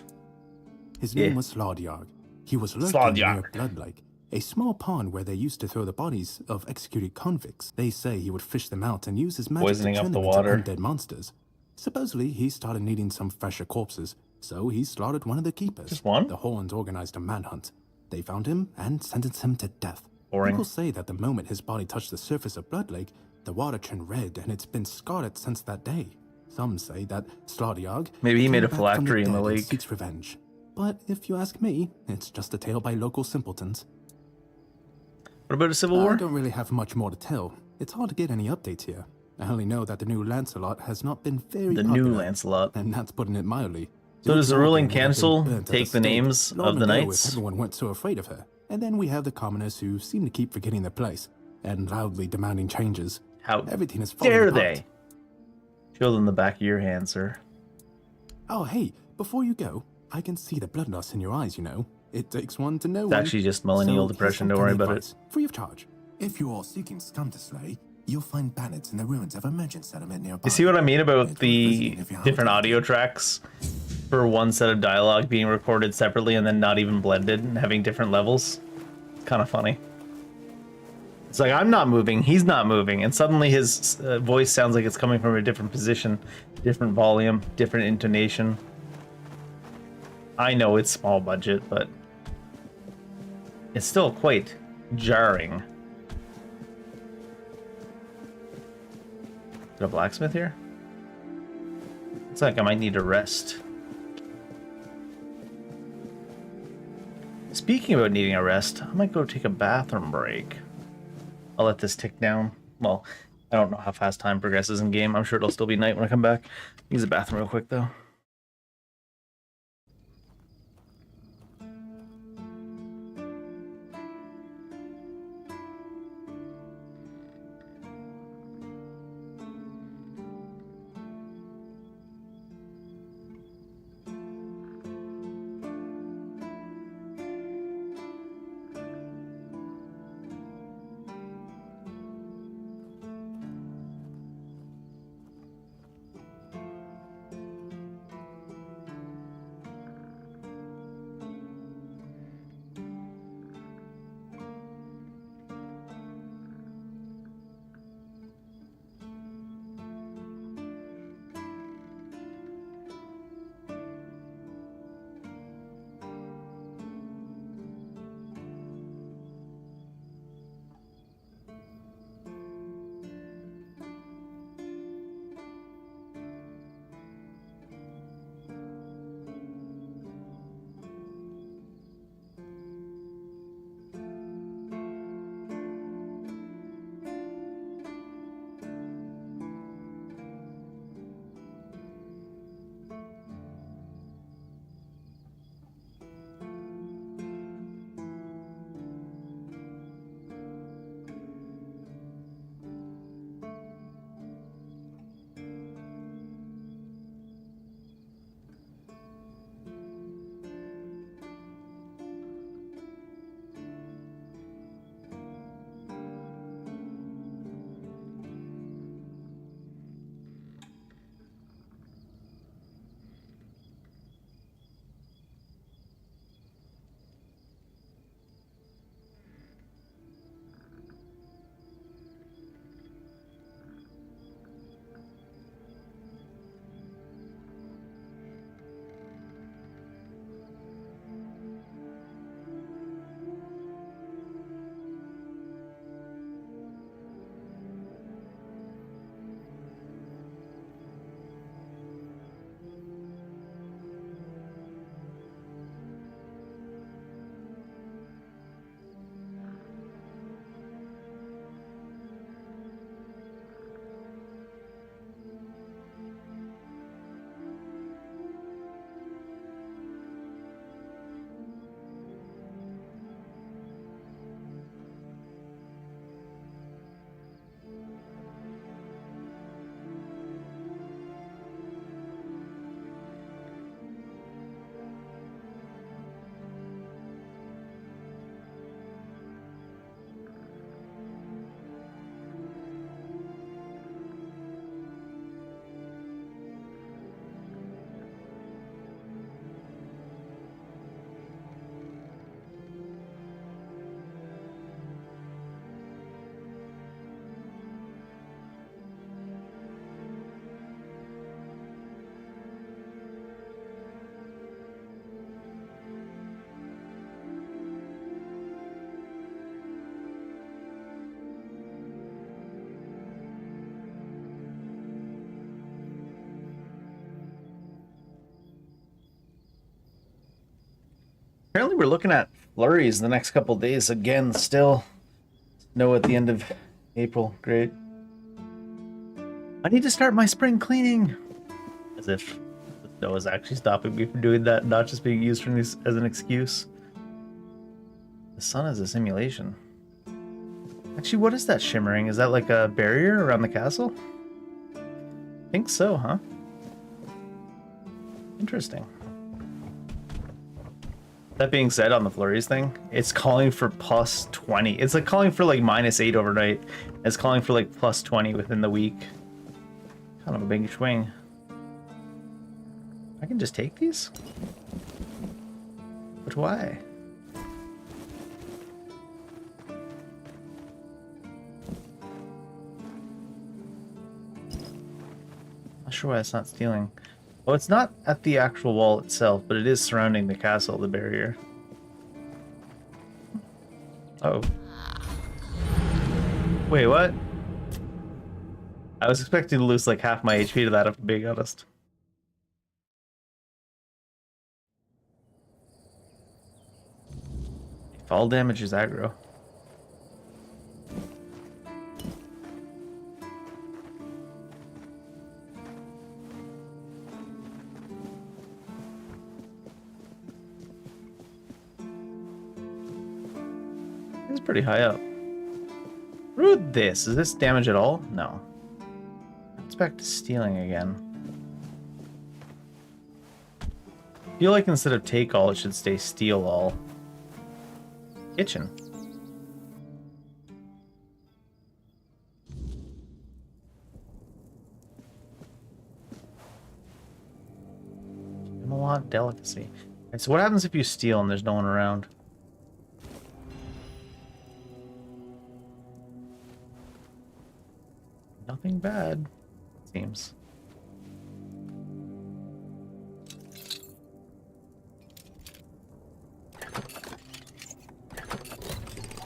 His name was Slaudyarg. He was lurking near Blood Lake, A small pond where they used to throw the bodies of executed convicts. They say he would fish them out and use his magic Poisoning to up turn the them water. into undead monsters. Supposedly, he started needing some fresher corpses, so he slaughtered one of the keepers. Just one? The Horns organized a manhunt. They found him and sentenced him to death. Boring. People say that the moment his body touched the surface of Blood Lake, the water turned red and it's been scarred since that day. Some say that Slaughterjog maybe he made a came back from phylactery in the dead and lake. seeks revenge. But if you ask me, it's just a tale by local simpletons. What about a civil war? I don't really have much more to tell. It's hard to get any updates here. I only know that the new Lancelot has not been very The popular, new Lancelot. and that's putting it mildly. So does the ruling Dragon would have been council burnt at take the stake names long of the ago knights? If everyone weren't so afraid of her. And then we have the commoners who seem to keep forgetting their place and loudly demanding changes. How everything is falling dare apart. they? Show them the back of your hand, sir. Oh, hey, before you go, I can see the bloodlust in your eyes, you know. It takes one to know It's one. actually just millennial So depression, here's don't worry some about advice, free of charge. If you are seeking scum to slay, you'll find bandits in the ruins of a merchant settlement nearby. You see what I mean about the different audio tracks for one set of dialogue being recorded separately and then not even blended and having different levels? It's kind of funny. It's like, I'm not moving, he's not moving, and suddenly his voice sounds like it's coming from a different position, different volume, different intonation. I know it's small budget, but it's still quite jarring. Is there a blacksmith here? Looks like I might need a rest. Speaking about needing a rest, I might go take a bathroom break. I'll let this tick down. Well, I don't know how fast time progresses in game. I'm sure it'll still be night when I come back. Use the bathroom real quick though. Apparently we're looking at flurries the next couple days again. Still snow at the end of April. Great. I need to start my spring cleaning. As if the snow is actually stopping me from doing that, not just being used as an excuse. The sun is a simulation. Actually, what is that shimmering? Is that like a barrier around the castle? I think so, huh? Interesting. That being said, on the flurries thing, it's calling for plus 20. It's like calling for like -8 overnight. It's calling for like plus 20 within the week. Kind of a big swing. I can just take these? But why? Not sure why it's not stealing. Well, it's not at the actual wall itself, but it is surrounding the castle, the barrier. Oh. Wait, what? I was expecting to lose like half my HP to that, if I'm being honest. Fall damage is aggro. It's pretty high up. Root this. Is this damage at all? No. It's back to stealing again. I feel like instead of take all, it should stay steal all. Kitchen. Camelot delicacy. Okay, so what happens if you steal and there's no one around? Nothing bad, it seems.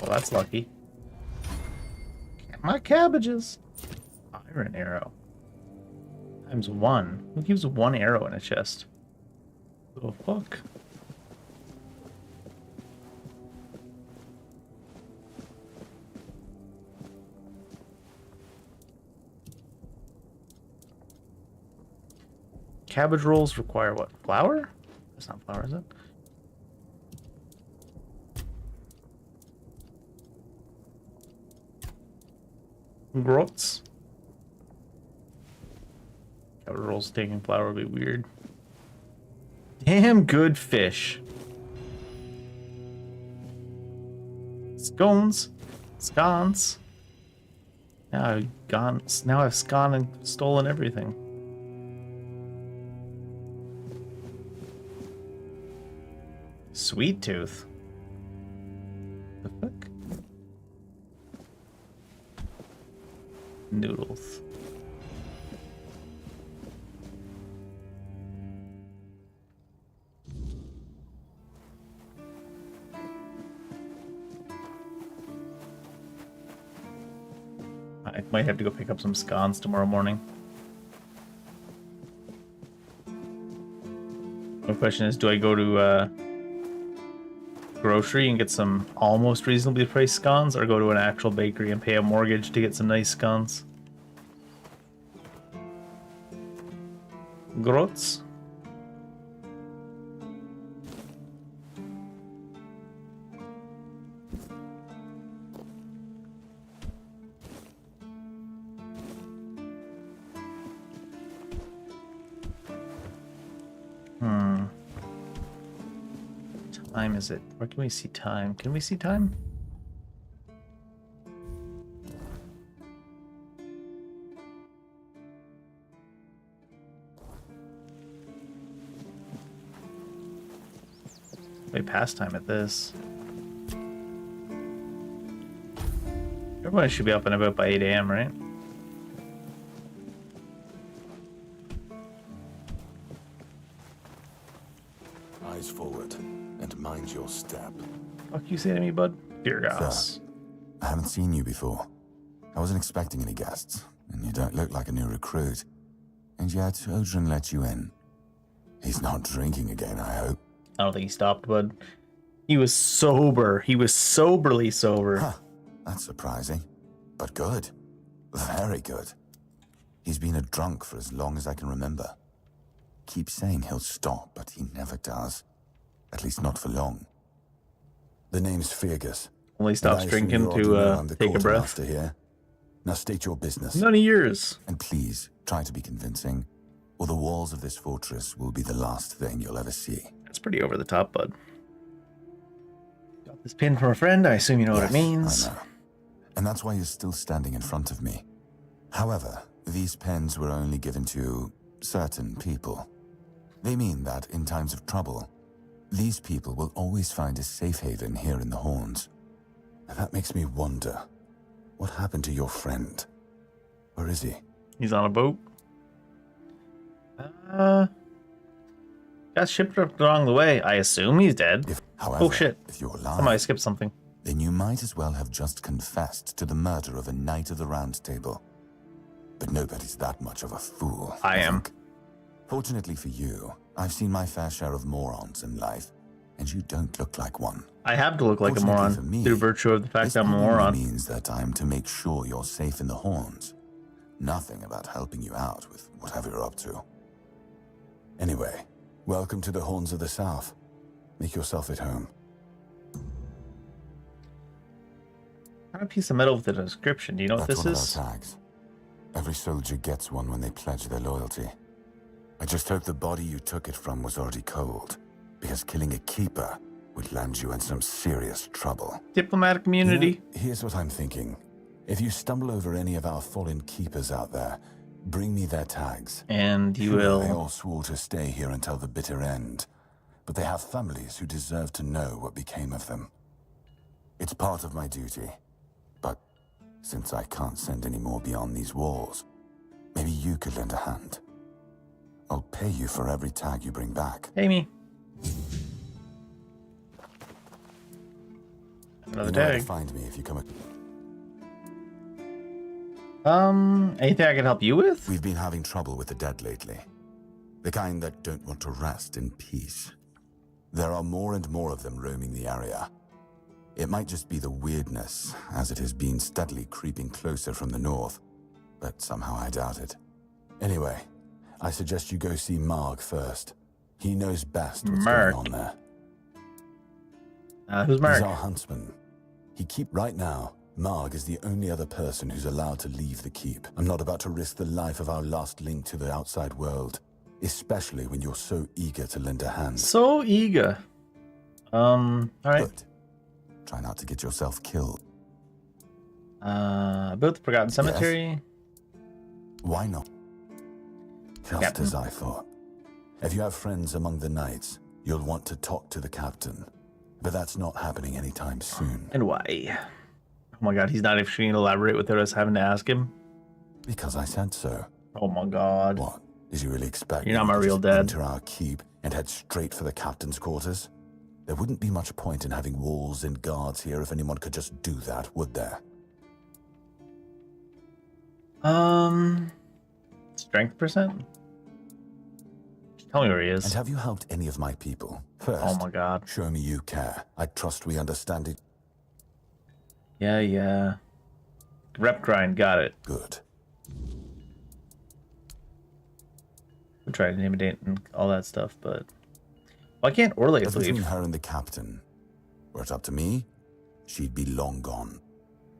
Well, that's lucky. My cabbages. Iron arrow. ×1. Who keeps 1 arrow in a chest? Oh, fuck. Cabbage rolls require what? Flour? That's not flour, is it? Grots. Cabbage rolls taking flour would be weird. Damn good fish. Scones. Scones. Now I've gone. Now I've gone and stolen everything. Sweet tooth. The fuck? Noodles. I might have to go pick up some scones tomorrow morning. My question is, do I go to grocery and get some almost reasonably priced scones, or go to an actual bakery and pay a mortgage to get some nice scones? Grots? Time is it? Where can we see time? Can we see time? Way past time at this. Everybody should be up and about by 8 AM, right? Eyes forward. And mind your step. Fuck you say to me, bud? Dear gosh. I haven't seen you before. I wasn't expecting any guests, and you don't look like a new recruit. And yet, Odrin let you in. He's not drinking again, I hope. I don't think he stopped, bud. He was sober. He was soberly sober. Huh. That's surprising. But good. Very good. He's been a drunk for as long as I can remember. Keeps saying he'll stop, but he never does. At least not for long. The name's Fergus. Only stops drinking to take a breath. Here. Now state your business. None of yours. And please, try to be convincing, or the walls of this fortress will be the last thing you'll ever see. That's pretty over the top, bud. Got this pin from a friend. I assume you know what it means. I know. And that's why you're still standing in front of me. However, these pens were only given to certain people. They mean that in times of trouble, these people will always find a safe haven here in the Horns. And that makes me wonder, what happened to your friend? Where is he? He's on a boat. Got shipped up along the way. I assume he's dead. However, oh shit. If you're alive, somebody skipped something. Then you might as well have just confessed to the murder of a Knight of the Round Table. But nobody's that much of a fool. I am. Fortunately for you, I've seen my fair share of morons in life, and you don't look like one. I have to look like a moron through virtue of the fact that I'm a moron. This means that I'm to make sure you're safe in the Horns. Nothing about helping you out with whatever you're up to. Anyway, welcome to the Horns of the South. Make yourself at home. Got a piece of metal with a description. Do you know what this is? Our tags. Every soldier gets one when they pledge their loyalty. I just hope the body you took it from was already cold, because killing a keeper would land you in some serious trouble. Diplomatic immunity. You know, here's what I'm thinking. If you stumble over any of our fallen keepers out there, bring me their tags. And you will. They all swore to stay here until the bitter end, but they have families who deserve to know what became of them. It's part of my duty, but since I can't send any more beyond these walls, maybe you could lend a hand. I'll pay you for every tag you bring back. Pay me. Another you know where to tag. find me if you come. Anything I can help you with? We've been having trouble with the dead lately. The kind that don't want to rest in peace. There are more and more of them roaming the area. It might just be the weirdness, as it has been steadily creeping closer from the north, but somehow I doubt it. Anyway, I suggest you go see Marg first. He knows best what's going on there. Who's Marg? He's our huntsman. Right now, Marg is the only other person who's allowed to leave the keep. I'm not about to risk the life of our last link to the outside world, especially when you're so eager to lend a hand. So eager. All right. Good. Try not to get yourself killed. Built the Forgotten Cemetery. Yes. Why not? Just as I thought. If you have friends among the knights, you'll want to talk to the captain. But that's not happening anytime soon. And why? Oh my god, he's not even going to elaborate without us having to ask him? Because I said so. Oh my god. What? Did you really expect You're not my me to real just dad. enter our keep and head straight for the captain's quarters? There wouldn't be much point in having walls and guards here if anyone could just do that, would there? Strength percent? Tell me where he is. And have you helped any of my people? First, oh my god. Show me you care. I trust we understand it. Yeah. Rep grind, got it. Good. We tried to intimidate and all that stuff, but why can't Orlais As between leave? her and the captain, were it up to me, she'd be long gone.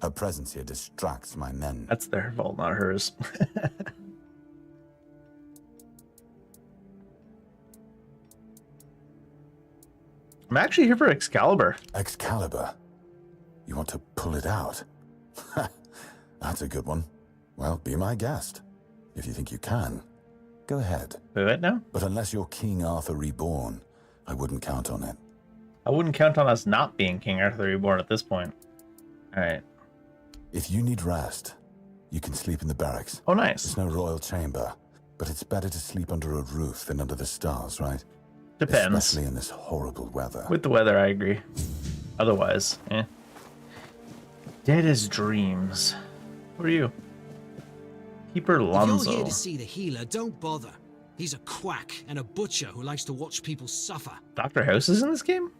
Her presence here distracts my men. That's their fault, not hers. I'm actually here for Excalibur. Excalibur? You want to pull it out? That's a good one. Well, be my guest. If you think you can, go ahead. Wait, what now? But unless you're King Arthur reborn, I wouldn't count on it. I wouldn't count on us not being King Arthur reborn at this point. Alright. If you need rest, you can sleep in the barracks. Oh, nice. It's no royal chamber, but it's better to sleep under a roof than under the stars, right? Depends. Especially in this horrible weather. With the weather, I agree. Otherwise, eh. Dead as dreams. Who are you? Keeper Lonzo. If you're here to see the healer, don't bother. He's a quack and a butcher who likes to watch people suffer. Dr. House is in this game?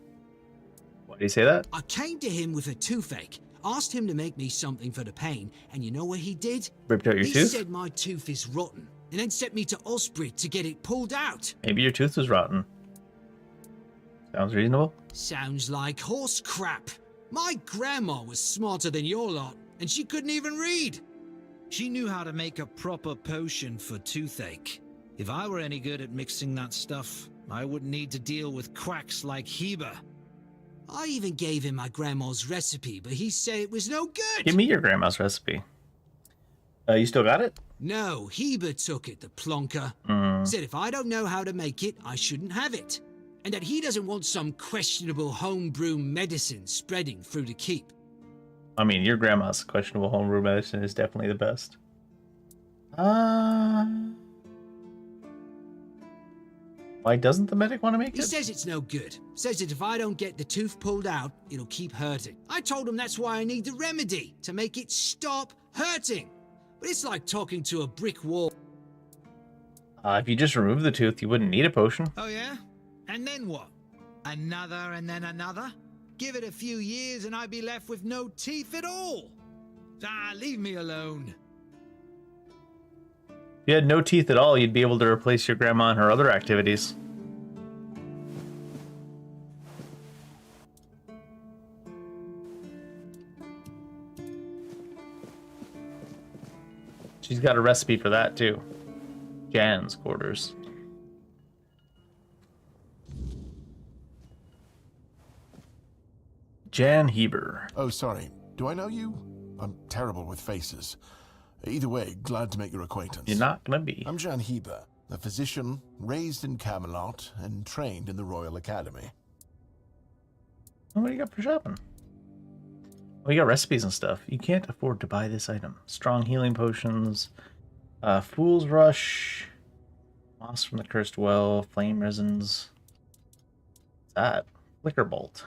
Why do you say that? I came to him with a toothache, asked him to make me something for the pain, and you know what he did? Ripped out your He tooth? said my tooth is rotten, and then sent me to Osprey to get it pulled out. Maybe your tooth was rotten. Sounds reasonable. Sounds like horse crap. My grandma was smarter than your lot, and she couldn't even read. She knew how to make a proper potion for toothache. If I were any good at mixing that stuff, I wouldn't need to deal with quacks like Heber. I even gave him my grandma's recipe, but he said it was no good. Give me your grandma's recipe. You still got it? No, Heber took it, the plonker. Said if I don't know how to make it, I shouldn't have it. And that he doesn't want some questionable homebrew medicine spreading through the keep. I mean, your grandma's questionable homebrew medicine is definitely the best. Why doesn't the medic want to make it? He says it's no good. Says that if I don't get the tooth pulled out, it'll keep hurting. I told him that's why I need the remedy, to make it stop hurting. But it's like talking to a brick wall. If you just remove the tooth, you wouldn't need a potion. Oh yeah? And then what? Another and then another? Give it a few years and I'd be left with no teeth at all. Ah, leave me alone. If you had no teeth at all, you'd be able to replace your grandma in her other activities. She's got a recipe for that too. Jan's quarters. Jan Heber. Oh, sorry. Do I know you? I'm terrible with faces. Either way, glad to make your acquaintance. You're not gonna be. I'm Jan Heber, a physician raised in Camelot and trained in the Royal Academy. What do you got for shopping? Well, you got recipes and stuff. You can't afford to buy this item. Strong healing potions, Fool's Rush, Moss from the Cursed Well, Flame Resins. What's that? Flicker Bolt.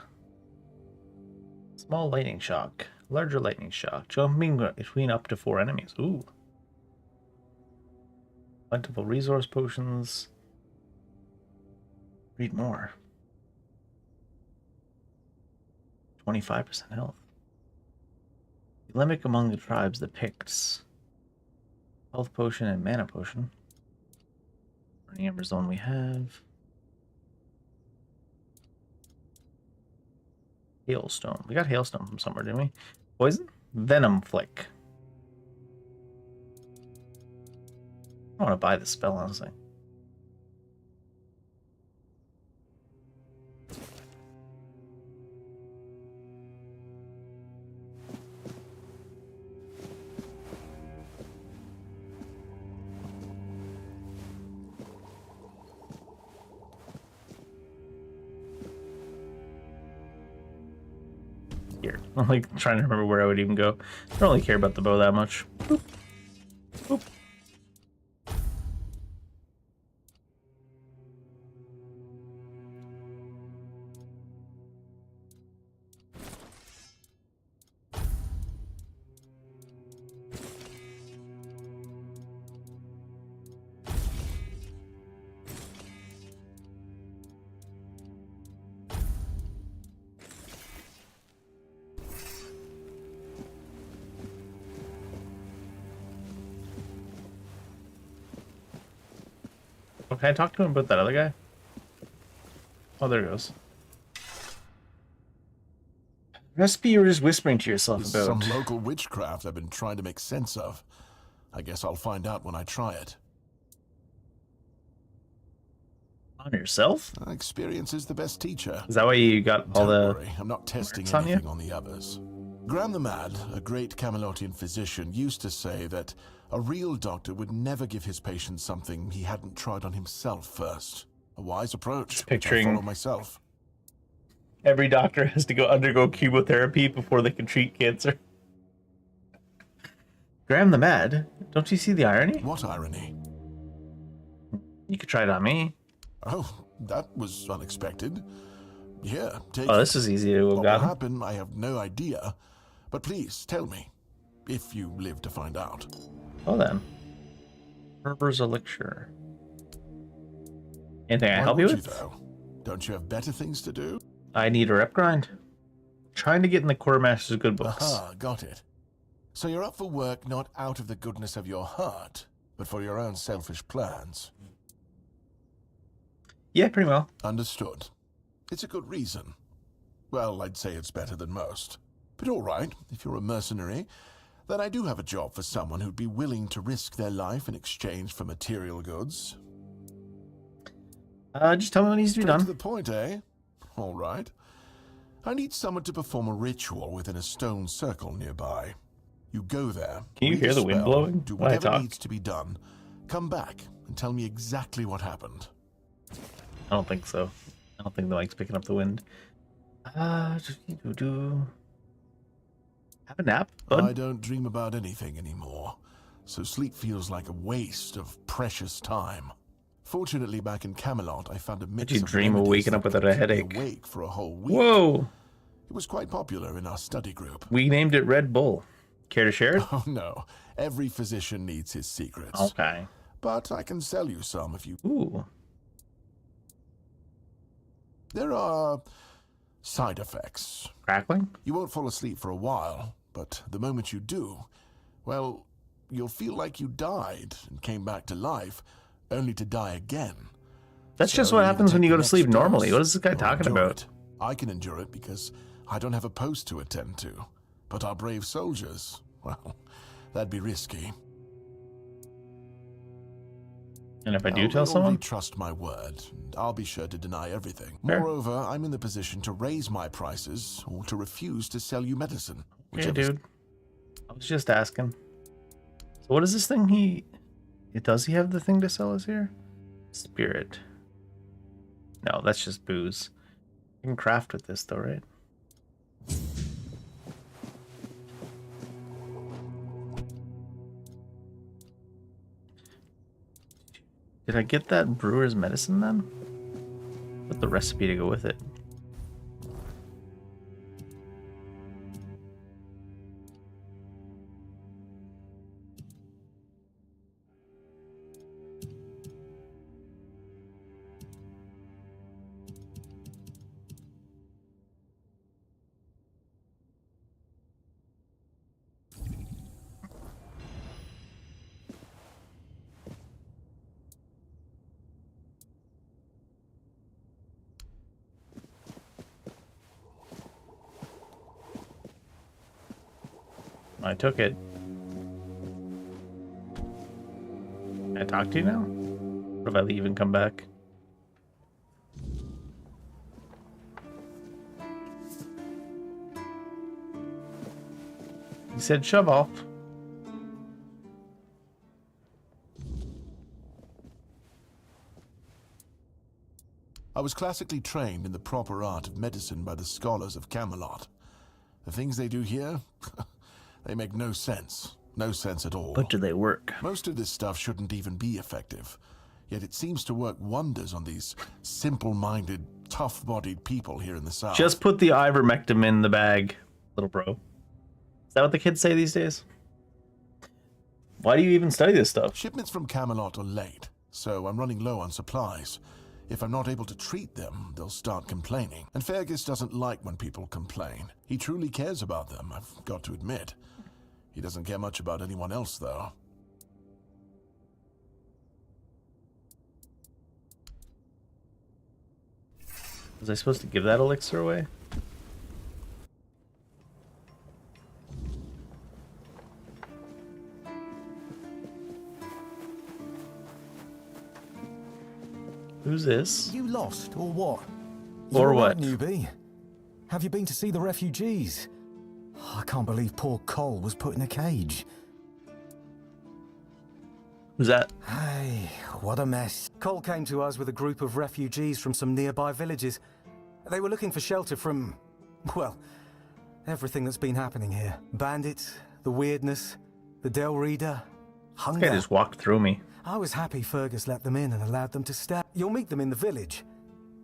Small Lightning Shock. Larger Lightning Shock. Jumping between up to 4 enemies. Ooh. Plentiful Resource Potions. Read more. 25% health. Polemic among the tribes, the Picts. Health Potion and Mana Potion. Burning Ember Zone we have. Hailstone. We got Hailstone from somewhere, didn't we? Poison? Venom Flick. I want to buy the spell, honestly. Here. I'm like trying to remember where I would even go. I don't really care about the bow that much. Boop. Boop. Can I talk to him about that other guy? Oh, there it goes. Recipe you were just whispering to yourself There's about. some local witchcraft I've been trying to make sense of. I guess I'll find out when I try it. On yourself? Experience is the best teacher. Is that why you got all Don't the... worry, I'm not testing on you? anything on the others. Graham the Mad, a great Camelotian physician, used to say that a real doctor would never give his patients something he hadn't tried on himself first. A wise approach, which I follow myself. Every doctor has to undergo chemotherapy before they can treat cancer. Graham the Mad? Don't you see the irony? What irony? You could try it on me. Oh, that was unexpected. Here, take Oh, this is easy to What will got. happen, I have no idea. But please, tell me. If you live to find out. Well then. Herber's Elixir. Anything I Why help you would with? though? Don't you have better things to do? I need a rep grind. Trying to get in the Quartermaster's good books. Aha, got it. So you're up for work not out of the goodness of your heart, but for your own selfish plans. Yeah, pretty well. Understood. It's a good reason. Well, I'd say it's better than most. But all right, if you're a mercenary, then I do have a job for someone who'd be willing to risk their life in exchange for material goods. Just tell me what needs to be done. To the point, eh? All right. I need someone to perform a ritual within a stone circle nearby. You go there. Can you hear the wind blowing? Do whatever needs to be done. Come back and tell me exactly what happened. I don't think so. I don't think the mic's picking up the wind. Have a nap, bud? I don't dream about anything anymore, so sleep feels like a waste of precious time. Fortunately, back in Camelot, I found a mix Did you of dream of waking up without a headache? Awake for a whole week. Whoa! It was quite popular in our study group. We named it Red Bull. Care to share it? Oh no, every physician needs his secrets. Okay. But I can sell you some if you... Ooh. There are side effects. Crackling? You won't fall asleep for a while, but the moment you do, well, you'll feel like you died and came back to life, only to die again. That's just what happens when you go to sleep normally. What is this guy talking about? I can endure it because I don't have a post to attend to. But our brave soldiers, well, that'd be risky. And if I do tell someone? Trust my word, and I'll be sure to deny everything. Fair. Moreover, I'm in the position to raise my prices or to refuse to sell you medicine. Yeah, dude. I was just asking. So what is this thing does he have the thing to sell us here? Spirit. No, that's just booze. You can craft with this though, right? Did I get that brewer's medicine then? Put the recipe to go with it. I took it. Can I talk to you now? Or if I leave and come back? He said shove off. I was classically trained in the proper art of medicine by the scholars of Camelot. The things they do here, they make no sense. No sense at all. But do they work? Most of this stuff shouldn't even be effective. Yet it seems to work wonders on these simple-minded, tough-bodied people here in the South. Just put the ivermectin in the bag, little bro. Is that what the kids say these days? Why do you even study this stuff? Shipments from Camelot are late, so I'm running low on supplies. If I'm not able to treat them, they'll start complaining. And Fergus doesn't like when people complain. He truly cares about them, I've got to admit. He doesn't care much about anyone else, though. Was I supposed to give that elixir away? Who's this? You lost, or what? Or You're what? Right, newbie. Have you been to see the refugees? I can't believe poor Cole was put in a cage. Who's that? Hey, what a mess. Cole came to us with a group of refugees from some nearby villages. They were looking for shelter from, well, everything that's been happening here. Bandits, the weirdness, the Del Reader, hunger. This guy just walked through me. I was happy Fergus let them in and allowed them to stay. You'll meet them in the village.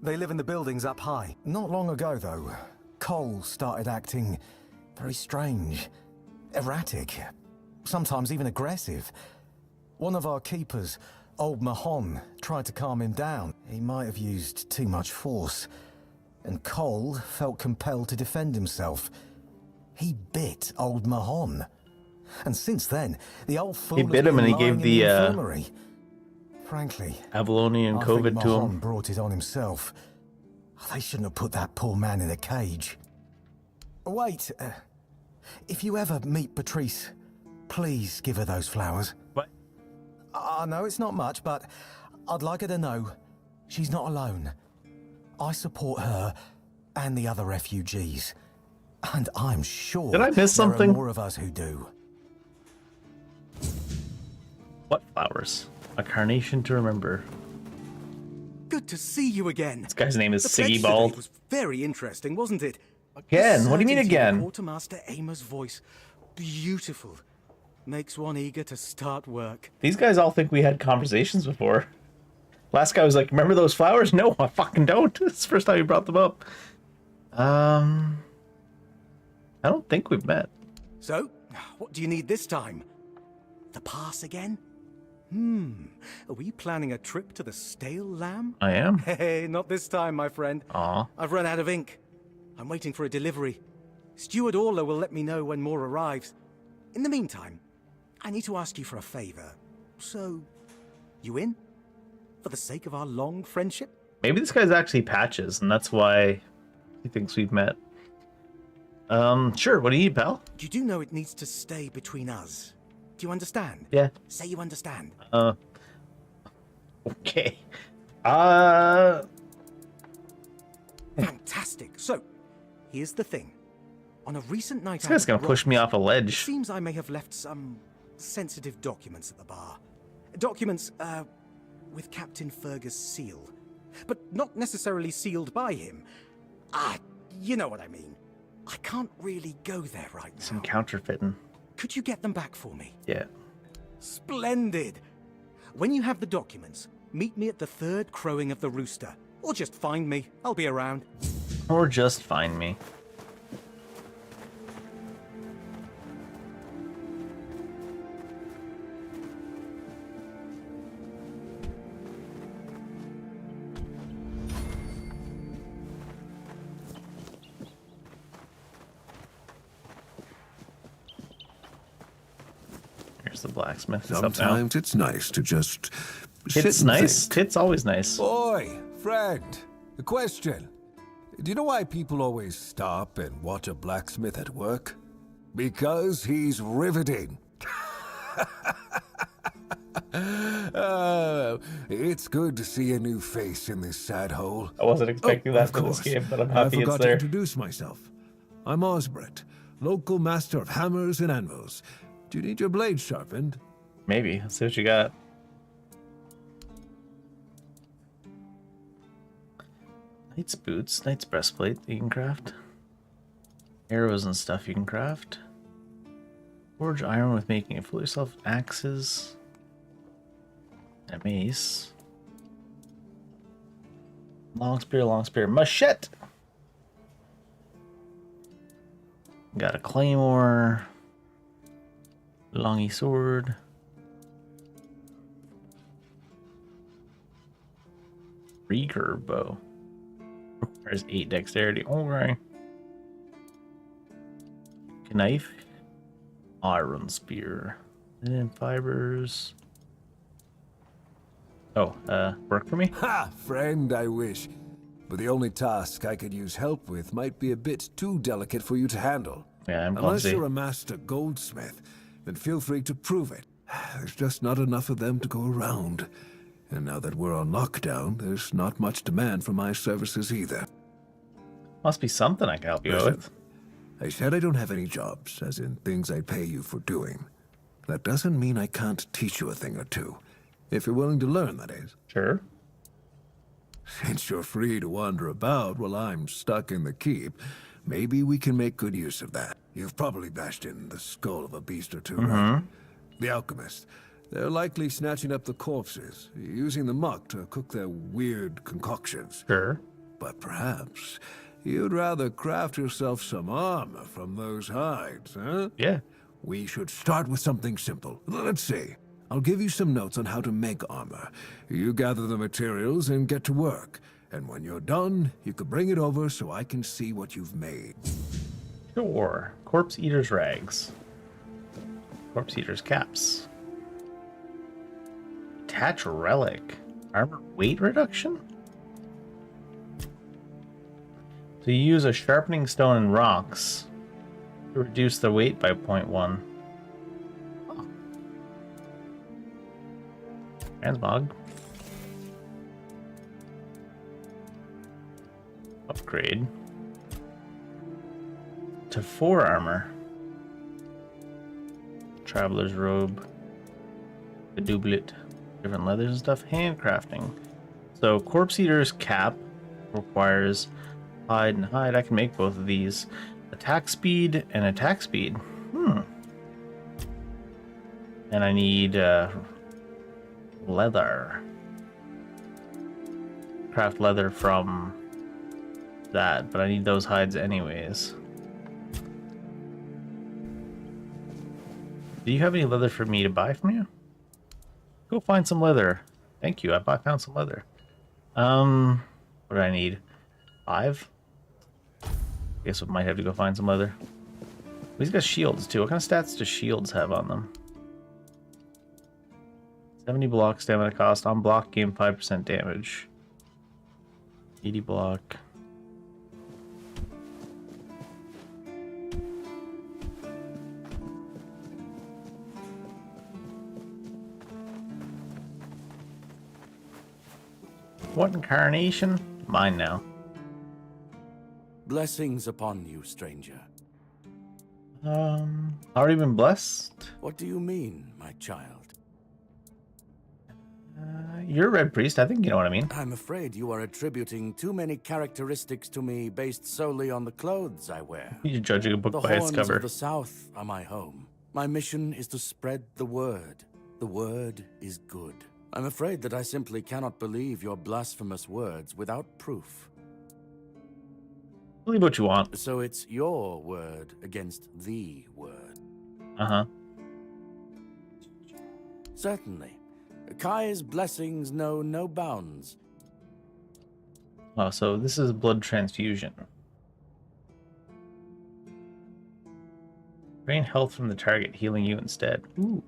They live in the buildings up high. Not long ago, though, Cole started acting very strange, erratic, sometimes even aggressive. One of our keepers, old Mahon, tried to calm him down. He might have used too much force. and Cole felt compelled to defend himself. He bit old Mahon. And since then, the old fool He bit him and he gave the infirmary. Frankly, Avalonian I COVID think to Mahon him. brought it on himself. They shouldn't have put that poor man in a cage. Wait, if you ever meet Patrice, please give her those flowers. What? I know it's not much, but I'd like her to know she's not alone. I support her and the other refugees. And I'm sure Did I miss something? there are more of us who do. What flowers? A carnation to remember. Good to see you again. This guy's name is The Siggy pledge today Bald. was very interesting, wasn't it? Again? What do you mean Certainty in again? Quartermaster Aimer's voice. Beautiful. Makes one eager to start work. These guys all think we had conversations before. Last guy was like, remember those flowers? No, I fucking don't. It's the first time he brought them up. I don't think we've met. So, what do you need this time? The pass again? Are we planning a trip to the Stale Lamb? I am. Hey, not this time, my friend. Aw. I've run out of ink. I'm waiting for a delivery. Steward Orla will let me know when more arrives. In the meantime, I need to ask you for a favor. So, you in? For the sake of our long friendship? Maybe this guy's actually Patches, and that's why he thinks we've met. Sure. What do you need, pal? You do know it needs to stay between us. Do you understand? Yeah. Say you understand. Okay. Fantastic. So, here's the thing. On a recent night This guy's gonna push me off a ledge. It seems I may have left some sensitive documents at the bar. Documents, with Captain Fergus' seal. But not necessarily sealed by him. You know what I mean. I can't really go there right now. Some counterfeiting. Could you get them back for me? Yeah. Splendid. When you have the documents, meet me at the third crowing of the rooster. Or just find me. I'll be around. Or just find me. Here's the blacksmith. Sometimes it's nice to just sit It's and nice. think. It's always nice. Oi, friend. A question. Do you know why people always stop and watch a blacksmith at work? Because he's riveting. It's good to see a new face in this sad hole. I wasn't expecting that of for this course. game, but I'm I happy it's forgot to there. introduce myself. I'm Osbert, local master of hammers and anvils. Do you need your blade sharpened? Maybe. Let's see what you got. Knight's boots, knight's breastplate you can craft. Arrows and stuff you can craft. Forge iron with making it. Fool yourself. Axes. A mace. Long spear, machete! Got a claymore. Longy sword. Recurve bow. There's 8 dexterity. Alright. Knife. Iron spear. Linen fibers. Oh, work for me? Ha! Friend, I wish. But the only task I could use help with might be a bit too delicate for you to handle. Yeah, I'm Unless clumsy. you're a master goldsmith, then feel free to prove it. There's just not enough of them to go around. And now that we're on lockdown, there's not much demand for my services either. Must be something I can help you Listen, with. I said I don't have any jobs, as in things I'd pay you for doing. That doesn't mean I can't teach you a thing or two. If you're willing to learn, that is. Sure. Since you're free to wander about while I'm stuck in the keep, maybe we can make good use of that. You've probably bashed in the skull of a beast or two, right? The alchemists. They're likely snatching up the corpses, using the muck to cook their weird concoctions. Sure. But perhaps you'd rather craft yourself some armor from those hides, huh? Yeah. We should start with something simple. Let's see. I'll give you some notes on how to make armor. You gather the materials and get to work. And when you're done, you could bring it over so I can see what you've made. Sure. Corpse Eater's rags. Corpse Eater's caps. Attach relic. Armor weight reduction? So you use a sharpening stone and rocks to reduce the weight by 0.1. Oh. Transmog. Upgrade to 4 armor. Traveler's robe. The doublet. Different leathers and stuff. Handcrafting. So Corpse Eater's cap requires hide and hide. I can make both of these. Attack speed and attack speed. And I need leather. Craft leather from that, but I need those hides anyways. Do you have any leather for me to buy from you? Go find some leather. Thank you. I found some leather. What do I need? 5? Guess we might have to go find some leather. He's got shields too. What kind of stats do shields have on them? 70 block stamina cost. On block, gain 5% damage. 80 block. What incarnation? Mine now. Blessings upon you, stranger. Already been blessed? What do you mean, my child? You're a red priest, I think you know what I mean. I'm afraid you are attributing too many characteristics to me based solely on the clothes I wear. You're judging a book by its cover. The horns of the south are my home. My mission is to spread the word. The word is good. I'm afraid that I simply cannot believe your blasphemous words without proof. Believe what you want. So it's your word against the word. Uh-huh. Certainly. Kai's blessings know no bounds. Oh, so this is blood transfusion. Drain health from the target, healing you instead. Ooh.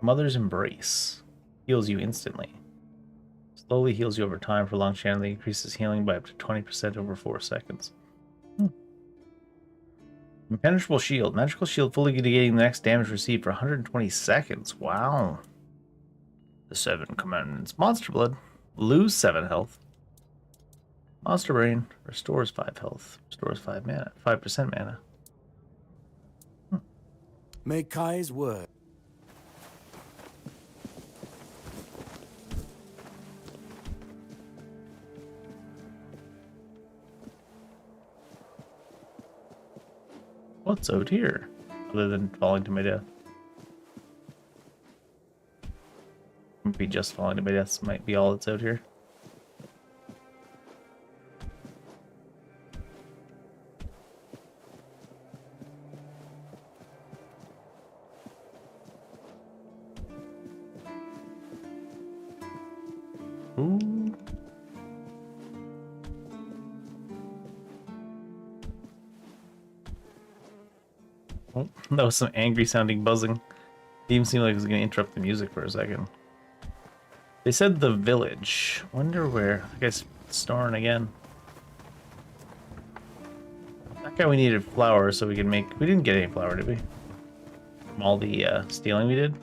Mother's Embrace. Heals you instantly. Slowly heals you over time. For long channeling, increases healing by up to 20% over 4 seconds. Impenetrable Shield. Magical shield fully negating the next damage received for 120 seconds. Wow. The 7 commandments. Monster Blood. Lose 7 health. Monster Brain. Restores 5 health. Restores 5 mana. 5% mana. May Kai's word. What's out here? Other than falling to my death. Maybe just falling to my death might be all that's out here. Ooh. Oh, that was some angry sounding buzzing. It even seemed like it was going to interrupt the music for a second. They said the village. Wonder where. I guess Storn again. That guy we needed flour so we could make. We didn't get any flour, did we? From all the stealing we did.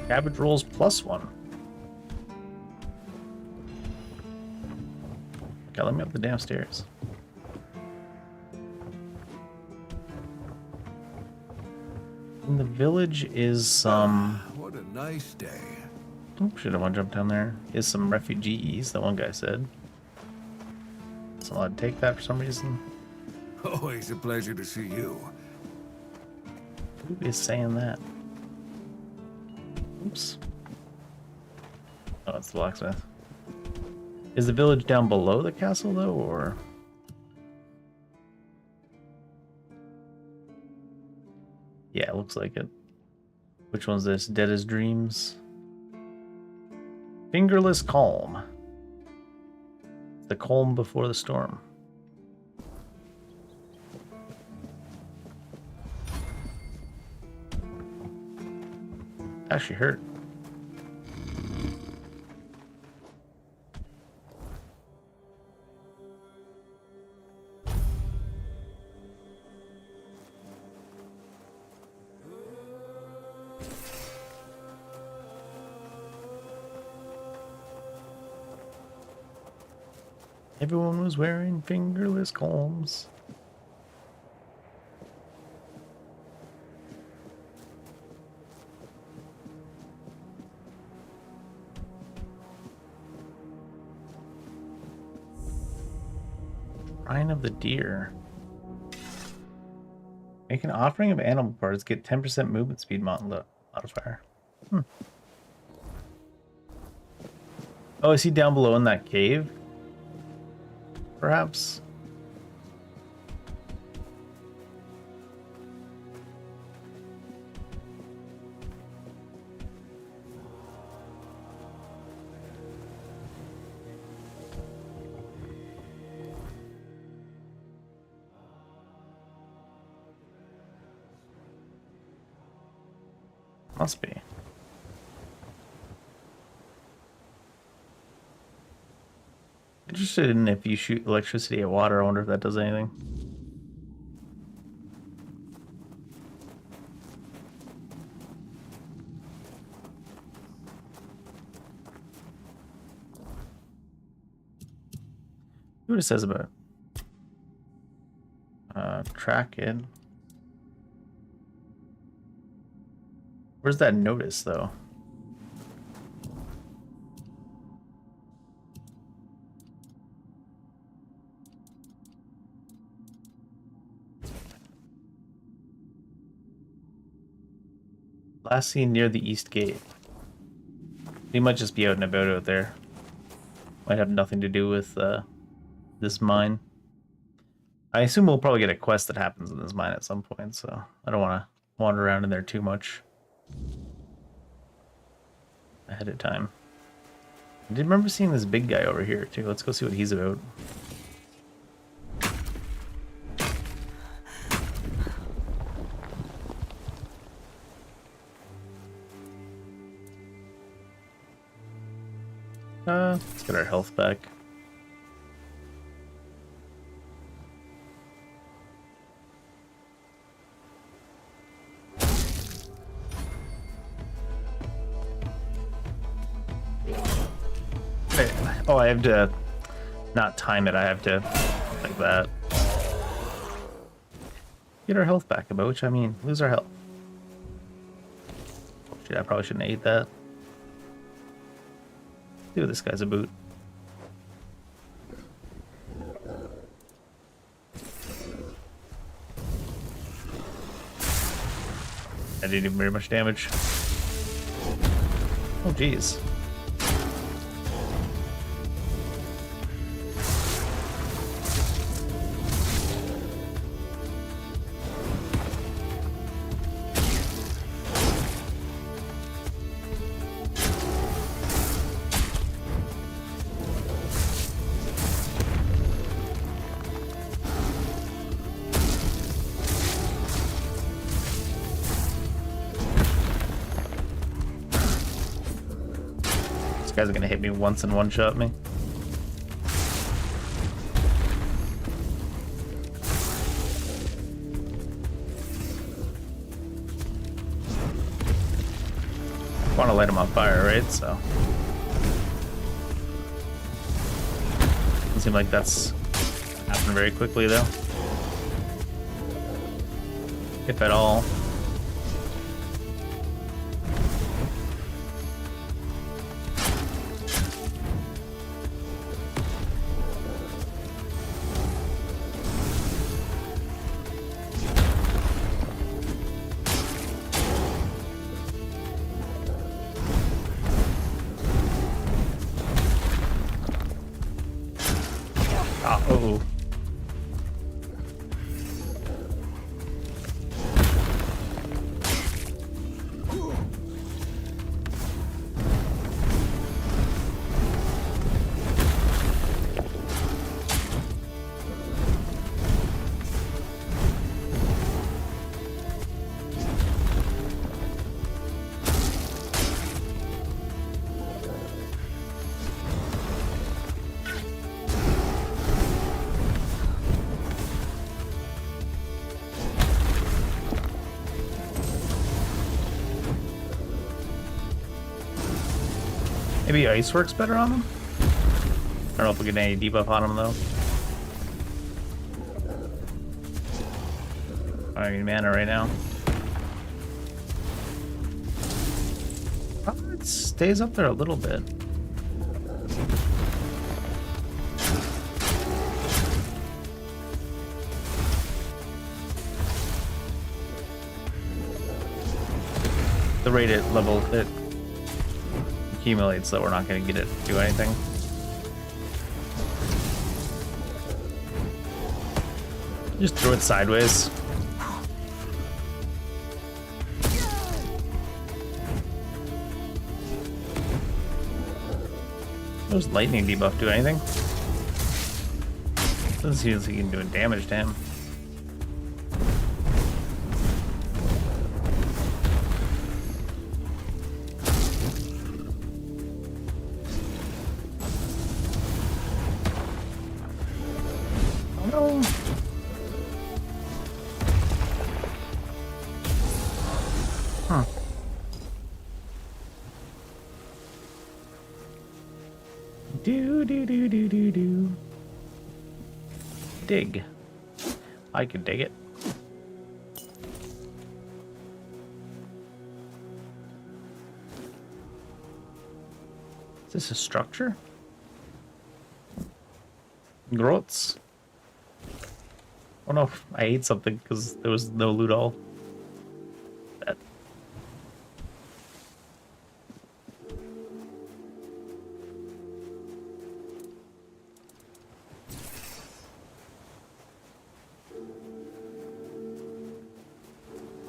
Cabbage rolls +1. Okay, let me up the damn stairs. In the village is some. What a nice day. Oh, should have jumped down there. Is some refugees, the one guy said. So I'd take that for some reason. Always a pleasure to see you. Who is saying that? Oops. Oh, it's the blacksmith. Is the village down below the castle, though, or? Yeah, it looks like it. Which one's this? Dead as Dreams. Fingerless Calm. The calm before the storm. Actually hurt. Everyone was wearing fingerless calms. Shrine of the Deer. Make an offering of animal parts, get 10% movement speed modifier. Oh, is he down below in that cave? Perhaps? Must be. Interested in if you shoot electricity at water. I wonder if that does anything. See what it says about it. Track it. Where's that notice, though? Last seen near the east gate. He might just be out and about out there. Might have nothing to do with this mine. I assume we'll probably get a quest that happens in this mine at some point, so I don't want to wander around in there too much ahead of time. I did remember seeing this big guy over here too. Let's go see what he's about. Let's get our health back. Oh, I have to not time it. I have to like that. Get our health back, about which I mean lose our health. Shit, I probably shouldn't have ate that. See what this guy's about. I didn't do very much damage. Oh, jeez. Guys are gonna hit me once and one-shot me. I want to light him on fire, right? So doesn't seem like that's happened very quickly, though, if at all. Maybe ice works better on him? I don't know if we get any debuff on him though. I need mana right now. Oh, it stays up there a little bit. The rate it level it accumulates, so we're not going to get it to do anything. Just throw it sideways. Does lightning debuff do anything? Doesn't seem as he can do damage to him. Oh no! Huh. Do. Dig. I could dig it. Is this a structure? Grots? Oh no, I ate something because there was no loot all. That.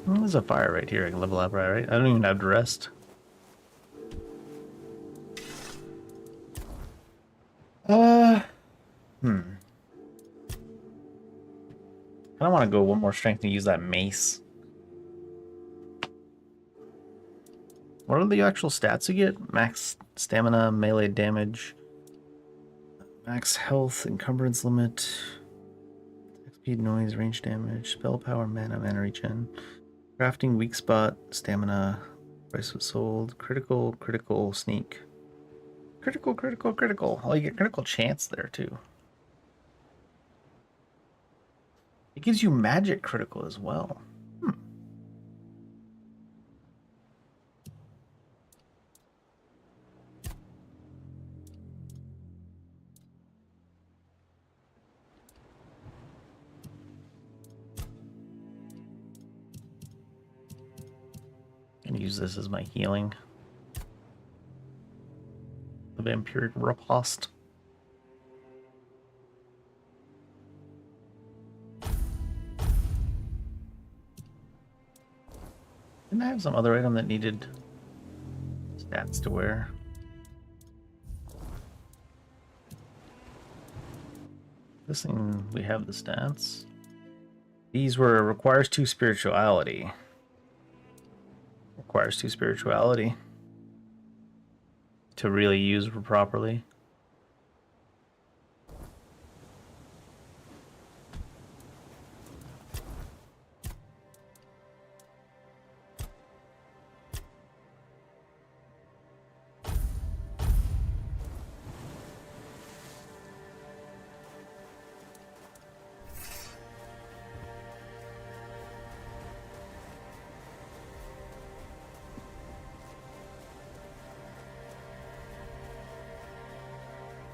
There's a fire right here. I can level up right? I don't even have to rest. I don't want to go one more strength and use that mace. What are the actual stats you get? Max stamina, melee damage, max health, encumbrance limit, attack speed, noise, range damage, spell power, mana regen, crafting, weak spot, stamina, price of sold, critical, sneak. Critical. Oh, you get critical chance there too. It gives you magic critical as well. I'm gonna use this as my healing. The vampiric riposte. Didn't I have some other item that needed stats to wear? This thing, we have the stats. These were requires 2 spirituality. Requires 2 spirituality to really use properly.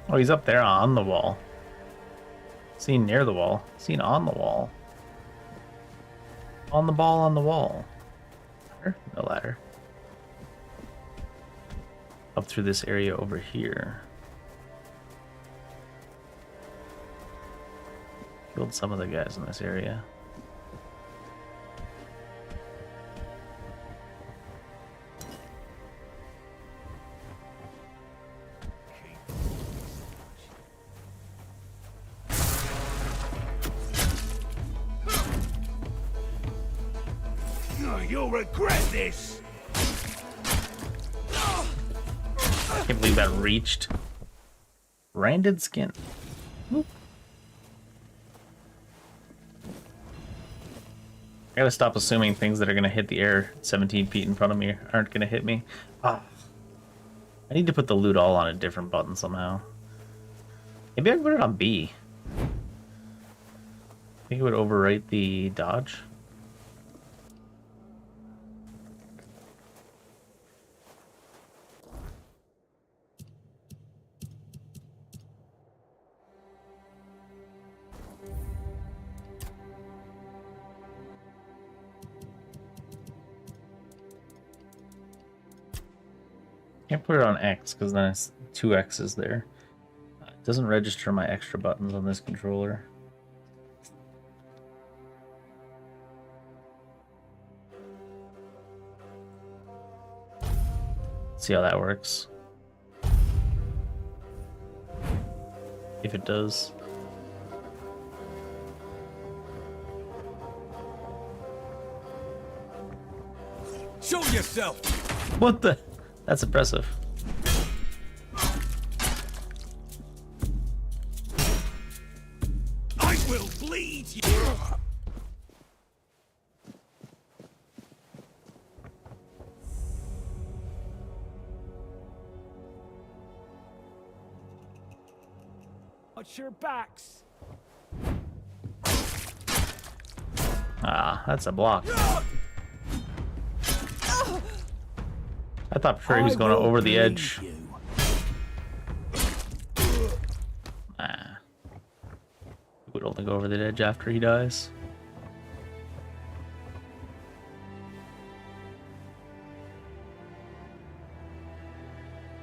Oh, he's up there on the wall. Seen near the wall. Seen on the wall. On the ball on the wall. Ladder? No ladder. Up through this area over here. Killed some of the guys in this area. You'll regret this. I can't believe that reached. Branded skin. Whoop. I gotta stop assuming things that are gonna hit the air 17 feet in front of me aren't gonna hit me. Ah. I need to put the loot all on a different button somehow. Maybe I can put it on B. I think it would overwrite the dodge. Can't put it on X because then it's 2 X's there. It doesn't register my extra buttons on this controller. See how that works. If it does. Show yourself! What the? That's impressive. I will bleed you! Watch your backs. Ah, that's a block. I thought for sure he was going over the edge. Ah. He would only go over the edge after he dies.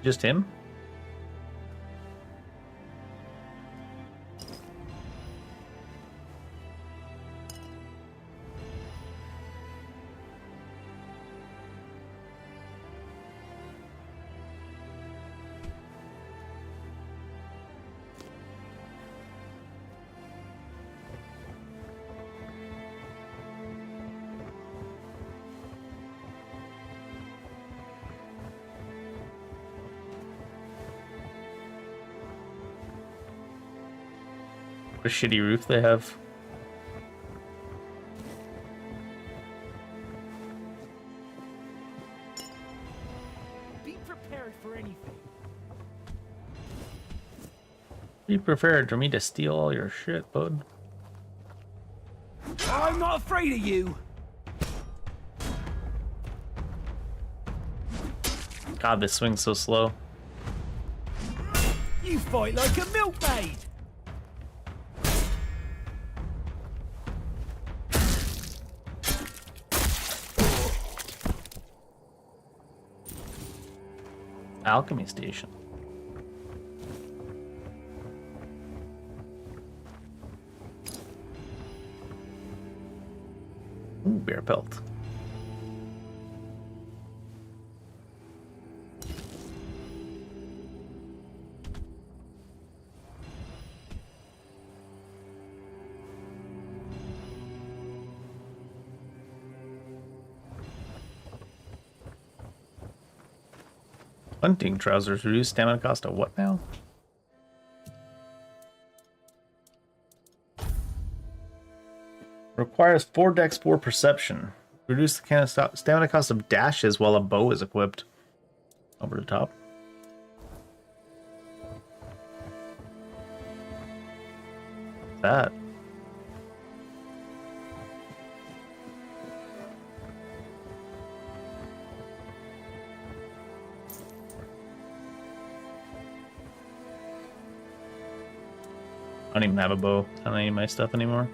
Just him? What a shitty roof they have. Be prepared for anything. Be prepared for me to steal all your shit, bud. I'm not afraid of you. God, this swing's so slow. You fight like a milkmaid. Alchemy station. Ooh, bear pelt. Hunting trousers reduce stamina cost of what now? Requires 4 dex, 4 perception. Reduce the kind of stamina cost of dashes while a bow is equipped. Over the top. That. I don't even have a bow on any of my stuff anymore.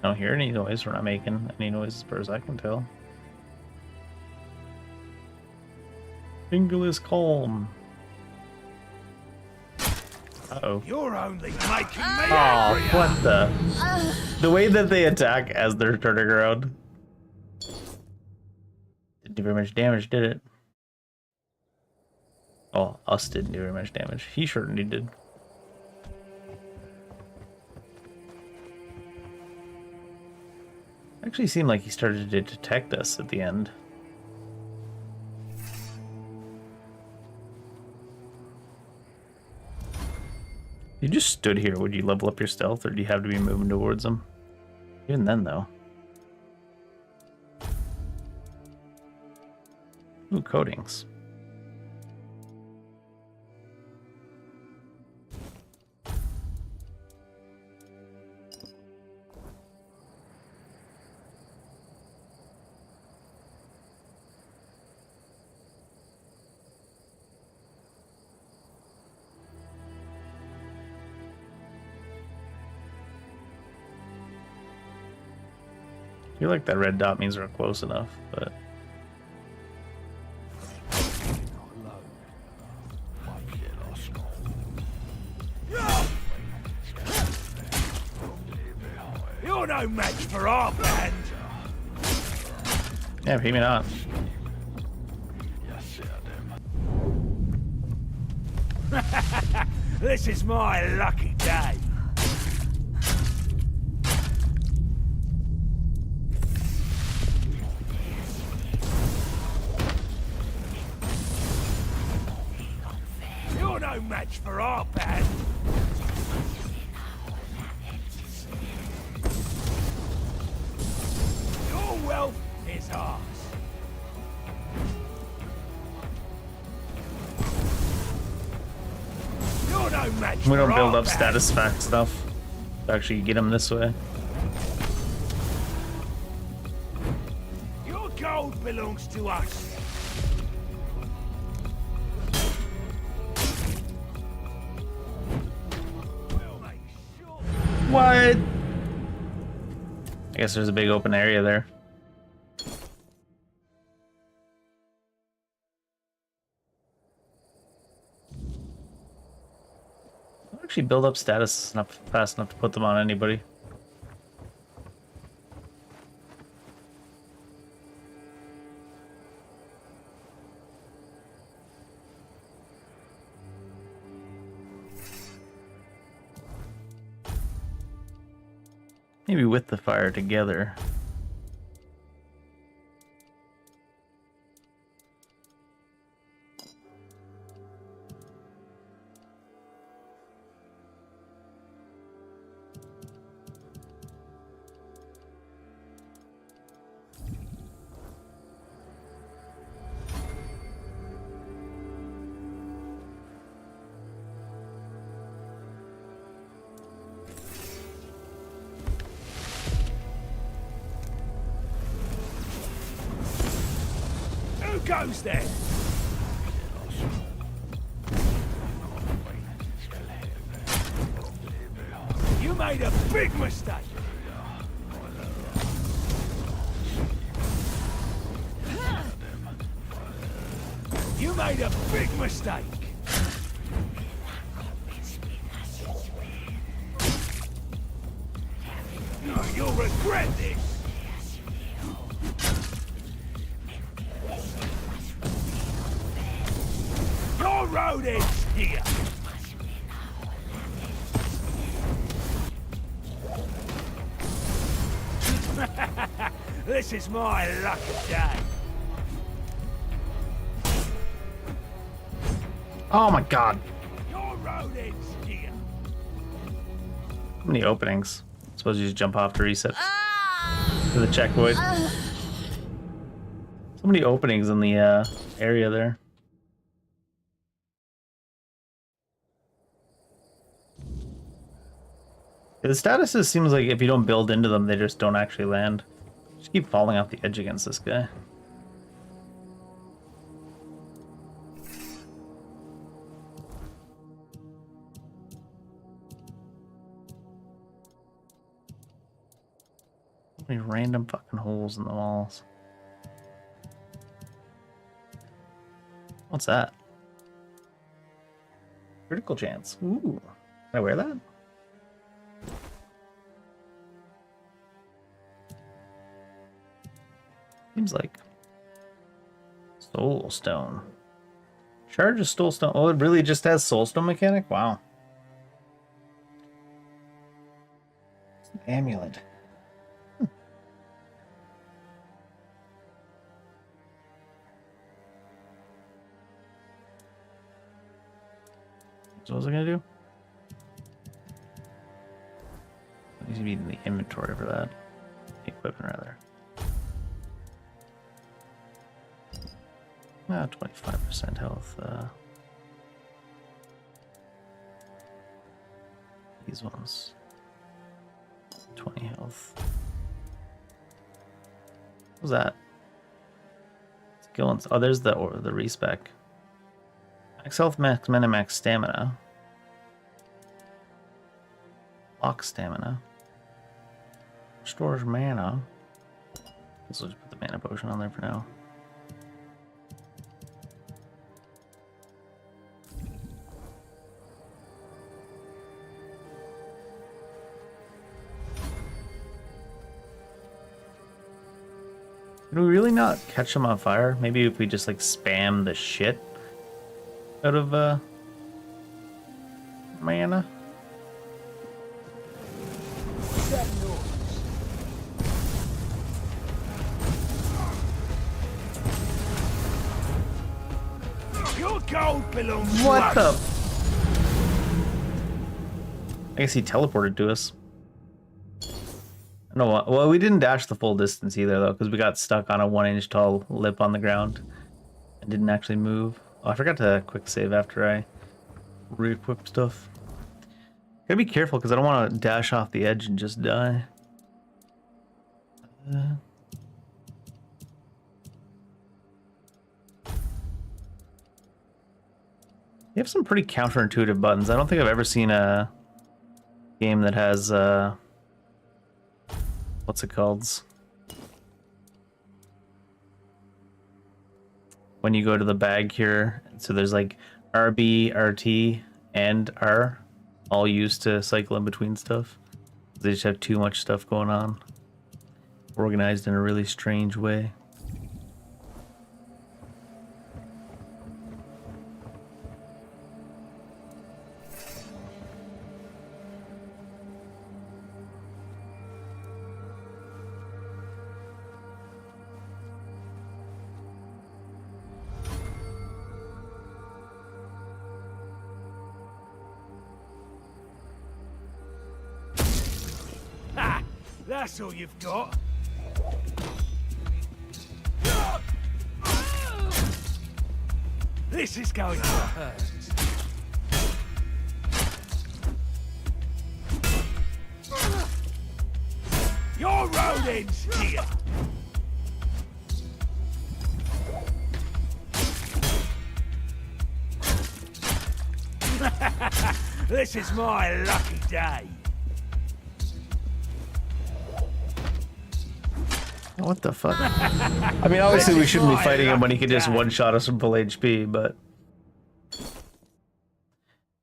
I don't hear any noise. We're not making any noise as far as I can tell. Fingerless calm. Uh-oh. You're only making me Oh, angrier. what the way that they attack as they're turning around. Didn't do very much damage, did it? Oh, us didn't do very much damage. He certainly did. Actually seemed like he started to detect us at the end. You just stood here, would you level up your stealth, or do you have to be moving towards them? Even then, though. Ooh, coatings. I feel like that red dot means we're close enough, but... You're no match for our band. Yeah, maybe not. This is my lucky day. You're no match for our band. Your wealth is ours. You're no match We don't for build our up band. status fact stuff to actually get them this way. Your gold belongs to us. What? I guess there's a big open area there. I'll actually build up status enough fast enough to put them on anybody. Maybe with the fire together. Who goes there? You made a big mistake. You made a big mistake. You'll regret this. Your road ends here. This is my lucky day. Oh my god. Your road ends here. How many openings? I suppose you just jump off to reset to the checkpoint. So many openings in the area there. The statuses seems like if you don't build into them, they just don't actually land. Just keep falling off the edge against this guy. So many random fucking holes in the walls. What's that? Critical chance. Ooh. Can I wear that? Seems like Soul Stone. Charge of Soul Stone. Oh, it really just has Soul Stone mechanic? Wow. It's an amulet. So what was I gonna do? I need to be in the inventory for that. Equipment, rather. 25% health. These ones. 20 health. What was that? Skills. Oh, there's the respec. Max health, max mana, max stamina. Lock stamina. Restores mana. Guess we'll just put the mana potion on there for now. Did we really not catch them on fire? Maybe if we just like spam the shit out of mana. Your gold belongs. What the? I guess he teleported to us. No, well, we didn't dash the full distance either, though, because we got stuck on a 1-inch tall lip on the ground and didn't actually move. Oh, I forgot to quick save after I re-equip stuff. Gotta be careful, because I don't want to dash off the edge and just die. You have some pretty counterintuitive buttons. I don't think I've ever seen a game that has... what's it called? When you go to the bag here, so there's like RB, RT, and R, all used to cycle in between stuff. They just have too much stuff going on, organized in a really strange way. That's all you've got. This is going to hurt. Your road ends here. This is my lucky day. What the fuck? I mean, obviously we shouldn't be fighting him when he can just one-shot us from full HP, but...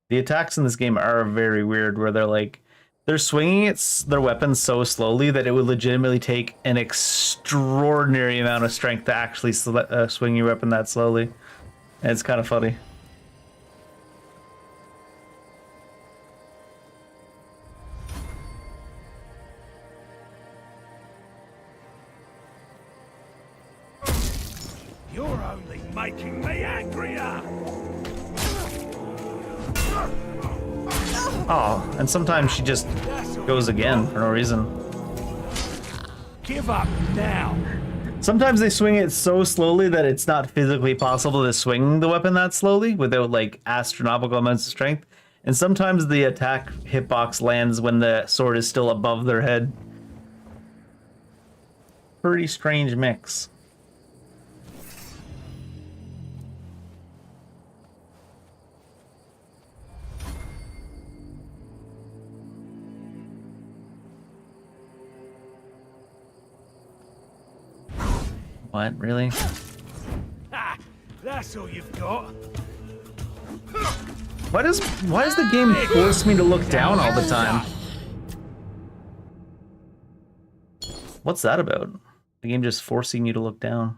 The attacks in this game are very weird, where they're like... They're swinging their weapons so slowly that it would legitimately take an extraordinary amount of strength to actually swing your weapon that slowly. And it's kind of funny. You're only making me angrier. Oh, and sometimes she just goes again for no reason. Give up now. Sometimes they swing it so slowly that it's not physically possible to swing the weapon that slowly without like astronomical amounts of strength. And sometimes the attack hitbox lands when the sword is still above their head. Pretty strange mix. What, really? Ha! That's all you've got. Why does the game force me to look down all the time? What's that about? The game just forcing you to look down.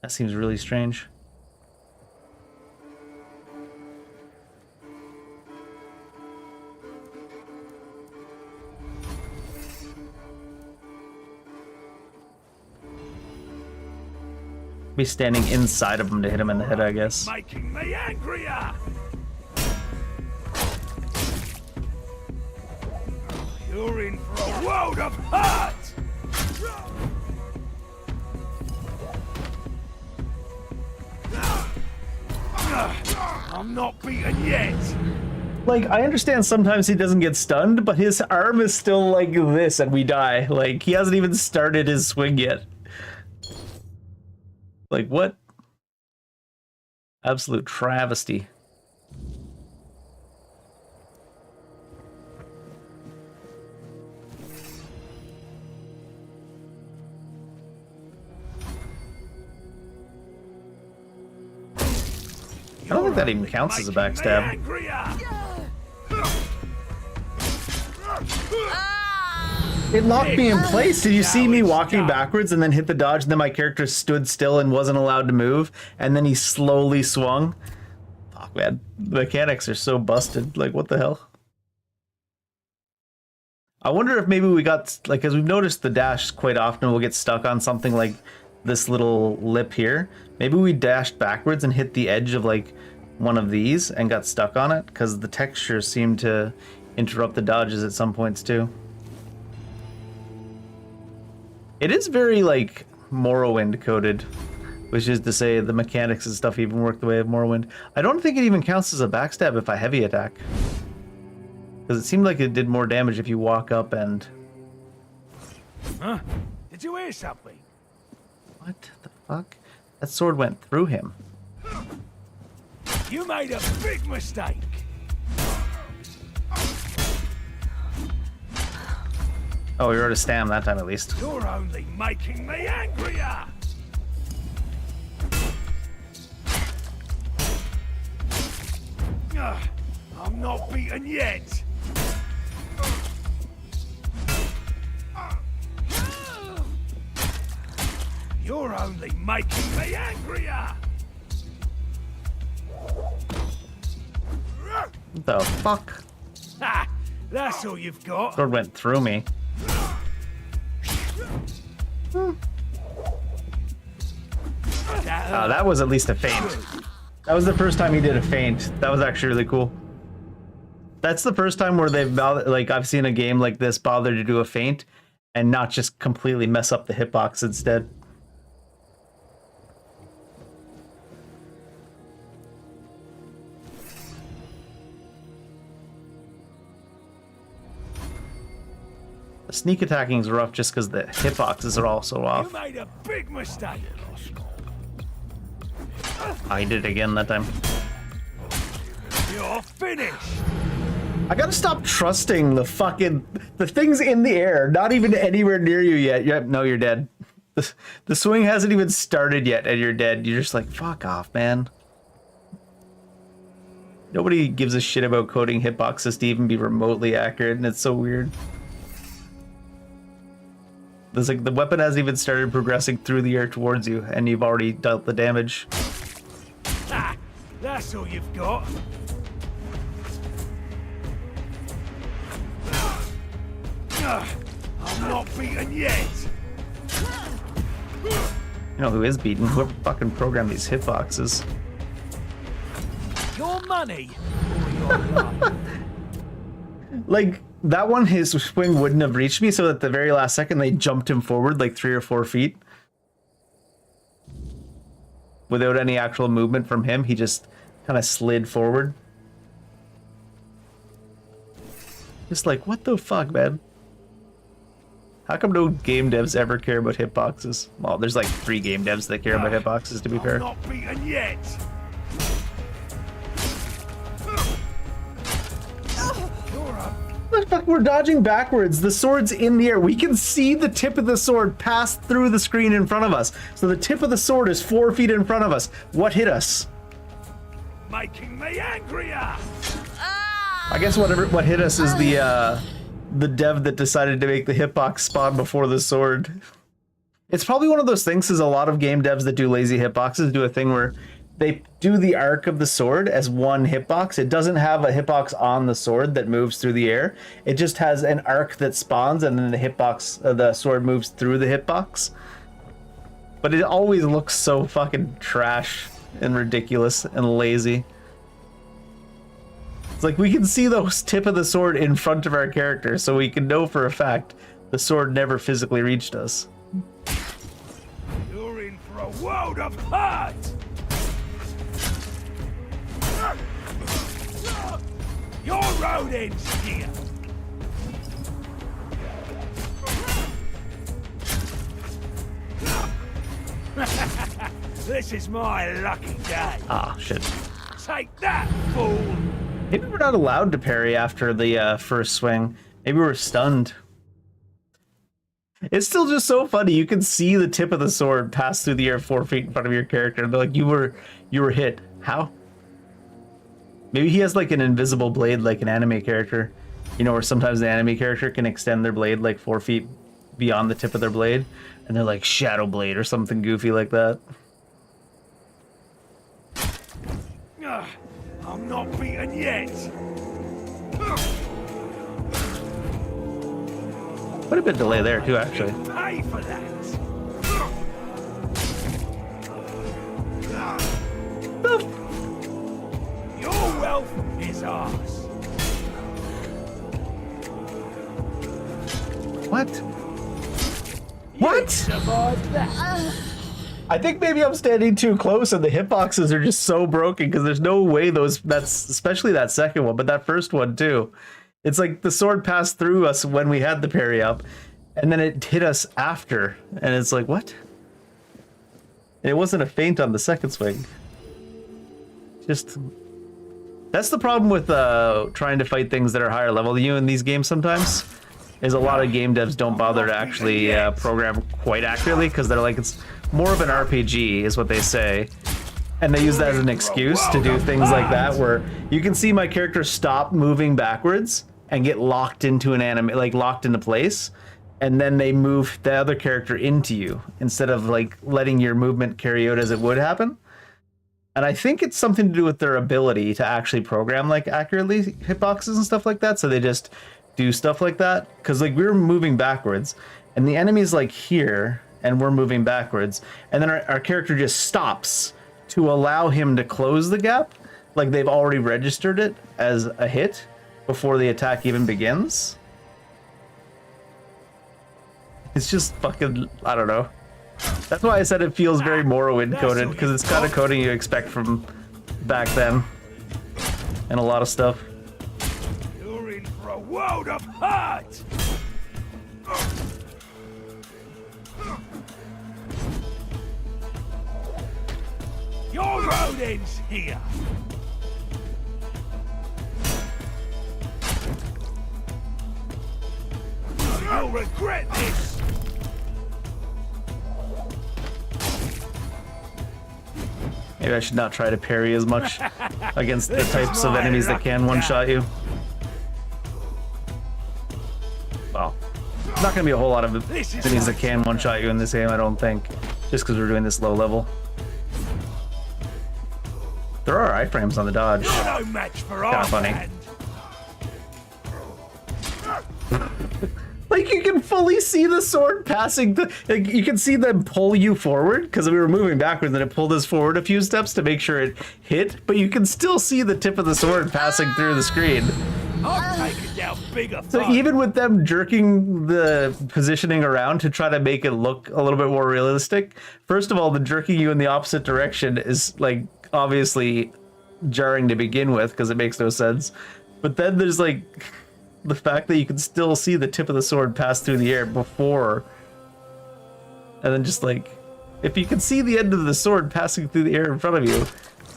That seems really strange. Be standing inside of him to hit him in the head, I guess. Making me angrier. You're in for a world of hurt! I'm not beaten yet! Like, I understand sometimes he doesn't get stunned, but his arm is still like this and we die. Like, he hasn't even started his swing yet. Like, what? Absolute travesty. I don't think that even counts as a backstab. It locked me in place. Did you see me walking backwards and then hit the dodge and then my character stood still and wasn't allowed to move and then he slowly swung? Fuck, man. The mechanics are so busted. Like, what the hell? I wonder if maybe we got, like, because we've noticed the dash quite often will get stuck on something like this little lip here. Maybe we dashed backwards and hit the edge of, like, one of these and got stuck on it, because the textures seem to interrupt the dodges at some points too. It is very, like, Morrowind coded, which is to say the mechanics and stuff even work the way of Morrowind. I don't think it even counts as a backstab if I heavy attack, because it seemed like it did more damage if you walk up and... Huh? Did you hear something? What the fuck? That sword went through him. You made a big mistake. Oh, you're out of stam that time at least. You're only making me angrier. I'm not beaten yet. You're only making me angrier. What the fuck? Ha! That's all you've got. Sword went through me. That was at least a feint. That was the first time he did a feint. That was actually really cool. That's the first time where they've, like, I've seen a game like this bother to do a feint and not just completely mess up the hitbox instead. The sneak attacking is rough just because the hitboxes are also off. You made a big mistake. I did it again that time. You're finished. I gotta stop trusting the things in the air, not even anywhere near you yet. Yep, no, you're dead. The swing hasn't even started yet and you're dead. You're just like, fuck off, man. Nobody gives a shit about coding hitboxes to even be remotely accurate, and it's so weird. There's like, the weapon hasn't even started progressing through the air towards you, and you've already dealt the damage. Ah, that's all you've got. I'm not beaten yet. You know who is beaten? Whoever fucking programmed these hitboxes. Your money or your life. Like, that one, his swing wouldn't have reached me, so at the very last second they jumped him forward like 3 or 4 feet. Without any actual movement from him, he just kind of slid forward. Just like, what the fuck, man? How come no game devs ever care about hitboxes? Well, there's like 3 game devs that care about hitboxes, to be fair. I'm not beaten yet. Fuck, we're dodging backwards. The sword's in the air. We can see the tip of the sword pass through the screen in front of us. So the tip of the sword is 4 feet in front of us. What hit us? Making me angrier. I guess what hit us is the dev that decided to make the hitbox spawn before the sword. It's probably one of those things, because a lot of game devs that do lazy hitboxes do a thing where they do the arc of the sword as one hitbox. It doesn't have a hitbox on the sword that moves through the air. It just has an arc that spawns, and then the hitbox, the sword moves through the hitbox. But it always looks so fucking trash and ridiculous and lazy. It's like we can see the tip of the sword in front of our character, so we can know for a fact the sword never physically reached us. You're in for a world of hurt! Your road ends here! This is my lucky day. Ah, shit. Take that, fool! Maybe we're not allowed to parry after the first swing. Maybe we're stunned. It's still just so funny. You can see the tip of the sword pass through the air 4 feet in front of your character. They're like, you were hit. How? Maybe he has like an invisible blade like an anime character. You know, where sometimes the anime character can extend their blade like 4 feet beyond the tip of their blade. And they're like Shadow Blade or something goofy like that. I'm not beaten yet. Quite a bit of delay there too, actually. Pay for that. Your wealth is ours. What? What? Survived that. I think maybe I'm standing too close and the hitboxes are just so broken because there's no way that's especially that second one, but that first one too. It's like the sword passed through us when we had the parry up and then it hit us after. And it's like, what? And it wasn't a feint on the second swing. Just, that's the problem with trying to fight things that are higher level than you in these games sometimes. Is a lot of game devs don't bother to actually program quite accurately because they're like, it's more of an RPG is what they say. And they use that as an excuse to do things like that where you can see my character stop moving backwards and get locked into an anime, like locked into place. And then they move the other character into you instead of like letting your movement carry out as it would happen. And I think it's something to do with their ability to actually program like accurately hitboxes and stuff like that. So they just do stuff like that because like we're moving backwards and the enemy's like here and we're moving backwards and then our character just stops to allow him to close the gap, like they've already registered it as a hit before the attack even begins. It's just fucking, I don't know. That's why I said it feels very Morrowind coded, because it's kind of coding you expect from back then and a lot of stuff. You're in for a world of hurt! Your road ends here! You'll regret this! Maybe I should not try to parry as much against the types of enemies that can one-shot you. Well, there's not going to be a whole lot of enemies that can one-shot you in this game, I don't think, just because we're doing this low level. There are iframes on the dodge. No match for kind of funny. Like you can fully see the sword passing. Like you can see them pull you forward because we were moving backwards, and it pulled us forward a few steps to make sure it hit. But you can still see the tip of the sword passing through the screen. I'll take it down bigger. So even with them jerking the positioning around to try to make it look a little bit more realistic, first of all, the jerking you in the opposite direction is like obviously jarring to begin with because it makes no sense. But then there's like the fact that you can still see the tip of the sword pass through the air before, and then just like, if you can see the end of the sword passing through the air in front of you,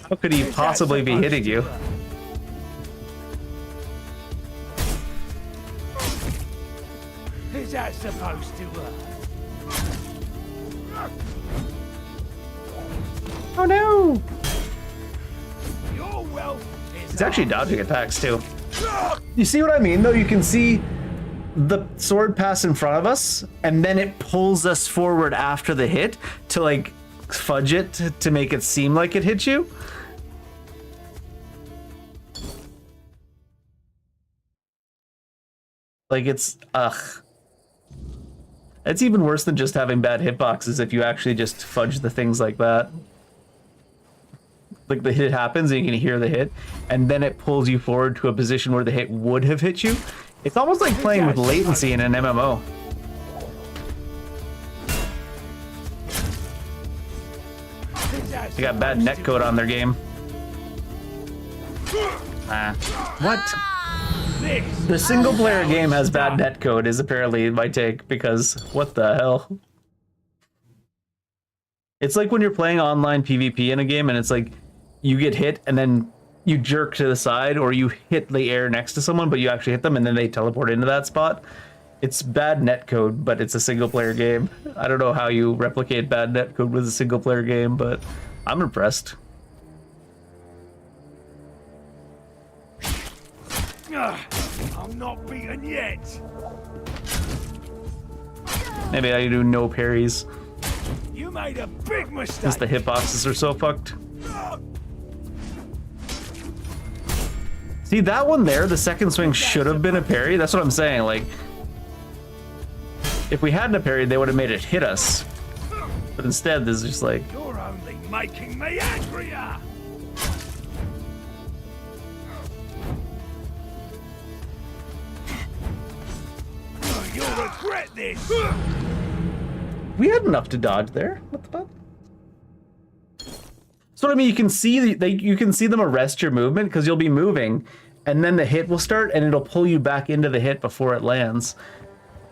how could he possibly be hitting you? Is that supposed to work? Oh no! Your wealth is He's actually dodging attacks too. You see what I mean, though? You can see the sword pass in front of us, and then it pulls us forward after the hit to, like, fudge it to make it seem like it hit you. Like, it's, ugh. It's even worse than just having bad hitboxes if you actually just fudge the things like that. Like the hit happens and you can hear the hit, and then it pulls you forward to a position where the hit would have hit you. It's almost like playing with latency in an MMO. They got bad netcode on their game. What? The single player game has bad netcode is apparently my take, because what the hell? It's like when you're playing online PvP in a game and it's like you get hit and then you jerk to the side, or you hit the air next to someone but you actually hit them and then they teleport into that spot. It's bad netcode, but it's a single player game. I don't know how you replicate bad netcode with a single player game, but I'm impressed. I'm not beaten yet. Maybe I do no parries. You made a big mistake. Because the hitboxes are so fucked. See, that one there, the second swing should have been a parry. That's what I'm saying. Like, if we hadn't a parry, they would have made it hit us. But instead, this is just like... You're only making me angrier. You'll regret this. We had enough to dodge there. What the fuck? So I mean, you can see you can see them arrest your movement because you'll be moving, and then the hit will start, and it'll pull you back into the hit before it lands,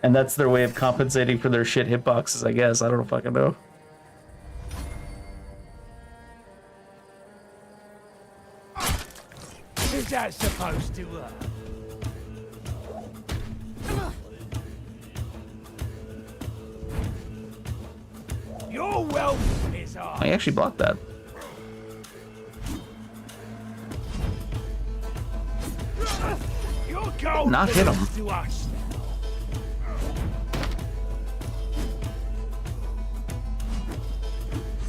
and that's their way of compensating for their shit hitboxes, I guess. I don't fucking know. Is that supposed to work? Your wealth is ours. I actually blocked that. Your gold Not hit him. belongs to us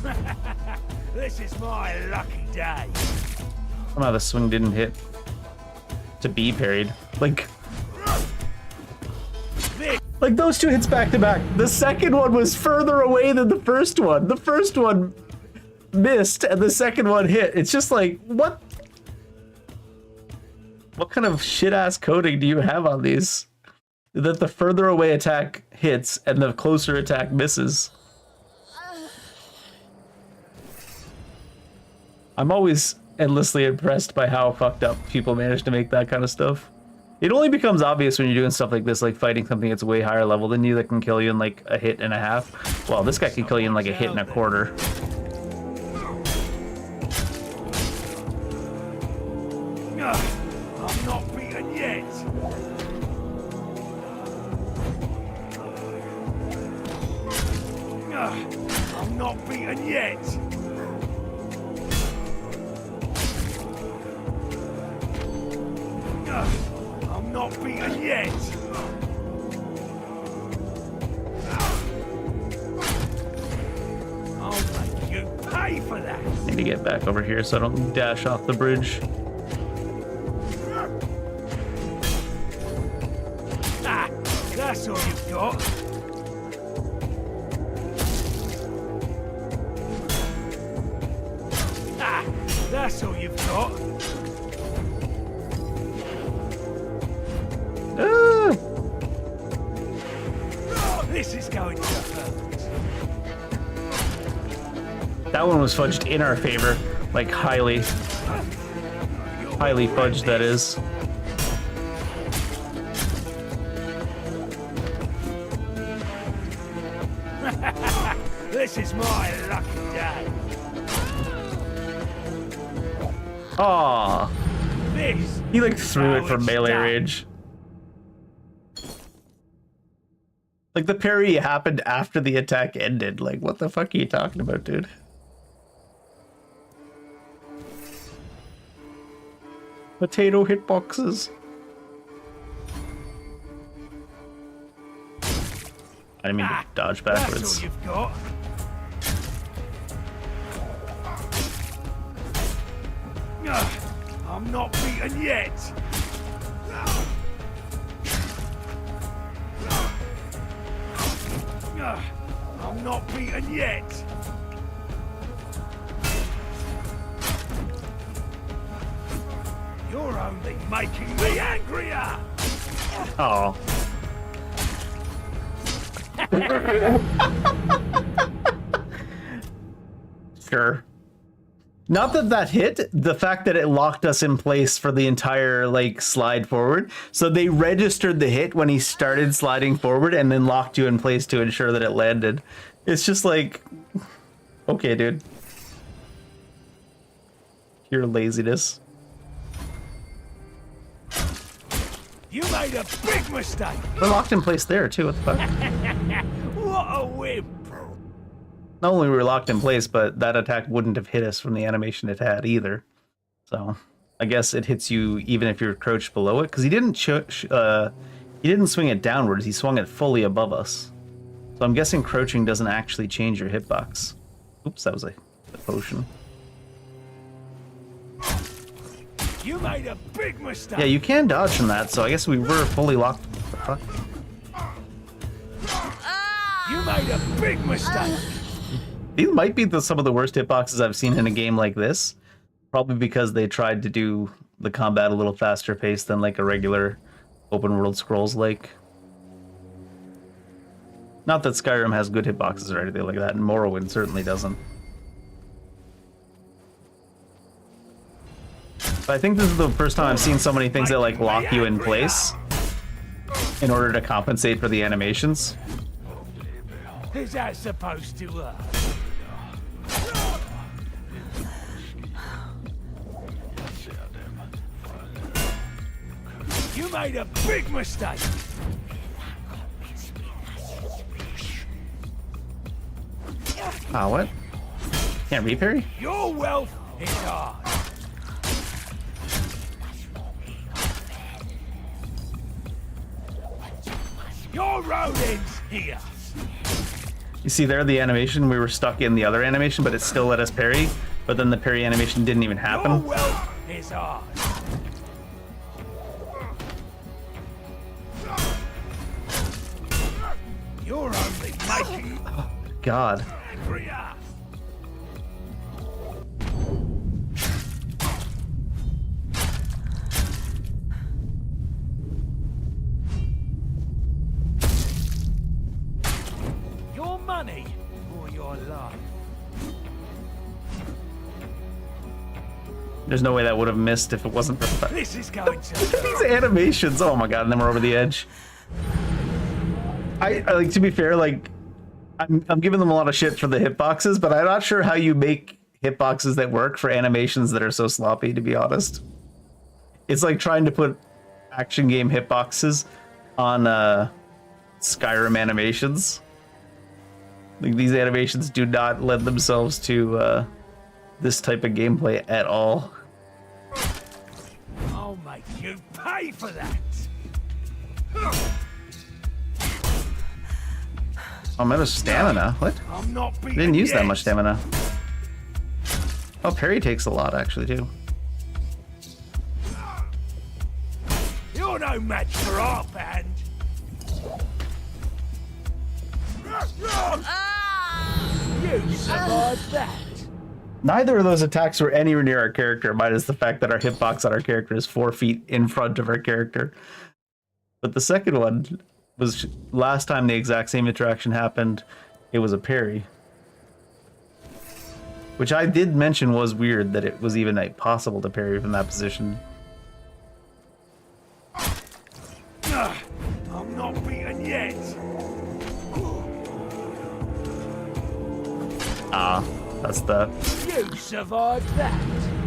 now. This is my lucky day. Somehow the swing didn't hit to be parried. Like those two hits back to back. The second one was further away than the first one. The first one missed and the second one hit. It's just like, what? What kind of shit ass coding do you have on these? That the further away attack hits and the closer attack misses. I'm always endlessly impressed by how fucked up people manage to make that kind of stuff. It only becomes obvious when you're doing stuff like this, like fighting something that's way higher level than you that can kill you in like a hit and a half. Well, this guy can kill you in like a hit and a quarter. I'm not beaten yet. I'm not beaten yet. I'm not beaten yet. I'll make you pay for that. Need to get back over here so I don't dash off the bridge. Ah, that's all you've got. Ah, that's all you've got. This is going to hurt. That one was fudged in our favor, like highly fudged, that is. This is my lucky day. Aww. This He like threw it from melee range. Like the parry happened after the attack ended. Like, what the fuck are you talking about, dude? Potato hitboxes. I didn't mean to dodge backwards. That's all you've got. I'm not beaten yet. I'm not beaten yet. You're only making me angrier! Oh. Sure. Not that that hit, the fact that it locked us in place for the entire, like, slide forward. So they registered the hit when he started sliding forward and then locked you in place to ensure that it landed. It's just like, okay, dude. Your laziness. You made a big mistake! We're locked in place there, too. What the fuck? What a wimp! Not only were we locked in place, but that attack wouldn't have hit us from the animation it had either. So, I guess it hits you even if you're crouched below it, because he didn't swing it downwards. He swung it fully above us. So I'm guessing crouching doesn't actually change your hitbox. Oops, that was a potion. You made a big mistake! Yeah, you can dodge from that, so I guess we were fully locked. What the fuck? You made a big mistake! These might be some of the worst hitboxes I've seen in a game like this. Probably because they tried to do the combat a little faster paced than like a regular open world Scrolls like. Not that Skyrim has good hitboxes or anything like that, and Morrowind certainly doesn't. But I think this is the first time I've seen so many things that like lock you in place in order to compensate for the animations. Is that supposed to hurt? You made a big mistake! Ah, what? Can't reparry? Your wealth is ours! Your rodents here! You see there the animation, we were stuck in the other animation, but it still let us parry, but then the parry animation didn't even happen. Your wealth is ours! You're only making... God. angrier! Your money or your life? There's no way that would have missed if it wasn't for the... This is going to... Look at these animations! Oh my god, and then we're over the edge. I like, to be fair, like, I'm giving them a lot of shit for the hitboxes, but I'm not sure how you make hitboxes that work for animations that are so sloppy, to be honest. It's like trying to put action game hitboxes on Skyrim animations. Like, these animations do not lend themselves to this type of gameplay at all. I'll make you pay for that! I'm out of stamina. What? I'm not I didn't use that much stamina. Oh, parry takes a lot, actually, too. You're no match for our band! You survived that! Neither of those attacks were anywhere near our character, minus the fact that our hitbox on our character is 4 feet in front of our character. But the second one was last time the exact same interaction happened, it was a parry. Which I did mention was weird that it was even like, possible to parry from that position. I'm not beaten yet! Ah, that's the... You survived that!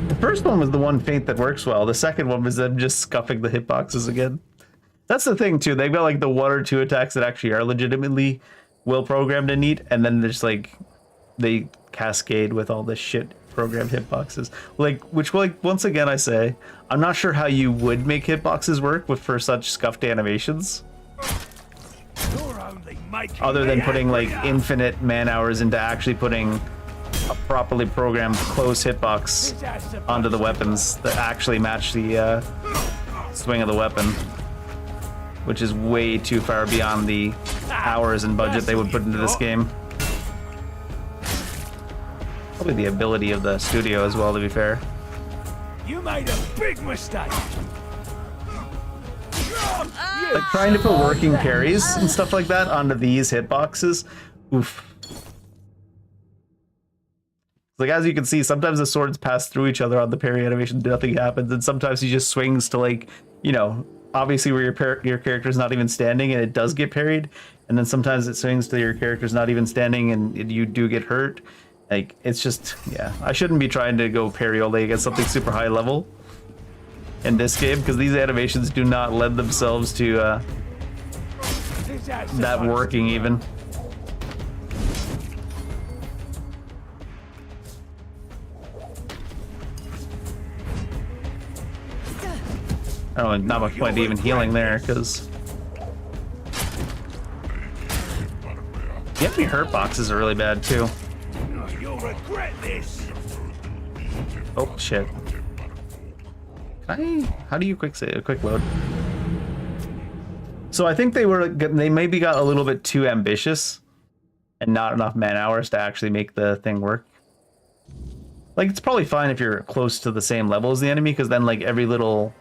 The first one was the one feint that works well. The second one was them just scuffing the hitboxes again. That's the thing too. They've got like the 1 or 2 attacks that actually are legitimately well programmed and neat, and then there's like they cascade with all this shit programmed hitboxes. Like, which, like, once again I say, I'm not sure how you would make hitboxes work for such scuffed animations. Other than putting like infinite man hours into actually putting a properly programmed close hitbox onto the weapons that actually match the swing of the weapon. Which is way too far beyond the hours and budget they would put into this game. Probably the ability of the studio as well, to be fair. You made a big mistake. Like trying to put working parries and stuff like that onto these hitboxes. Oof. Like, as you can see, sometimes the swords pass through each other on the parry animation, nothing happens, and sometimes he just swings to, like, you know, obviously where your character's not even standing and it does get parried, and then sometimes it swings to your character's not even standing and you do get hurt. Like, it's just, yeah, I shouldn't be trying to go parry all day against something super high level in this game, because these animations do not lend themselves to that working even. I don't know, not much point even healing there, because the enemy hurt boxes are really bad too. You'll regret this. Oh shit! Can I? How do you quick load? So I think they maybe got a little bit too ambitious, and not enough man hours to actually make the thing work. Like, it's probably fine if you're close to the same level as the enemy, because then like every little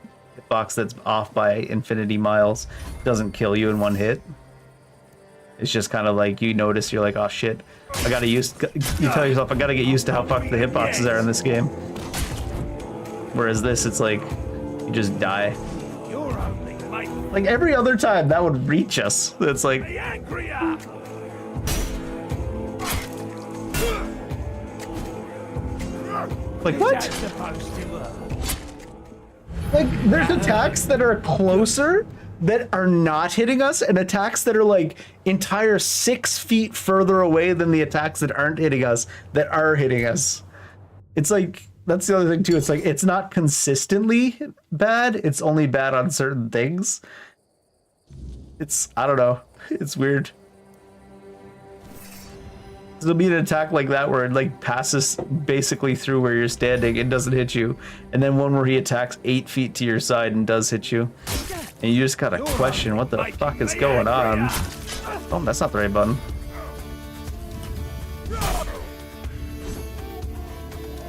box that's off by infinity miles doesn't kill you in one hit. It's just kind of like you notice, you're like, oh shit, you tell yourself, I gotta get used to how fucked the hitboxes are in this game. Whereas this, it's like you just die. Like every other time that would reach us. It's like what? Like, there's attacks that are closer that are not hitting us, and attacks that are like entire 6 feet further away than the attacks that aren't hitting us that are hitting us. It's like, that's the other thing too. It's like, it's not consistently bad. It's only bad on certain things. It's, I don't know. It's weird. There'll be an attack like that where it like passes basically through where you're standing and doesn't hit you, and then one where he attacks 8 feet to your side and does hit you, and you just gotta question what the fuck is going on. Oh, that's not the right button.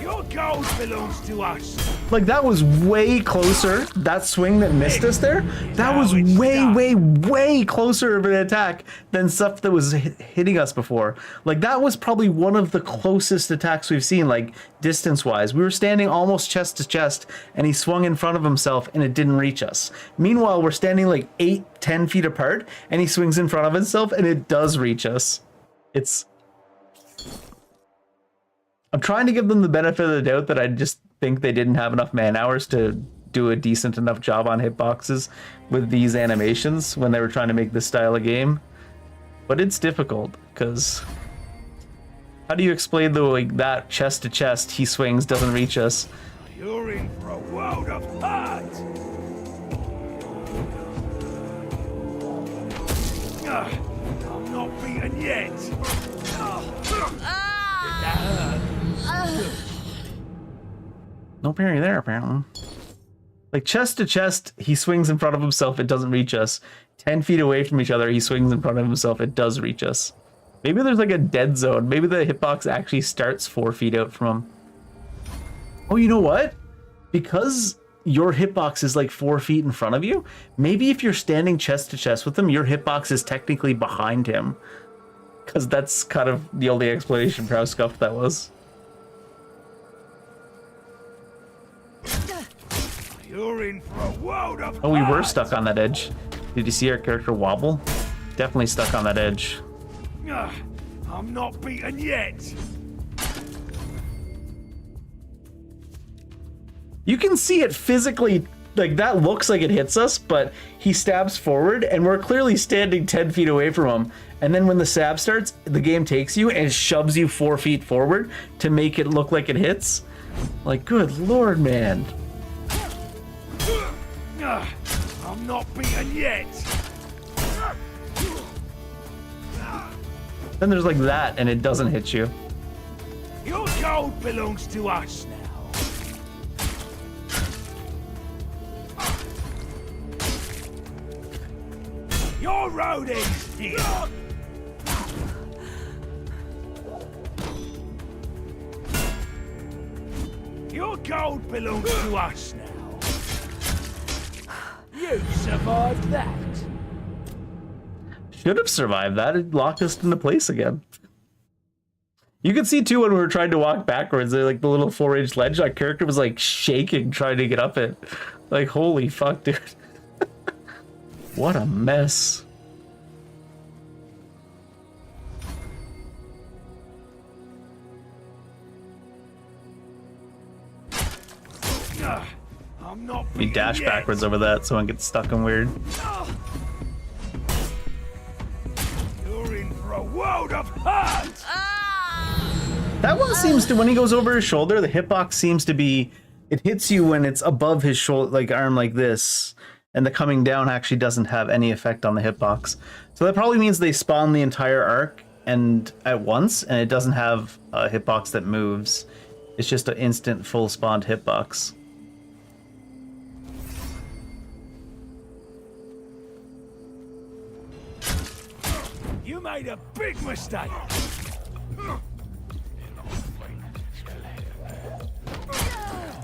Your gold belongs to us. Like, that was way closer. That swing that missed us there, that was way closer of an attack than stuff that was hitting us before. Like, that was probably one of the closest attacks we've seen, like, distance-wise. We were standing almost chest to chest, and he swung in front of himself, and it didn't reach us. Meanwhile, we're standing like 8-10 feet apart, and he swings in front of himself, and it does reach us. I'm trying to give them the benefit of the doubt that I just think they didn't have enough man hours to do a decent enough job on hitboxes with these animations when they were trying to make this style of game. But it's difficult, because how do you explain the, like, that chest to chest he swings doesn't reach us? You're in for a world of hurt. I'm not beaten yet. That hurt. No parry there, apparently. Like, chest to chest, he swings in front of himself, it doesn't reach us. 10 feet away from each other, he swings in front of himself, it does reach us. Maybe there's like a dead zone. Maybe the hitbox actually starts 4 feet out from him. Oh, you know what? Because your hitbox is like 4 feet in front of you, maybe if you're standing chest to chest with him, your hitbox is technically behind him. Because that's kind of the only explanation for how scuffed that was. You're in for a world of Oh, we were stuck on that edge. Did you see our character wobble? Definitely stuck on that edge. I'm not beaten yet. You can see it physically, like, that looks like it hits us, but he stabs forward and we're clearly standing 10 feet away from him. And then when the stab starts, the game takes you and shoves you 4 feet forward to make it look like it hits. Like, good lord, man. I'm not beaten yet. Then there's like that and it doesn't hit you. Your gold belongs to us now. Your road ends here. Your gold belongs to us now. You survived that. Should have survived that. It locked us into place again. You could see too when we were trying to walk backwards, like the little 4-inch ledge, our character was like shaking trying to get up it. Like, holy fuck, dude. What a mess. I'm not We dash backwards over that so I gets stuck and weird. You're in for a world of hurt. That one seems to, when he goes over his shoulder, the hitbox seems to be, it hits you when it's above his shoulder, like arm like this, and the coming down actually doesn't have any effect on the hitbox. So that probably means they spawn the entire arc and at once, and it doesn't have a hitbox that moves. It's just an instant full spawned hitbox. You made a big mistake.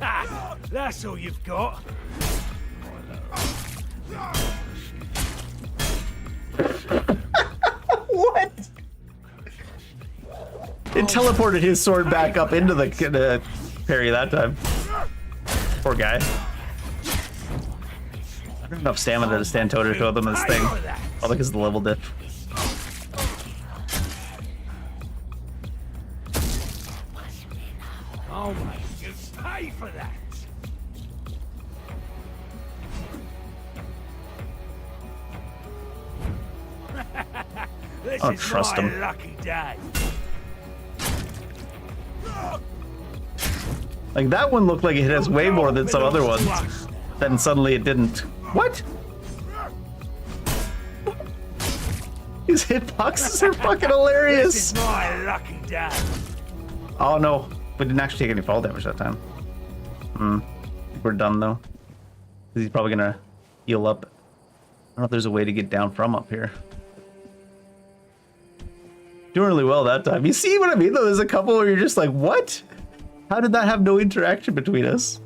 Ah, that's all you've got. What? It teleported his sword back up into the parry that time. Poor guy. I don't have enough stamina to stand toe to toe with him in this thing. All because of the level dip. Oh my, you pay for that. This I don't is trust my him. lucky day. Like that one looked like it hit us way more than some other ones. Then suddenly it didn't. What? These hitboxes are fucking hilarious. This is my lucky day. Oh no, we didn't actually take any fall damage that time. I think we're done though. He's probably gonna heal up. I don't know if there's a way to get down from up here. Doing really well that time. You see what I mean though? There's a couple where you're just like, what? How did that have no interaction between us?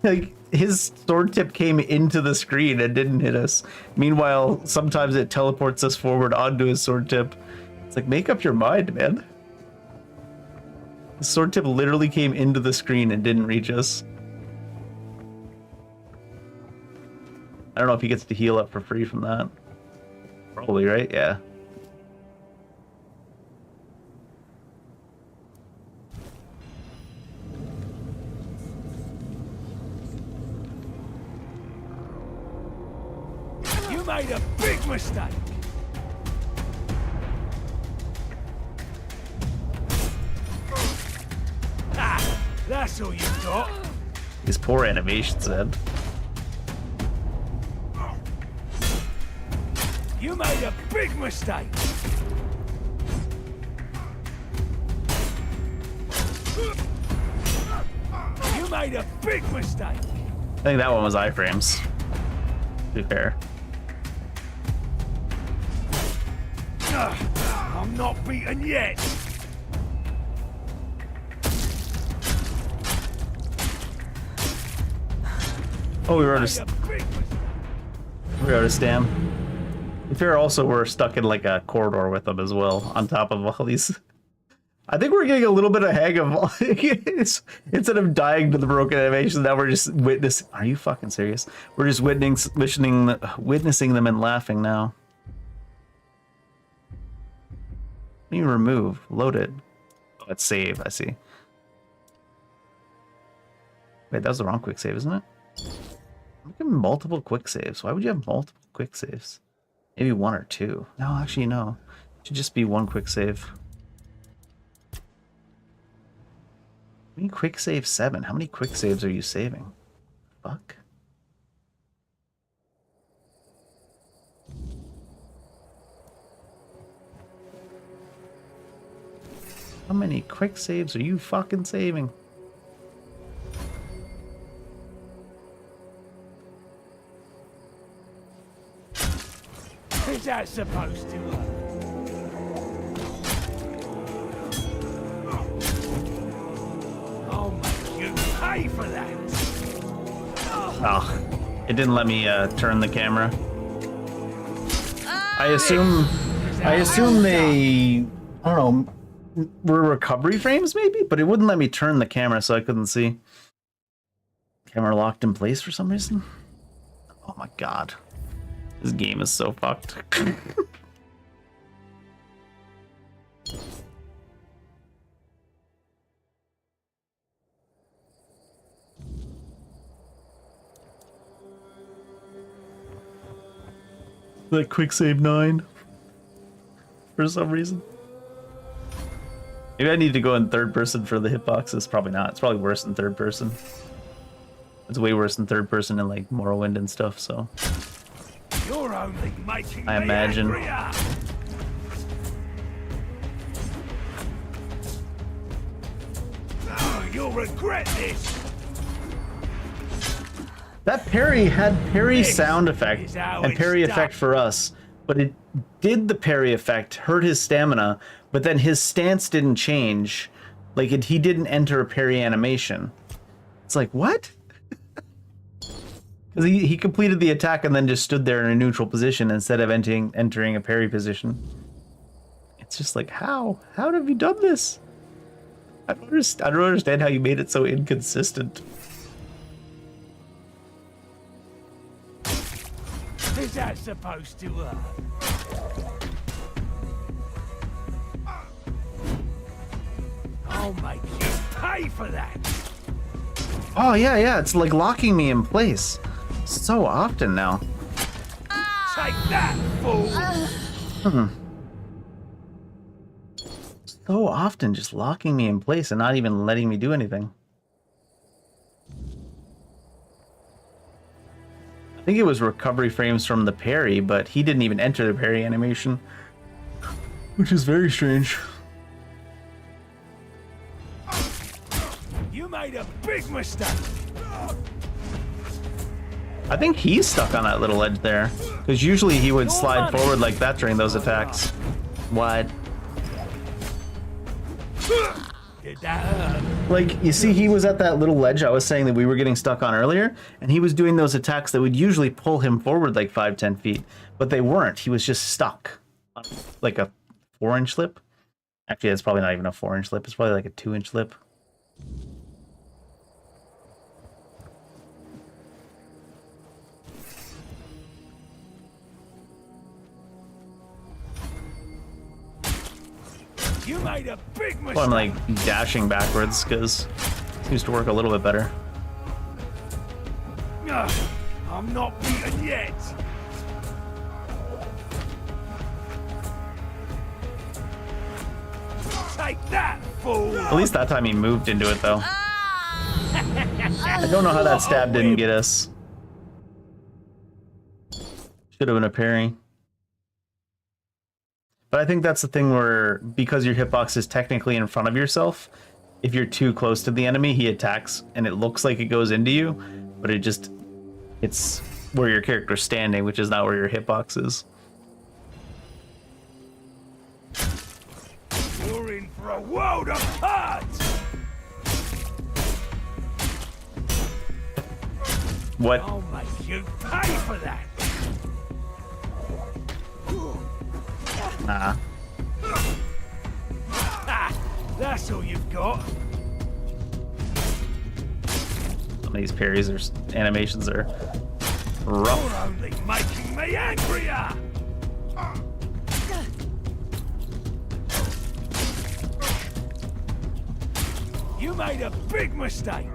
Like, his sword tip came into the screen and didn't hit us. Meanwhile, sometimes it teleports us forward onto his sword tip. It's like, make up your mind, man. The sword tip literally came into the screen and didn't reach us. I don't know if he gets to heal up for free from that. Probably, right? Yeah. You made a big mistake. Ah, that's all you've got. His poor animations, man. You made a big mistake. You made a big mistake. I think that one was iframes. To be fair. I'm not beaten yet. Oh, we were out of stam. To be fair, also we're stuck in like a corridor with them as well, on top of all these. I think we're getting a little bit of hang of instead of dying to the broken animation, now we're just witnessing. Are you fucking serious? We're just witnessing them and laughing now. What do you remove? Loaded. Oh, it's save. I see. Wait, that was the wrong quick save, isn't it? Look at multiple quick saves. Why would you have multiple quick saves? Maybe one or two. No, actually, no. It should just be one quick save. I mean, quick save 7. How many quick saves are you saving? Fuck. How many quick saves are you fucking saving? Is that supposed to work? pay for that. Oh, it didn't let me turn the camera. I assume they, I don't know, were recovery frames maybe, but it wouldn't let me turn the camera, so I couldn't see. Camera locked in place for some reason. Oh my god, this game is so fucked. That quick save 9 for some reason. Maybe I need to go in third person for the hitboxes. Probably not. It's probably worse in third person. It's way worse in third person in like Morrowind and stuff. So You're only making I me imagine. angrier. Oh, you'll regret this. That parry had parry sound effect and parry effect for us, but it did the parry effect, hurt his stamina, but then his stance didn't change. Like he didn't enter a parry animation. It's like, what? Because he completed the attack and then just stood there in a neutral position instead of entering a parry position. It's just like, how? How have you done this? I don't understand how you made it so inconsistent. Is that supposed to hurt? I'll make you pay for that. Oh yeah, it's like locking me in place so often now. Take that, fool. So often just locking me in place and not even letting me do anything. I think it was recovery frames from the parry, but he didn't even enter the parry animation, which is very strange. You made a big mistake. I think he's stuck on that little edge there, because usually he would slide forward like that during those attacks. What? Did that hurt? Like, you see, he was at that little ledge I was saying that we were getting stuck on earlier, and he was doing those attacks that would usually pull him forward like 5-10 feet, but they weren't. He was just stuck on like a 4-inch lip. Actually, it's probably not even a 4-inch lip. It's probably like a 2-inch lip. You made a big mistake. Well, I'm like dashing backwards because it seems to work a little bit better. I'm not beaten yet. Take that, fool. At least that time he moved into it, though. I don't know how that stab didn't get us. Should have been a parry. But I think that's the thing where, because your hitbox is technically in front of yourself, if you're too close to the enemy, he attacks, and it looks like it goes into you, but it's where your character's standing, which is not where your hitbox is. You're in for a world apart. What? I'll make you pay for that. Nah. That's all you've got. Some of these parries or animations are rough. You're only making me angrier. You made a big mistake.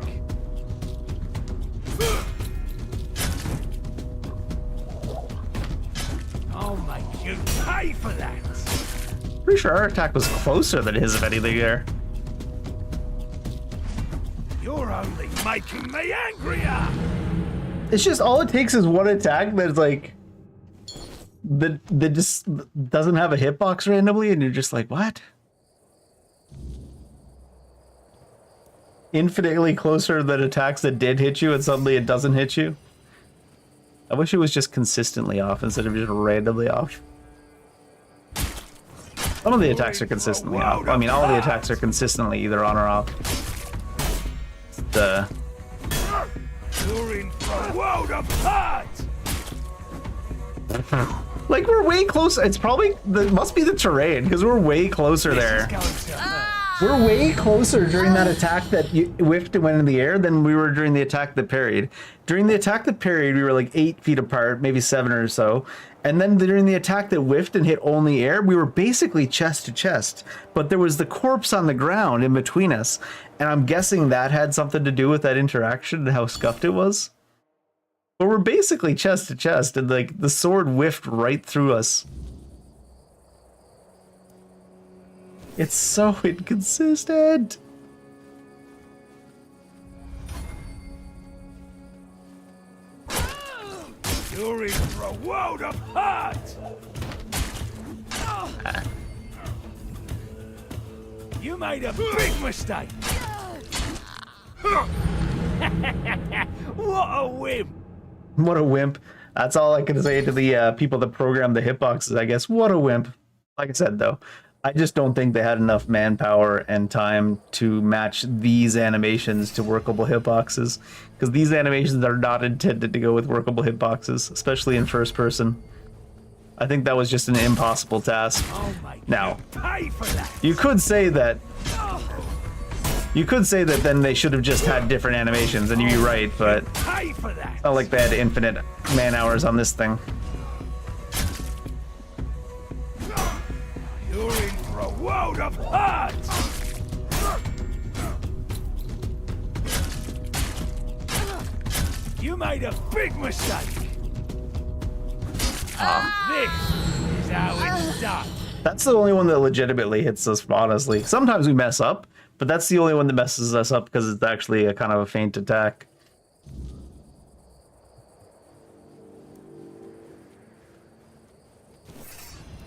I'll make you pay for that. Pretty sure our attack was closer than his, if anything, there. You're only making me angrier. It's just all it takes is one attack that's like that just doesn't have a hitbox randomly, and you're just like, what? Infinitely closer than attacks that did hit you, and suddenly it doesn't hit you. I wish it was just consistently off instead of just randomly off. Some of the attacks are consistently off. I mean, all the attacks are consistently either on or off. You're in for a world of hurt! Like, we're way closer. It's probably, must be the terrain, because we're way closer there. We're way closer during that attack that whiffed and went in the air than we were during the attack that parried. During the attack that parried, we were like 8 feet apart, maybe 7 or so. And then during the attack that whiffed and hit only air, we were basically chest to chest. But there was the corpse on the ground in between us. And I'm guessing that had something to do with that interaction and how scuffed it was. But we're basically chest to chest, and like the sword whiffed right through us. It's so inconsistent. You're in for a world of hurt! You made a big mistake! What a wimp! What a wimp. That's all I can say to the people that programmed the hitboxes, I guess. What a wimp. Like I said, though, I just don't think they had enough manpower and time to match these animations to workable hitboxes, because these animations are not intended to go with workable hitboxes, especially in first person. I think that was just an impossible task. Now, you could say that then they should have just had different animations, and you'd be right, but it's not like they had infinite man hours on this thing. You're in for a world of hurt! You made a big mistake! This is how it's done. That's the only one that legitimately hits us, honestly. Sometimes we mess up, but that's the only one that messes us up because it's actually a kind of a feint attack.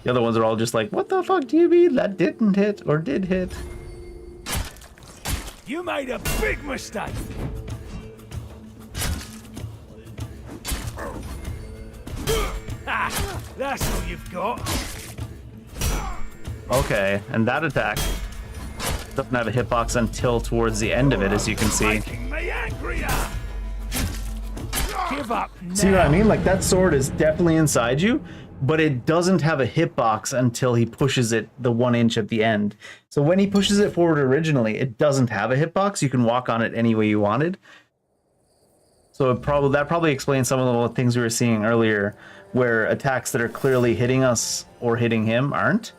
The other ones are all just like, what the fuck do you mean that didn't hit or did hit? You made a big mistake! That's all you've got. Okay, and that attack doesn't have a hitbox until towards the end of it, as you can see. Making me angrier! Give up now. See what I mean? Like, that sword is definitely inside you, but it doesn't have a hitbox until he pushes it the 1 inch at the end. So when he pushes it forward originally, it doesn't have a hitbox. You can walk on it any way you wanted. So that probably explains some of the things we were seeing earlier, where attacks that are clearly hitting us or hitting him aren't,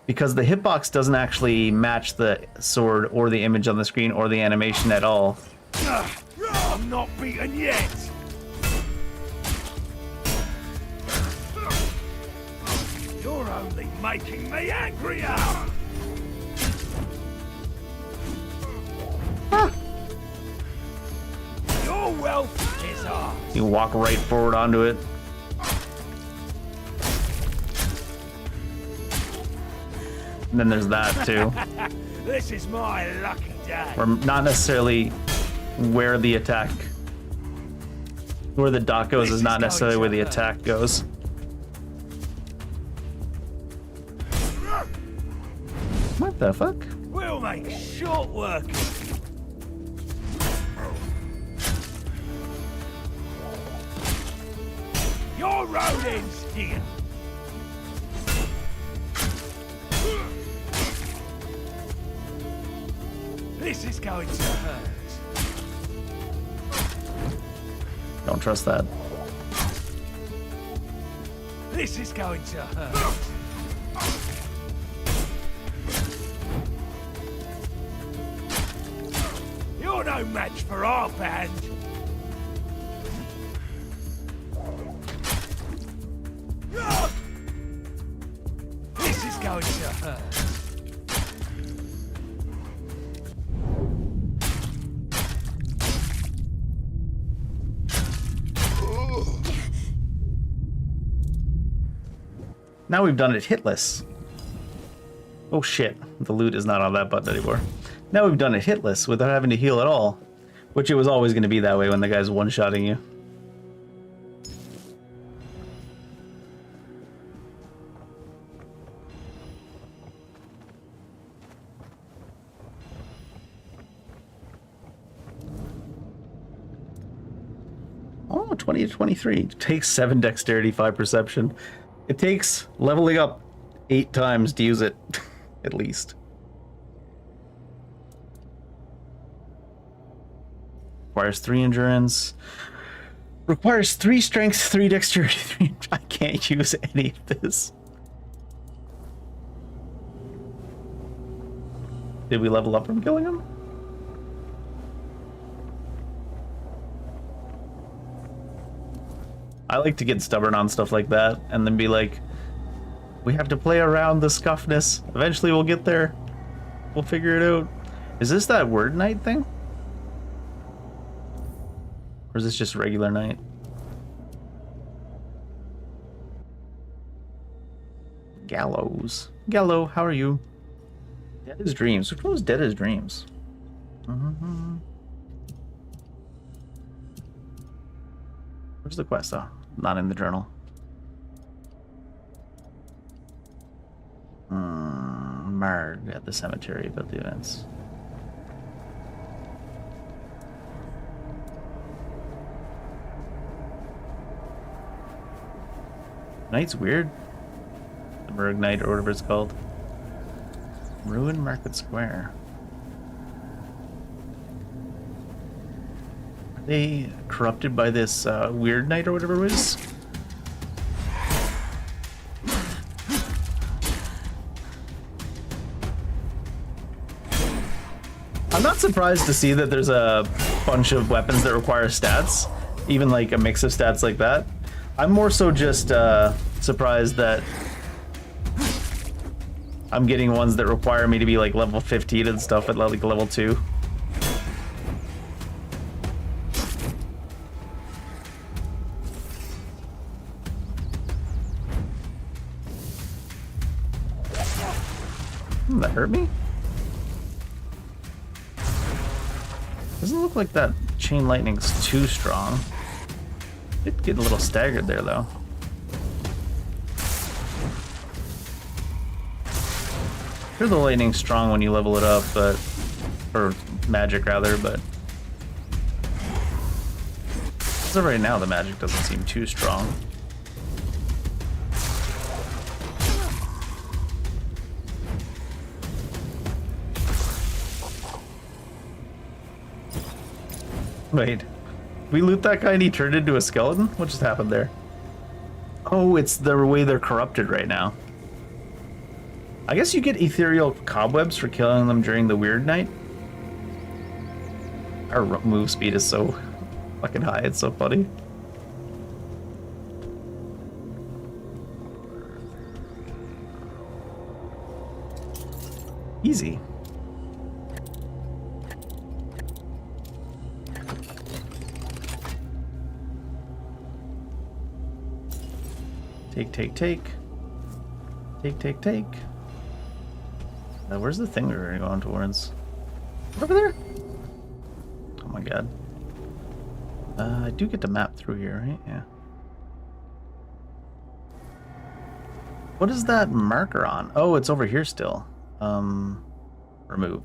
because the hitbox doesn't actually match the sword or the image on the screen or the animation at all. I'm not beaten yet! You're only making me angrier! Your wealth is ours! You walk right forward onto it. And then there's that too. This is my lucky day. Or not necessarily where the attack, where the dot goes is not necessarily where the attack goes. What the fuck? We'll make short work. Your road ends here. This is going to hurt. Don't trust that. This is going to hurt. You're no match for our band. This is going to hurt. Now we've done it hitless. Oh shit, the loot is not on that button anymore. Now we've done it hitless without having to heal at all, which it was always going to be that way when the guy's one-shotting you. Oh, 20 to 23. It takes 7 dexterity, 5 perception. It takes leveling up 8 times to use it, at least. Requires 3 endurance. Requires 3 strength, 3 dexterity, 3... I can't use any of this. Did we level up from killing him? I like to get stubborn on stuff like that and then be like, we have to play around the scuffness. Eventually we'll get there. We'll figure it out. Is this that word night thing? Or is this just regular night? Gallows. Gallo, how are you? Dead as Dreams. Which one was Dead as Dreams? Where's the quest? Oh, not in the journal. Marg at the cemetery about the events. Night's weird. The Merg Night or whatever it's called. Ruined Market Square. Are they corrupted by this weird night or whatever it was? I'm not surprised to see that there's a bunch of weapons that require stats, even like a mix of stats like that. I'm more so just surprised that I'm getting ones that require me to be like level 15 and stuff at like level 2. That hurt me? Doesn't look like that chain lightning's too strong. Did get a little staggered there though. Sure, the lightning's strong when you level it up, but or magic rather, but as of right now the magic doesn't seem too strong. Wait, we loot that guy and he turned into a skeleton? What just happened there? Oh, it's the way they're corrupted right now. I guess you get ethereal cobwebs for killing them during the weird night. Our move speed is so fucking high, it's so funny. Easy. Take, take, take. Take, take, take. Where's the thing we were going towards? Over there? Oh my god. I do get to map through here, right? Yeah. What is that marker on? Oh, it's over here still. Remove.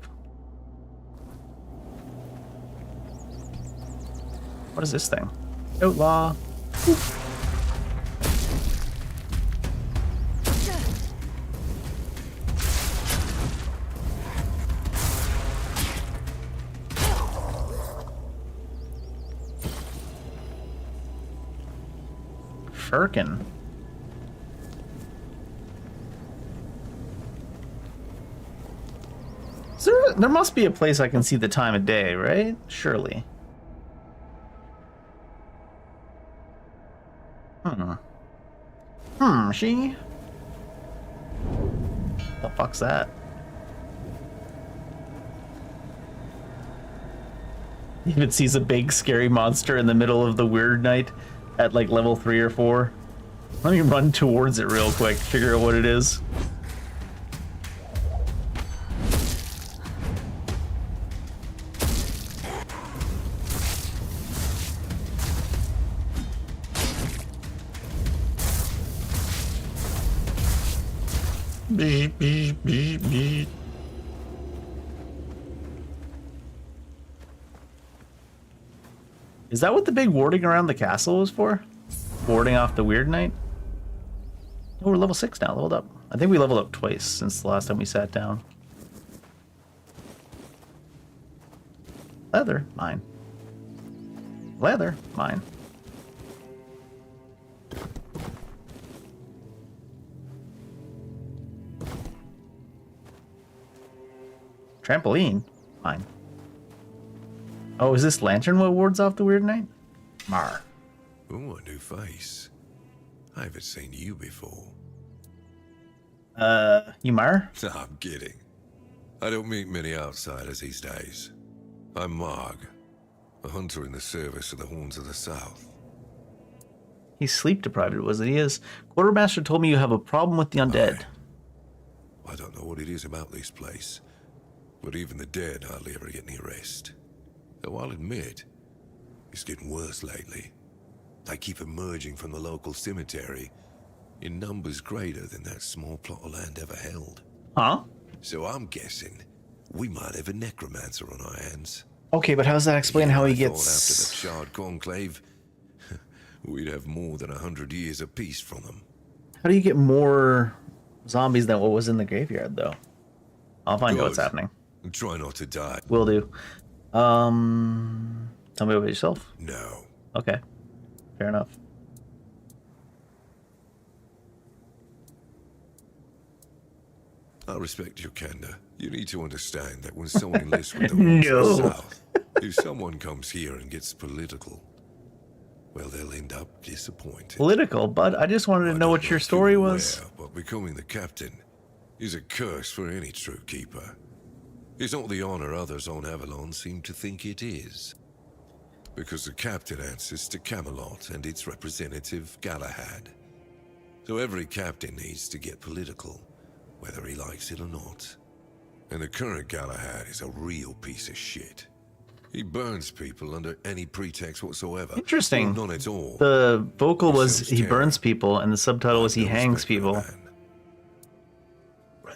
What is this thing? Outlaw. Oof. Firkin. There must be a place I can see the time of day, right? Surely. She? The fuck's that? Even sees a big scary monster in the middle of the weird night at like level 3 or 4. Let me run towards it real quick, figure out what it is. Beep, beep, beep, beep. Is that what the big warding around the castle was for? Warding off the Weird Knight? Oh, we're level 6 now, leveled up. I think we leveled up twice since the last time we sat down. Leather, mine. Leather, mine. Trampoline, mine. Oh, is this lantern what wards off the Weird Knight? Mar. Oh, a new face. I haven't seen you before. You Mar? No, I'm kidding. I don't meet many outsiders these days. I'm Marg, a hunter in the service of the Horns of the South. He's sleep deprived, was it? He is. Quartermaster told me you have a problem with the undead. I don't know what it is about this place, but even the dead hardly ever get any rest. Though I'll admit, it's getting worse lately. They keep emerging from the local cemetery in numbers greater than that small plot of land ever held. Huh? So I'm guessing we might have a necromancer on our hands. Okay, but how does that explain how he gets... After the Shard Conclave, we'd have more than 100 years of peace from them. How do you get more zombies than what was in the graveyard, though? I'll find out what's happening. Try not to die. Will do. Tell me about yourself. No. Okay. Fair enough. I respect your candor. You need to understand that when someone enlists with the Horns of the South, if someone comes here and gets political, well, they'll end up disappointed. Political, but I just wanted to know what your story was. But becoming the captain is a curse for any true keeper. It's not the honor others on Avalon seem to think it is. Because the captain answers to Camelot and its representative, Galahad. So every captain needs to get political, whether he likes it or not. And the current Galahad is a real piece of shit. He burns people under any pretext whatsoever. Interesting. None at all. The vocal was he burns people, and the subtitle was he hangs people.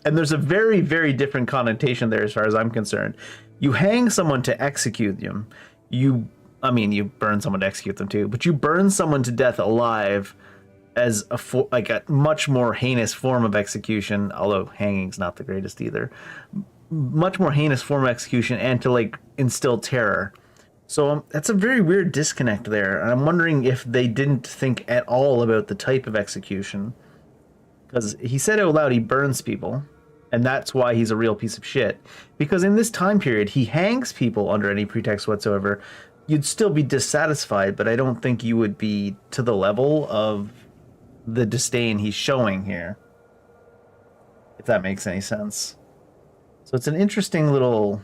And there's a very, very different connotation there as far as I'm concerned. You hang someone to execute them. You burn someone to execute them too, but you burn someone to death alive as a much more heinous form of execution, although hanging's not the greatest either. Much more heinous form of execution, and to instill terror. So that's a very weird disconnect there. And I'm wondering if they didn't think at all about the type of execution. Because he said out loud he burns people, and that's why he's a real piece of shit. Because in this time period, he hangs people under any pretext whatsoever. You'd still be dissatisfied, but I don't think you would be to the level of the disdain he's showing here. If that makes any sense. So it's an interesting little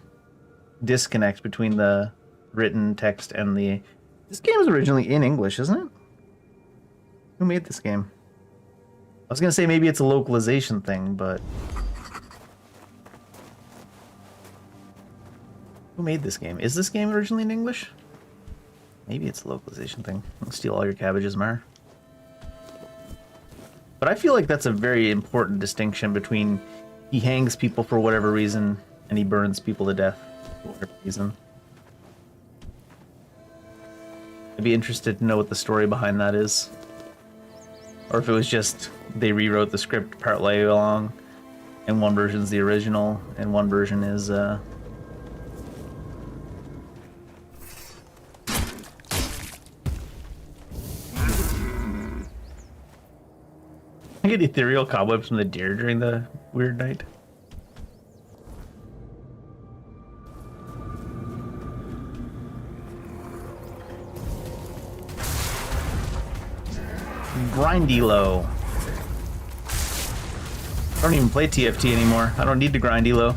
disconnect between the written text and the... This game was originally in English, isn't it? Who made this game? I was going to say maybe it's a localization thing, but... Who made this game? Is this game originally in English? Maybe it's a localization thing. I'll steal all your cabbages, Mar. But I feel like that's a very important distinction between he hangs people for whatever reason and he burns people to death for whatever reason. I'd be interested to know what the story behind that is. Or if it was just they rewrote the script partway along and one version's the original and one version is I get ethereal cobwebs from the deer during the Weird Night. Grindy low. I don't even play TFT anymore. I don't need to grind elo.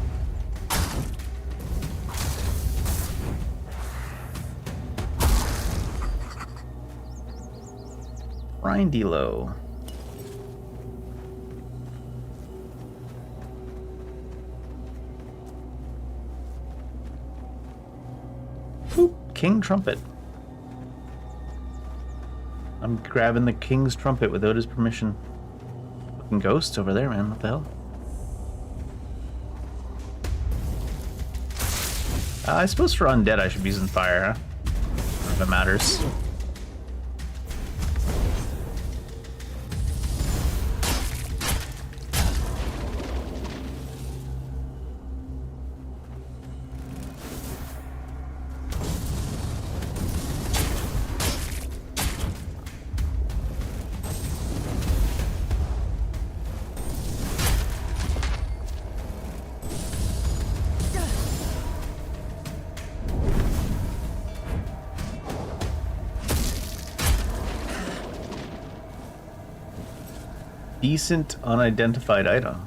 Grindy low. King Trumpet. I'm grabbing the King's Trumpet without his permission. Fucking ghosts over there, man. What the hell? I suppose for undead I should be using fire, huh? it matters. Decent unidentified item.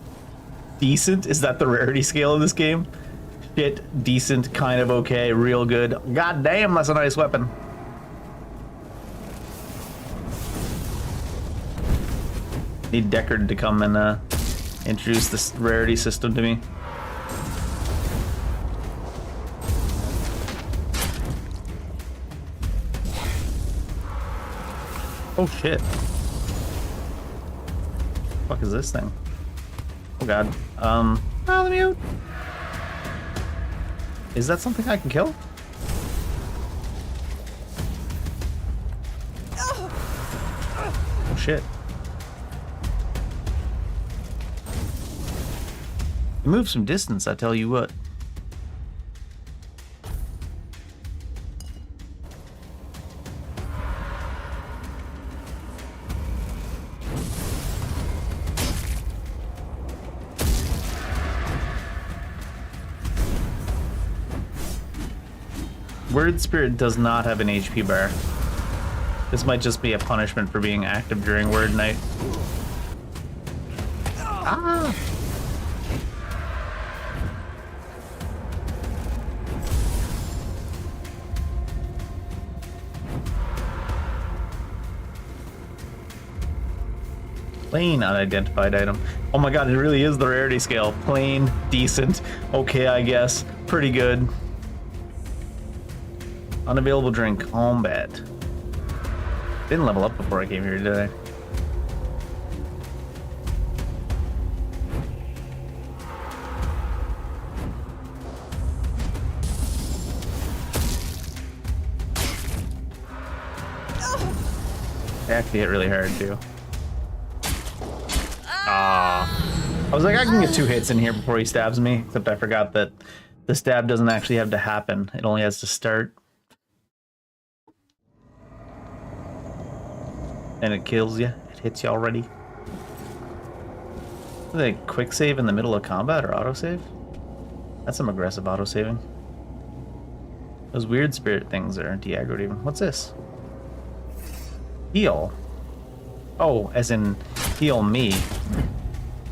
Decent? Is that the rarity scale of this game? Shit, decent, kind of okay, real good. God damn, that's a nice weapon. Need Deckard to come and introduce this rarity system to me. Oh shit. What the fuck is this thing? Oh god. Let me out. Is that something I can kill? Oh shit. You move some distance, I tell you what. Word Spirit does not have an HP bar. This might just be a punishment for being active during Word Night. Ah! Plain unidentified item. Oh my god, it really is the rarity scale. Plain, decent, okay, I guess. Pretty good. Unavailable during combat. Didn't level up before I came here, did I? They actually hit really hard too. Ah, I was like, I can get 2 hits in here before he stabs me, except I forgot that the stab doesn't actually have to happen. It only has to start. And it kills you. It hits you already. Do they quick save in the middle of combat or autosave? That's some aggressive autosaving. Those weird spirit things are de-aggroed even. What's this? Heal. Oh, as in heal me.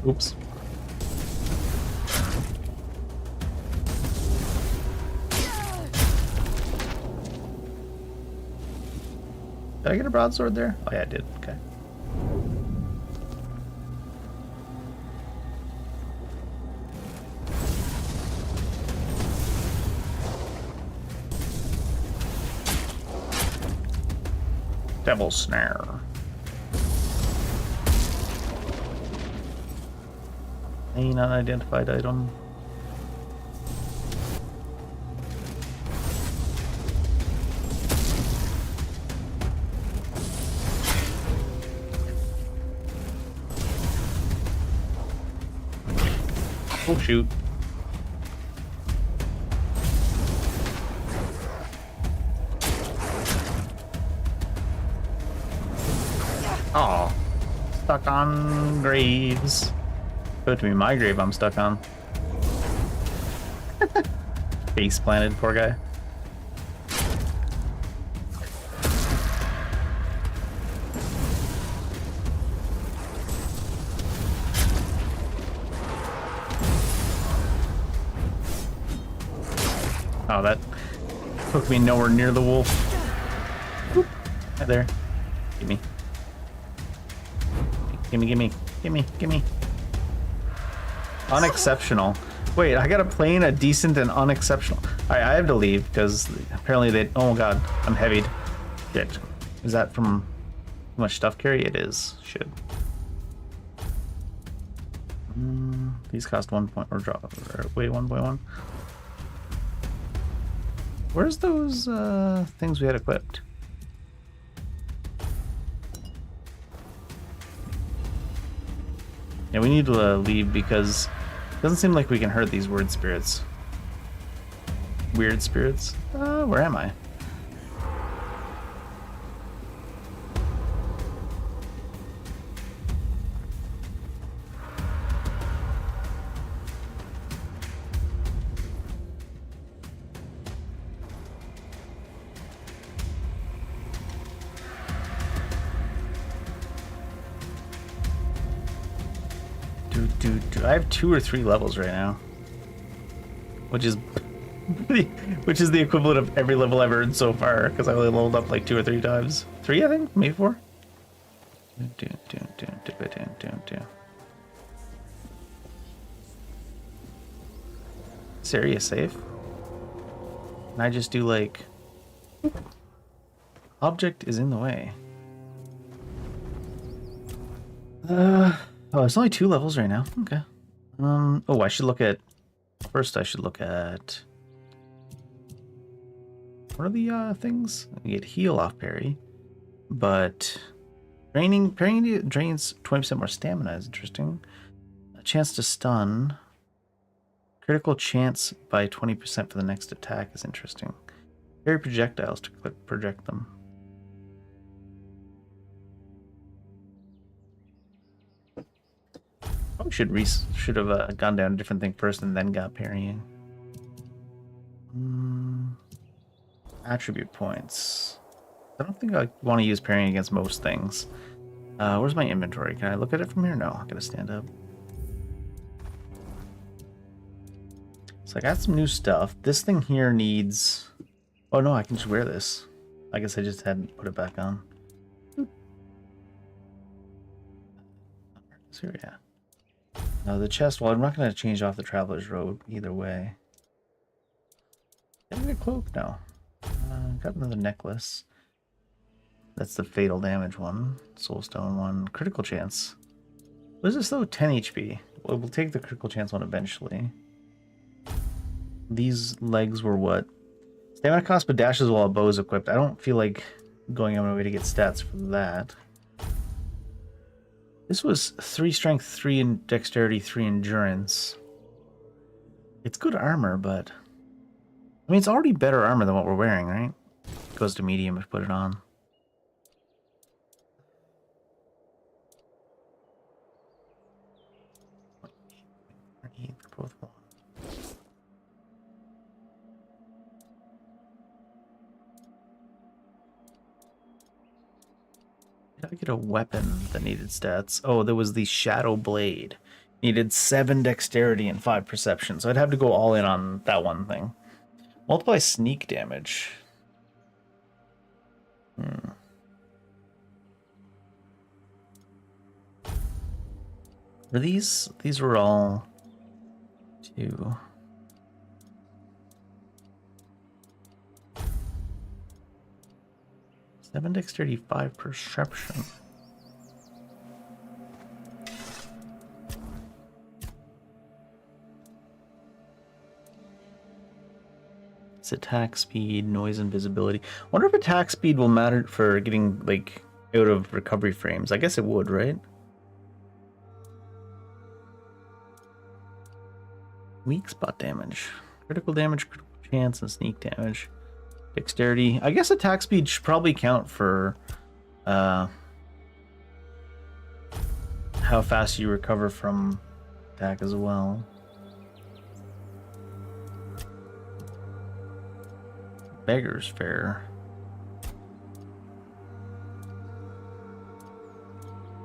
Oops. Did I get a broadsword there? Oh yeah, I did. Okay. Devil Snare. An unidentified item. Oh shoot. Oh, stuck on graves. Go to be my grave I'm stuck on. Face planted, poor guy. Oh, that took me nowhere near the wolf. Whoop. Hi there. Gimme. Gimme, gimme, gimme, gimme. Unexceptional. Wait, I gotta play in a decent and unexceptional. Alright, I have to leave because apparently they. Oh god, I'm heavied. Shit. Is that from too much stuff carry? It is. Shit. These cost 1 point or drop. Wait, 1.1. Where's those things we had equipped? Yeah, we need to leave because it doesn't seem like we can hurt these weird spirits. Weird spirits? Where am I? I have 2 or 3 levels right now, which is the equivalent of every level I've earned so far, because I only leveled up like 2 or 3 times. 3, I think, maybe 4. This area safe? Can I just do like object is in the way? Oh, it's only 2 levels right now. Okay. Oh, I should look at... First, I should look at... What are the things? I get heal off parry, but parrying drains 20% more stamina is interesting. A chance to stun. Critical chance by 20% for the next attack is interesting. Parry projectiles to project them. Probably should have gone down a different thing first and then got parrying. Attribute points. I don't think I want to use parrying against most things. Where's my inventory? Can I look at it from here? No, I gotta stand up. So I got some new stuff. This thing here needs... Oh no, I can just wear this. I guess I just hadn't put it back on. So yeah. The chest, well, I'm not going to change off the Traveler's Robe either way. Did I get a cloak? No. Got another necklace. That's the fatal damage one. Soulstone one. Critical chance. What is this though? 10 HP. Well, we'll take the critical chance one eventually. These legs were what? Stamina cost but dashes while a bow is equipped. I don't feel like going on my way to get stats for that. This was 3 strength, 3 in dexterity, 3 endurance. It's good armor, but... I mean, it's already better armor than what we're wearing, right? It goes to medium if you put it on. Both one. Did I get a weapon that needed stats? Oh, there was the Shadow Blade. Needed 7 dexterity and 5 perception, so I'd have to go all in on that one thing. Multiply sneak damage. Were these were all 2. Seven dexterity, 5 perception. It's attack speed, noise, and visibility. I wonder if attack speed will matter for getting like out of recovery frames. I guess it would, right? Weak spot damage, critical damage, critical chance, and sneak damage. Dexterity. I guess attack speed should probably count for how fast you recover from attack as well. Beggar's Fare.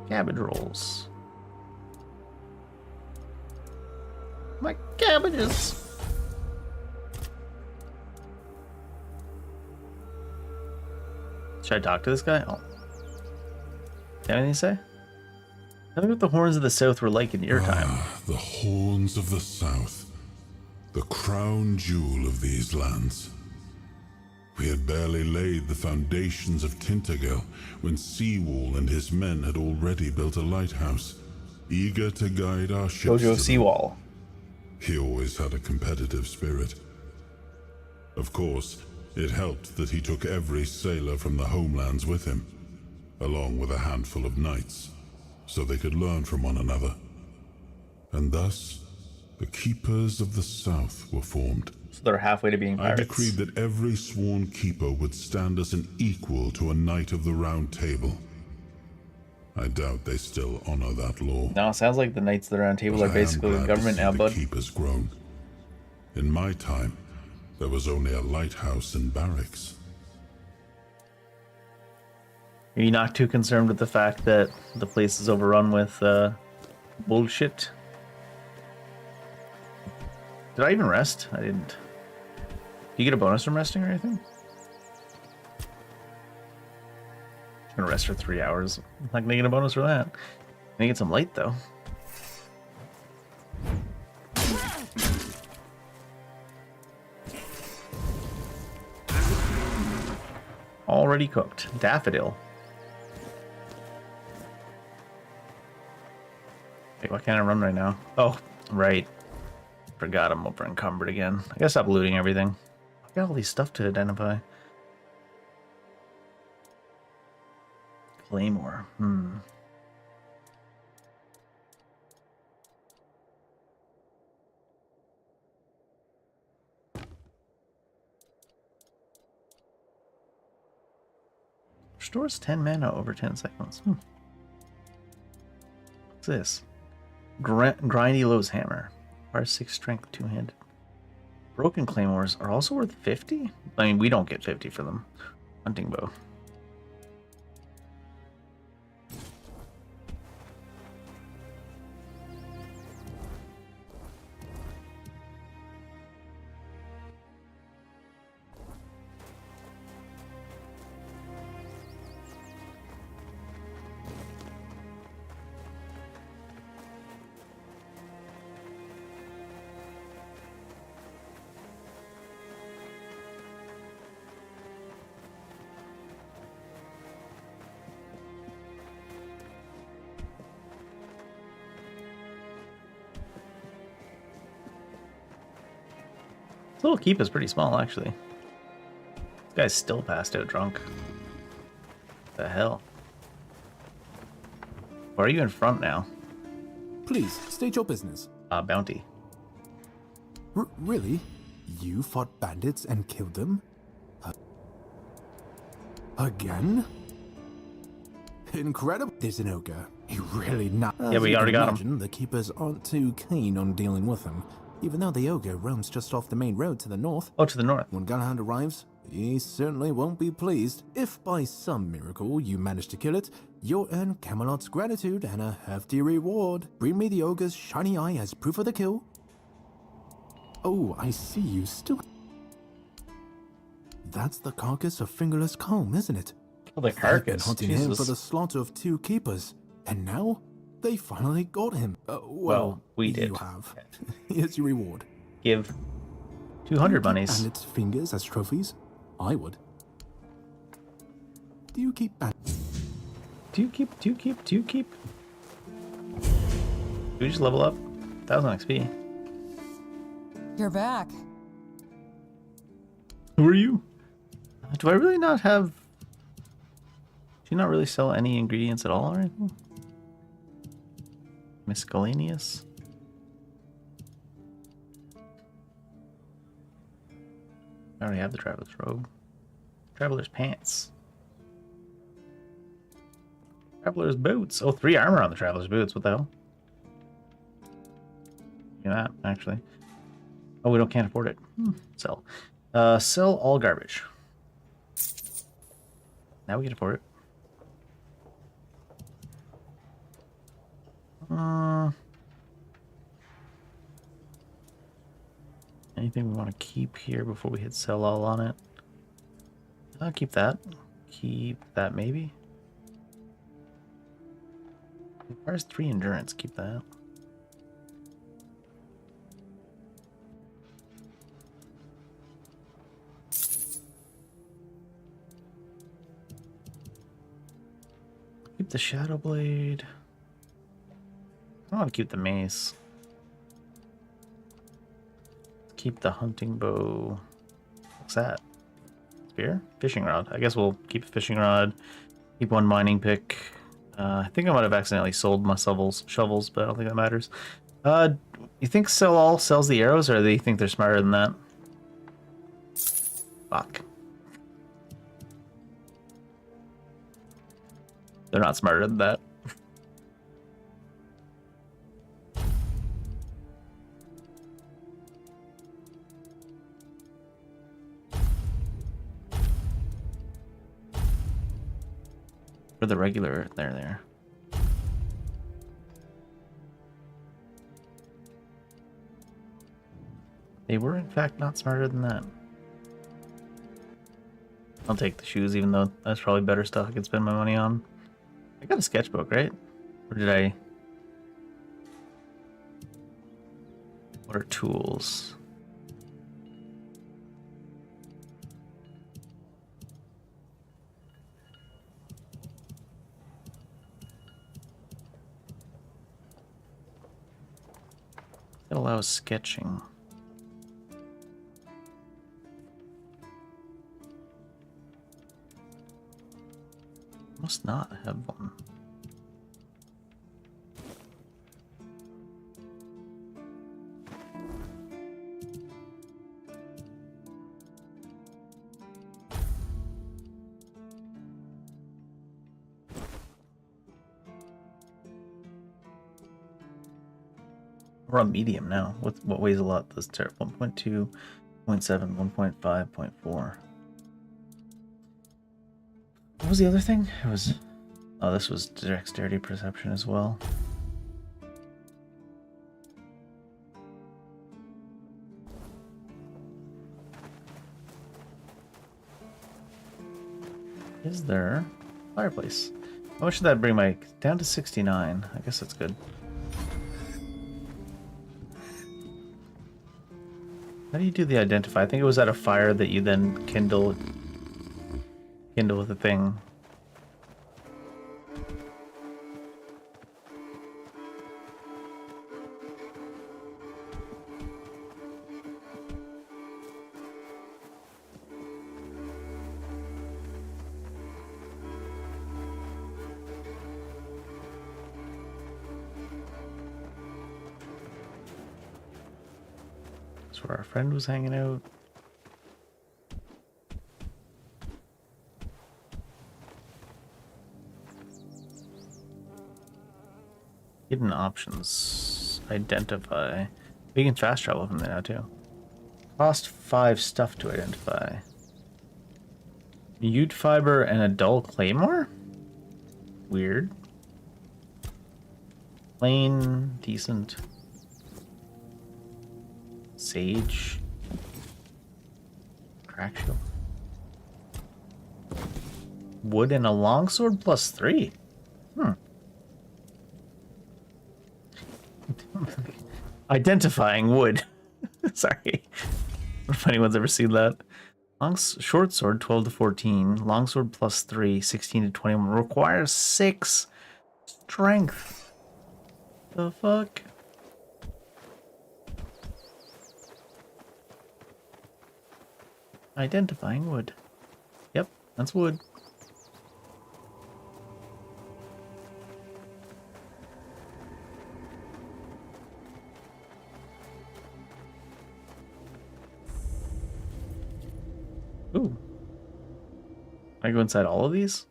Cabbage rolls. My cabbages! Should I talk to this guy? Oh. Do you have anything to say? Tell me what the Horns of the South were like in your time. The Horns of the South. The crown jewel of these lands. We had barely laid the foundations of Tainted Grail when Seawall and his men had already built a lighthouse, eager to guide our ships. Jojo Seawall. He always had a competitive spirit. Of course, It helped that he took every sailor from the homelands with him, along with a handful of knights, so they could learn from one another. And thus, the Keepers of the South were formed. So they're halfway to being pirates. I decreed that every sworn keeper would stand as an equal to a Knight of the Round Table. I doubt they still honor that law. No, it sounds like the Knights of the Round Table are basically the government now, bud. The keepers grown. In my time, there was only a lighthouse and barracks. Are you not too concerned with the fact that the place is overrun with bullshit? Did I even rest? I didn't. Do you get a bonus from resting or anything? I'm gonna rest for 3 hours. I'm not gonna get a bonus for that. I'm gonna get some light though. Already cooked. Daffodil. Wait, why can't I run right now? Oh, right. Forgot I'm over encumbered again. I gotta stop looting everything. I got all these stuff to identify. Claymore. Restores 10 mana over 10 seconds. What's this? Grindy Low's Hammer. R6 strength, two-handed. Broken Claymores are also worth 50? I mean, we don't get 50 for them. Hunting Bow. This little keep is pretty small, actually. This guy's still passed out drunk. The hell? Why are you in front now? Please, state your business. Bounty. Really? You fought bandits and killed them? Again? Incredible. There's an ogre. He really not. Yeah, we already got him. The keepers aren't too keen on dealing with him. Even though the ogre roams just off the main road to the north. Oh, to the north. When Galahad arrives, he certainly won't be pleased. If by some miracle you manage to kill it, you'll earn Camelot's gratitude and a hefty reward. Bring me the ogre's shiny eye as proof of the kill. Oh, I see you still... That's the carcass of Fingerless Calm, isn't it? Oh, the carcass. Hunting him for the slaughter of 2 keepers. And now... they finally got him. Well, we did. You have. Here's your reward. Give 200 monies. And its fingers as trophies? I would. Do you keep... Do you keep? Do we just level up? 1,000 XP. You're back. Who are you? Do I really not have... Do you not really sell any ingredients at all or anything? Miscellaneous? I already have the Traveler's Robe. Traveler's Pants. Traveler's Boots. Oh, 3 armor on the Traveler's Boots. What the hell? Look at that, actually. Oh, we can't afford it. Sell. Sell all garbage. Now we can afford it. Anything we want to keep here before we hit sell all on it? I'll keep that. Keep that maybe. Requires 3 endurance. Keep that. Keep the Shadow Blade. I want to keep the mace. Keep the hunting bow. What's that? spear? Fishing rod. I guess we'll keep a fishing rod. Keep one mining pick. I think I might have accidentally sold my shovels, but I don't think that matters. You think Sell All sells the arrows, or do they think they're smarter than that? Fuck. They're not smarter than that. For the regular, there. They were, in fact, not smarter than that. I'll take the shoes, even though that's probably better stuff I could spend my money on. I got a sketchbook, right? Or did I... What are tools? It allows sketching. Must not have one. We're on medium now. What weighs a lot? This tear 1.2, 0.7, 1.5, 0.4. What was the other thing? It was... Oh, this was dexterity perception as well. Is there fireplace? How much should that bring my... Down to 69. I guess that's good. How do you do the identify? I think it was at a fire that you then kindle with a thing. That's where our friend was hanging out. Hidden options. Identify. We can fast travel from there now too. Cost 5 stuff to identify. Ute fiber and a dull claymore? Weird. Plain, decent. Sage. Crack shield. Wood and a longsword plus 3. Identifying wood. Sorry. If anyone's ever seen that. Short sword 12 to 14. Longsword plus 3, 16 to 21. Requires 6 strength. The fuck? Identifying wood. Yep, that's wood. Ooh. Can I go inside all of these?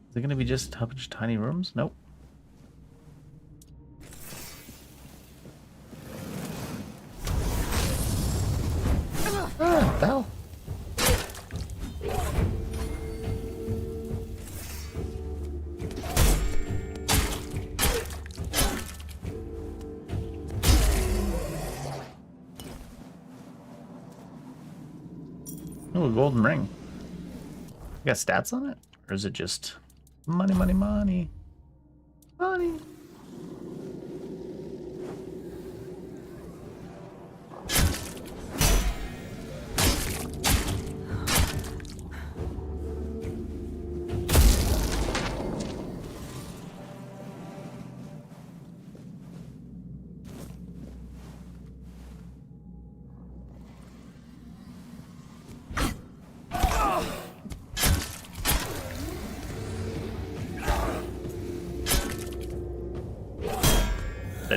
Is it going to be just a bunch of tiny rooms? Nope. Ah, the hell? Oh, a golden ring. You got stats on it? Or is it just money, money, money? Money.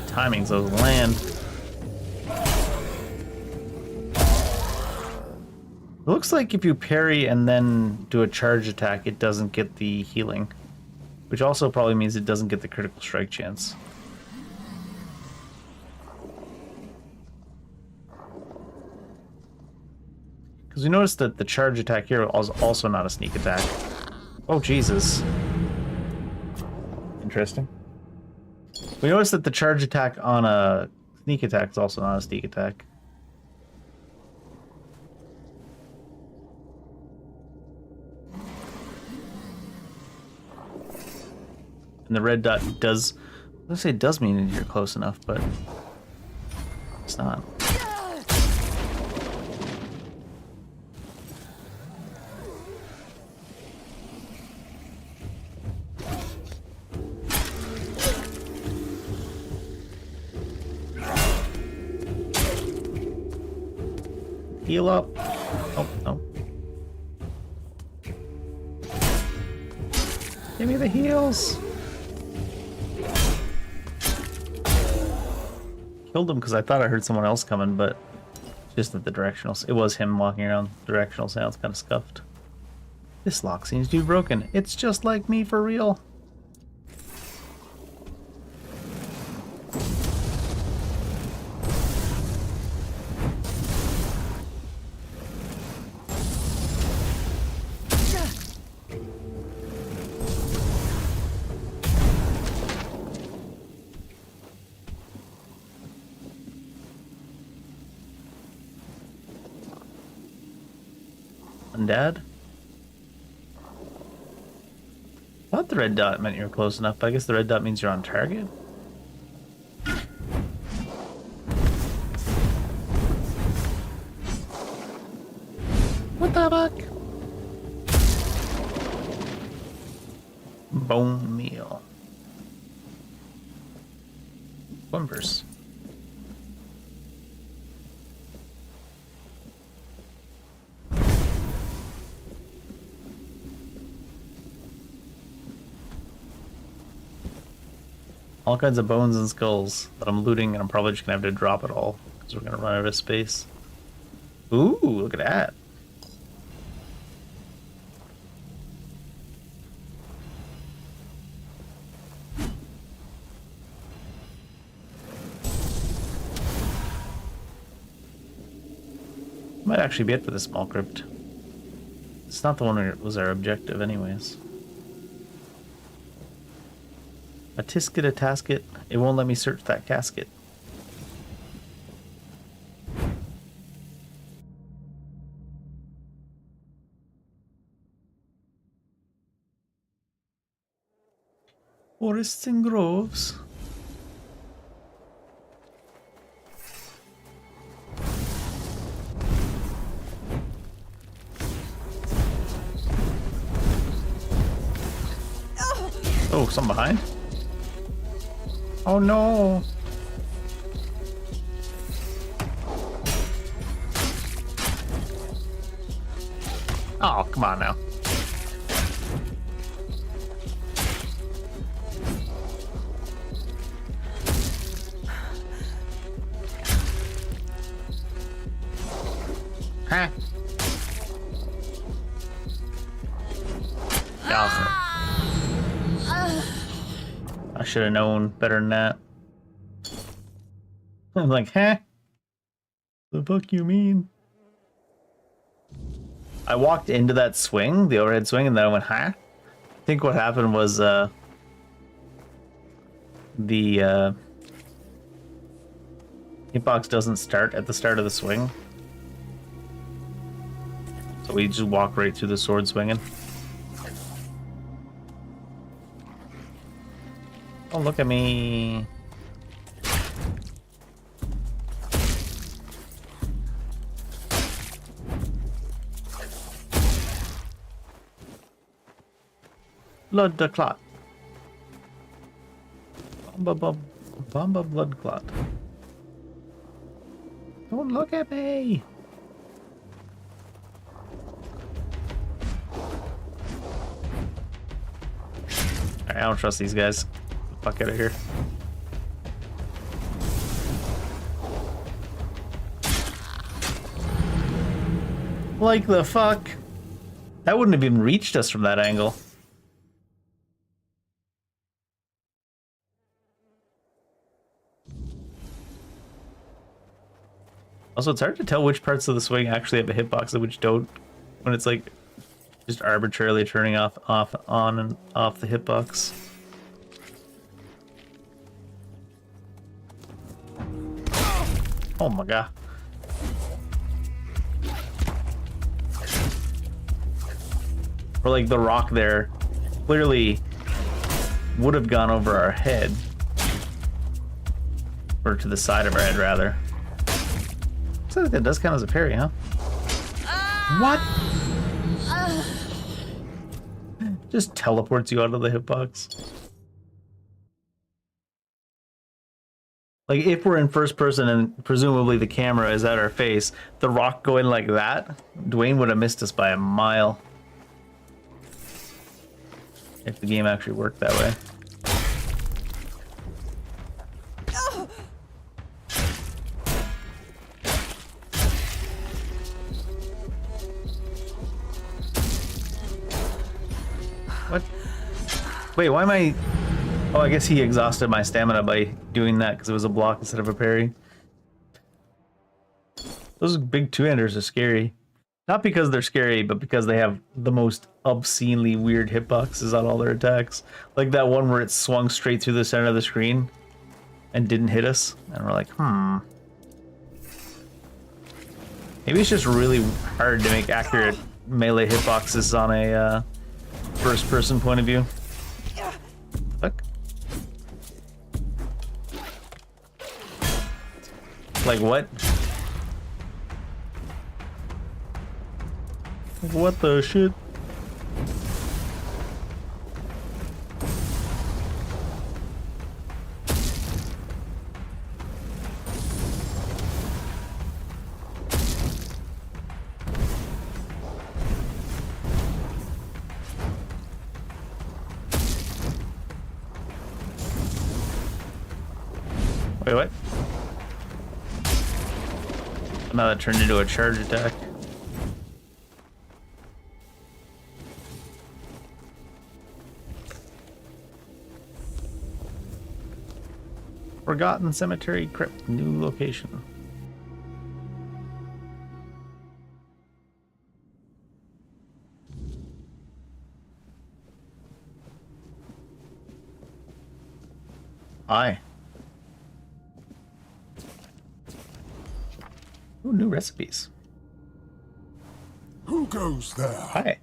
the timings of the land. It looks like if you parry and then do a charge attack, it doesn't get the healing. Which also probably means it doesn't get the critical strike chance. Because we noticed that the charge attack here was also not a sneak attack. Oh, Jesus. Interesting. We noticed that the charge attack on a sneak attack is also not a sneak attack. And the red dot does, let's say it does mean that you're close enough, but it's not. Heal up. Oh, no. Give me the heals. Killed him because I thought I heard someone else coming, but just that the directional... It was him walking around. Directional sounds kind of scuffed. This lock seems to be broken. It's just like me for real. Dad? I thought the red dot meant you were close enough, but I guess the red dot means you're on target. What the fuck? Bone meal. Bumpers. All kinds of bones and skulls that I'm looting, and I'm probably just gonna have to drop it all because we're gonna run out of space. Ooh, look at that. Might actually be it for the small crypt. It's not the one that was our objective anyways. A tisket, a tasket. It won't let me search that casket. Forests and groves. Oh, some behind. Oh no! Oh, come on now. Huh? I should have known better than that. I'm like, huh? The fuck you mean? I walked into that swing, the overhead swing, and then I went, huh? I think what happened was, the hitbox doesn't start at the start of the swing. So we just walk right through the sword swinging. Oh, look at me. Blood the clot. Bomba blood clot. Don't look at me. Alright, I don't trust these guys. Fuck out of here. Like the fuck? That wouldn't have even reached us from that angle. Also, it's hard to tell which parts of the swing actually have a hitbox and which don't, when it's like just arbitrarily turning on and off the hitbox. Oh my god. Or like the rock there clearly would have gone over our head. Or to the side of our head, rather. So that does count as a parry, huh? What? Just teleports you out of the hitbox. Like, if we're in first person and presumably the camera is at our face, the rock going like that, Dwayne would have missed us by a mile. If the game actually worked that way. What? Wait, why am I... Oh, I guess he exhausted my stamina by doing that because it was a block instead of a parry. Those big two-handers are scary. Not because they're scary, but because they have the most obscenely weird hitboxes on all their attacks. Like that one where it swung straight through the center of the screen and didn't hit us. And we're like, Maybe it's just really hard to make accurate melee hitboxes on a first-person point of view. Fuck. Like what? What the shit? Wait, what? Now that turned into a charge attack. Forgotten Cemetery Crypt, new location. Hi. Ooh, new recipes. Who goes there? Hi.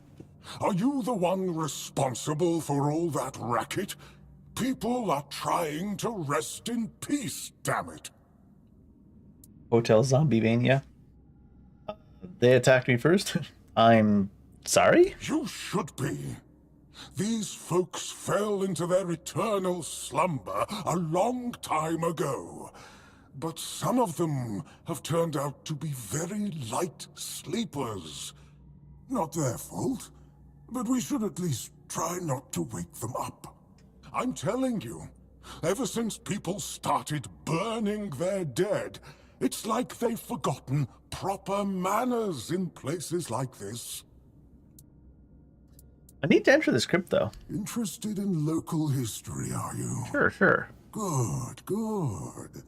Are you the one responsible for all that racket? People are trying to rest in peace, damn it. Hotel Zombie Mania. They attacked me first. I'm sorry? You should be. These folks fell into their eternal slumber a long time ago. But some of them have turned out to be very light sleepers. Not their fault, but we should at least try not to wake them up. I'm telling you, ever since people started burning their dead, it's like they've forgotten proper manners in places like this. I need to enter this crypt, though. Interested in local history, are you? Sure, sure. Good, good.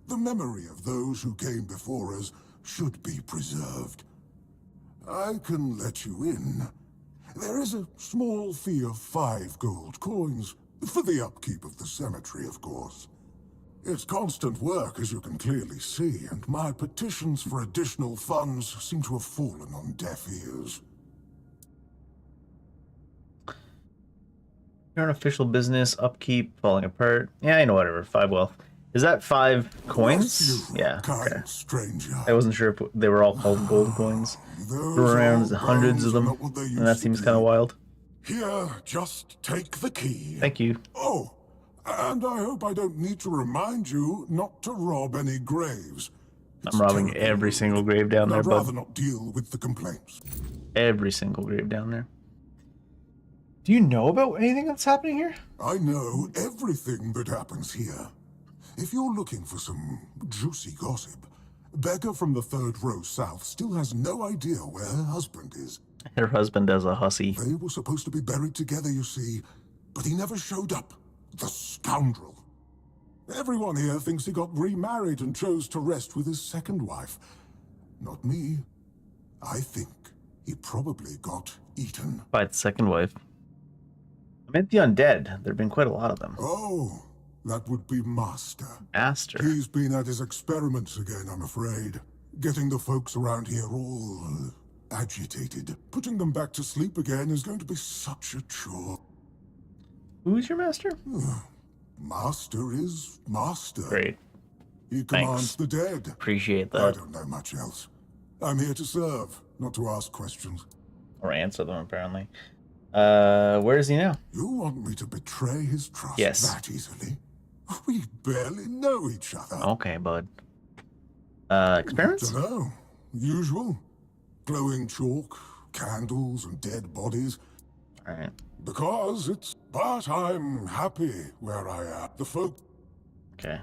The memory of those who came before us should be preserved. I can let you in. There is a small fee of 5 gold coins, for the upkeep of the cemetery, of course. It's constant work, as you can clearly see, and my petitions for additional funds seem to have fallen on deaf ears. You're an official business, upkeep, falling apart. Yeah, I know, whatever. 5 wealth. Is that 5 coins? Yeah, okay. Stranger. I wasn't sure if they were all called gold coins. There were around hundreds of them, and that seems kind of wild. Here, just take the key. Thank you. Oh, and I hope I don't need to remind you not to rob any graves. I'm robbing every single grave down there, I'd but rather not deal with the complaints. Every single grave down there. Do you know about anything that's happening here? I know everything that happens here. If you're looking for some juicy gossip, Beggar from the third row south still has no idea where her husband is. Her husband is a hussy. They were supposed to be buried together, you see, but he never showed up. The scoundrel. Everyone here thinks he got remarried and chose to rest with his second wife. Not me. I think he probably got eaten. By the second wife. I meant the undead. There have been quite a lot of them. Oh, that would be Master. Master. He's been at his experiments again, I'm afraid. Getting the folks around here all agitated. Putting them back to sleep again is going to be such a chore. Who is your master? Master is Master. Great. He commands the dead. Appreciate that. I don't know much else. I'm here to serve, not to ask questions. Or answer them, apparently. Where is he now? You want me to betray his trust Yes. that easily? We barely know each other. Okay, bud. Experiments? Dunno. Usual. Glowing chalk, candles, and dead bodies. Alright. Because it's... But I'm happy where I am. The folk... Okay.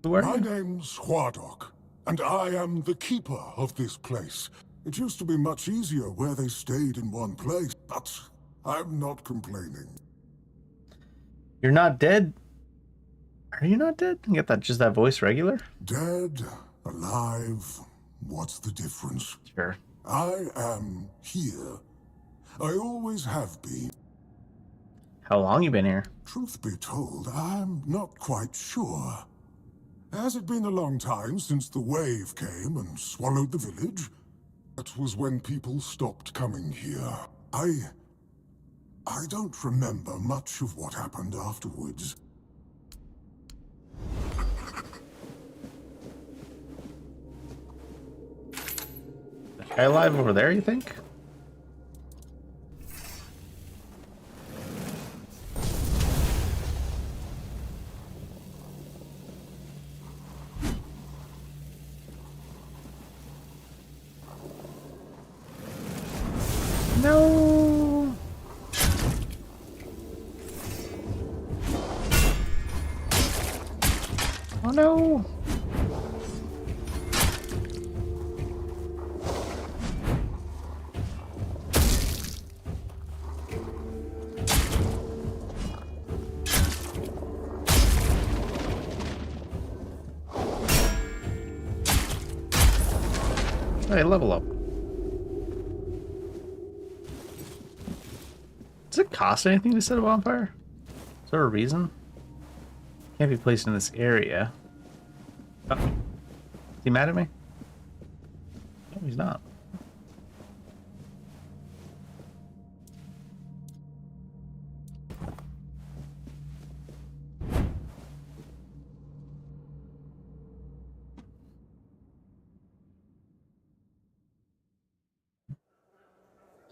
Who are My you? name's Huardok, and I am the keeper of this place. It used to be much easier where they stayed in one place, but I'm not complaining. You're not dead? Are you not dead? You get that, just that voice regular? Dead, alive, what's the difference? Sure. I am here. I always have been. How long you been here? Truth be told, I'm not quite sure. Has it been a long time since the wave came and swallowed the village? That was when people stopped coming here. I don't remember much of what happened afterwards. Guy alive over there, you think? No. Oh no. Hey, level up. Does it cost anything to set a bonfire? Is there a reason? Can't be placed in this area. Oh. Is he mad at me? No, he's not.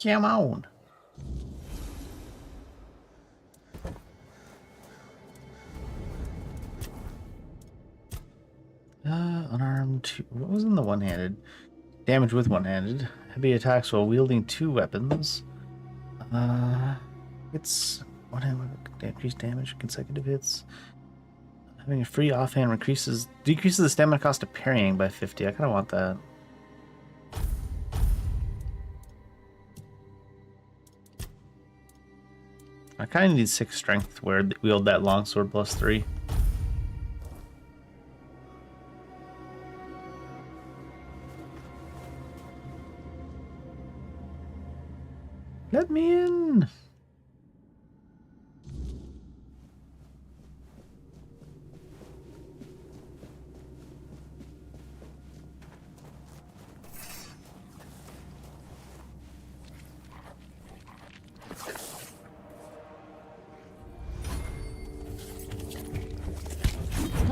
Come on. Unarmed. What was in the one-handed? Damage with one-handed. Heavy attacks while wielding two weapons. It's one-hand increased damage, consecutive hits. Having a free offhand decreases the stamina cost of parrying by 50. I kind of want that. I kind of need 6 strength to wield that longsword plus 3. Let me in.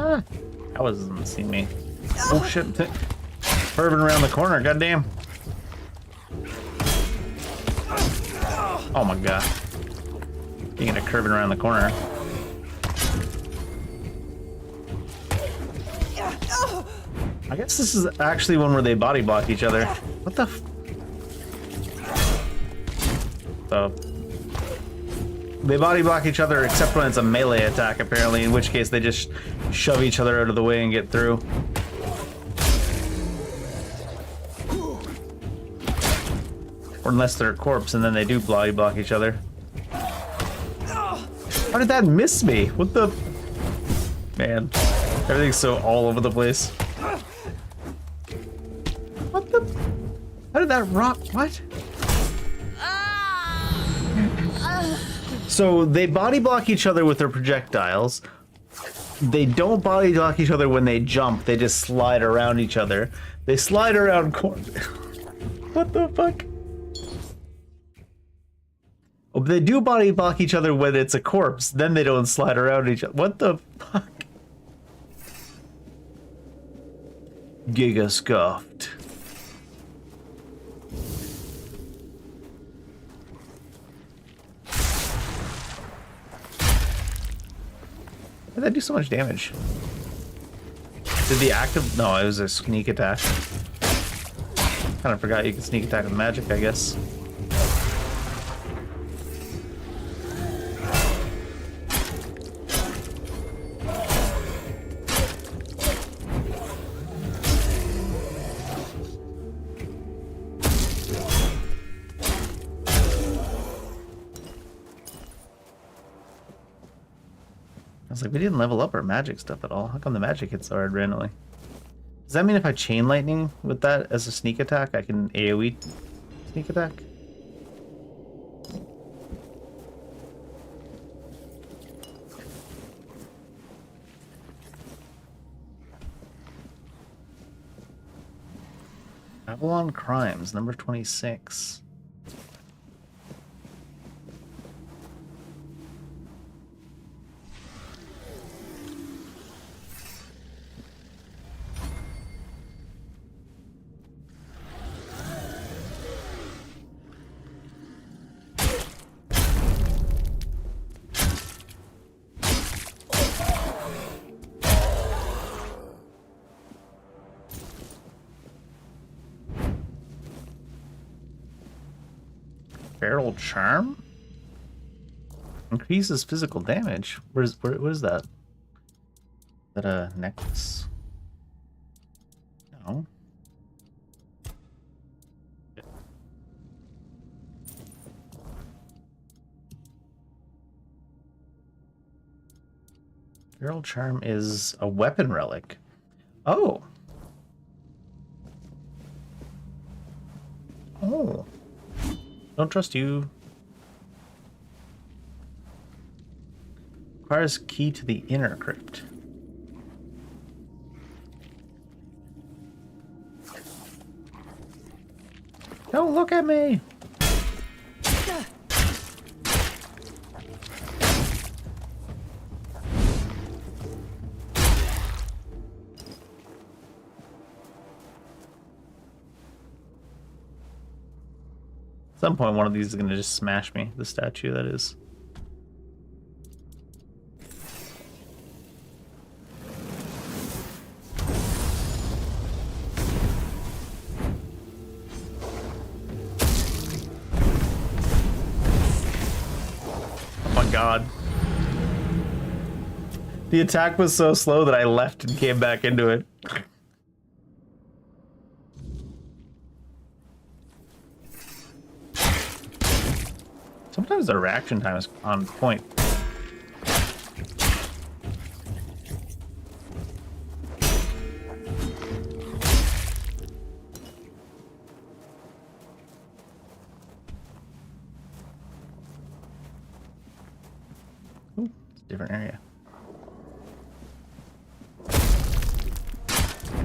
Ah, that wasn't seeing me. Oh shit! Curving around the corner, goddamn! Oh my god! Thinking of curving around the corner. I guess this is actually one where they body block each other. What the? They body block each other except when it's a melee attack, apparently, in which case they just shove each other out of the way and get through. Or unless they're a corpse and then they do body block each other. How did that miss me? What the... Man, everything's so all over the place. What the... How did that rock... What? So they body block each other with their projectiles. They don't body block each other when they jump. They just slide around each other. They slide around What the fuck? Oh, but they do body block each other when it's a corpse. Then they don't slide around each other. What the fuck? Giga scuffed. Why did that do so much damage? Did the active... No, it was a sneak attack. Kind of forgot you could sneak attack with magic, I guess. I was like, we didn't level up our magic stuff at all. How come the magic hits so hard randomly? Does that mean if I chain lightning with that as a sneak attack, I can AoE sneak attack? Avalon Crimes, number 26. Feral Charm? Increases physical damage. What is that? Is that a necklace? No. Feral Charm is a weapon relic. Oh. Oh. Don't trust you. Requires key to the inner crypt. Don't look at me. At some point, one of these is going to just smash me. The statue, that is. Oh my god. The attack was so slow that I left and came back into it. Sometimes the reaction time is on point. Ooh, it's a different area.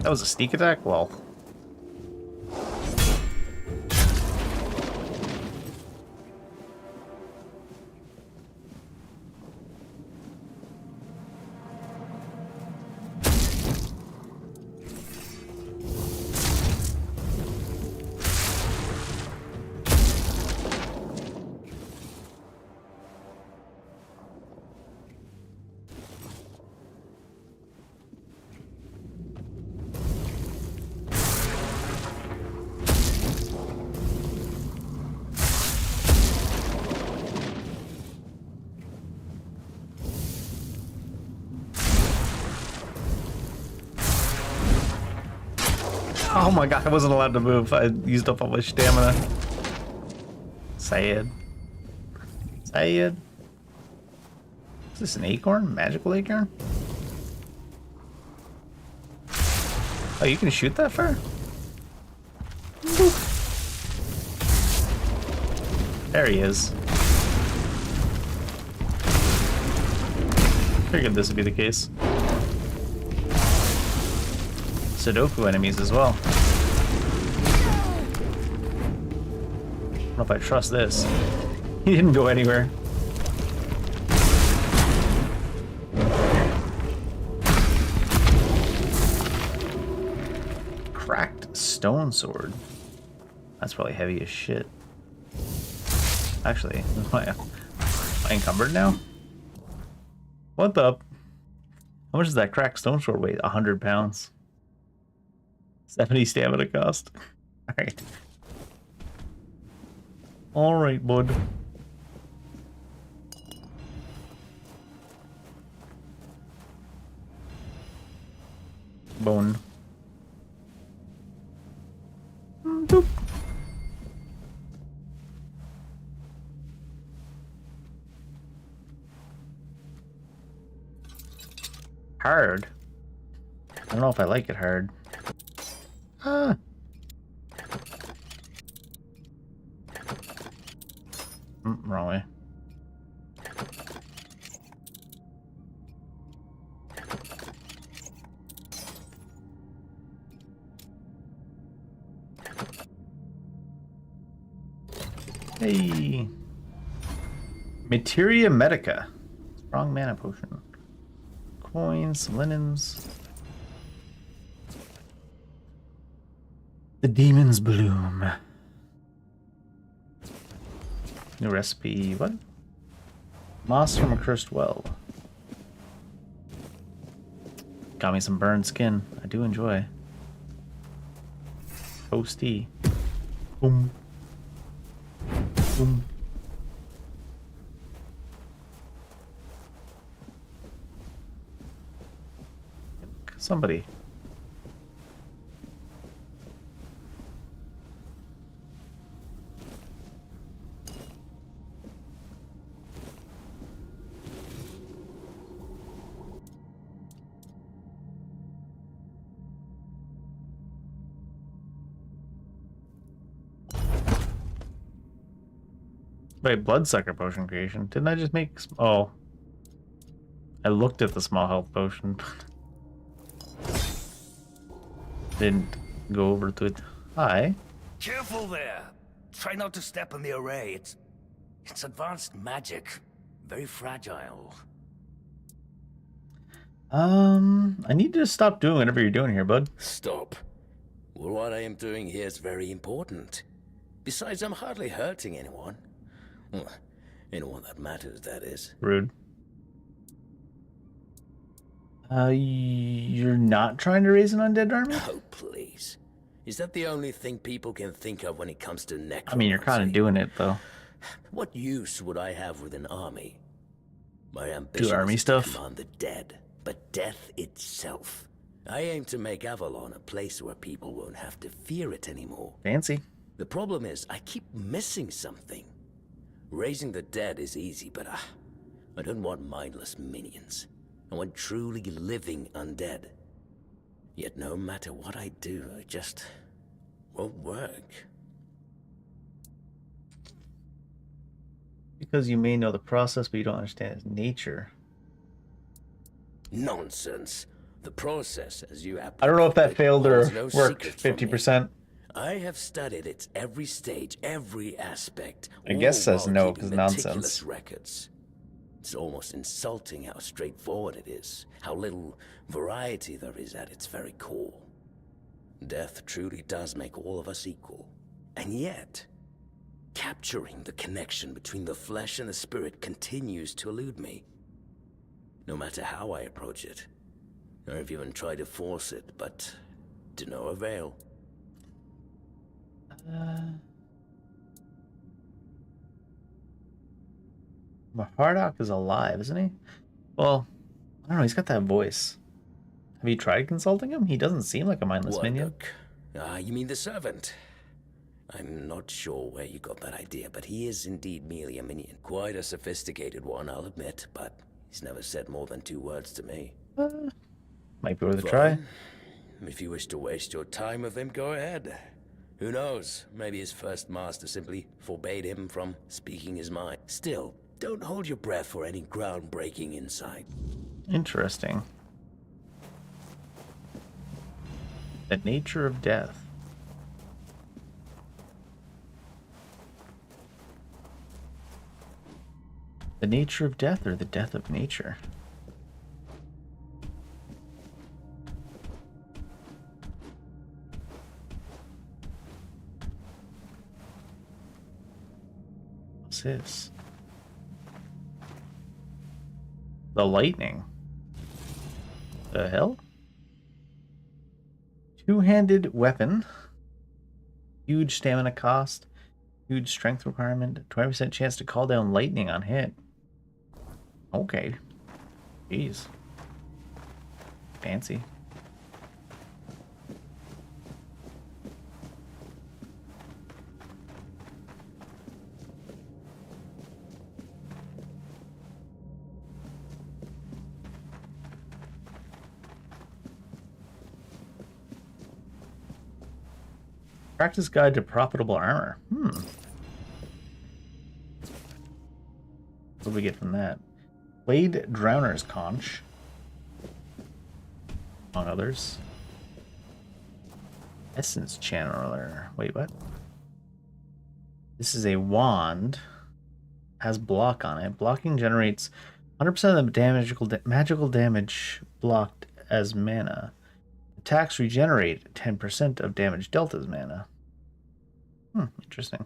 That was a sneak attack? Well. Oh my god, I wasn't allowed to move. I used up all my stamina. Sad. Sad. Is this an acorn? Magical acorn? Oh, you can shoot that far? There he is. Figured this would be the case. Sudoku enemies as well. I don't know if I trust this. He didn't go anywhere. Cracked stone sword. That's probably heavy as shit. Actually, am I encumbered now? What the? How much does that cracked stone sword weigh? 100 pounds. 70 stamina cost. Alright. Alright, bud. Bone. Boop. Hard. I don't know if I like it hard. Ah. Wrong way. Hey. Materia Medica. Strong mana potion. Coins, some linens. The Demon's Bloom. New recipe, what? Moss from a cursed well. Got me some burned skin. I do enjoy. Toasty. Boom. Boom. Somebody. Wait, bloodsucker potion creation. Didn't I just make... Oh. I looked at the small health potion. Didn't go over to it. Hi. Careful there. Try not to step on the array. It's advanced magic. Very fragile. I need to stop doing whatever you're doing here, bud. Stop. Well, what I am doing here is very important. Besides, I'm hardly hurting anyone. Well, anyone that matters, that is. Rude. You're not trying to raise an undead army? Oh, please. Is that the only thing people can think of when it comes to necromancy? I mean, you're kind of doing it, though. What use would I have with an army? My ambition do army is stuff? to command the dead, but death itself. I aim to make Avalon a place where people won't have to fear it anymore. Fancy. The problem is, I keep missing something. Raising the dead is easy, but I don't want mindless minions. I want truly living undead. Yet no matter what I do, it just won't work. Because you may know the process, but you don't understand its nature. Nonsense. The process, as you have... I don't know if that failed or holds no worked secrets from me. 50%. I have studied its every stage, every aspect. I guess all says while no, keeping 'cause nonsense. meticulous records. It's almost insulting how straightforward it is, how little variety there is at its very core. Death truly does make all of us equal. And yet, capturing the connection between the flesh and the spirit continues to elude me. No matter how I approach it. I've even tried to force it, but to no avail. Hardock is alive, isn't he? Well, I don't know, he's got that voice. Have you tried consulting him? He doesn't seem like a mindless minion. You mean the servant? I'm not sure where you got that idea, but he is indeed merely a minion. Quite a sophisticated one, I'll admit, but he's never said more than 2 words to me. Might be worth a try. Fine. If you wish to waste your time with him, go ahead. Who knows? Maybe his first master simply forbade him from speaking his mind. Still, don't hold your breath for any groundbreaking insight. Interesting. The nature of death. The nature of death or the death of nature? What's this? The lightning. The hell? Two-handed weapon. Huge stamina cost. Huge strength requirement. 20% chance to call down lightning on hit. Okay. Jeez. Fancy. Practice guide to profitable armor. What do we get from that? Blade Drowner's Conch. Among others. Essence Channeler. Wait, what? This is a wand. Has block on it. Blocking generates 100% of the magical damage blocked as mana. Attacks regenerate 10% of damage dealt as mana. Interesting.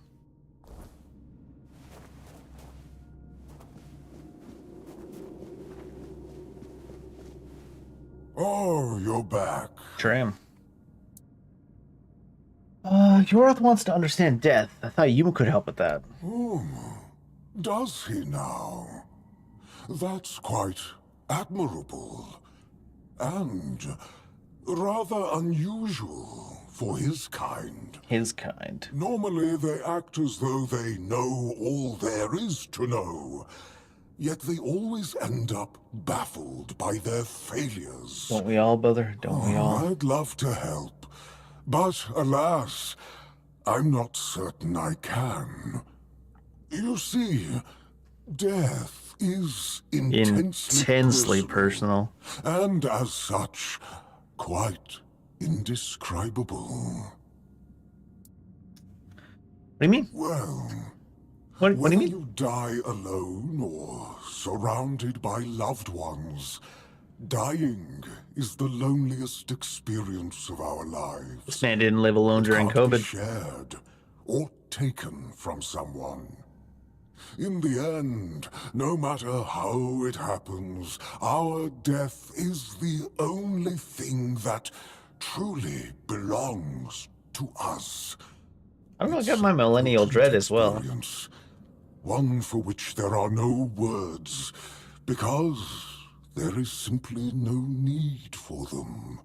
Oh, you're back. Sure am. Yorath wants to understand death. I thought you could help with that. Does he now? That's quite admirable. And rather unusual for his kind. His kind. Normally they act as though they know all there is to know. Yet they always end up baffled by their failures. Don't we all, brother? Don't we all? I'd love to help. But alas, I'm not certain I can. You see, death is intensely personal. And as such, quite indescribable. What do you mean? Well, what do you mean? You die alone or surrounded by loved ones, dying is the loneliest experience of our lives. This man didn't live alone during It can't be COVID. shared or taken from someone. In the end, no matter how it happens, our death is the only thing that truly belongs to us. I don't know, I got my millennial dread as well. One for which there are no words, because there is simply no need for them.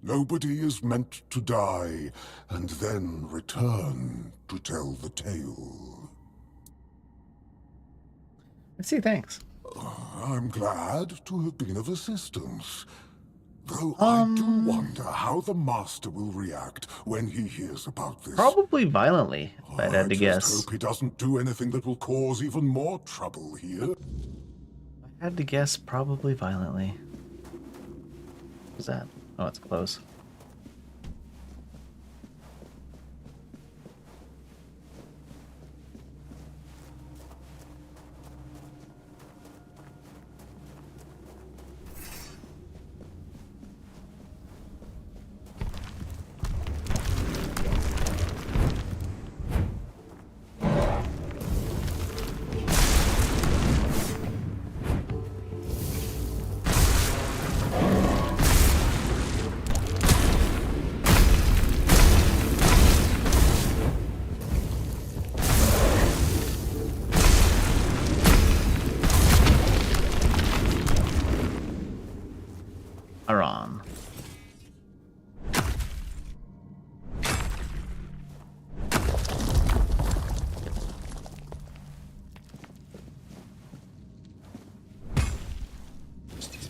Nobody is meant to die and then return to tell the tale. Let's see, thanks. I'm glad to have been of assistance. Though I do wonder how the Master will react when he hears about this. Probably violently, if I had to guess. I just hope he doesn't do anything that will cause even more trouble here. I had to guess probably violently. What's that? Oh, it's close.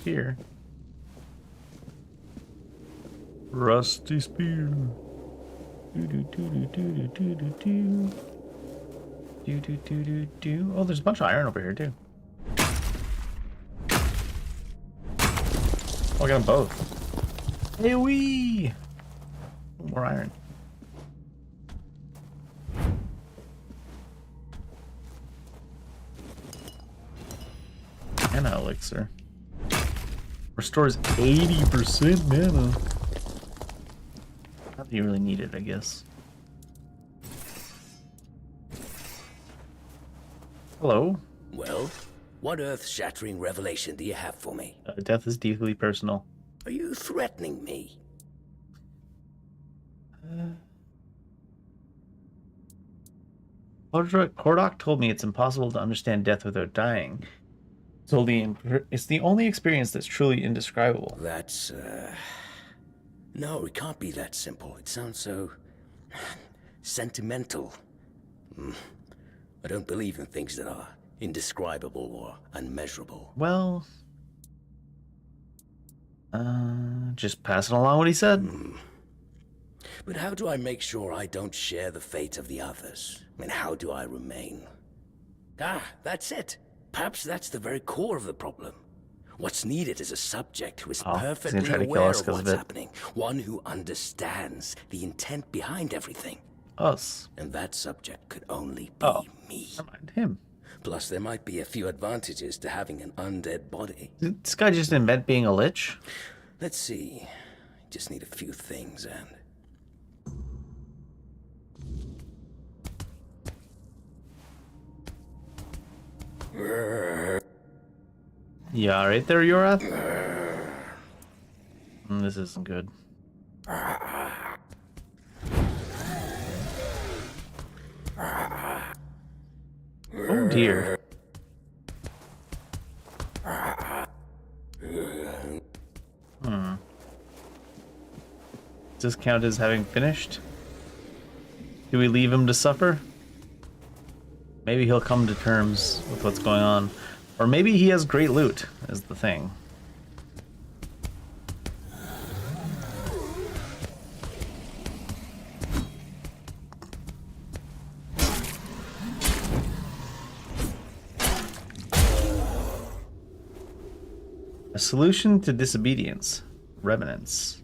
spear. Rusty spear. Do do do do do do do do. Do do do do do. Oh, there's a bunch of iron over here too. Oh, I got them both. Hey wee! More iron. Mana elixir. Restores 80% mana. Not that you really need it, I guess. Hello. Well, what earth-shattering revelation do you have for me? Death is deeply personal. Are you threatening me? Kordok told me it's impossible to understand death without dying. It's the only experience that's truly indescribable. That's, No, it can't be that simple. It sounds so... sentimental. I don't believe in things that are indescribable or unmeasurable. Well... just passing along what he said. But how do I make sure I don't share the fate of the others? I mean, how do I remain? Ah, that's it. Perhaps that's the very core of the problem. What's needed is a subject who is perfectly aware of what's happening. One who understands the intent behind everything. Us. And that subject could only be me. Never mind him. Plus, there might be a few advantages to having an undead body. Did this guy just invent being a lich? Let's see. Just need a few things and... Yeah, right there, Yorath. This isn't good. Oh dear. Does this count as having finished? Do we leave him to suffer? Maybe he'll come to terms with what's going on. Or maybe he has great loot, is the thing. A solution to disobedience. Revenants.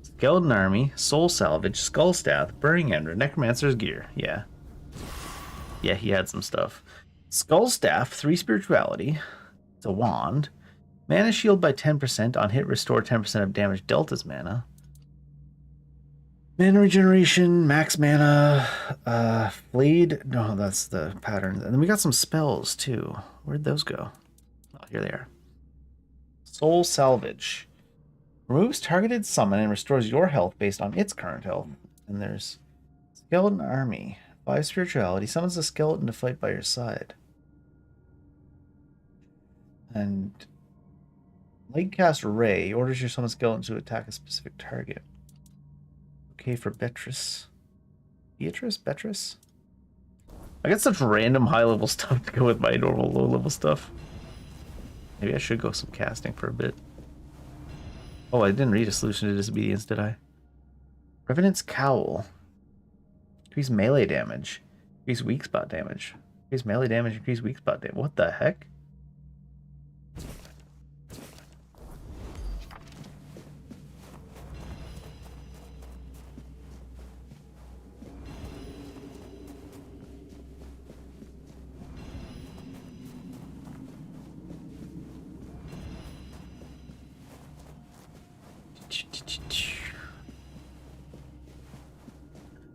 Skeleton army, soul salvage, skull staff, burning ender, necromancer's gear. Yeah. Yeah, he had some stuff. Skull staff, 3 spirituality. It's a wand. Mana shield by 10%. On hit, restore 10% of damage dealt as mana. Mana regeneration, max mana, flayed. No, that's the pattern. And then we got some spells too. Where'd those go? Oh, here they are. Soul salvage. Removes targeted summon and restores your health based on its current health. And there's skeleton army. 5 spirituality. Summons a skeleton to fight by your side. And Lightcast Ray orders your summon skeleton to attack a specific target. Okay for Beatrice. Beatrice? I got such random high-level stuff to go with my normal low-level stuff. Maybe I should go some casting for a bit. Oh, I didn't read a solution to disobedience, did I? Revenant's Cowl. Increase melee damage. Increase weak spot damage. Increase melee damage, increase weak spot damage. What the heck?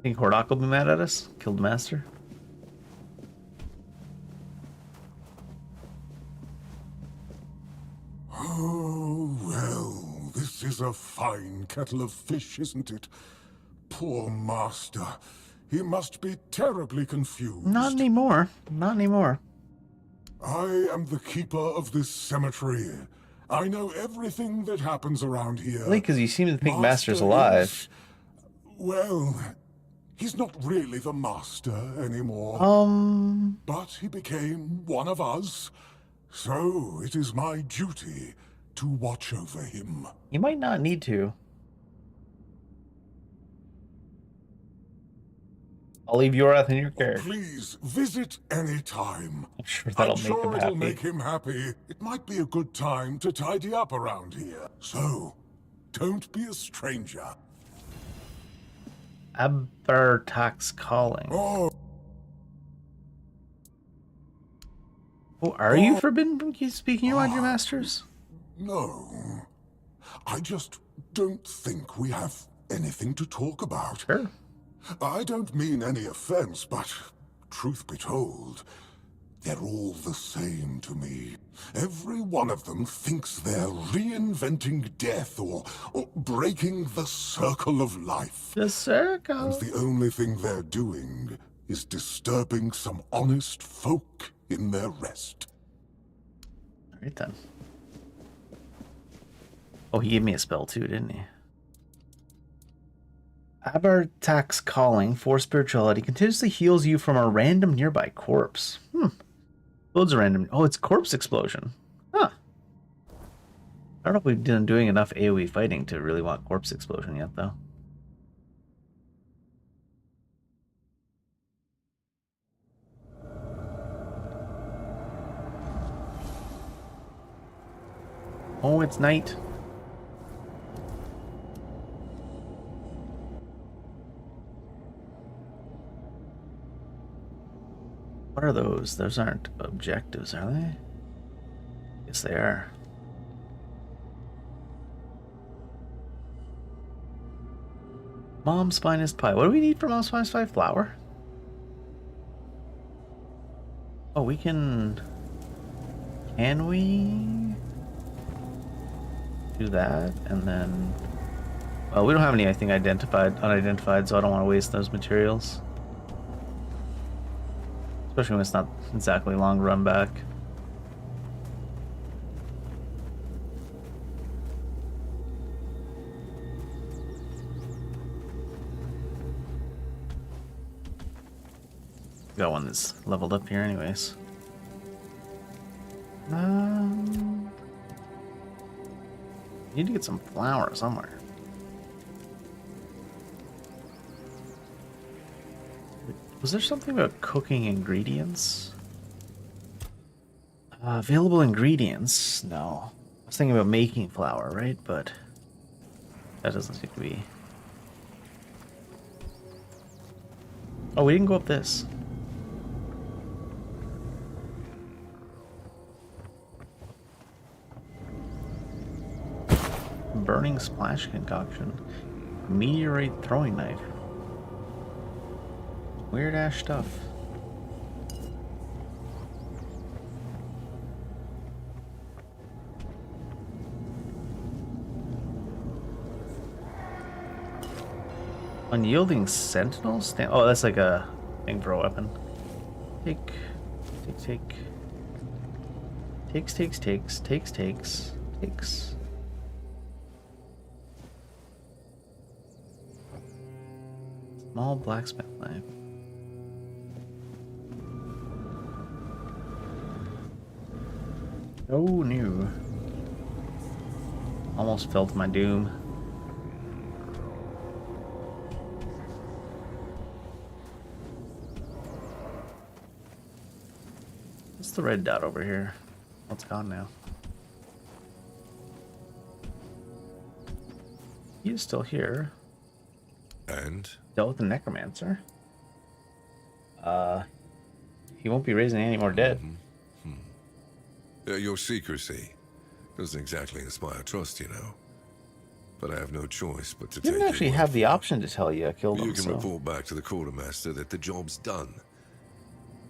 Think Hordak will be mad at us? Killed the master? Oh, well, this is a fine kettle of fish, isn't it? Poor master. He must be terribly confused. Not anymore. Not anymore. I am the keeper of this cemetery. I know everything that happens around here. Only because you seem to think Master's alive. Well, he's not really the master anymore. But he became one of us. So it is my duty to watch over him. You might not need to. I'll leave Yorath in your care. Please visit any time. I'm sure that'll make him it'll happy. make him happy. It might be a good time to tidy up around here. So, don't be a stranger. Abertax calling. Oh, are you forbidden from speaking around your masters? No. I just don't think we have anything to talk about. Sure. I don't mean any offense, but truth be told, they're all the same to me. Every one of them thinks they're reinventing death or breaking the circle of life. The circle? And the only thing they're doing is disturbing some honest folk in their rest. All right then. Oh, he gave me a spell too, didn't he? Abertax calling for spirituality continuously heals you from a random nearby corpse. Loads of random. Oh, it's corpse explosion. Huh. I don't know if we've been doing enough AoE fighting to really want corpse explosion yet, though. Oh, it's night. What are those? Those aren't objectives, are they? Yes, they are. Mom's finest pie. What do we need for Mom's finest pie? Flour? Oh, we can... Can we... do that? And then... Well, we don't have any, I think, unidentified, so I don't want to waste those materials. Especially when it's not exactly long run back. Got one that's leveled up here anyways. Need to get some flour somewhere. Was there something about cooking ingredients? Available ingredients? No. I was thinking about making flour, right? But that doesn't seem to be. Oh, we didn't go up this. Burning splash concoction. Meteorite throwing knife. Weird ass stuff. Unyielding sentinel stand. Oh, that's like a thing for a weapon. Takes. Small blacksmith knife. Oh no. Almost fell to my doom. What's the red dot over here? Oh, it's gone now. He is still here. And? Dealt with the necromancer. He won't be raising any more dead. Your secrecy doesn't exactly inspire trust, you know. But I have no choice but to You didn't actually have the option to tell you I killed him. You can report back to the quartermaster that the job's done.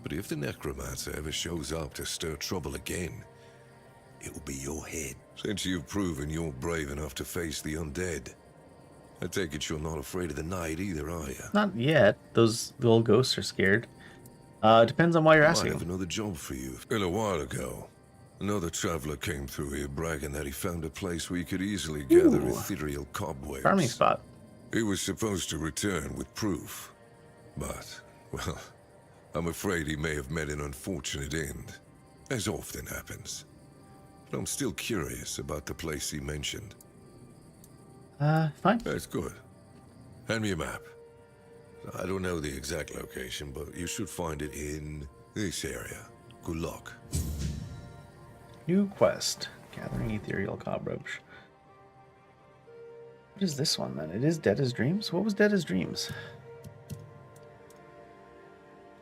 But if the necromancer ever shows up to stir trouble again, it'll be your head. Since you've proven you're brave enough to face the undead, I take it you're not afraid of the night either, are you? Not yet. Those little ghosts are scared. Depends on why you're asking. I have another job for you. A little while ago, another traveler came through here bragging that he found a place where you could easily gather ethereal cobwebs. Farming spot. He was supposed to return with proof, but, well, I'm afraid he may have met an unfortunate end, as often happens. I'm still curious about the place he mentioned. Fine. That's good. Hand me a map. I don't know the exact location, but you should find it in this area. Good luck. New quest. Gathering ethereal cockroach. What is this one then? It is Dead as Dreams? What was Dead as Dreams?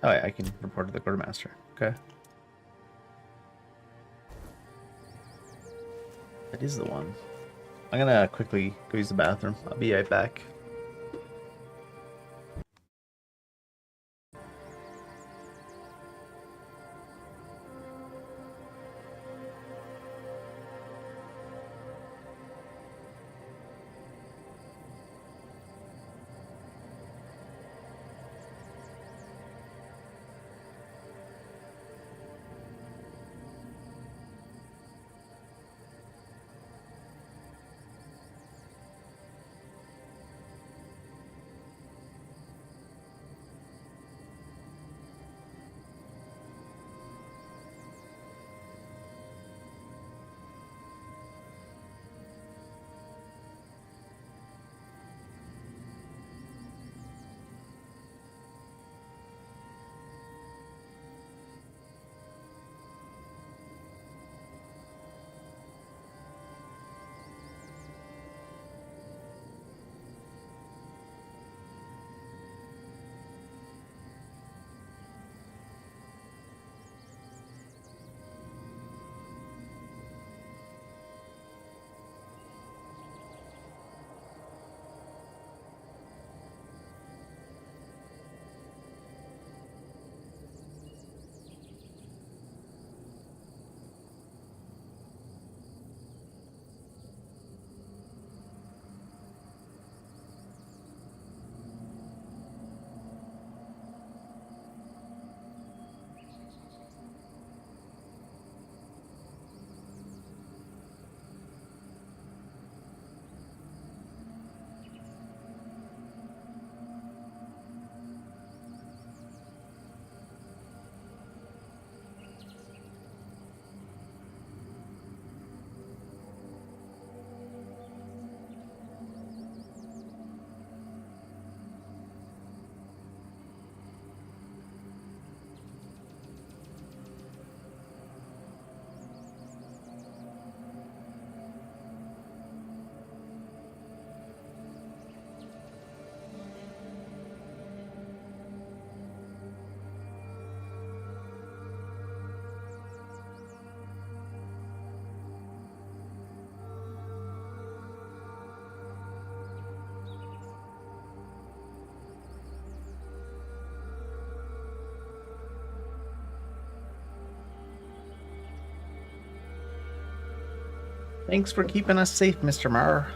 Oh, yeah, I can report to the quartermaster. Okay. That is the one. I'm gonna quickly go use the bathroom. I'll be right back. Thanks for keeping us safe, Mr. Marr.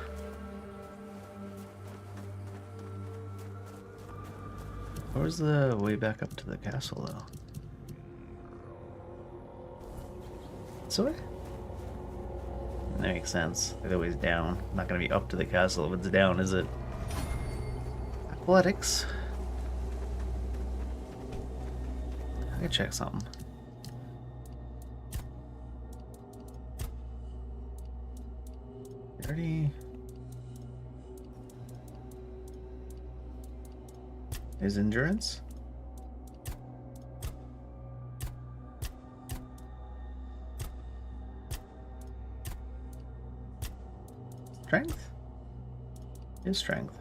Where's the way back up to the castle, though? This way? That makes sense. The way's down. Not gonna be up to the castle if it's down, is it? Athletics. I can check something. Already. Is endurance? Strength? Is strength.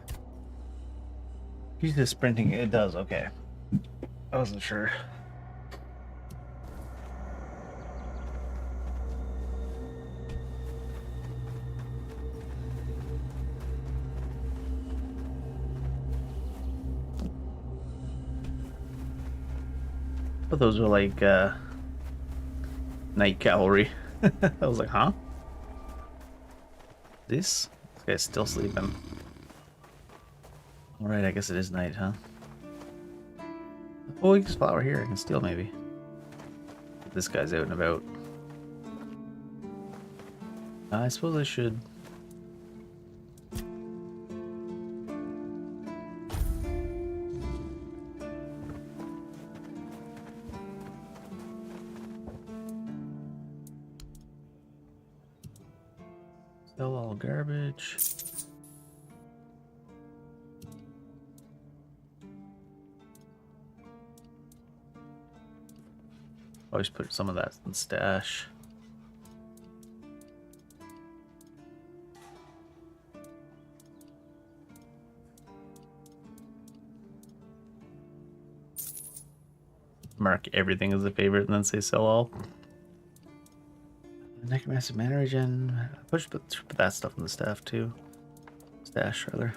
He's just sprinting. It does, okay. I wasn't sure. But those were like night cavalry. I was like, huh? This guy's still sleeping. Alright, I guess it is night, huh? Oh, we can flower here. I can steal maybe. But this guy's out and about. I suppose I should. Sell all garbage. Always put some of that in stash. Mark everything as a favorite and then say sell all. Necromancer mana regen. Put that stuff in the staff too. Stash rather.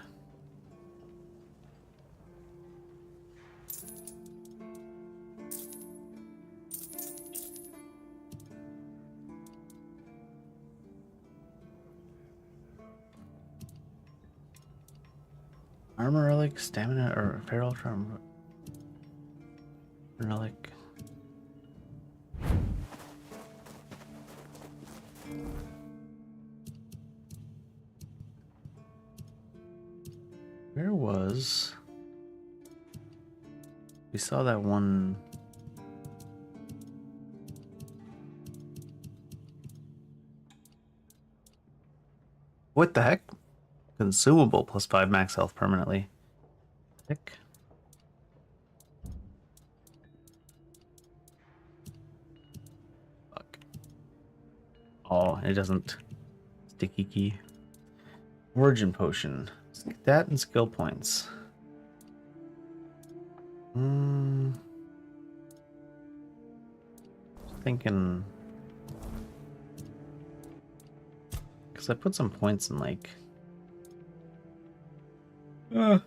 Armor relic, stamina, or feral charm relic. Where was... We saw that one... What the heck? Consumable plus 5 max health permanently. Heck. Fuck. Oh, it doesn't. Sticky key. Origin potion. That and skill points. Thinking, because I put some points in like. Nah,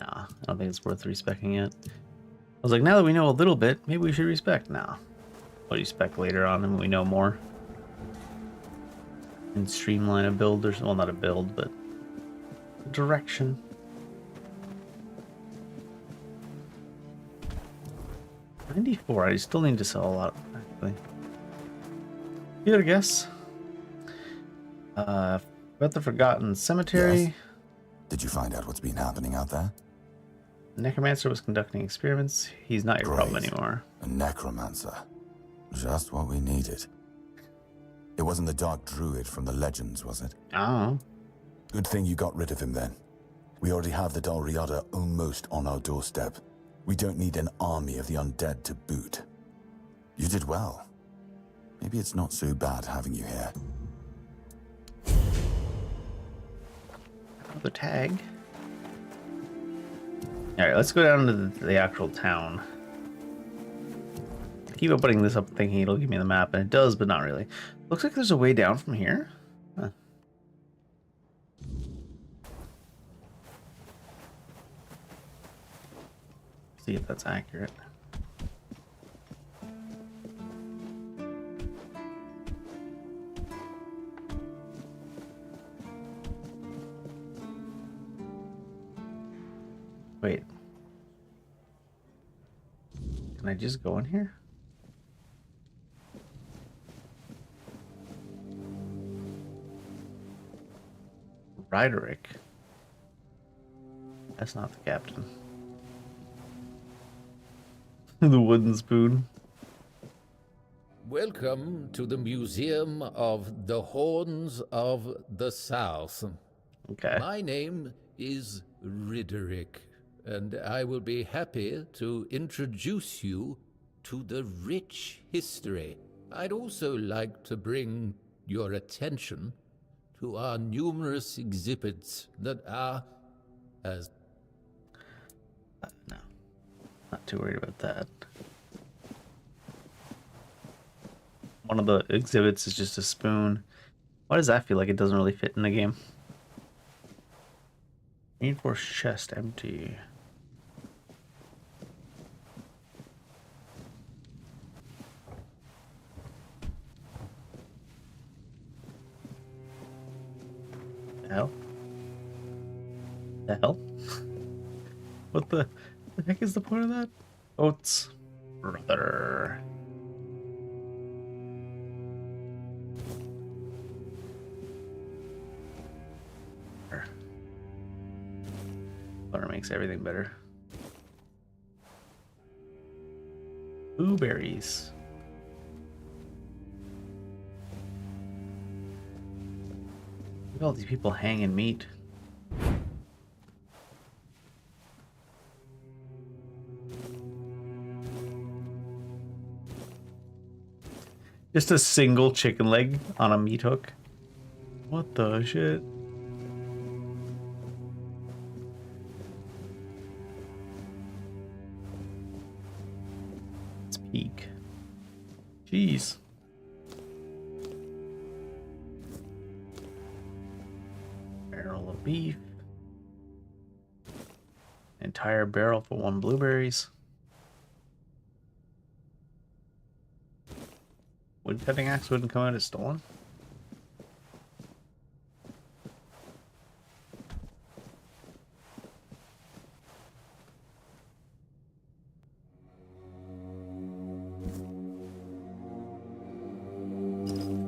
I don't think it's worth respecking it. I was like, now that we know a little bit, maybe we should respect now. We'll respect later on when we know more. And streamline a build, or well, not a build, but a direction. $94. I still need to sell a lot, actually. You gotta guess. About the Forgotten Cemetery. Yes. Did you find out what's been happening out there? Necromancer was conducting experiments. He's not your problem anymore. A necromancer. Just what we needed. It wasn't the Dark Druid from the legends, was it? Oh. Good thing you got rid of him then. We already have the Dalriada almost on our doorstep. We don't need an army of the undead to boot. You did well. Maybe it's not so bad having you here. Another tag. Alright, let's go down to the actual town. I keep opening this up thinking it'll give me the map, and it does, but not really. Looks like there's a way down from here. Huh. See if that's accurate. Wait. Can I just go in here? Ryderick. That's not the captain. The wooden spoon. Welcome to the Museum of the Horns of the South. Okay. My name is Ryderick, and I will be happy to introduce you to the rich history. I'd also like to bring your attention to our numerous exhibits that are as... No, not too worried about that. One of the exhibits is just a spoon. Why does that feel like it doesn't really fit in the game? Reinforced chest empty. The hell? The hell? What the heck is the point of that? Oats, brother. Butter makes everything better. Blueberries. Look at all these people hanging meat. Just a single chicken leg on a meat hook. What the shit? Let's peek. Jeez. Barrel of beef. Entire barrel for 1 blueberries. Wood cutting axe wouldn't come out as stolen.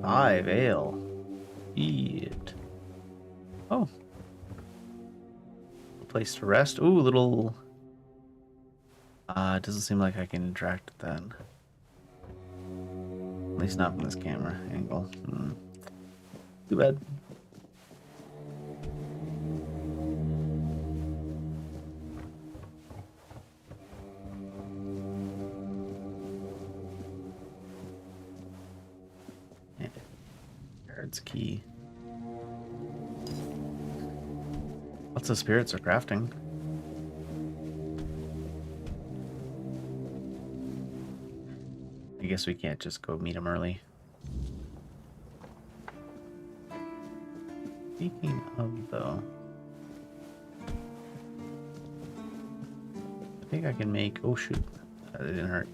Five ale. Eat. Oh. A place to rest. Ooh, little. It doesn't seem like I can interact with that. At least not from this camera angle. Too bad. Guard's key. Lots of spirits are crafting. I guess we can't just go meet him early. Speaking of, though, I think I can make. Oh shoot, that didn't hurt.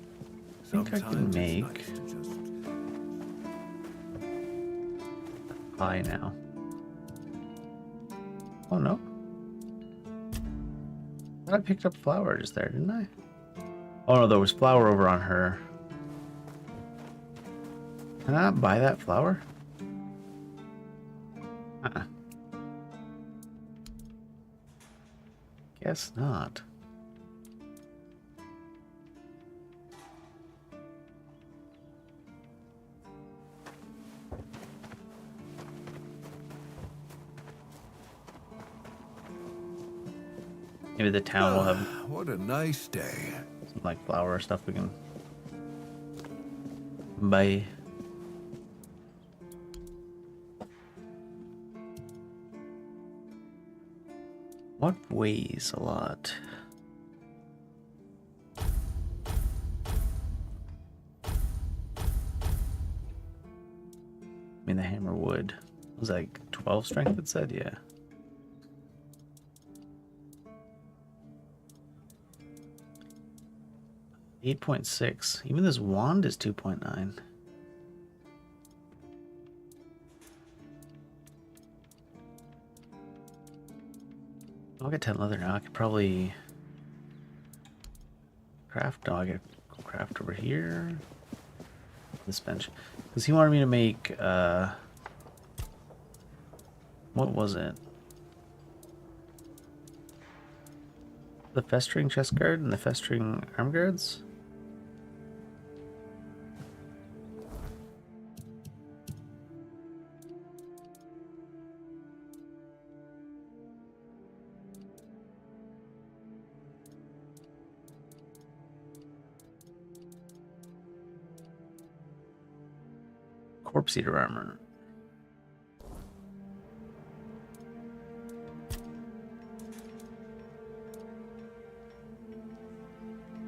I think I can make pie now. Oh no! I picked up flour just there, didn't I? Oh no, there was flour over on her. Can I not buy that flour? Guess not. Maybe the town will have. What a nice day. Some like flour stuff we can buy. What weighs a lot? I mean, the hammer wood was like 12 strength, it said, yeah. .6. Even this wand is 2.9. I'll get 10 leather now. I could probably craft. No, I gotta go craft over here. This bench. Because he wanted me to make, what was it? The festering chest guard and the festering arm guards? Corpse eater armor.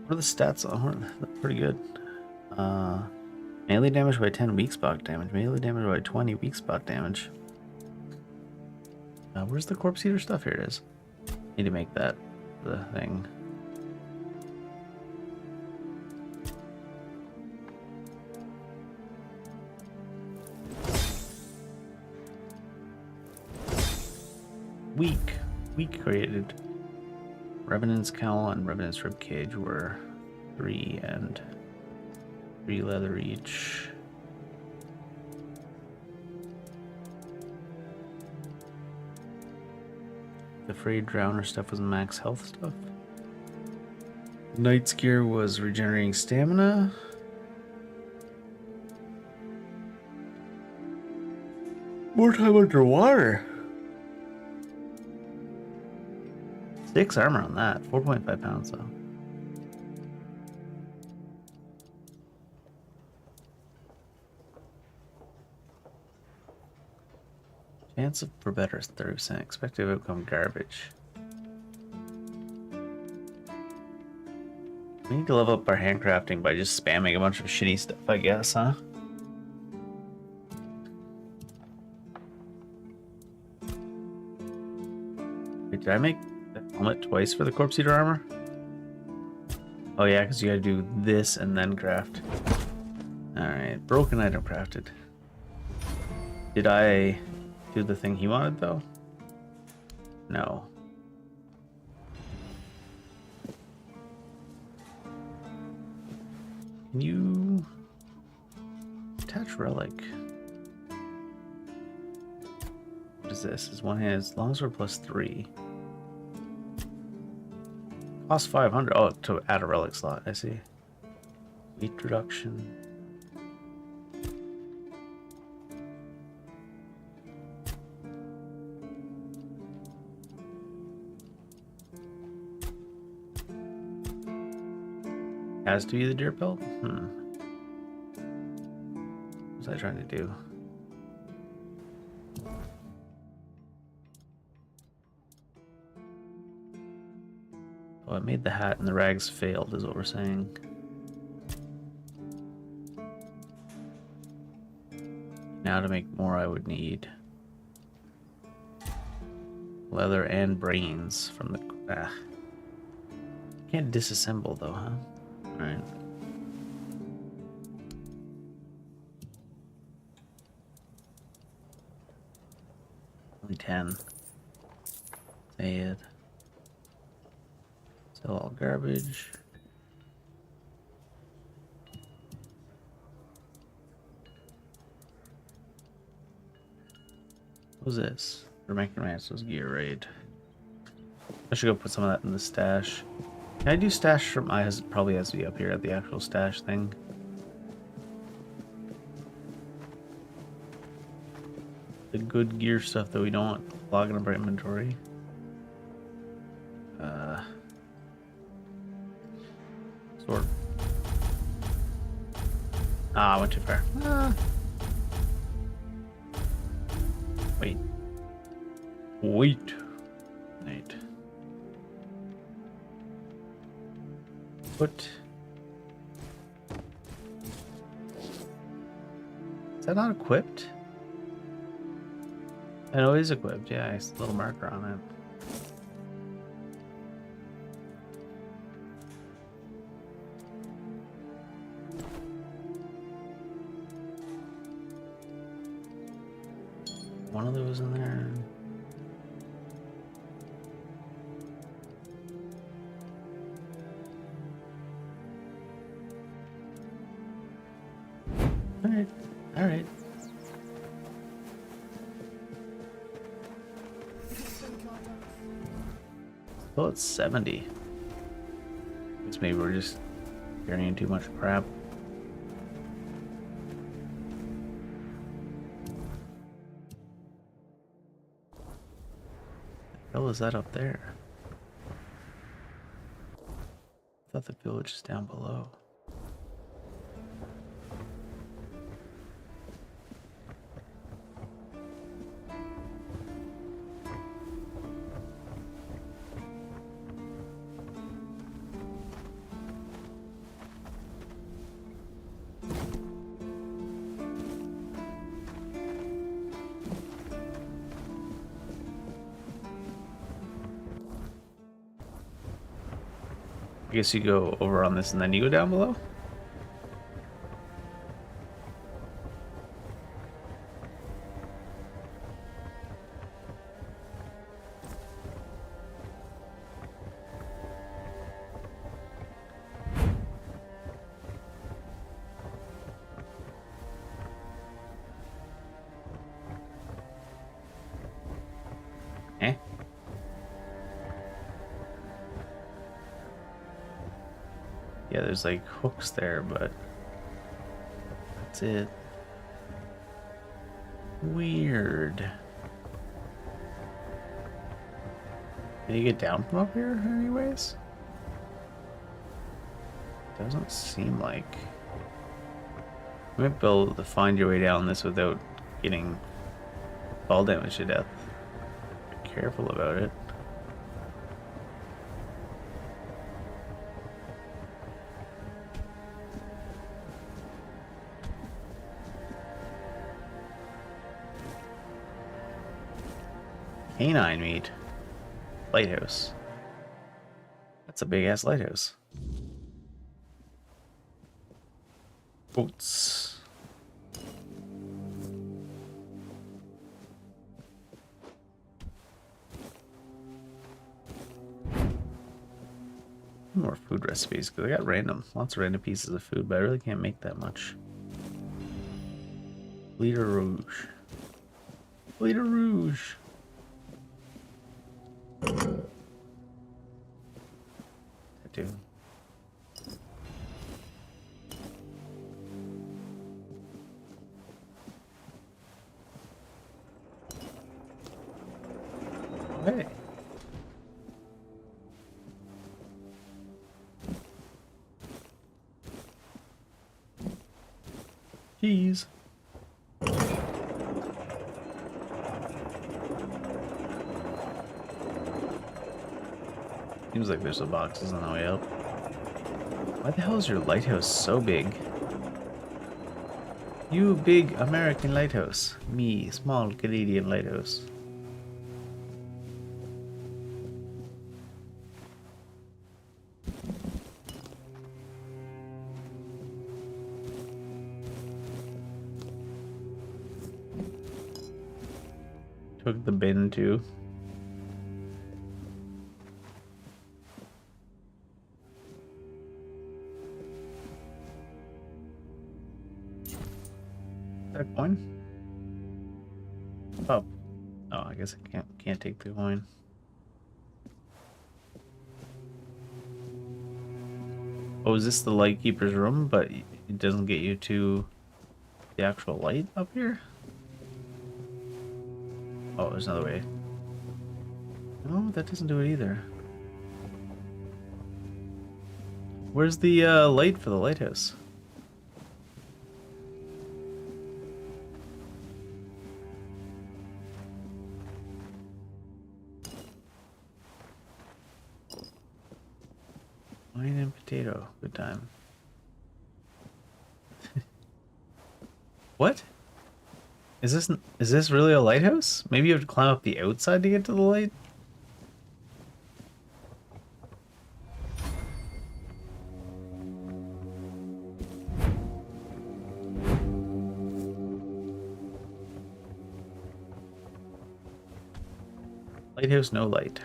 What are the stats on? They're pretty good. Melee damage by 10 weak spot damage. Melee damage by 20 weak spot damage. Where's the corpse eater stuff? Here it is. Need to make that the thing. Weak created. Revenant's cowl and Revenant's ribcage were 3 and 3 leather each. The frayed drowner stuff was max health stuff. Knight's gear was regenerating stamina. More time underwater. 6 armor on that. 4.5 pounds though. Chance for better is 30%. Expected outcome garbage. We need to level up our handcrafting by just spamming a bunch of shitty stuff, I guess, huh? Wait, did I make the helmet twice for the corpse eater armor? Oh yeah, because you gotta do this and then craft. Alright, broken item crafted. Did I do the thing he wanted though? No. Can you attach relic? What is this? Is one hand as longsword plus 3. Cost 500. Oh, to add a relic slot. I see. Weight reduction. Has to be the deer pelt? What was I trying to do? Oh, I made the hat and the rags failed, is what we're saying. Now to make more, I would need leather and brains from the... Can't disassemble though, huh? Alright. Only 10. Say it. Sell all garbage. What was this? Remaining Ranso's gear raid. I should go put some of that in the stash. Can I do stash from... probably has to be up here at the actual stash thing. The good gear stuff that we don't want clogging up our inventory. Sword. Ah, I went too far. Wait. Wait. What? Is that not equipped? I know it is equipped, yeah, it's a little marker on it. One of those in there. Alright. Well, it's 70. Guess maybe we're just carrying too much crap. What the hell is that up there? I thought the village is down below. I guess you go over on this and then you go down below? Eh? Yeah, there's like hooks there, but that's it. Weird. Can you get down from up here anyways? Doesn't seem like. You might be able to find your way down this without getting fall damage to death. Be careful about it. Canine meat. Lighthouse. That's a big ass lighthouse. Boats. More food recipes because I got lots of random pieces of food, but I really can't make that much. Leader Rouge. Leader Rouge. Tattoo. Hey. Cheese. Seems like there's some boxes on the way up. Why the hell is your lighthouse so big? You big American lighthouse. Me, small Canadian lighthouse. Took the bin too. That coin? Oh. Oh, I guess I can't take the coin. Oh, is this the Lightkeeper's room, but it doesn't get you to the actual light up here? Oh, there's another way. No, that doesn't do it either. Where's the light for the lighthouse? Wine and potato. Good time. What? Is this really a lighthouse? Maybe you have to climb up the outside to get to the light? Lighthouse, no light.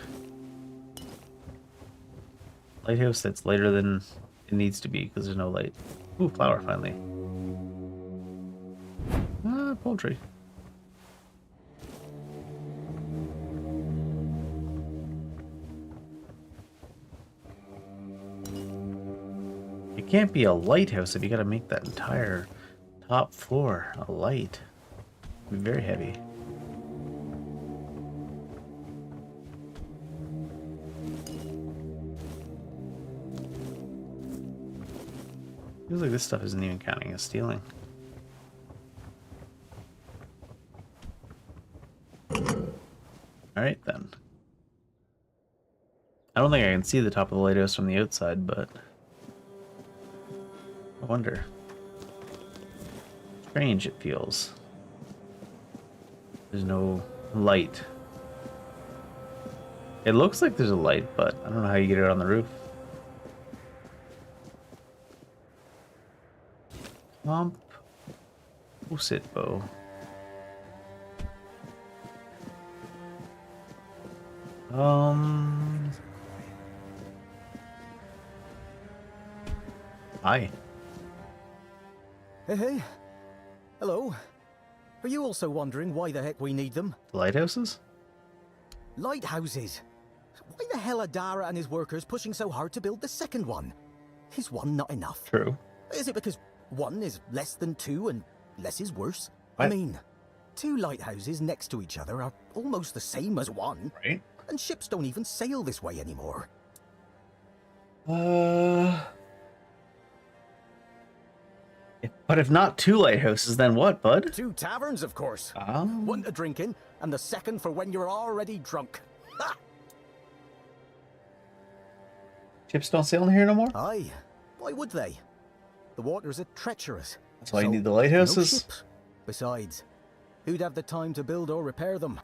Lighthouse that's lighter than it needs to be because there's no light. Ooh, flower finally. Ah, poultry. It can't be a lighthouse if you gotta make that entire top floor a light. It'd be very heavy. Feels like this stuff isn't even counting as stealing. Alright then. I don't think I can see the top of the lighthouse from the outside, but I wonder. Strange it feels. There's no light. It looks like there's a light, but I don't know how you get it on the roof. Plump. Sit bow. Hi. Hey. Hello. Are you also wondering why the heck we need them? Lighthouses? Lighthouses. Why the hell are Dara and his workers pushing so hard to build the second one? Is one not enough? True. Is it because one is less than two and less is worse? What? I mean, two lighthouses next to each other are almost the same as one. Right. And ships don't even sail this way anymore. But if not 2 lighthouses, then what, bud? 2 taverns, of course. Oh. One to drink in, and the second for when you're already drunk. Ha! Ships don't sail in here no more? Aye. Why would they? The waters are treacherous. That's why you need the lighthouses. No ships. Besides, who'd have the time to build or repair them?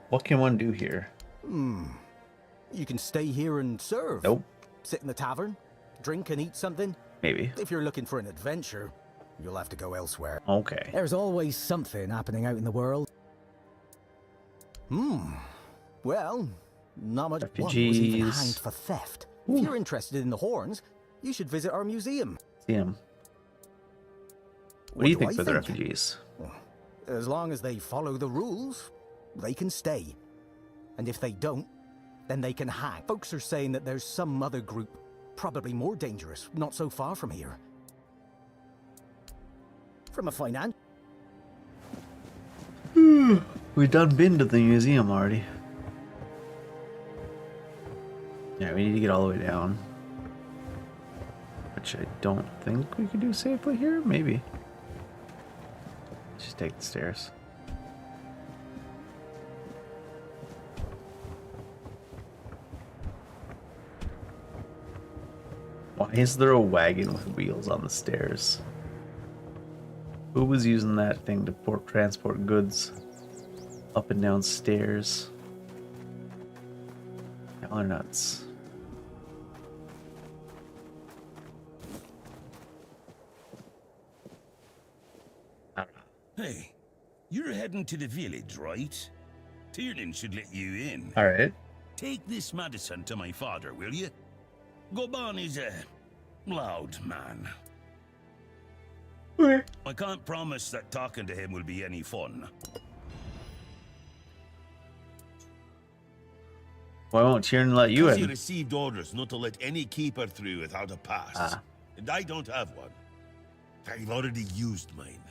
What can one do here? You can stay here and serve. Nope. Sit in the tavern, drink and eat something. Maybe. If you're looking for an adventure, you'll have to go elsewhere. Okay. There's always something happening out in the world. Well, not much. One was even Refugees. hanged for theft. Ooh. If you're interested in the horns, you should visit our museum. What do you think for the refugees? As long as they follow the rules, they can stay. And if they don't, then they can hang. Folks are saying that there's some other group, probably more dangerous, not so far from here. From a finance... We done been to the museum already. Yeah, we need to get all the way down. Which I don't think we could do safely here. Maybe. Let's just take the stairs. Why is there a wagon with wheels on the stairs? Who was using that thing to transport goods up and down stairs? Y'all are nuts. Hey, you're heading to the village, right? Tiernan should let you in. All right. Take this medicine to my father, will you? Goban is a loud man. Okay. I can't promise that talking to him will be any fun. Why won't Tiernan let you Because he in? received orders not to let any keeper through without a pass. And I don't have one. I've already used mine.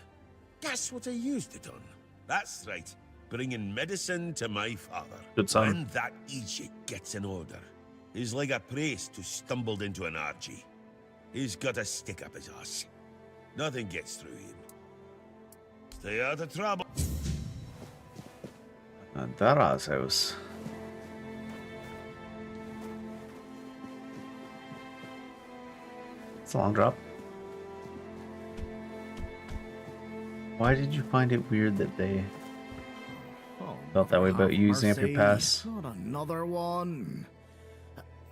Guess what I used it on? That's right. Bringing medicine to my father. Good son. When that Egypt gets an order, he's like a priest who stumbled into an orgy. He's got a stick up his ass. Nothing gets through him. Stay out of trouble. Dara's house. It's a long drop. Why did you find it weird that they felt that way about you using up your pass? Not another one.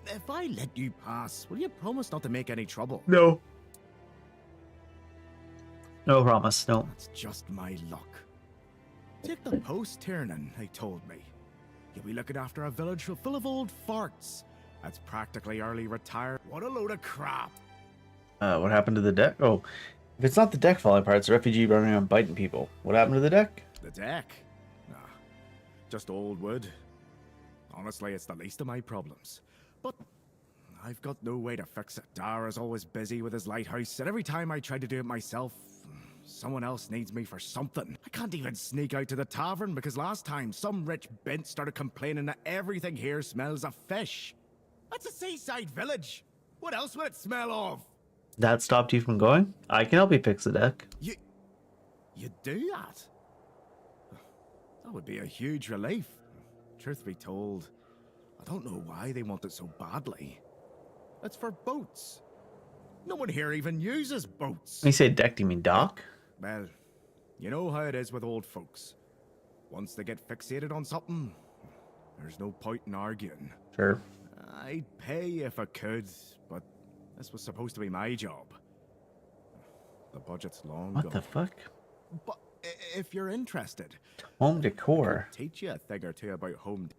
If I let you pass, will you promise not to make any trouble? No. No promise, no. That's just my luck. Take the post, Tiernan, they told me. You'll be looking after a village full of old farts. That's practically early retired. What a load of crap. What happened to the deck? Oh, if it's not the deck falling apart, it's a refugee running around biting people. What happened to the deck? The deck? Nah, just old wood. Honestly, it's the least of my problems. But I've got no way to fix it. Dara's always busy with his lighthouse, and every time I try to do it myself, someone else needs me for something. I can't even sneak out to the tavern because last time some rich bint started complaining that everything here smells of fish. That's a seaside village. What else would it smell of? That stopped you from going? I can help you fix the deck. You do that? That would be a huge relief. Truth be told, I don't know why they want it so badly. It's for boats. No one here even uses boats. When you say deck, do you mean dock? Well, you know how it is with old folks. Once they get fixated on something, there's no point in arguing. Sure. I'd pay if I could, but this was supposed to be my job. The budget's long gone. What the fuck? But if you're interested, Home decor. I'll teach you a thing or two about home.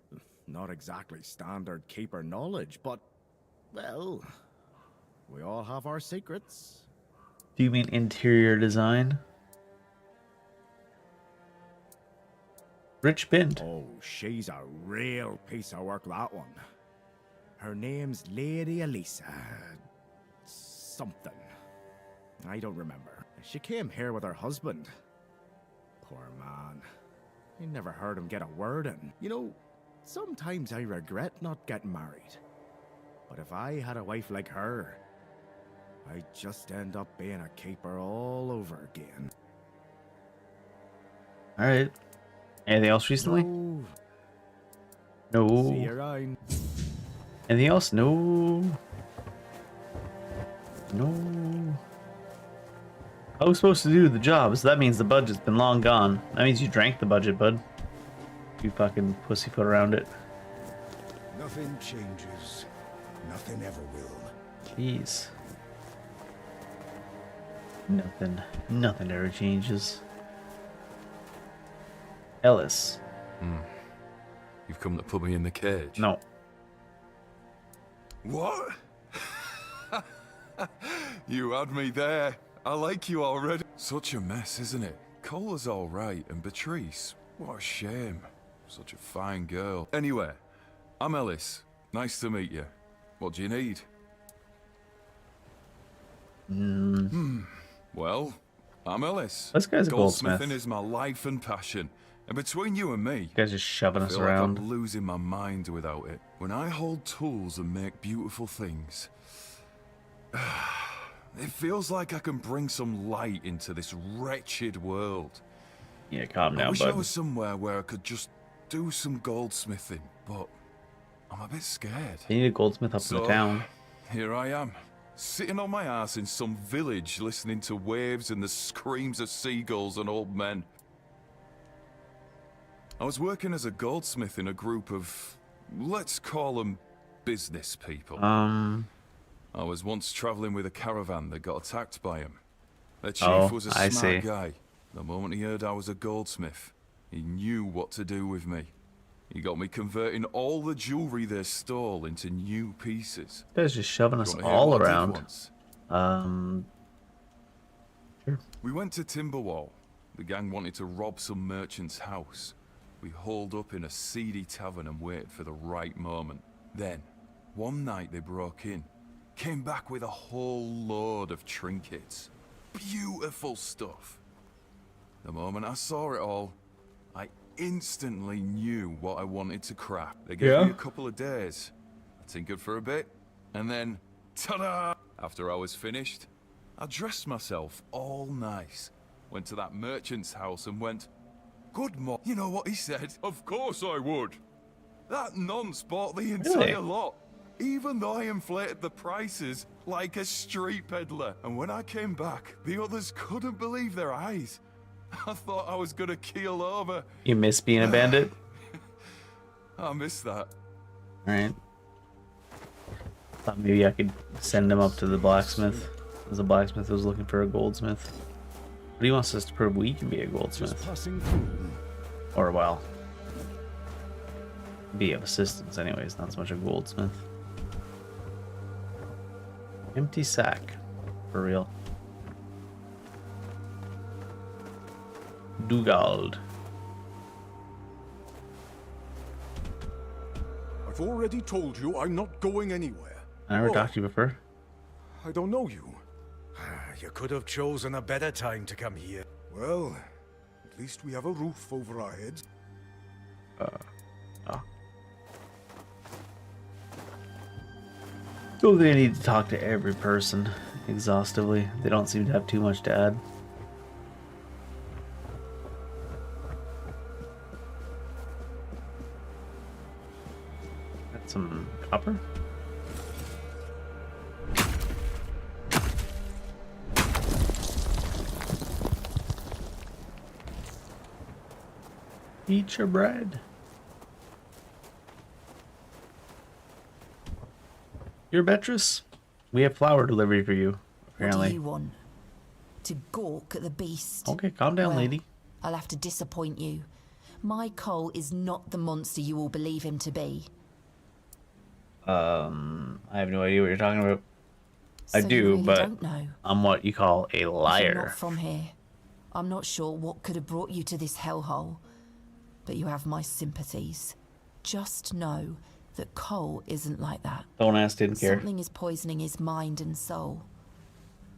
Not exactly standard keeper knowledge, but, well, we all have our secrets. Do you mean interior design? Rich Bint. Oh, she's a real piece of work, that one. Her name's Lady Elisa. Something. I don't remember. She came here with her husband. Poor man. I never heard him get a word in. You know, sometimes I regret not getting married. But if I had a wife like her, I'd just end up being a keeper all over again. Alright. Anything else recently? No. See you around. Anything else? No. No. I was supposed to do the job, so that means the budget's been long gone. That means you drank the budget, bud. You fucking pussyfoot around it. Nothing changes. Nothing ever will. Jeez. Nothing ever changes. Ellis. You've come to put me in the cage? No. What? You had me there. I like you already. Such a mess, isn't it? Cola's all right, and Beatrice, what a shame. Such a fine girl. Anyway, I'm Ellis. Nice to meet you. What do you need? Well, I'm Ellis. This guy's a goldsmith. Goldsmithing is my life and passion. And between you and me, You guys just shoving I us feel around. like I'm losing my mind without it. When I hold tools and make beautiful things, it feels like I can bring some light into this wretched world. Yeah, calm down, I wish bud. I was somewhere where I could just do some goldsmithing, but I'm a bit scared. They need a goldsmith up in the town. Here I am, sitting on my ass in some village, listening to waves and the screams of seagulls and old men. I was working as a goldsmith in a group of, let's call them business people. I was once traveling with a caravan that got attacked by him. Their chief was a smart guy. The moment he heard I was a goldsmith, he knew what to do with me. He got me converting all the jewelry they stole into new pieces. You guys just shoving us You wanna hear all what I did around. once? Sure. We went to Timberwall. The gang wanted to rob some merchant's house. We holed up in a seedy tavern and waited for the right moment. Then, one night they broke in. Came back with a whole load of trinkets. Beautiful stuff. The moment I saw it all, I instantly knew what I wanted to craft. They gave me a couple of days. I tinkered for a bit, and then, ta-da! After I was finished, I dressed myself all nice. Went to that merchant's house and went, "Good morning." You know what he said? Of course I would. That nonce bought the entire lot. Even though I inflated the prices like a street peddler. And when I came back, the others couldn't believe their eyes. I thought I was gonna keel over. You miss being a bandit? I miss that. Alright. Thought maybe I could send him up to the blacksmith. As a blacksmith was looking for a goldsmith. But he wants us to prove we can be a goldsmith. Or, well, be of assistance anyways, not so much a goldsmith. Empty sack. For real. Dugald. I've already told you I'm not going anywhere. I never talked to you before. I don't know you. You could have chosen a better time to come here. Well, at least we have a roof over our heads. So they need to talk to every person exhaustively. They don't seem to have too much to add. Got some copper. Eat your bread. You're Beatrice. We have flour delivery for you, apparently. What do you want? To gawk at the beast? Okay, calm down, Well, lady. I'll have to disappoint you. My Cole is not the monster you all believe him to be. I have no idea what you're talking about. I So do, you really but don't know. I'm what you call a If you're liar. not from here, I'm not sure what could have brought you to this hellhole, but you have my sympathies. Just know that Cole isn't like that. Don't ask, didn't care. Something is poisoning his mind and soul.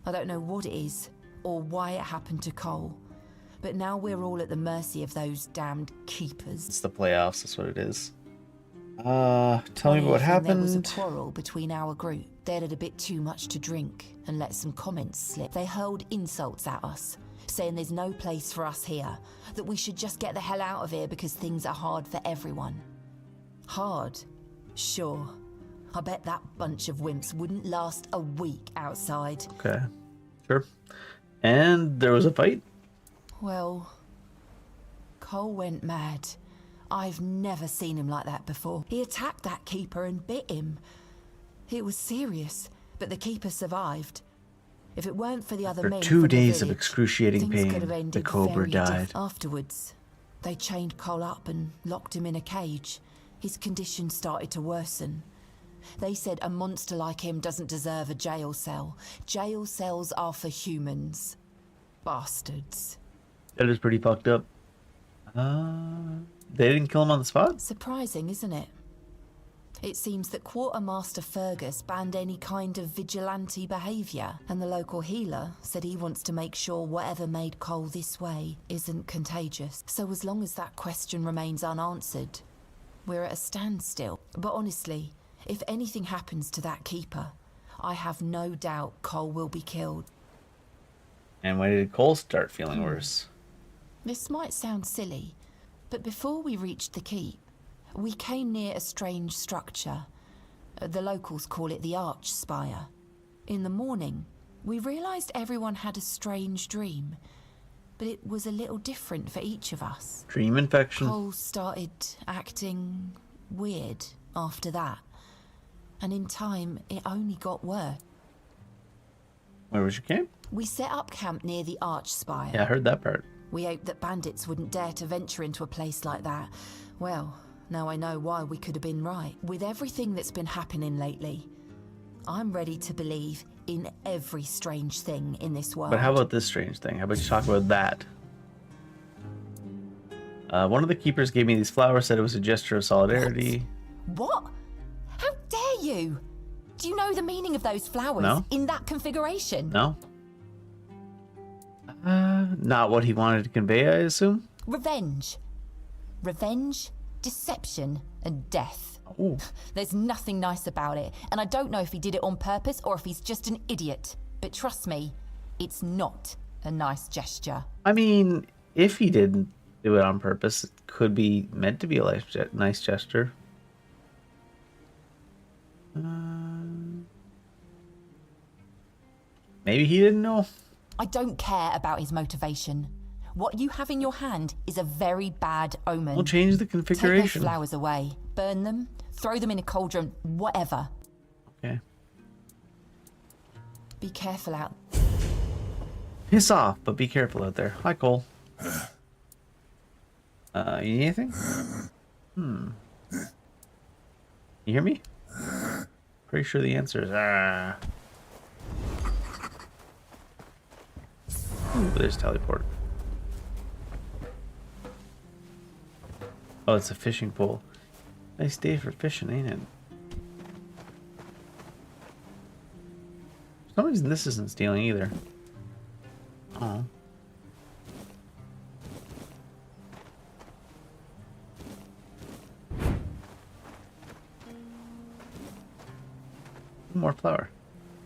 I don't know what it is or why it happened to Cole, But now we're all at the mercy of those damned keepers. It's the playoffs, that's what it is. Tell me what happened. There was a quarrel between our group. They'd had a bit too much to drink and let some comments slip. They hurled insults at us, saying there's no place for us here, that we should just get the hell out of here because things are hard for everyone. Hard? Sure. I bet that bunch of wimps wouldn't last a week outside. Okay, sure. And there was a fight? Well, Cole went mad. I've never seen him like that before. He attacked that keeper and bit him. It was serious, but the keeper survived. If it weren't for the other men After from 2 the days of village, excruciating things could pain, have the ended cobra very died. Afterwards, they chained Cole up and locked him in a cage. His condition started to worsen. They said a monster like him doesn't deserve a jail cell. Jail cells are for humans. Bastards. That is pretty fucked up. They didn't kill him on the spot? Surprising, isn't it? It seems that Quartermaster Fergus banned any kind of vigilante behaviour, and the local healer said he wants to make sure whatever made Cole this way isn't contagious. So as long as that question remains unanswered, we're at a standstill. But honestly, if anything happens to that keeper, I have no doubt Cole will be killed. And when did Cole start feeling worse? This might sound silly, but before we reached the keep, we came near a strange structure. The locals call it the Arch Spire. In the morning, we realised everyone had a strange dream, but it was a little different for each of us. Dream infection? Cole started acting weird after that, and in time, it only got worse. Where was your camp? We set up camp near the Arch Spire. Yeah, I heard that part. We hoped that bandits wouldn't dare to venture into a place like that. Well, now I know why we could have been right. With everything that's been happening lately, I'm ready to believe in every strange thing in this world. But how about this strange thing? How about you talk about that? One of the keepers gave me these flowers, said it was a gesture of solidarity. What? How dare you? Do you know the meaning of those flowers? No. In that configuration? No. Not what he wanted to convey, I assume? Revenge. Revenge, deception, and death. Ooh. There's nothing nice about it, and I don't know if he did it on purpose or if he's just an idiot. But trust me, it's not a nice gesture. I mean, if he didn't do it on purpose, it could be meant to be a nice gesture. Maybe he didn't know. I don't care about his motivation. What you have in your hand is a very bad omen. We'll change the configuration. Take those flowers away. Burn them. Throw them in a cauldron. Whatever. Okay. Be careful out. Piss off, but be careful out there. Hi, Cole. You need anything? You hear me? Pretty sure the answer is Ooh, there's teleport. Oh, it's a fishing pole. Nice day for fishing, ain't it? For some reason this isn't stealing either. Oh. More flour.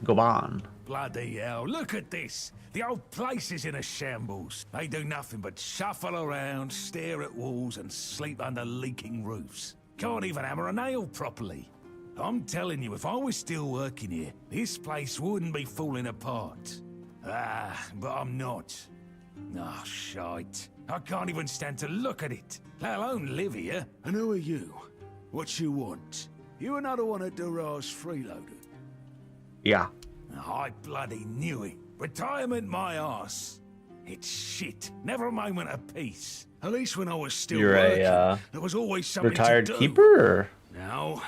Go on. Bloody hell, look at this! The old place is in a shambles. They do nothing but shuffle around, stare at walls, and sleep under leaking roofs. Can't even hammer a nail properly. I'm telling you, if I was still working here, this place wouldn't be falling apart. But I'm not. Oh, shite. I can't even stand to look at it, let alone live here. And who are you? What you want? You another one of Durar's freeloaders? Yeah. I bloody knew it. Retirement my arse. It's shit. Never a moment of peace. At least when I was still You're working, a there was always something retired to do. keeper, or? Now,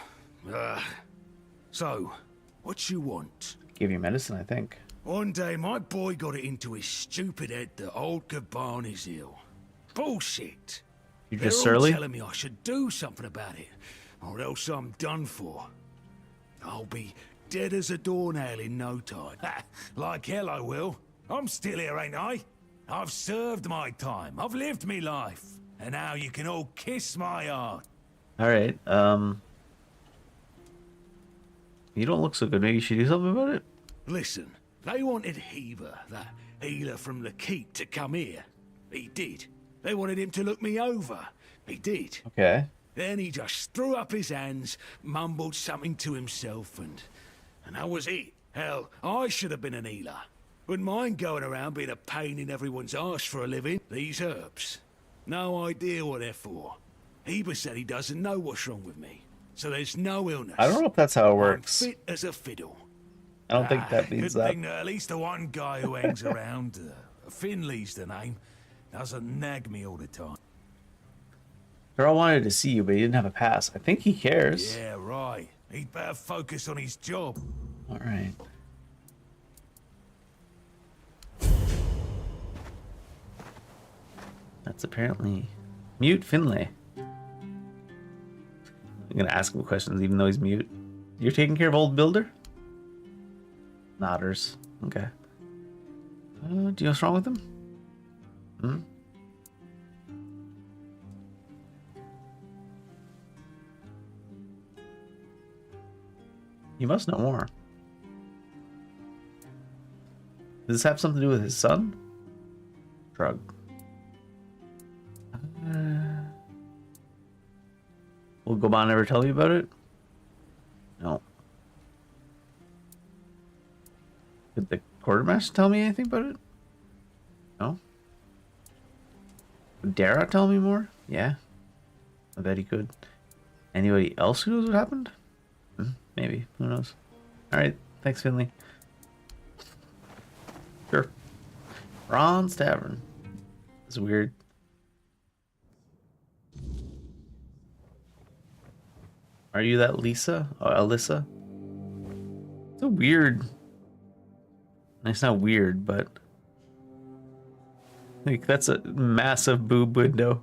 so, what you want? Give you medicine, I think. One day, my boy got it into his stupid head that old Gaban is ill. Bullshit. You're They're just all surly? telling me I should do something about it, or else I'm done for. I'll be dead as a doornail in no time. Like hell I will. I'm still here, ain't I? I've served my time. I've lived me life. And now you can all kiss my heart. Alright, you don't look so good. Maybe you should do something about it? Listen, they wanted Heber, that healer from the keep, to come here. He did. They wanted him to look me over. He did. Okay. Then he just threw up his hands, mumbled something to himself, and that was it. Hell, I should have been an healer. Wouldn't mind going around being a pain in everyone's arse for a living. These herbs. No idea what they're for. Heber said he doesn't know what's wrong with me. So there's no illness. I don't know if that's how it works. I'm fit as a fiddle. I don't think that means good that. thing that at least the one guy who hangs around, Finley's the name, doesn't nag me all the time. Girl wanted to see you, but he didn't have a pass. I think he cares. Yeah, right. He'd better focus on his job. All right. That's apparently mute Finlay. I'm gonna ask him questions even though he's mute. You're taking care of old builder? Nodders. Okay. Do you know what's wrong with him? Hmm? You must know more. Does this have something to do with his son? Drug. Will Goban ever tell you about it? No. Did the quartermaster tell me anything about it? No. Would Dara tell me more? Yeah. I bet he could. Anybody else who knows what happened? Maybe. Who knows? Alright. Thanks, Finley. Sure. Ron's Tavern. It's weird. Are you that Lisa? Oh, Alyssa? It's a weird... It's not weird, but... Like, that's a massive boob window.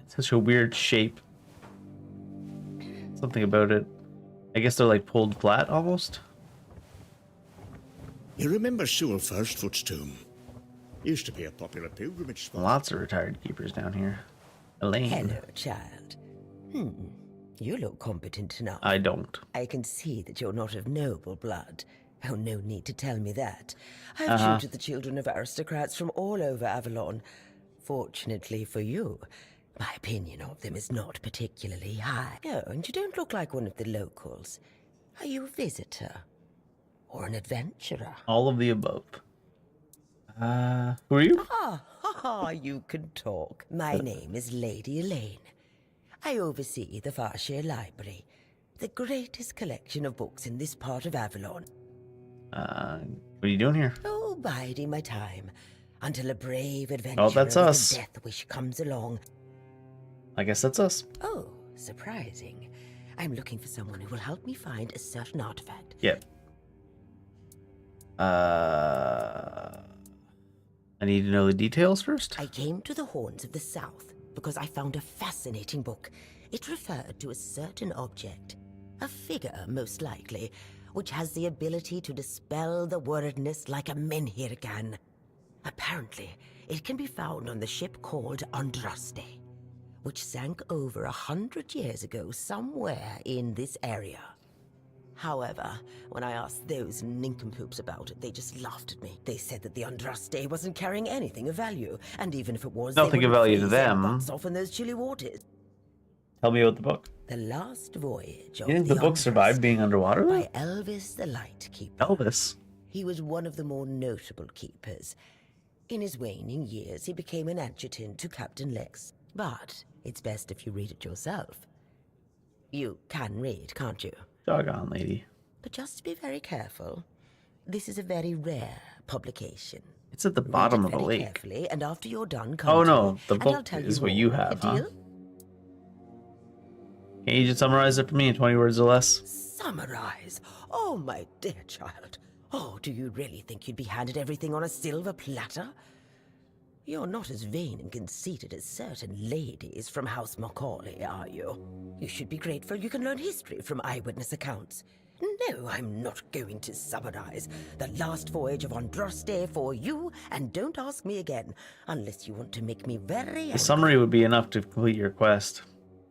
It's such a weird shape. Something about it. I guess they're like pulled flat, almost? You remember Sewell Firstfoot's tomb? Used to be a popular pilgrimage spot. Lots of retired keepers down here. Elaine. Hello, child. You look competent enough. I don't. I can see that you're not of noble blood. Oh, no need to tell me that. I've tutored the children of aristocrats from all over Avalon. Fortunately for you, my opinion of them is not particularly high. Oh, and you don't look like one of the locals. Are you a visitor? Or an adventurer? All of the above. Who are you? You can talk. My name is Lady Elaine. I oversee the Farshire Library, the greatest collection of books in this part of Avalon. What are you doing here? Oh, biding my time until a brave adventurer that's with us. a death wish comes along. I guess that's us. Oh, surprising. I'm looking for someone who will help me find a certain artifact. Yep. I need to know the details first. I came to the Horns of the South because I found a fascinating book. It referred to a certain object, a figure most likely, which has the ability to dispel the wordness like a menhir can. Apparently, it can be found on the ship called Andraste, which sank over 100 years ago somewhere in this area. However, when I asked those nincompoops about it, they just laughed at me. They said that the Andraste wasn't carrying anything of value, and even if it was, Nothing they of would value to freeze their them. butts off in those chilly waters. Tell me about the book. The Last Voyage of You think the book survived being underwater? by Elvis the Lightkeeper. Elvis? He was one of the more notable keepers. In his waning years, he became an adjutant to Captain Lex. But it's best if you read it yourself. You can read, can't you? Doggone, lady. But just be very careful. This is a very rare publication. It's at the Read bottom it of the very lake. carefully, and after you're done, come Oh to no, me, the and I'll book tell is you what you more. have, huh? Deal? Can you just summarize it for me in 20 words or less? Summarize? Oh, my dear child. Oh, do you really think you'd be handed everything on a silver platter? You're not as vain and conceited as certain ladies from House Macaulay, are you? You should be grateful you can learn history from eyewitness accounts. No, I'm not going to summarize the last voyage of Andraste for you, and don't ask me again, unless you want to make me very angry. The summary would be enough to complete your quest.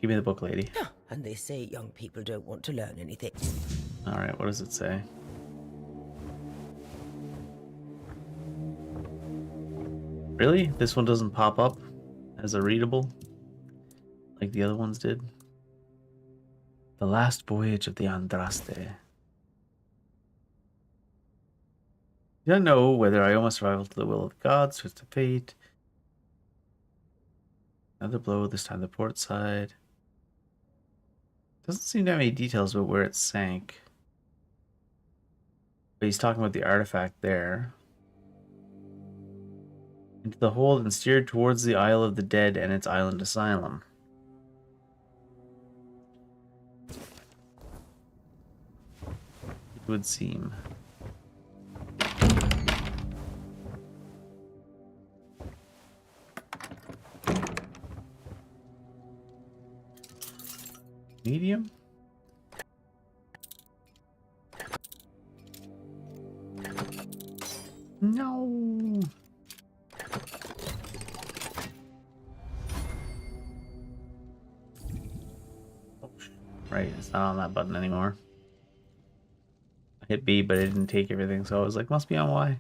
Give me the book, lady. And they say young people don't want to learn anything. Alright, what does it say? Really? This one doesn't pop up as a readable like the other ones did? The last voyage of the Andraste. I don't know whether I almost rival to the will of the gods, twist of fate. Another blow, this time the port side. Doesn't seem to have any details about where it sank. But he's talking about the artifact there. Into the hold and steered towards the Isle of the Dead and its island asylum. It would seem. Medium? No. Oh, right, it's not on that button anymore. I hit B, but it didn't take everything, so I was like, must be on Y.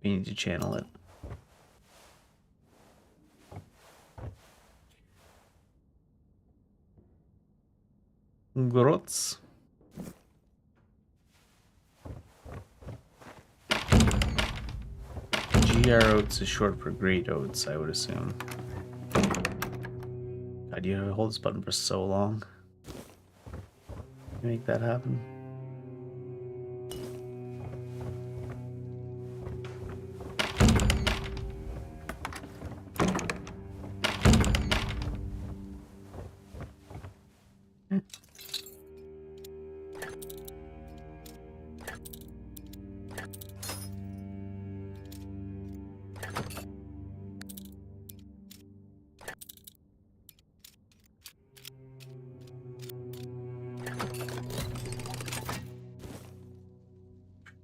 We need to channel it. Grots. GR oats is short for great oats, I would assume. God, you have to hold this button for so long. Make that happen.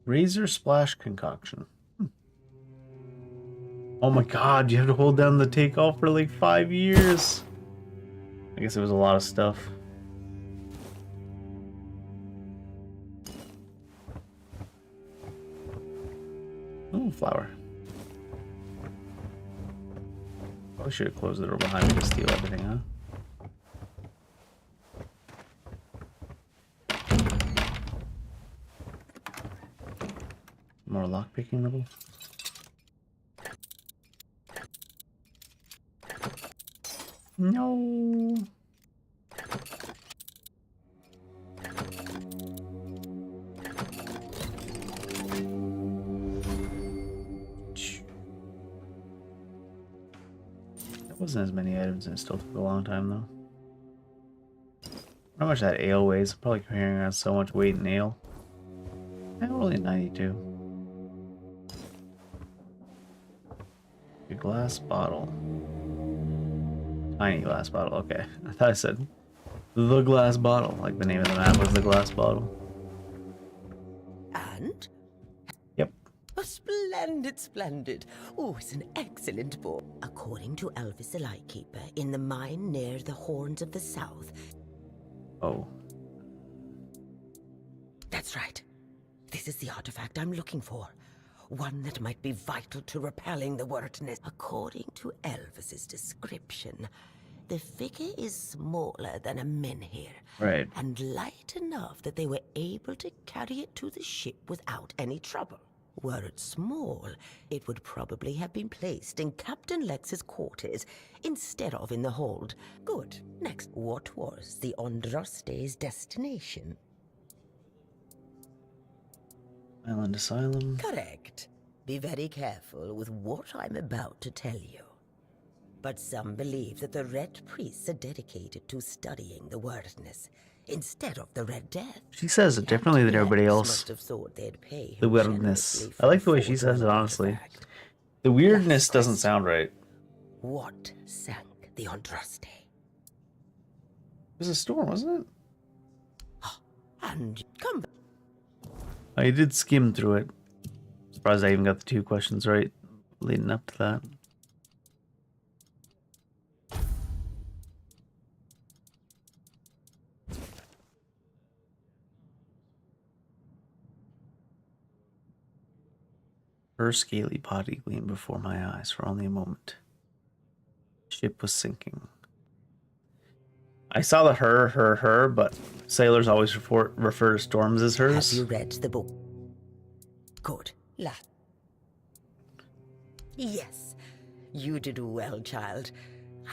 Razor Splash Concoction. Oh my god, you have to hold down the takeoff for like 5 years. I guess it was a lot of stuff. Oh, flower. Probably should have closed the door behind me to steal everything, huh? More lockpicking level. No. That wasn't as many items and it still took a long time though. How much that ale weighs? I'm probably carrying around so much weight in ale. Only 92. A glass bottle. Tiny glass bottle, okay. I thought I said the glass bottle, like the name of the map was the glass bottle. And? Yep. Oh, splendid, splendid. Oh, it's an excellent book. According to Elvis the Lightkeeper, in the mine near the Horns of the South. Oh. That's right. This is the artifact I'm looking for. One that might be vital to repelling the wordness. According to Elvis's description, the figure is smaller than a menhir. Right. And light enough that they were able to carry it to the ship without any trouble. Were it small, it would probably have been placed in Captain Lex's quarters instead of in the hold. Good. Next, what was the Andraste's destination? Island Asylum. Correct. Be very careful with what I'm about to tell you. But some believe that the Red Priests are dedicated to studying the wordness instead of the Red Death. She says it differently than everybody else. Must have thought they'd pay The weirdness. I like the way she says it, honestly. The weirdness doesn't sound right. What sank the Andraste? It was a storm, wasn't it? And come back. I did skim through it. Surprised I even got the 2 questions right leading up to that. Her scaly body gleamed before my eyes for only a moment. Ship was sinking. I saw the her, but sailors always refer to storms as hers. Have you read the book? Good. Yes, you did well, child.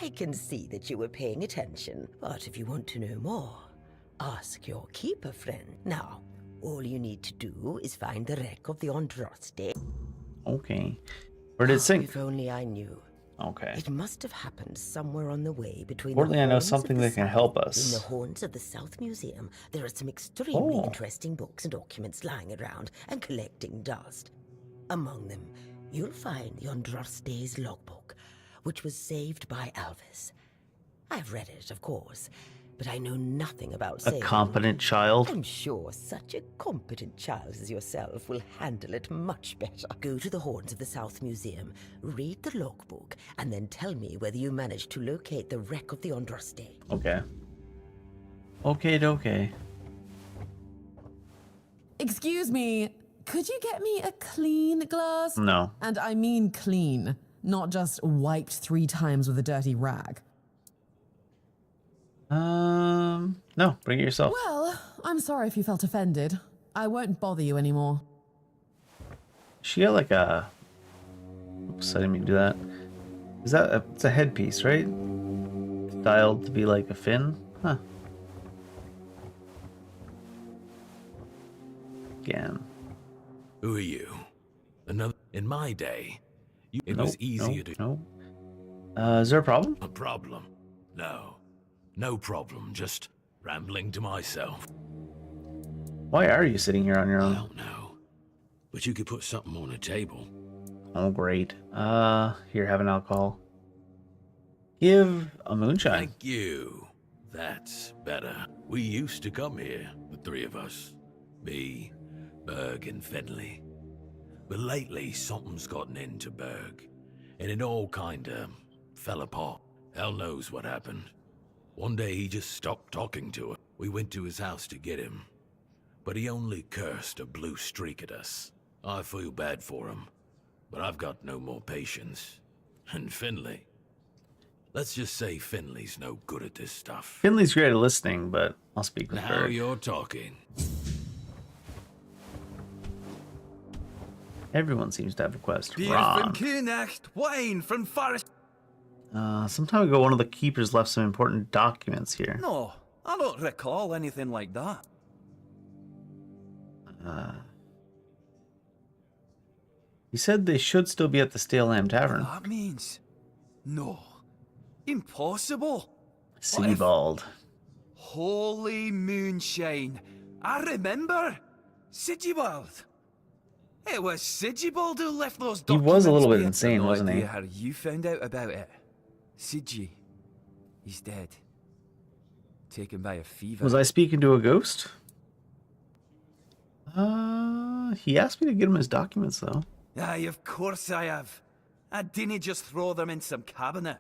I can see that you were paying attention. But if you want to know more, ask your keeper friend. Now, all you need to do is find the wreck of the Andraste. Okay. Where did it sink? If only I knew. Okay. It must have happened somewhere on the way between Importantly, the I know horns of something the that can South. help In us. the horns of the South Museum, there are some extremely interesting books and documents lying around and collecting dust. Among them, you'll find the Andraste's logbook, which was saved by Alvis. I've read it, of course, but I know nothing about A sailing. competent child? I'm sure such a competent child as yourself will handle it much better. Go to the Horns of the South Museum, read the logbook, and then tell me whether you managed to locate the wreck of the Andraste. Okay. Okay. Excuse me, could you get me a clean glass? No. And I mean clean, not just wiped 3 times with a dirty rag. No, bring it yourself. Well, I'm sorry if you felt offended. I won't bother you anymore. She got like a... Oops, I didn't mean to do that. Is that it's a headpiece, right? Styled to be like a fin? Huh. Again. Who are you? Another? In my day, it was easier to... No. Is there a problem? A problem? No problem, just rambling to myself. Why are you sitting here on your own? I don't know, but you could put something on the table. Oh, great. Here, have an alcohol. Give a moonshine. Thank you. That's better. We used to come here, the 3 of us. Me, Berg, and Finley. But lately, something's gotten into Berg, and it all kinda fell apart. Hell knows what happened. One day he just stopped talking to her. We went to his house to get him, but he only cursed a blue streak at us. I feel bad for him, but I've got no more patience. And Finley. Let's just say Finley's no good at this stuff. Finley's great at listening, but I'll speak with Now Berg. you're talking. Everyone seems to have a quest. Beer Ron. from Kunecht, wine from Forest. Some time ago, one of the keepers left some important documents here. No, I don't recall anything like that. He said they should still be at the Stale Lamb Tavern. That means... No. Impossible. Seabald. Holy moonshine. I remember. Sigibald. It was Sigibald who left those He documents. was a little bit with- insane, No wasn't he? idea how you found out about it. Sigi. He's dead. Taken by a fever. Was I speaking to a ghost? He asked me to get him his documents, though. Aye, of course I have. I didn't just throw them in some cabinet.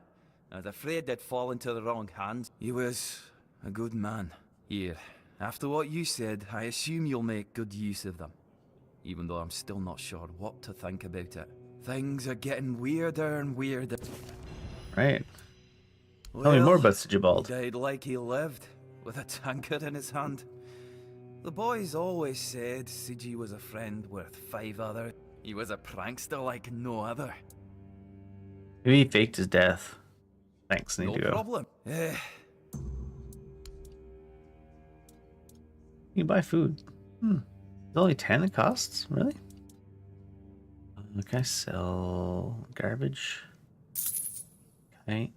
I was afraid they'd fall into the wrong hands. He was a good man. Here, after what you said, I assume you'll make good use of them. Even though I'm still not sure what to think about it. Things are getting weirder and weirder. Right. Tell me more about Sigibald. He died like he lived, with a tankard in his hand. The boys always said Sigi was a friend worth 5 others. He was a prankster like no other. Maybe he faked his death. Thanks, need No to go. problem. You can buy food. It's only 10 it costs? Really? Okay, sell garbage. Okay.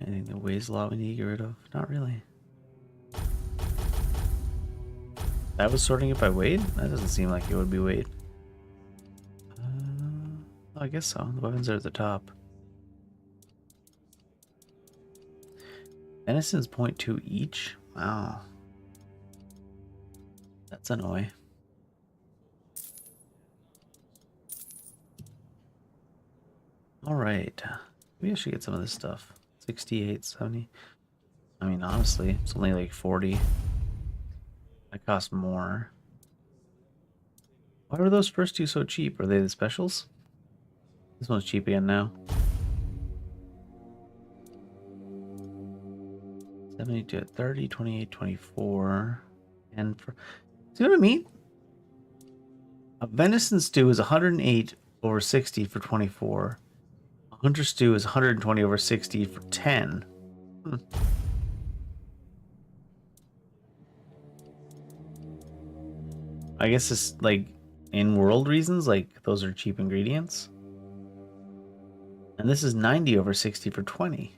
Anything that weighs a lot we need to get rid of? Not really. That was sorting it by weight? That doesn't seem like it would be weight. I guess so. The weapons are at the top. Venison's 0.2 each? Wow. That's annoying. Alright. Maybe I should get some of this stuff. 68, 70. I mean, honestly, it's only like 40. That costs more. Why were those first two so cheap? Are they the specials? This one's cheap again now. 72 at 30, 28, 24. And for... See what I mean? A venison stew is 108 over 60 for 24. A hunter stew is 120 over 60 for 10. I guess it's like in-world reasons, like those are cheap ingredients. And this is 90 over 60 for 20.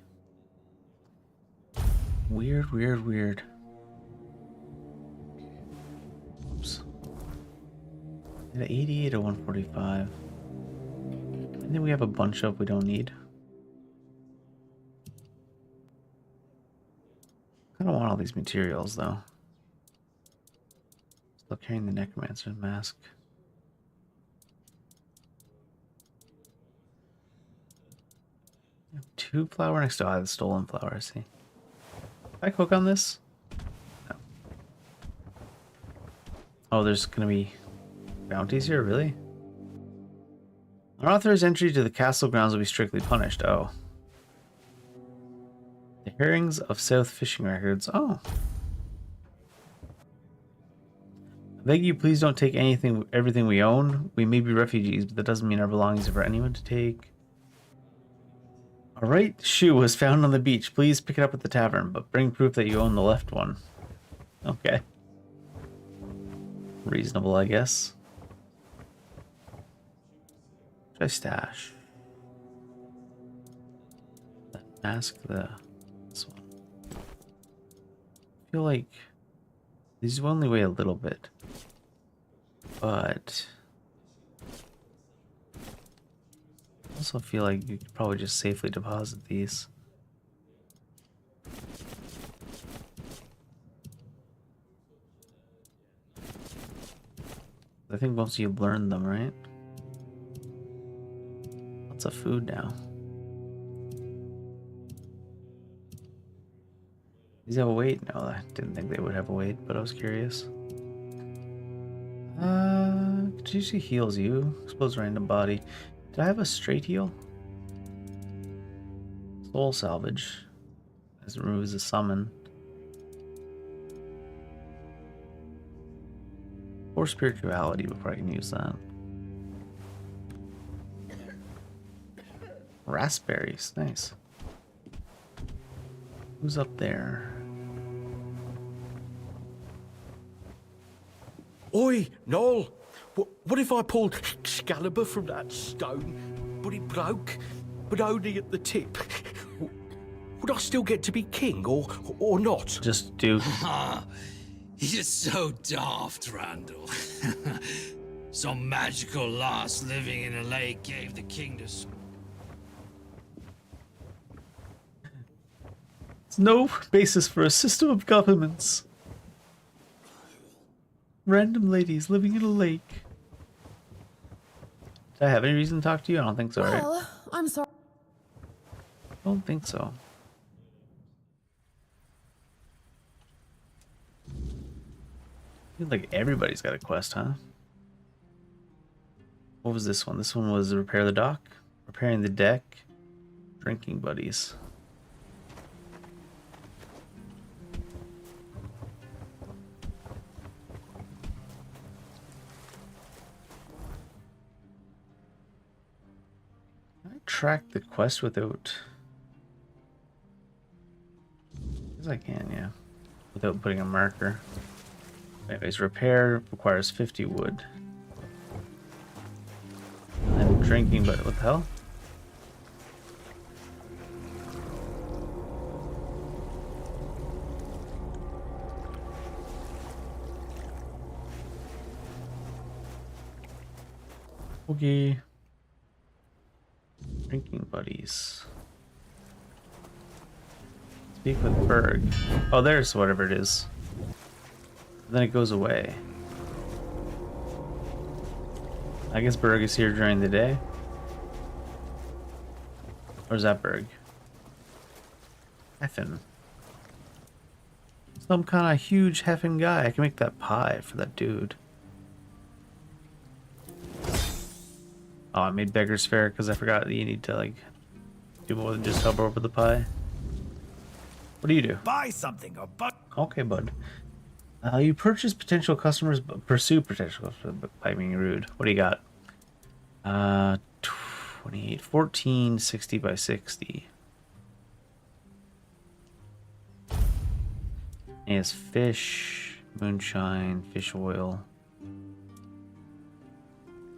Weird, weird, weird. Oops. At 88 to 145. And then we have a bunch of we don't need. I don't want all these materials though. Still carrying the necromancer's mask. Two flour next to the stolen flour, I see. Can I cook on this? No. Oh, there's gonna be bounties here, really? Unauthorized entry to the castle grounds will be strictly punished. Oh. The hearings of South fishing records. Oh. I beg you, please don't take everything we own. We may be refugees, but that doesn't mean our belongings are for anyone to take. A right shoe was found on the beach. Please pick it up at the tavern, but bring proof that you own the left one. Okay. Reasonable, I guess. Should I stash? That mask, this one. I feel like these only weigh a little bit. But I also feel like you could probably just safely deposit these. I think most of you learned them, right? Lots of food now. These have a weight? No, I didn't think they would have a weight, but I was curious. It usually heals you. Explodes random body. Did I have a straight heal? Soul salvage. As it removes a summon. Or spirituality before I can use that. Raspberries, nice. Who's up there? Oi, Noel! What if I pulled Excalibur from that stone, but it broke, but only at the tip? Would I still get to be king, or not? Just do. You're so daft, Randall. Some magical lass living in a lake gave the king to... There's no basis for a system of governments. Random ladies living in a lake. Did I have any reason to talk to you? I don't think so, right? Well, I'm sorry. I don't think so. Seems like everybody's got a quest, huh? What was this one? This one was repair the dock, repairing the deck, drinking buddies. Track the quest without... As I can, yeah. Without putting a marker. Anyways, repair requires 50 wood. And drinking, but what the hell? Okay. Drinking buddies. Speak with Berg. Oh, there's whatever it is. Then it goes away. I guess Berg is here during the day. Or is that Berg? Heffin. Some kind of huge heffin guy. I can make that pie for that dude. Oh, I made Beggar's Fare because I forgot that you need to, like, do more than just hover over the pie. What do you do? Buy something or but. Okay, bud. You purchase potential customers, but pursue potential customers by being rude. What do you got? 28, 14, 60 by 60. He has fish, moonshine, fish oil.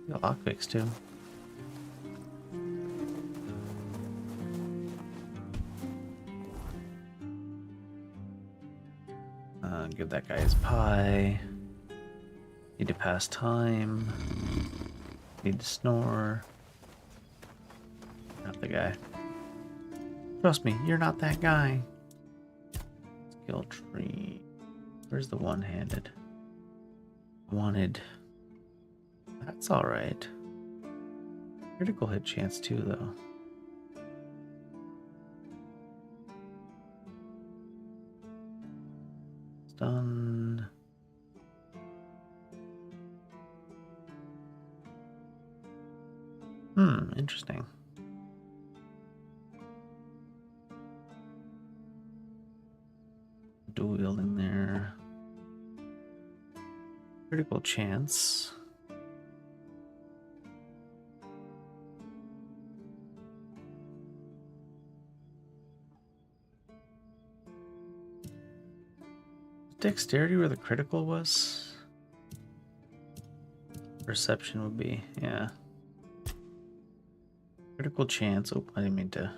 Lockpicks too. Give that guy his pie. Need to pass time. Need to snore. Not the guy. Trust me, you're not that guy. Skill tree. Where's the one-handed? Wanted. That's alright. Critical hit chance too, though. Done. Interesting. Dual wielding there. Critical chance. Dexterity where the critical was? Perception would be, yeah. Critical chance. Oh, I didn't mean to.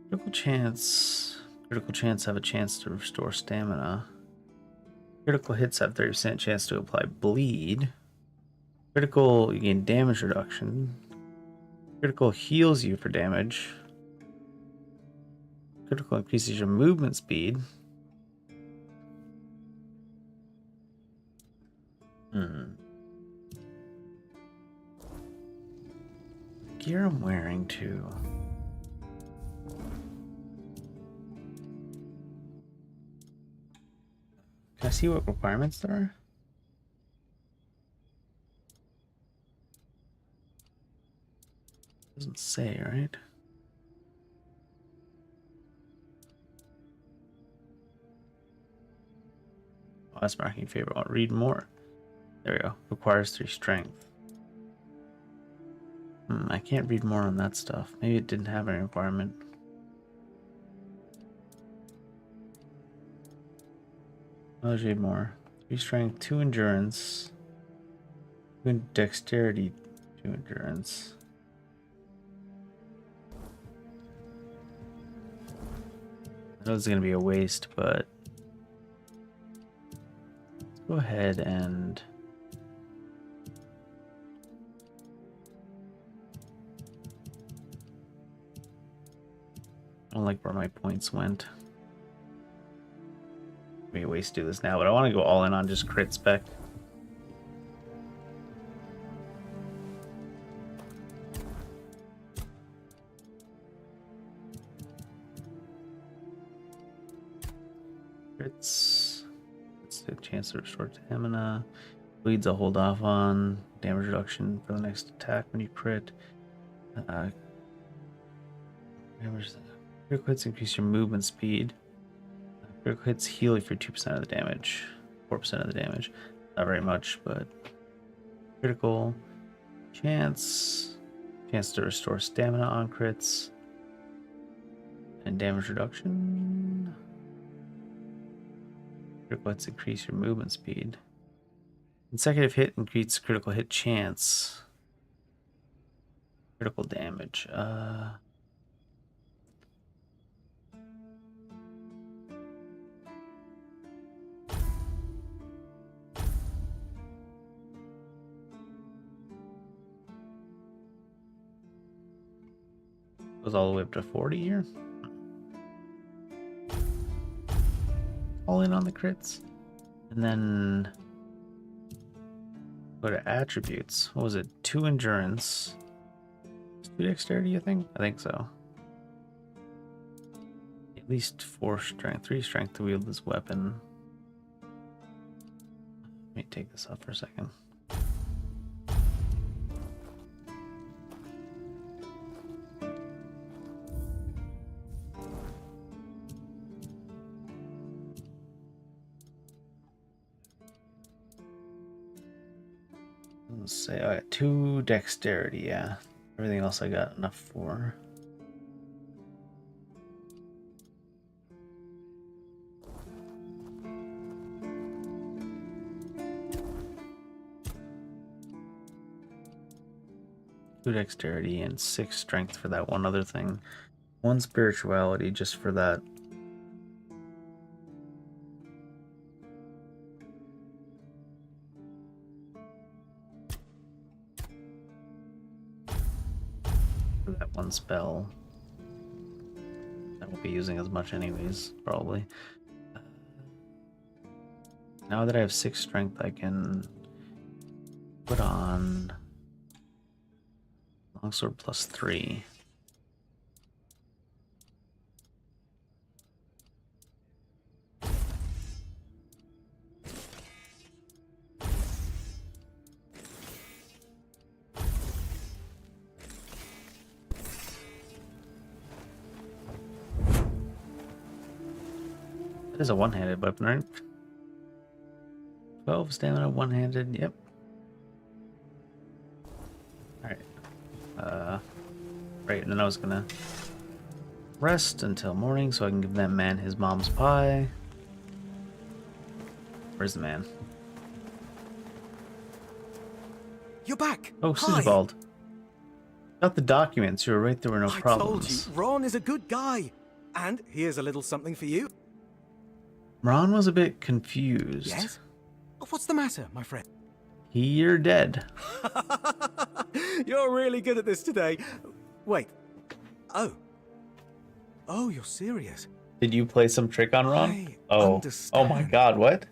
Critical chance. Critical chance have a chance to restore stamina. Critical hits have 30% chance to apply bleed. Critical, you gain damage reduction. Critical heals you for damage. Critical increases your movement speed. Gear I'm wearing too. Can I see what requirements there are? Doesn't say, right? Oh, that's marking favorite. I'll read more. There we go. Requires 3 strength. I can't read more on that stuff. Maybe it didn't have any requirement. I'll read more. 3 strength, 2 endurance, 2 dexterity, 2 endurance. I know it's going to be a waste, but let's go ahead and I don't like where my points went. Maybe a waste to do this now, but I want to go all in on just crit spec. Crits. It's the chance to restore stamina. Bleeds I'll hold off on. Damage reduction for the next attack when you crit. Critical hits increase your movement speed. Critical hits heal you for 2% of the damage. 4% of the damage. Not very much, but critical chance. Chance to restore stamina on crits. And damage reduction. Critical hits increase your movement speed. Consecutive hit increases critical hit chance. Critical damage. Goes all the way up to 40 here. all in on the crits. And then go to attributes. What was it? 2 endurance. 2 dexterity, I think? I think so. At least 4 strength, 3 strength to wield this weapon. Let me take this up for a second. Let's say I got 2 dexterity, yeah. Everything else I got enough for. Two dexterity and 6 strength for that one other thing. 1 spirituality just for that. For that 1 spell. I won't be using as much anyways, probably. Now that I have 6 strength, I can put on longsword plus 3. That is a one-handed weapon, right? 12 stamina, one-handed, yep. Alright. Right, and then I was gonna rest until morning so I can give that man his mom's pie. Where's the man? You're back! Oh, Hi. Sigibald. Got the documents, you were right, there were no problems. I told you, Ron is a good guy. And here's a little something for you. Ron was a bit confused. Yes? What's the matter, my friend? You're dead. You're really good at this today. Wait. Oh. Oh, you're serious? Did you play some trick on Ron? I Oh understand. my god, what?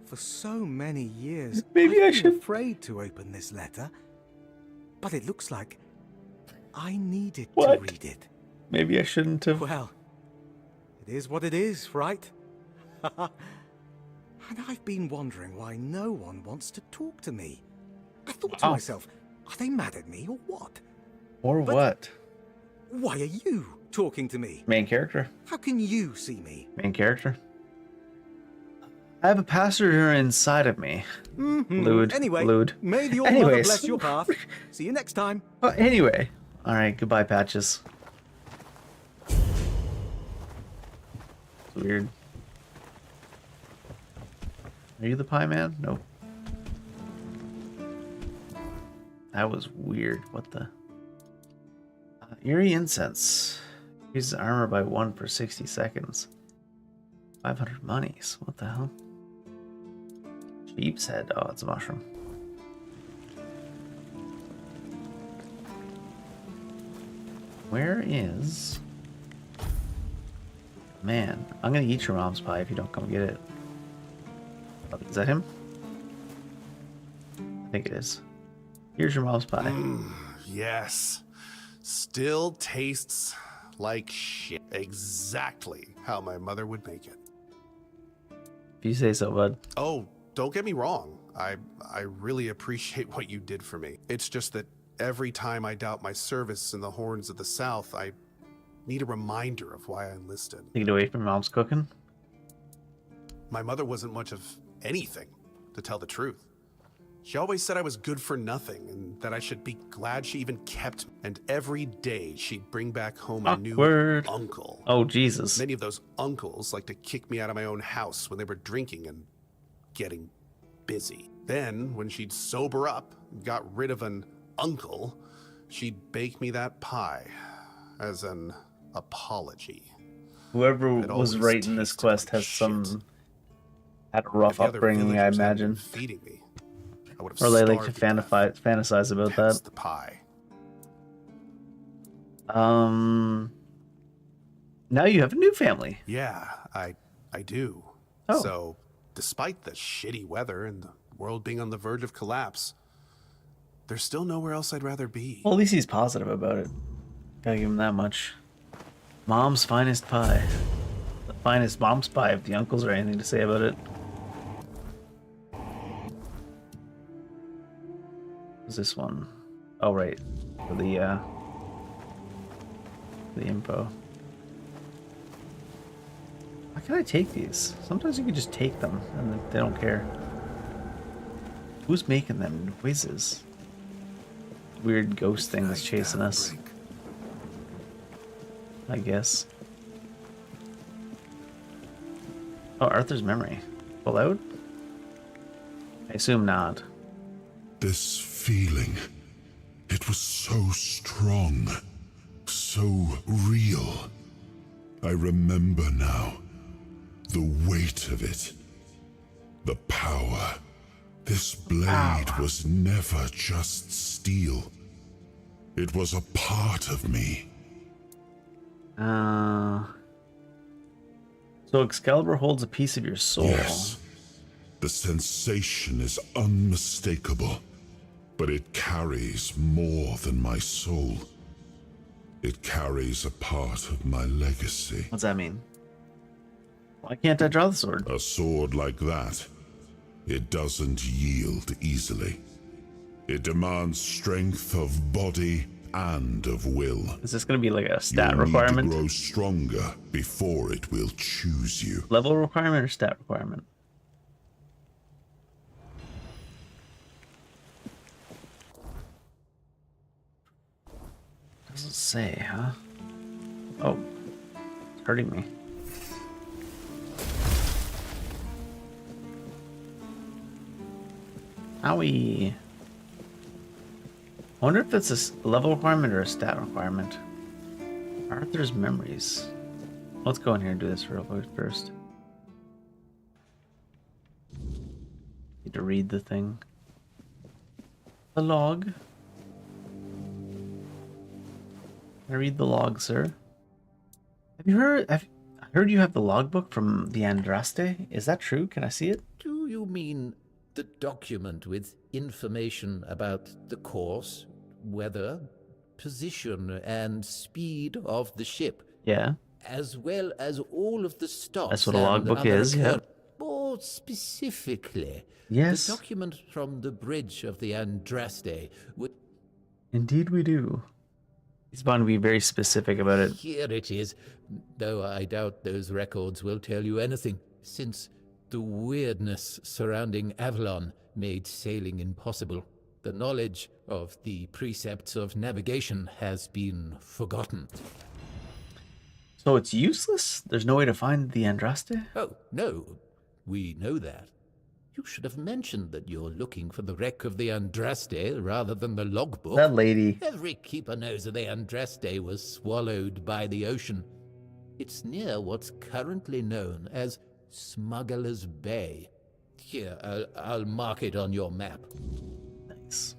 For so many years, Maybe I I've should- been afraid to open this letter. But it looks like I needed to read it. Maybe I shouldn't have. Well, it is what it is, right? And I've been wondering why no one wants to talk to me. I thought to myself, are they mad at me or what? Or what? Why are you talking to me? Main character. How can you see me? Main character. I have a passenger inside of me. Lewd. Anyway, Lewd. may the All-Mother bless your path. See you next time. Anyway. Alright, goodbye, Patches. It's weird. Are you the pie man? Nope. That was weird. What the? Eerie incense. Increases armor by 1 for 60 seconds. 500 monies. What the hell? Sheep's head. Oh, it's a mushroom. Where is... Man, I'm gonna eat your mom's pie if you don't come get it. Is that him? I think it is. Here's your mom's pie. Yes. Still tastes like shit. Exactly how my mother would make it. If you say so, bud. Oh, don't get me wrong. I really appreciate what you did for me. It's just that every time I doubt my service in the Horns of the South, I need a reminder of why I enlisted. Take it away from mom's cooking. My mother wasn't much of anything, to tell the truth. She always said I was good for nothing and that I should be glad she even kept me. And every day she'd bring back home a new uncle. Oh, Jesus. Many of those uncles like to kick me out of my own house when they were drinking and getting busy. Then, when she'd sober up and got rid of an uncle, she'd bake me that pie as an apology. Whoever was writing this quest has had a rough upbringing, I imagine. Feeding me, I would have or they like to starved fantasize about That's that. the pie. Now you have a new family. Yeah, I do. So, despite the shitty weather and the world being on the verge of collapse, there's still nowhere else I'd rather be. Well, at least he's positive about it. Gotta give him that much. Mom's finest pie. The finest mom's pie, if the uncles are anything to say about it. What's this one? Oh, right. For the info. How can I take these? Sometimes you can just take them and they don't care. Who's making them noises? Weird ghost thing that's chasing us. I guess. Oh, Arthur's memory. Pull out? I assume not. This feeling, it was so strong, so real. I remember now. The weight of it. The power. This blade was never just steel. It was a part of me. So Excalibur holds a piece of your soul. Yes. The sensation is unmistakable, but it carries more than my soul. It carries a part of my legacy. What's that mean? Why can't I draw the sword? A sword like that, it doesn't yield easily. It demands strength of body and of will. Is this going to be like a stat You'll requirement? need to grow stronger before it will choose you. Level requirement or stat requirement? Doesn't say, huh? Oh, it's hurting me. Owie. I wonder if that's a level requirement or a stat requirement. Arthur's memories. Let's go in here and do this real quick first. Need to read the thing. The log. Can I read the log, sir? Have you heard? I heard you have the logbook from the Andraste. Is that true? Can I see it? Do you mean the document with information about the course, weather, position, and speed of the ship? Yeah. As well as all of the stops. That's what a logbook is, yeah. More specifically, yes, the document from the bridge of the Andraste would... Indeed we do. He's bound to be very specific about it. Here it is, though I doubt those records will tell you anything, since the weirdness surrounding Avalon made sailing impossible. The knowledge of the precepts of navigation has been forgotten. So it's useless? There's no way to find the Andraste? Oh, no. We know that. You should have mentioned that you're looking for the wreck of the Andraste rather than the logbook. That lady. Every keeper knows that the Andraste was swallowed by the ocean. It's near what's currently known as Smuggler's Bay. Here, I'll mark it on your map. Nice.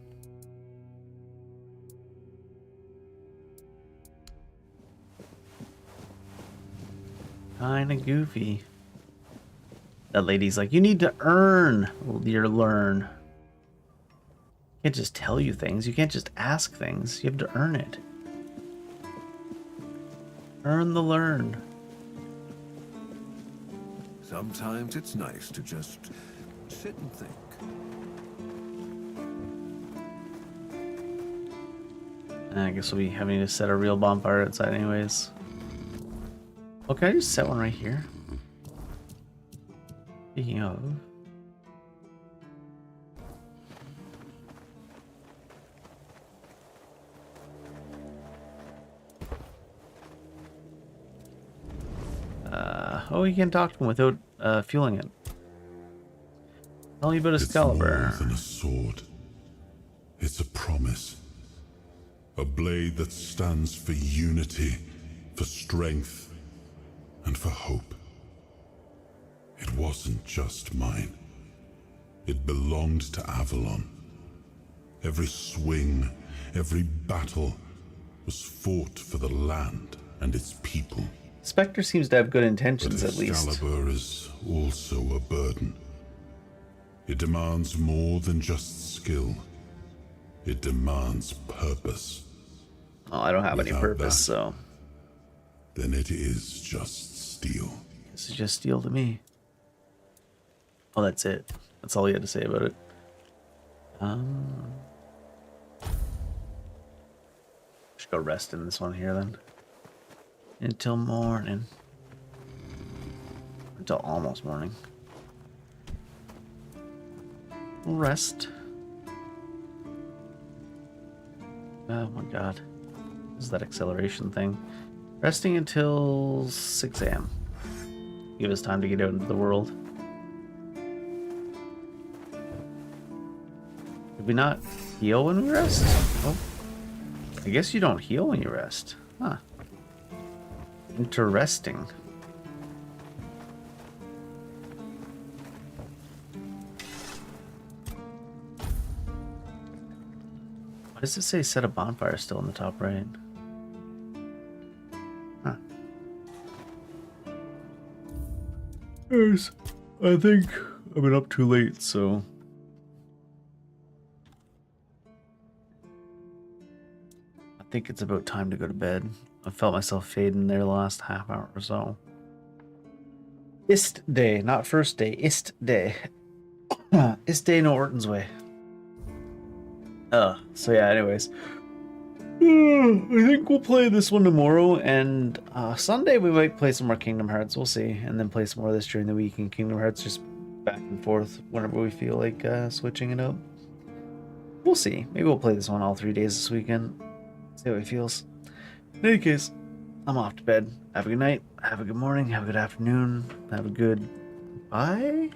Kinda goofy. That lady's like, you need to earn your learn. You can't just tell you things. You can't just ask things. You have to earn it. Earn the learn. Sometimes it's nice to just sit and think. I guess we'll be having to set a real bonfire outside anyways. Oh, can I just set one right here? Speaking of... oh, you can talk to him without fueling it. Tell me about Excalibur. It's more than a sword. It's a promise. A blade that stands for unity, for strength, and for hope. It wasn't just mine. It belonged to Avalon. Every swing, every battle was fought for the land and its people. Spectre seems to have good But intentions, at least. Excalibur is also a burden. It demands more than just skill. It demands purpose. Oh, I don't have any Without purpose, that, so... Then it is just steel. This is just steel to me. Oh, that's it. That's all you had to say about it. Should go rest in this one here then. Until morning. Until almost morning. Rest. Oh my god. This is that acceleration thing. Resting until 6 a.m. Give us time to get out into the world. Did we not heal when we rest? Oh. I guess you don't heal when you rest. Huh. Interesting. Why does it say set a bonfire still in the top right? Huh. Yes, I think I've been up too late, so... I think it's about time to go to bed. I felt myself fading there the last half hour or so. Ist day, not first day. Ist day. Ist day no Orton's way. So yeah, anyways. I think we'll play this one tomorrow, and Sunday we might play some more Kingdom Hearts. We'll see. And then play some more of this during the week in Kingdom Hearts, just back and forth whenever we feel like switching it up. We'll see. Maybe we'll play this one all 3 days this weekend. See how it feels. In any case, I'm off to bed. Have a good night. Have a good morning. Have a good afternoon. Have a good... Bye?